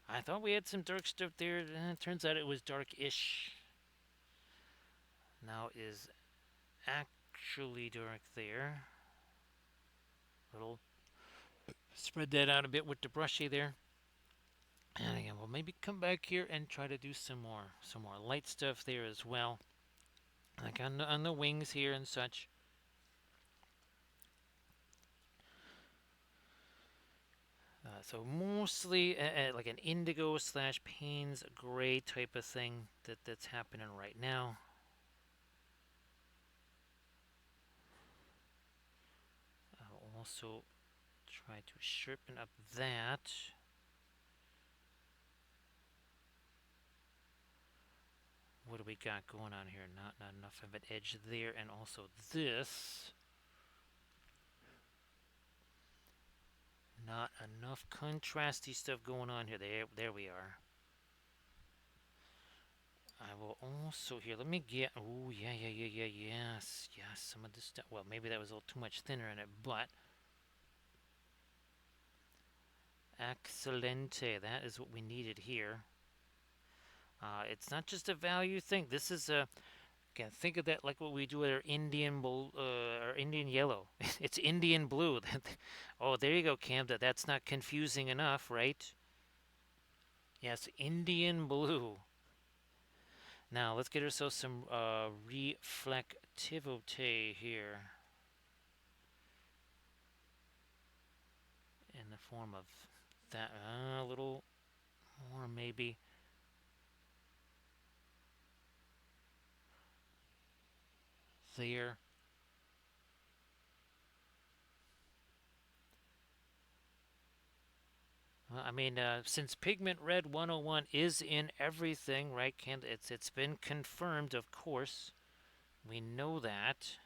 I thought we had some dark stuff there. It turns out it was dark-ish. Now is actually dark there. Little spread that out a bit with the brushy there. And again, we'll maybe come back here and try to do some more light stuff there as well, like on the wings here and such. So mostly like an indigo slash Payne's gray type of thing that's happening right now. I'll also try to sharpen up that. What do we got going on here? Not enough of an edge there, and also this. Not enough contrasty stuff going on here. There we are. I will also here. Let me get. Oh yeah. Yes. Some of this stuff. Well, maybe that was a little too much thinner in it, but excelente. That is what we needed here. It's not just a value thing. This is a. Again, think of that like what we do with our our Indian yellow. It's Indian blue. Oh, there you go, Cam. That's not confusing enough, right? Yes, Indian blue. Now let's get ourselves some reflectivity here, in the form of that a little more maybe. There. Well, I mean, since Pigment Red 101 is in everything, right? It's been confirmed, of course. We know that.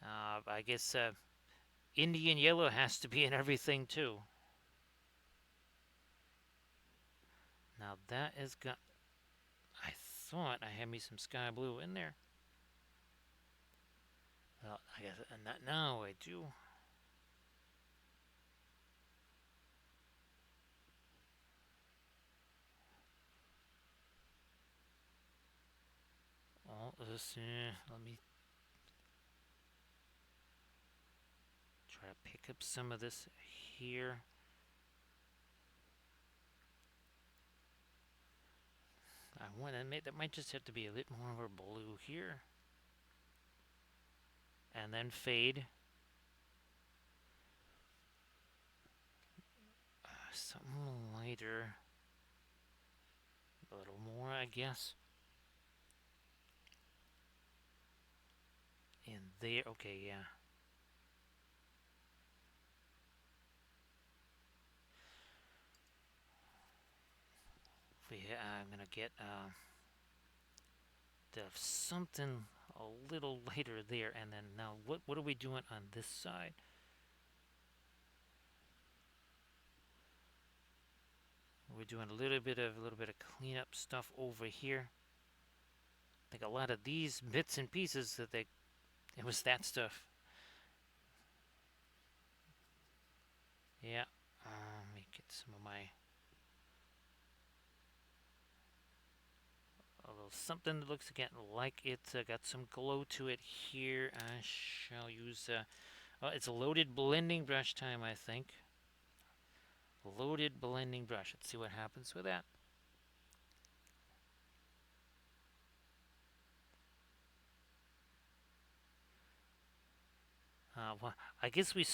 I guess Indian yellow has to be in everything too. Now that is got. I thought I had me some sky blue in there. Well, I guess not now. I do. All this. Let me try to pick up some of this here. I want to admit that might just have to be a bit more of a blue here. And then fade. Something lighter. A little more, I guess. In there. Okay, yeah. I'm going to get something a little lighter there. And then now what are we doing on this side? We're doing a little bit of cleanup stuff over here. I think a lot of these bits and pieces it was that stuff. Yeah. Let me get some of my a little something that looks again like it's got some glow to it here. I shall use it's a loaded blending brush time, I think. Loaded blending brush. Let's see what happens with that. Well, I guess we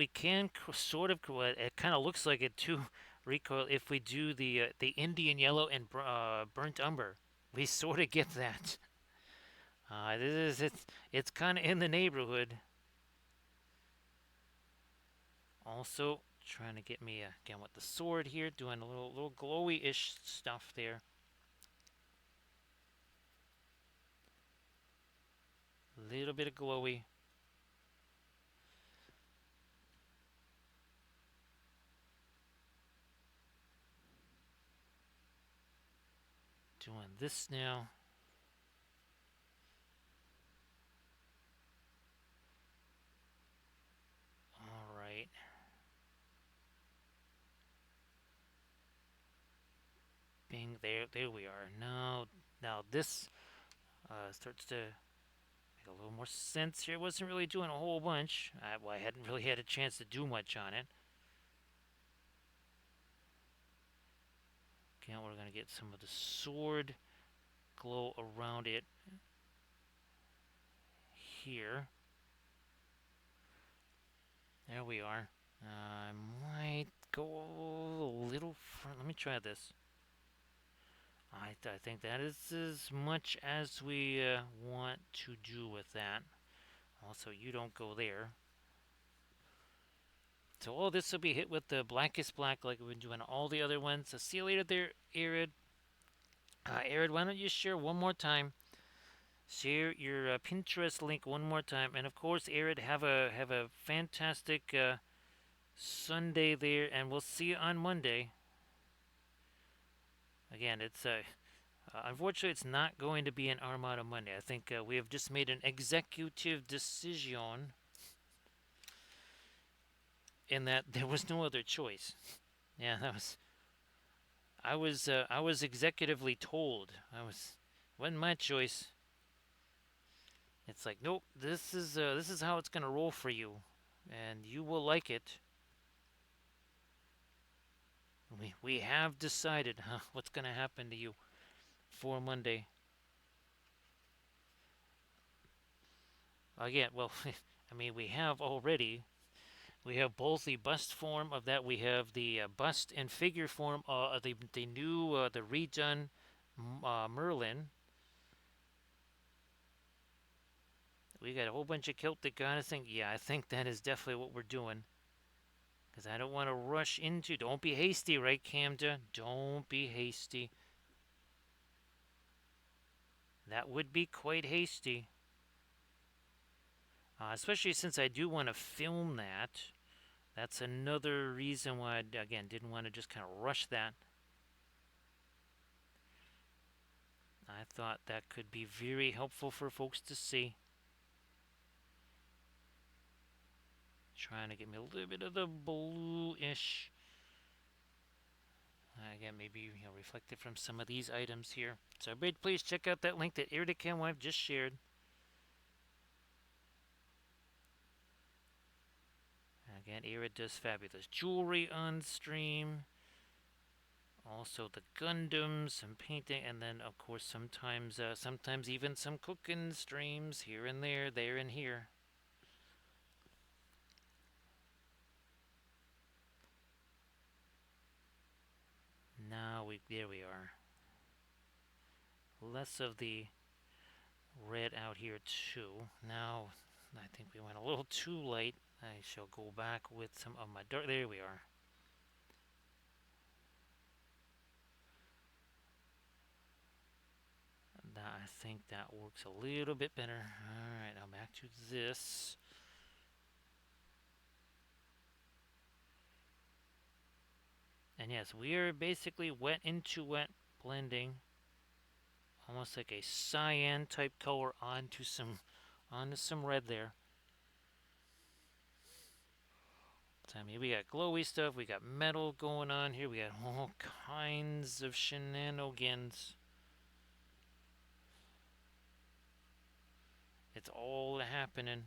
can sort of. It kind of looks like it too. Recoil if we do the Indian yellow and burnt umber. We sort of get that. It's kind of in the neighborhood. Also trying to get me again with the sword here, doing a little glowy-ish stuff there. A little bit of glowy. Doing this now. All right. Bing, there we are. Now this starts to Make a little more sense here. Wasn't really doing a whole bunch. Well, I hadn't really had a chance to do much on it. Okay, we're going to get some of the sword glow around it here. There we are. I might go a little front. Let me try this. I think that is as much as we want to do with that. Also, you don't go there. So all this will be hit with the blackest black like we've been doing all the other ones. So see you later there, Arid. Arid, why don't you share one more time? Share your Pinterest link one more time. And of course, Arid, have a fantastic Sunday there, and we'll see you on Monday. Again, it's unfortunately it's not going to be an Armada Monday. I think we have just made an executive decision in that there was no other choice. Yeah, that was. I was executively told. Wasn't my choice. It's like, nope, this is how it's gonna roll for you, and you will like it. We have decided what's gonna happen to you for Monday. Again, well, I mean, we have already. We have both the bust form of that. We have the bust and figure form of the new the redone Merlin. We got a whole bunch of Celtic goddess thing. Yeah, I think that is definitely what we're doing. Because I don't want to rush into. Don't be hasty, right, Camda? Don't be hasty. That would be quite hasty. Especially since I do want to film that. That's another reason why I, again, didn't want to just kind of rush that. I thought that could be very helpful for folks to see. Trying to get me a little bit of the bluish. Again, maybe reflected from some of these items here. So everybody, please check out that link that Iridicam Wife just shared. Again, Irid does fabulous jewelry on stream. Also the Gundams, some painting, and then of course sometimes even some cooking streams here and there and here. Now there we are. Less of the red out here too. Now I think we went a little too light. I shall go back with some of my dark. There we are. I think that works a little bit better. Alright, now back to this. And yes, we are basically wet into wet blending. Almost like a cyan type color onto some red there. So, I mean, we got glowy stuff, we got metal going on here, we got all kinds of shenanigans. It's all happening.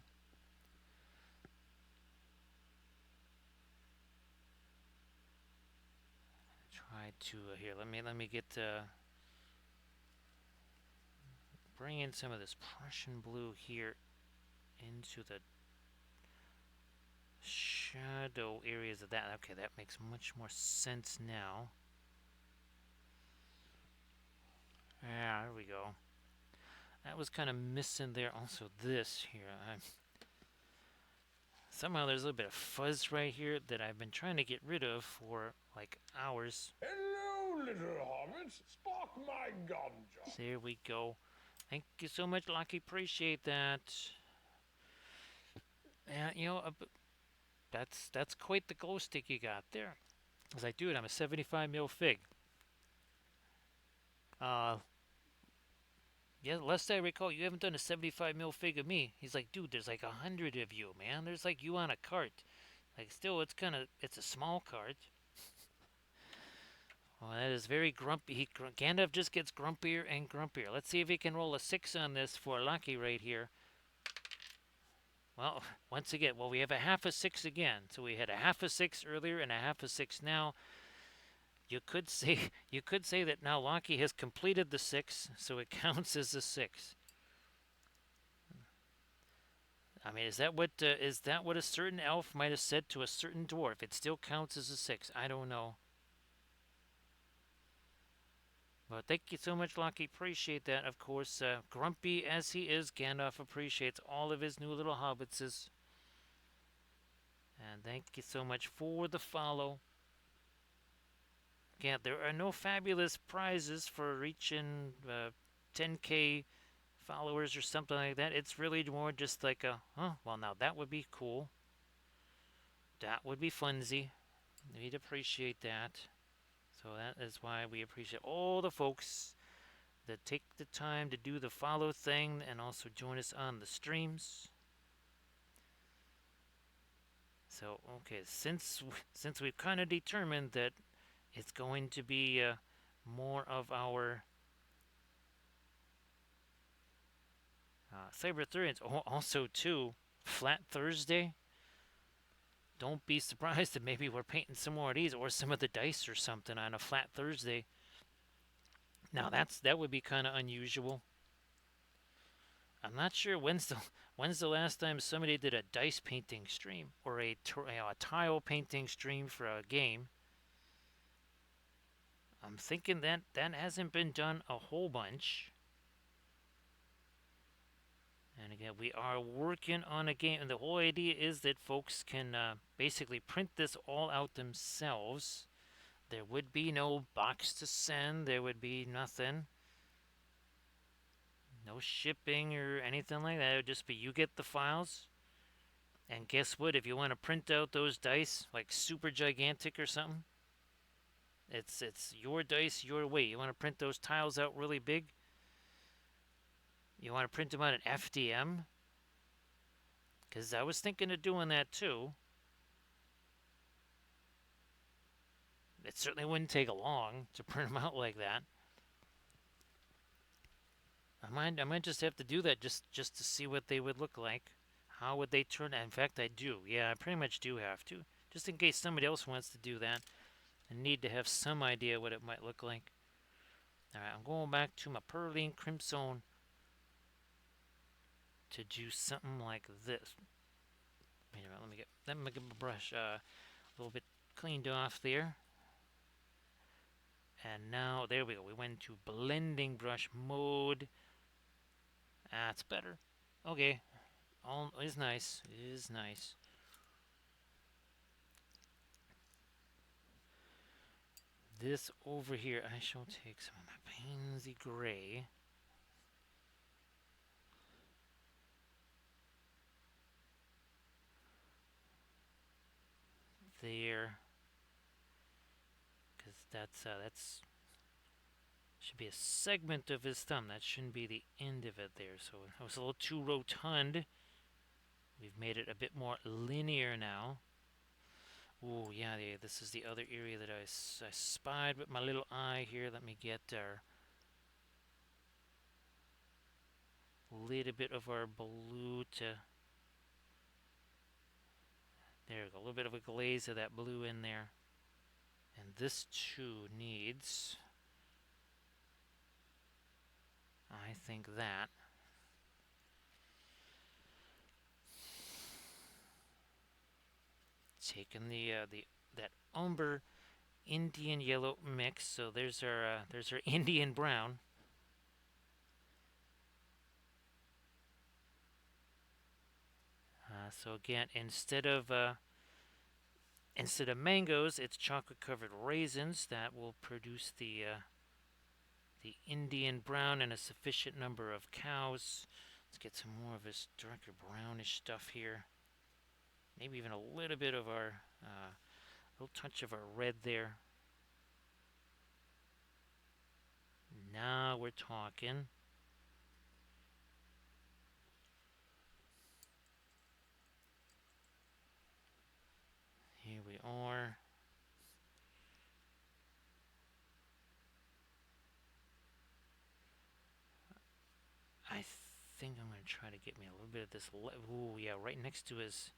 Try to here. Let me get bring in some of this Prussian blue here into the shadow areas of that. Okay, that makes much more sense now. Yeah, there we go. That was kind of missing there. Also, this here. Somehow there's a little bit of fuzz right here that I've been trying to get rid of for like hours. Hello, little hobbits. Spark my ganja. There we go. Thank you so much, Lucky. Appreciate that. Yeah, you know, that's quite the glow stick you got there. I was like, dude, I'm a 75 mil fig. Yeah, lest I recall, you haven't done a 75 mil fig of me. He's like, dude, there's like 100 of you, man. There's like you on a cart. Like, still, it's a small cart. Well, that is very grumpy. Gandalf just gets grumpier and grumpier. Let's see if he can roll a 6 on this for Lucky right here. Well, once again, well, we have a half a six again. So we had a half a six earlier and a half a six now. You could say you could say that now Loki has completed the six, so it counts as a six. I mean, is that what a certain elf might have said to a certain dwarf? It still counts as a six. I don't know. Well, thank you so much, Loki. Appreciate that. Of course, grumpy as he is, Gandalf appreciates all of his new little hobbitses. And thank you so much for the follow. Yeah, there are no fabulous prizes for reaching 10K followers or something like that. It's really more just like a, huh, well, now that would be cool. That would be funsy. We'd appreciate that. So that is why we appreciate all the folks that take the time to do the follow thing and also join us on the streams. So okay, since we've kind of determined that it's going to be more of our Cyber Arthurians, also too, Flat Thursday. Don't be surprised if maybe we're painting some more of these or some of the dice or something on a Flat Thursday. Now that would be kind of unusual. I'm not sure when's the last time somebody did a dice painting stream or a tile painting stream for a game. I'm thinking that hasn't been done a whole bunch. And again, we are working on a game, and the whole idea is that folks can basically print this all out themselves. There would be no box to send. There would be nothing. No shipping or anything like that. It would just be you get the files. And guess what? If you want to print out those dice, like super gigantic or something, it's your dice, your way. You want to print those tiles out really big? You want to print them out in FDM? Because I was thinking of doing that too. It certainly wouldn't take long to print them out like that. I might just have to do that just to see what they would look like. How would they turn out? In fact, I do. Yeah, I pretty much do have to. Just in case somebody else wants to do that. I need to have some idea what it might look like. Alright, I'm going back to my Pearline Crimson to do something like this. Wait a minute, let me get my brush a little bit cleaned off there. And now, there we go. We went to blending brush mode. That's better. Okay. All is nice. Is nice. This over here, I shall take some of my pansy gray. There. Because that's should be a segment of his thumb. That shouldn't be the end of it there. So it was a little too rotund. We've made it a bit more linear now. Oh yeah, this is the other area that I spied with my little eye here. Let me get our little bit of our blue to... There we go, a little bit of a glaze of that blue in there. And this too needs... I think that. Taking that umber Indian yellow mix. So there's our Indian brown. So again, instead of mangoes, it's chocolate covered raisins that will produce the Indian brown and a sufficient number of cows. Let's get some more of this darker brownish stuff here. Maybe even a little bit of our, little touch of our red there. Now we're talking. Here we are. I think I'm going to try to get me a little bit of this. Ooh, yeah, right next to his.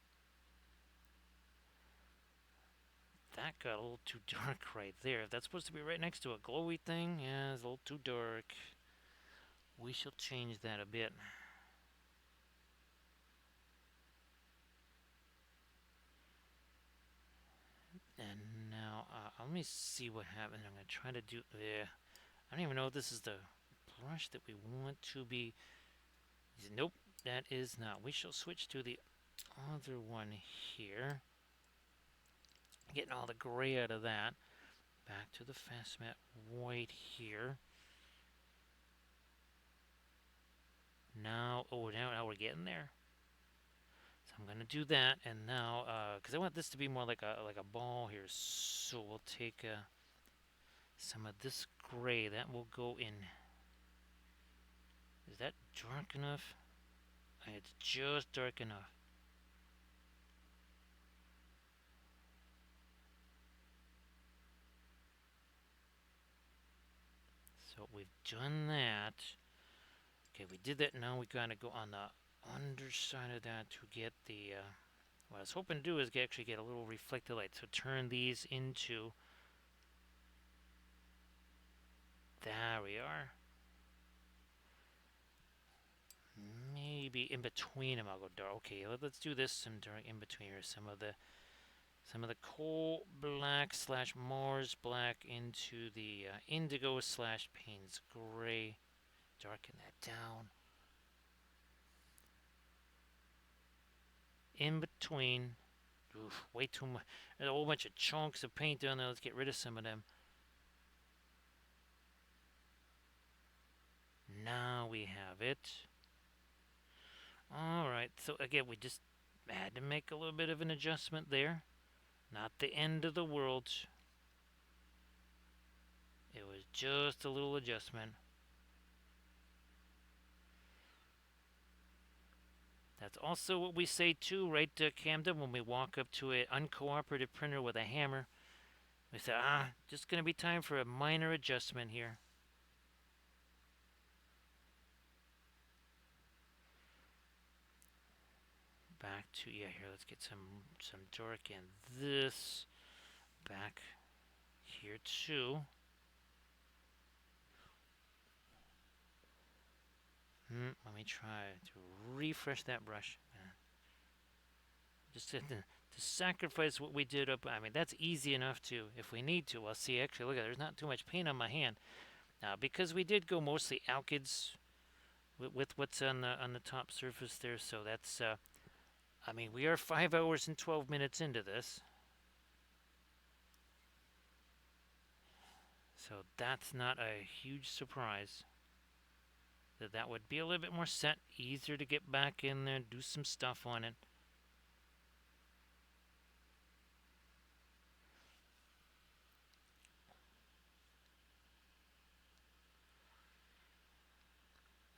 That got a little too dark right there. If that's supposed to be right next to a glowy thing, yeah, it's a little too dark. We shall change that a bit. And now, let me see what happens. I'm going to try to do. Yeah, I don't even know if this is the brush that we want to be. Nope, that is not. We shall switch to the other one here. Getting all the gray out of that. Back to the fast matte white here. Now, oh, now we're getting there. So I'm gonna do that, and now, because I want this to be more like a ball here, so we'll take some of this gray. That will go in. Is that dark enough? It's just dark enough. So we've done that. Okay, we did that. Now we gotta go on the underside of that to get the. What I was hoping to do is actually get a little reflected light. So turn these into. There we are. Maybe in between them I'll go dark. Okay, let's do this some dark in between here. Some of the coal black slash Mars black into the indigo slash Payne's gray. Darken that down. In between. Oof, way too much. There's a whole bunch of chunks of paint down there. Let's get rid of some of them. Now we have it. Alright, so again, we just had to make a little bit of an adjustment there. Not the end of the world. It was just a little adjustment. That's also what we say too, right, Camden, when we walk up to an uncooperative printer with a hammer. We say, just going to be time for a minor adjustment here. Back to, yeah, here, let's get some dark in this. Back here too. Let me try to refresh that brush. Just to sacrifice what we did up. I mean, that's easy enough to, if we need to. Well, see, actually, look at there's not too much paint on my hand. Now, because we did go mostly alkyds with what's on the top surface there, so that's, I mean, we are 5 hours and 12 minutes into this. So that's not a huge surprise. That would be a little bit more set, easier to get back in there, do some stuff on it.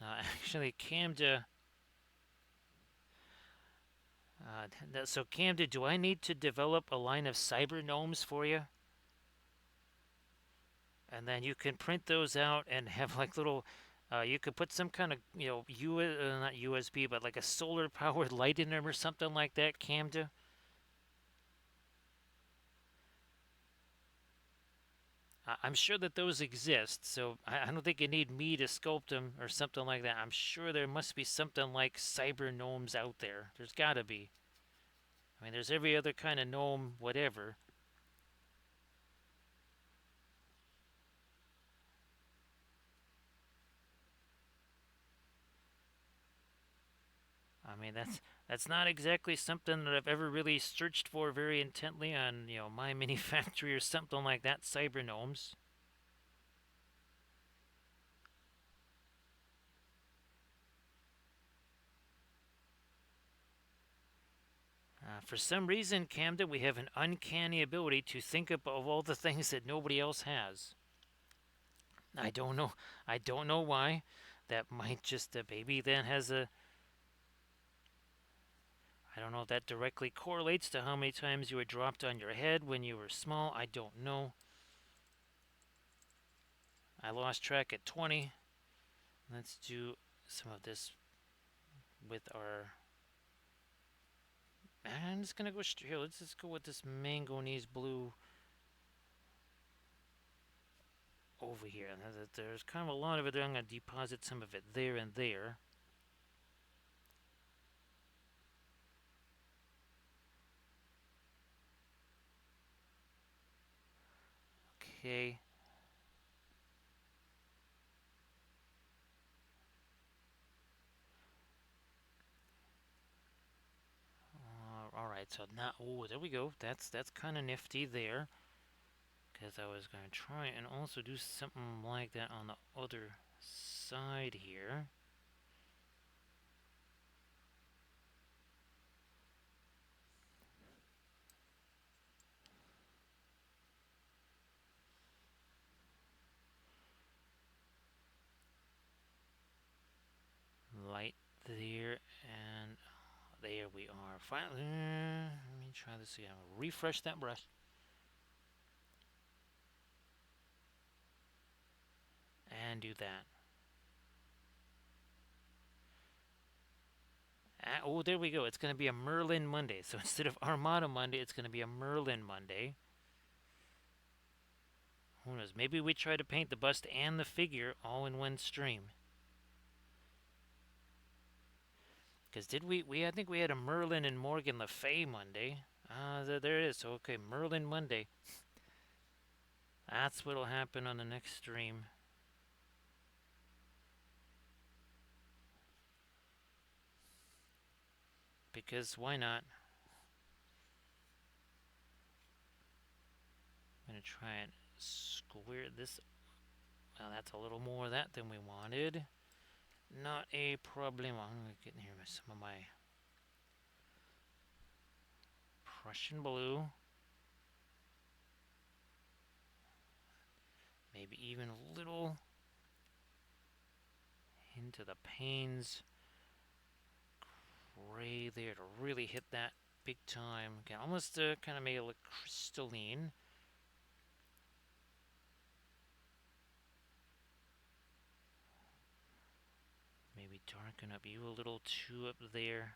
Actually, Camda. So Camda, do I need to develop a line of cyber gnomes for you? And then you can print those out and have like little. You could put some kind of not USB, but like a solar powered light in them or something like that. Camda. I'm sure that those exist, so I don't think you need me to sculpt them or something like that. I'm sure there must be something like cyber gnomes out there. There's got to be. I mean, there's every other kind of gnome, whatever. I mean, that's not exactly something that I've ever really searched for very intently on, My Mini Factory or something like that. Cyber gnomes. For some reason, Camden, we have an uncanny ability to think of all the things that nobody else has. I don't know. I don't know why. That might just maybe then has a. I don't know if that directly correlates to how many times you were dropped on your head when you were small. I don't know. I lost track at 20. Let's do some of this with our. I'm just gonna go straight here. Let's just go with this manganese blue over here. There's kind of a lot of it. I'm gonna deposit some of it there and there. Okay. All right. So now, oh, there we go. That's kind of nifty there. Because I was gonna try and also do something like that on the other side here. Light there, and there we are. Finally, let me try this again. Refresh that brush and do that. Oh, there we go. It's going to be a Merlin Monday. So instead of Armada Monday, it's going to be a Merlin Monday. Who knows? Maybe we try to paint the bust and the figure all in one stream. Because did we? I think we had a Merlin and Morgan Le Fay Monday. There it is. So, okay, Merlin Monday. That's what'll happen on the next stream. Because why not? I'm going to try and square this. Well, that's a little more of that than we wanted. Not a problem. I'm going to get in here with some of my Prussian blue. Maybe even a little into the Payne's gray there to really hit that big time. Can almost kind of make it look crystalline. Maybe darken up you a little too up there.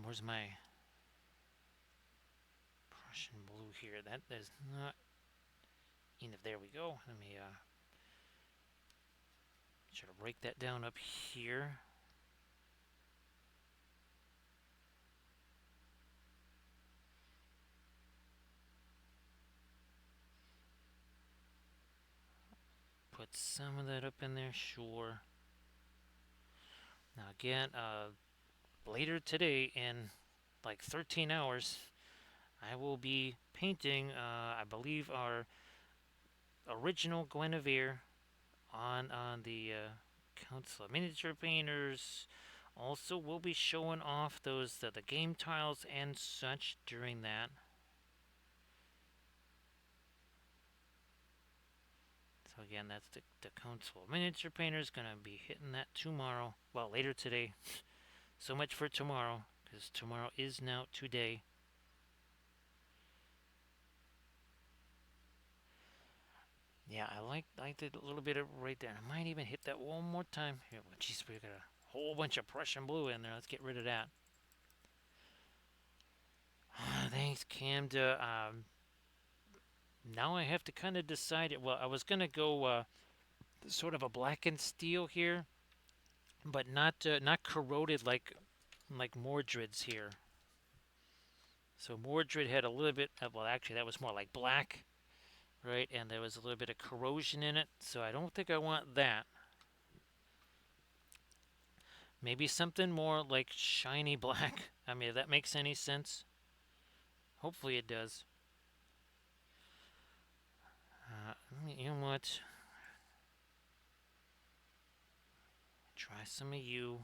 Where's my Prussian blue here? That is not enough. There we go. Let me try to break that down up here. Put some of that up in there, sure. Now again, later today in like 13 hours, I will be painting, I believe, our original Guinevere on the Council of Miniature Painters. Also, we'll be showing off those the game tiles and such during that. So again, that's the Council of Miniature Painters. Gonna be hitting that tomorrow. Well, later today. So much for tomorrow, because tomorrow is now today. Yeah, I liked it a little bit right there. I might even hit that one more time. Here, well, geez, we got a whole bunch of Prussian blue in there. Let's get rid of that. Thanks, Camda. Now I have to kind of decide. Well, I was gonna go sort of a blackened steel here, but not corroded like Mordred's here. So Mordred had a little bit. Well, actually, that was more like black, right? And there was a little bit of corrosion in it. So I don't think I want that. Maybe something more like shiny black. I mean, if that makes any sense. Hopefully it does. You know what? Try some of you.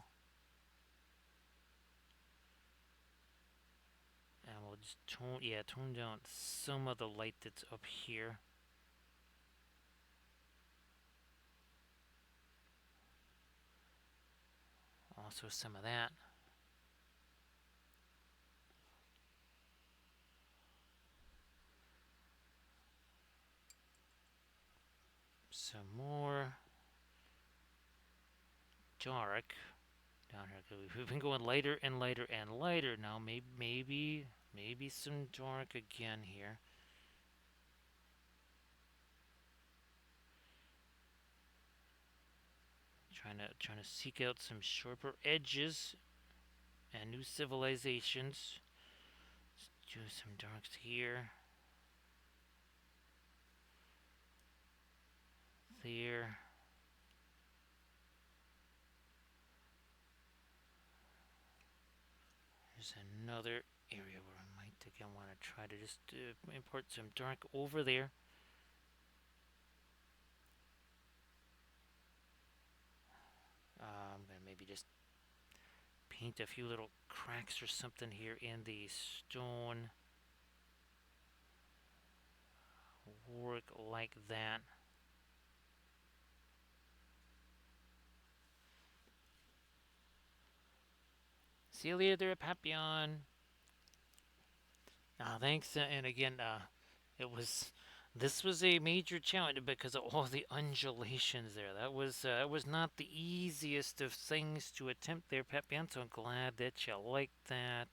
And we'll just tone down some of the light that's up here. Also some of that. some more dark down here. We've been going lighter and lighter and lighter now. Maybe some dark again here. Trying to seek out some sharper edges and new civilizations. Let's do some darks here. There. There's another area where I might again want to try to just import some dark over there. I'm going to maybe just paint a few little cracks or something here in the stone. Work like that. See you later there, Papillon. Thanks, and again, this was a major challenge because of all the undulations there. That was not the easiest of things to attempt there, Papillon. So I'm glad that you liked that.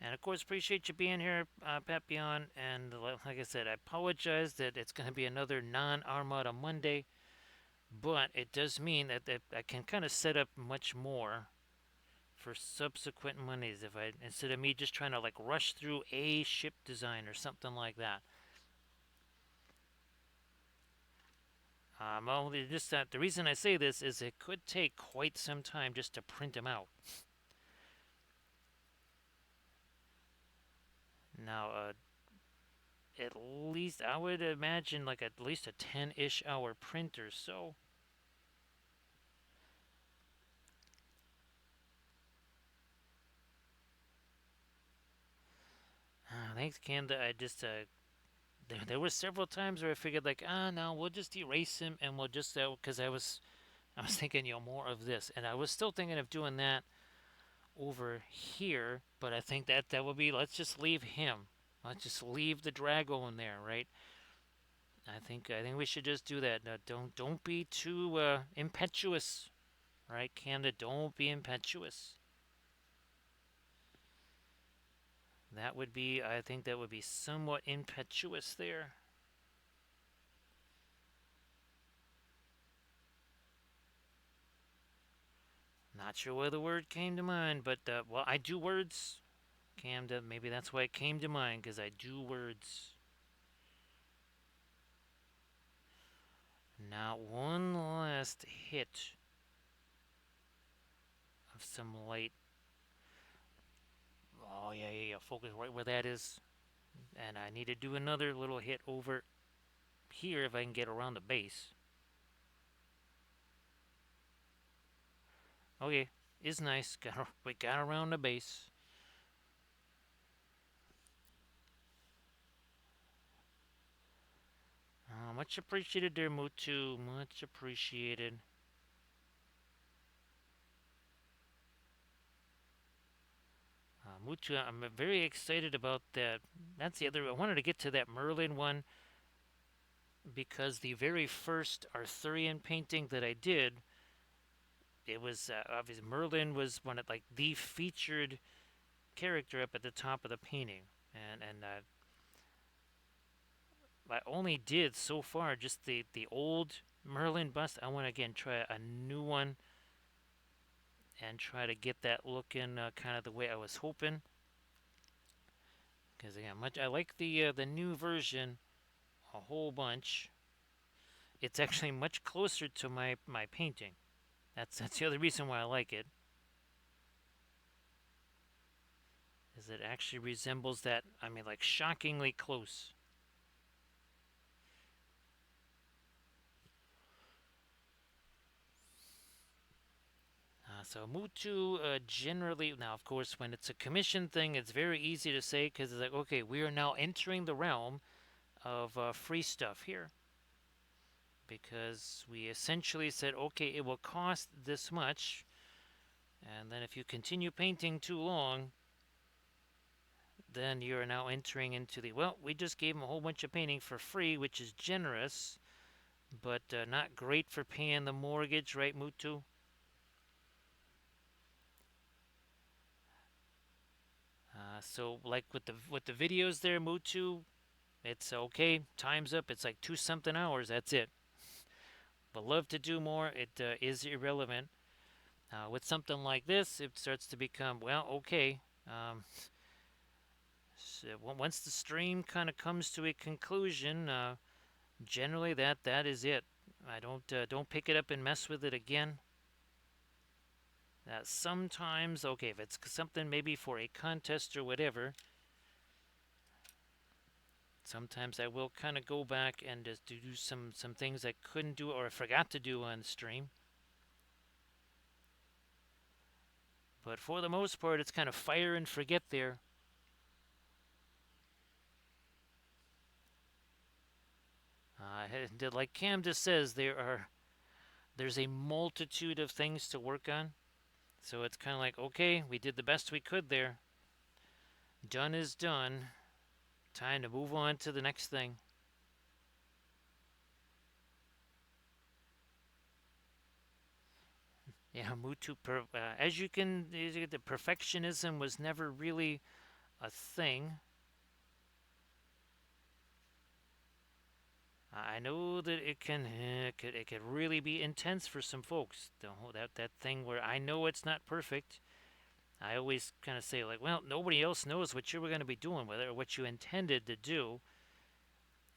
And of course, appreciate you being here, Papillon. And like I said, I apologize that it's going to be another non-Armada Monday, but it does mean that I can kind of set up much more for subsequent Mondays if I instead of me just trying to like rush through a ship design or something like that. Only just that the reason I say this is it could take quite some time just to print them out. Now, at least I would imagine like at least a 10-ish hour print or so. Thanks, Kanda. I just there were several times where I figured like no, we'll just erase him and we'll just because I was thinking more of this, and I was still thinking of doing that over here, but I think that would be let's just leave him. Let's just leave the Drago there, right? I think we should just do that. Don't be too impetuous, right, Kanda? Don't be impetuous. I think that would be somewhat impetuous there. Not sure where the word came to mind, but well, I do words. Camda, maybe that's why it came to mind because I do words. Now one last hit of some light. Oh yeah. Focus right where that is, and I need to do another little hit over here if I can get around the base. Okay, is nice. We got around the base. Much appreciated there, Mutu. Much appreciated. Mutu, I'm very excited about that. That's the other. I wanted to get to that Merlin one because the very first Arthurian painting that I did, it was obviously Merlin was one of like the featured character up at the top of the painting, and I only did so far just the old Merlin bust. I want to again try a new one and try to get that looking kind of the way I was hoping. Because again, I like the new version a whole bunch. It's actually much closer to my painting. That's the other reason why I like it. Is it actually resembles that? I mean, like shockingly close. So Mutu generally now, of course, when it's a commission thing, it's very easy to say because it's like, okay, we are now entering the realm of free stuff here because we essentially said, okay, it will cost this much, and then if you continue painting too long, then you're now entering into the well. We just gave them a whole bunch of painting for free, which is generous, but not great for paying the mortgage, right, Mutu? So like with the videos there, Mutu, it's okay. Time's up. It's like two something hours. That's it. But love to do more. It is irrelevant. With something like this, it starts to become well, okay. So once the stream kind of comes to a conclusion, generally that is it. I don't pick it up and mess with it again. Sometimes, okay, if it's something maybe for a contest or whatever, sometimes I will kind of go back and just do some things I couldn't do or I forgot to do on stream. But for the most part, it's kind of fire and forget there. Like Cam just says, there's a multitude of things to work on. So it's kind of like, okay, we did the best we could there. Done is done. Time to move on to the next thing. Yeah, Mutu. As you can, the perfectionism was never really a thing. I know that it could really be intense for some folks. That thing where I know it's not perfect. I always kind of say like, well, nobody else knows what you were going to be doing with it or what you intended to do.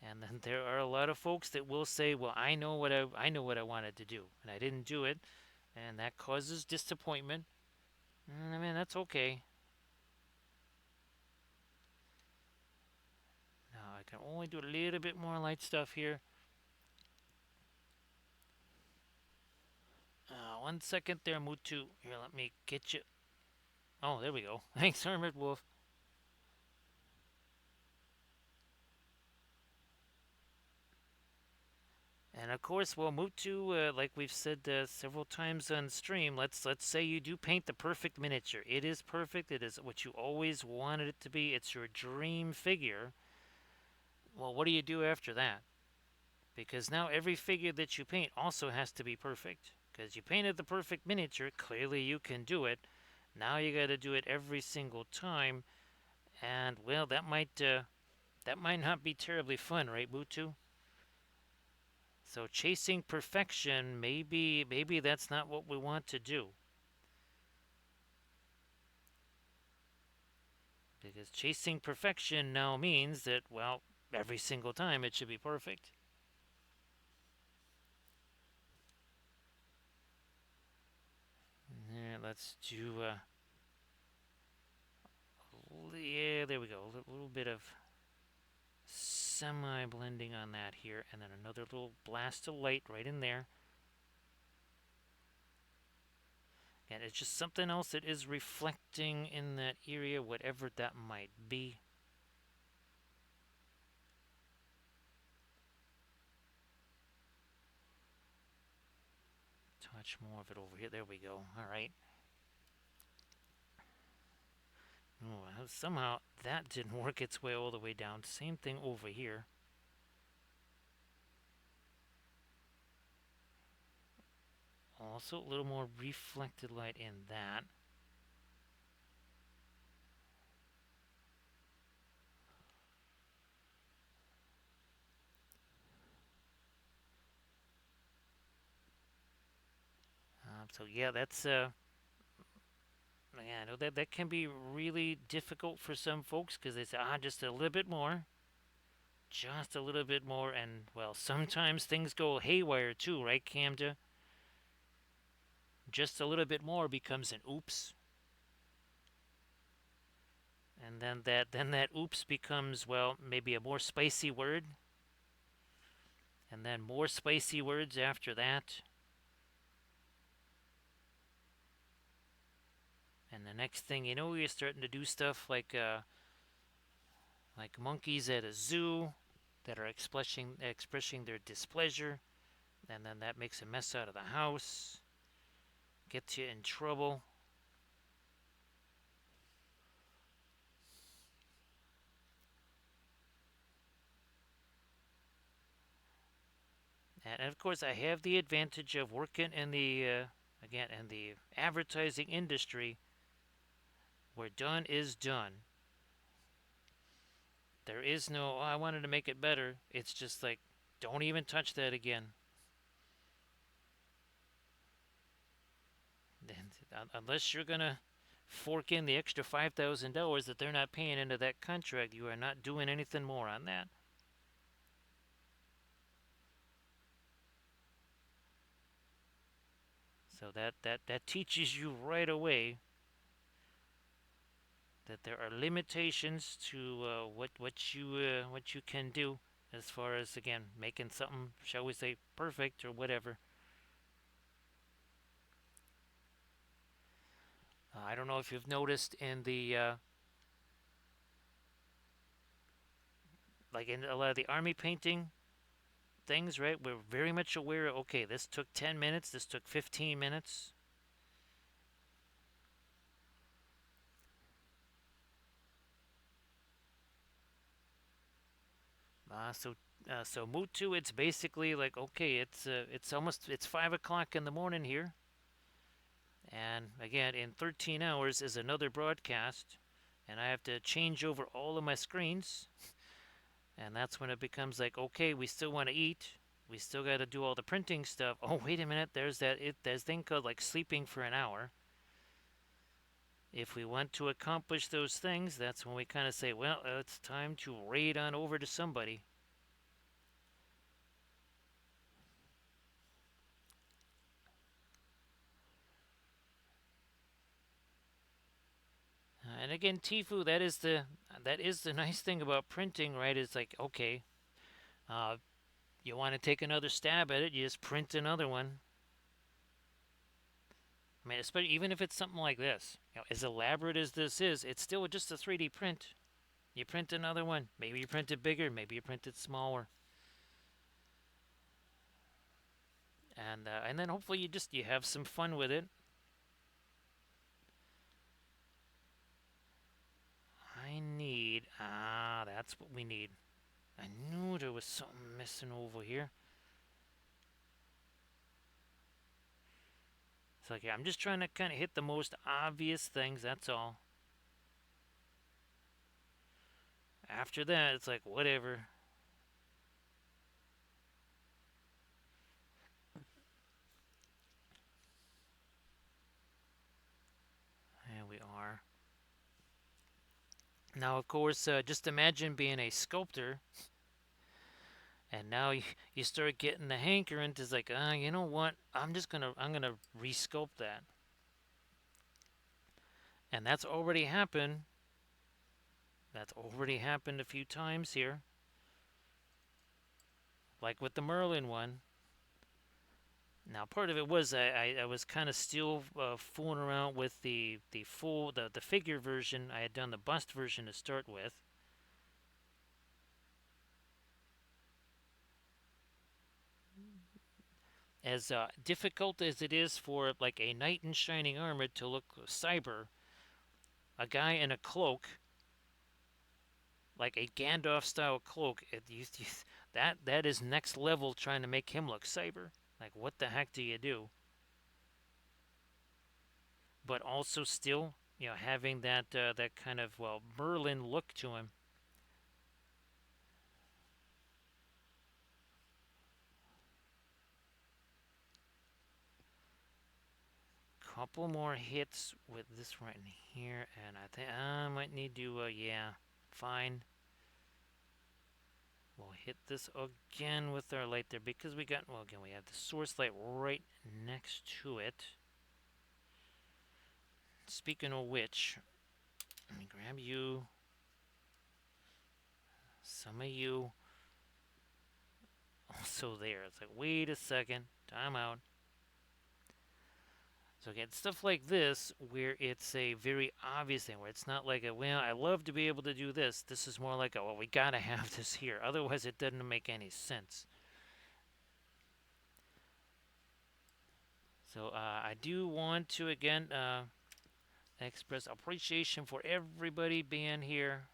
And then there are a lot of folks that will say, well, I know what I wanted to do, and I didn't do it, and that causes disappointment. And I mean, that's okay. Now I can only do a little bit more light stuff here. 1 second there, Mutu. Here, let me get you. Oh, there we go. Thanks, Hermit Wolf. And of course, well, Mutu, like we've said several times on stream, let's say you do paint the perfect miniature. It is perfect. It is what you always wanted it to be. It's your dream figure. Well, what do you do after that? Because now every figure that you paint also has to be perfect. Because you painted the perfect miniature, clearly you can do it. Now you got to do it every single time, and well, that might not be terribly fun, right, Mutu? So chasing perfection, maybe that's not what we want to do. Because chasing perfection now means that, well, every single time it should be perfect. Let's do, yeah, there we go. A little bit of semi-blending on that here, and then another little blast of light right in there. And it's just something else that is reflecting in that area, whatever that might be. Touch more of it over here. There we go. All right. Oh, somehow that didn't work its way all the way down. Same thing over here. Also, a little more reflected light in that. So yeah, that's yeah, I know that can be really difficult for some folks because they say, just a little bit more, just a little bit more, and well, sometimes things go haywire too, right, Camda? Just a little bit more becomes an oops, and then that oops becomes well maybe a more spicy word, and then more spicy words after that, and the next thing you know, you're starting to do stuff like monkeys at a zoo that are expressing their displeasure, and then that makes a mess out of the house, gets you in trouble. And of course, I have the advantage of working in the again in the advertising industry, where done is done. There is no, oh, I wanted to make it better. It's just like, don't even touch that again. Unless you're gonna fork in the extra $5,000 that they're not paying into that contract, you are not doing anything more on that. So that teaches you right away that there are limitations to what you can do, as far as again making something, shall we say, perfect or whatever. I don't know if you've noticed in the like in a lot of the army painting things, right? We're very much aware of, okay, this took 10 minutes, this took 15 minutes. So Mutu, it's basically like, okay, it's 5 o'clock in the morning here, and again, in 13 hours is another broadcast, and I have to change over all of my screens, and that's when it becomes like, okay, we still want to eat, we still got to do all the printing stuff. Oh, wait a minute, there's thing called like sleeping for an hour. If we want to accomplish those things, that's when we kind of say, well, it's time to raid on over to somebody. And again, Tifu, that is the nice thing about printing, right? It's like, okay, uh, you want to take another stab at it, you just print another one. I mean, especially even if it's something like this, as elaborate as this is, it's still just a 3D print. You print another one. Maybe you print it bigger, maybe you print it smaller, and then hopefully you have some fun with it. That's what we need. I knew there was something missing over here. It's like, yeah, I'm just trying to kind of hit the most obvious things, that's all. After that, it's like, whatever. There we are. Now, of course, just imagine being a sculptor, and now you start getting the hankering to like, you know what? I'm gonna resculpt that, and that's already happened. That's already happened a few times here, like with the Merlin one. Now, part of it was I was kind of still fooling around with the figure version. I had done the bust version to start with. As difficult as it is for like a knight in shining armor to look cyber, a guy in a cloak, like a Gandalf style cloak, that is next level trying to make him look cyber. Like, what the heck do you do? But also still, having that kind of, well, Merlin look to him. Couple more hits with this right in here, and I think I might need to, yeah, fine. We'll hit this again with our light there because well, again, we have the source light right next to it. Speaking of which, let me grab you, some of you, also there. It's like, wait a second, time out. So again, stuff like this, where it's a very obvious thing, where it's not like well, I love to be able to do this. This is more like well, we gotta have this here. Otherwise, it doesn't make any sense. So I do want to, again, express appreciation for everybody being here.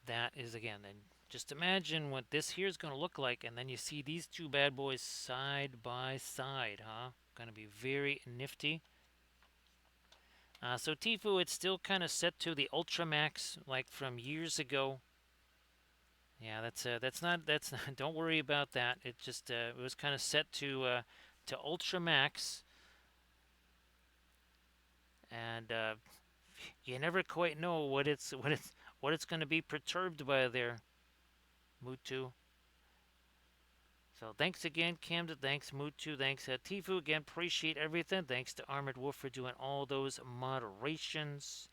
That is, again, then just imagine what this here is going to look like, and then you see these two bad boys side by side, huh? Going to be very nifty. So Tfue, it's still kind of set to the Ultramax, like from years ago. Yeah, that's not that's not, don't worry about that. It just it was kind of set to Ultramax, and you never quite know what it's going to be perturbed by there, Mutu. So thanks again, Camden. Thanks, Mutu. Thanks, Tifu. Again, appreciate everything. Thanks to Armored Wolf for doing all those moderations.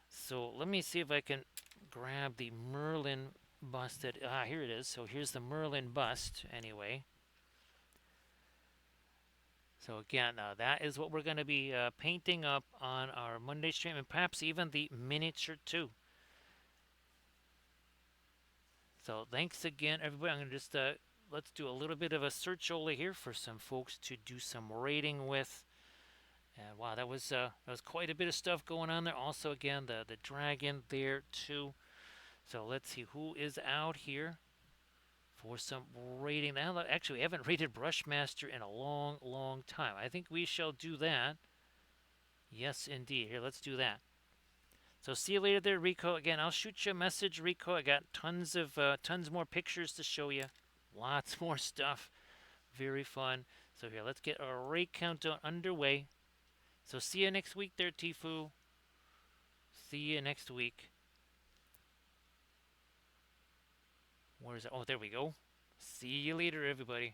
So let me see if I can grab the Merlin busted. Here it is. So here's the Merlin bust, anyway. So again, that is what we're going to be painting up on our Monday stream, and perhaps even the miniature too. So thanks again, everybody. I'm going to just let's do a little bit of a search over here for some folks to do some rating with. And wow, that was quite a bit of stuff going on there. Also, again, the dragon there too. So let's see who is out here for some rating. Now, actually, we haven't rated Brushmaster in a long, long time. I think we shall do that. Yes, indeed. Here, let's do that. So see you later there, Rico. Again, I'll shoot you a message, Rico. I got tons more pictures to show you. Lots more stuff. Very fun. So here, let's get our rate countdown underway. So see you next week there, Tfue. See you next week. Where is it? Oh, there we go. See you later, everybody.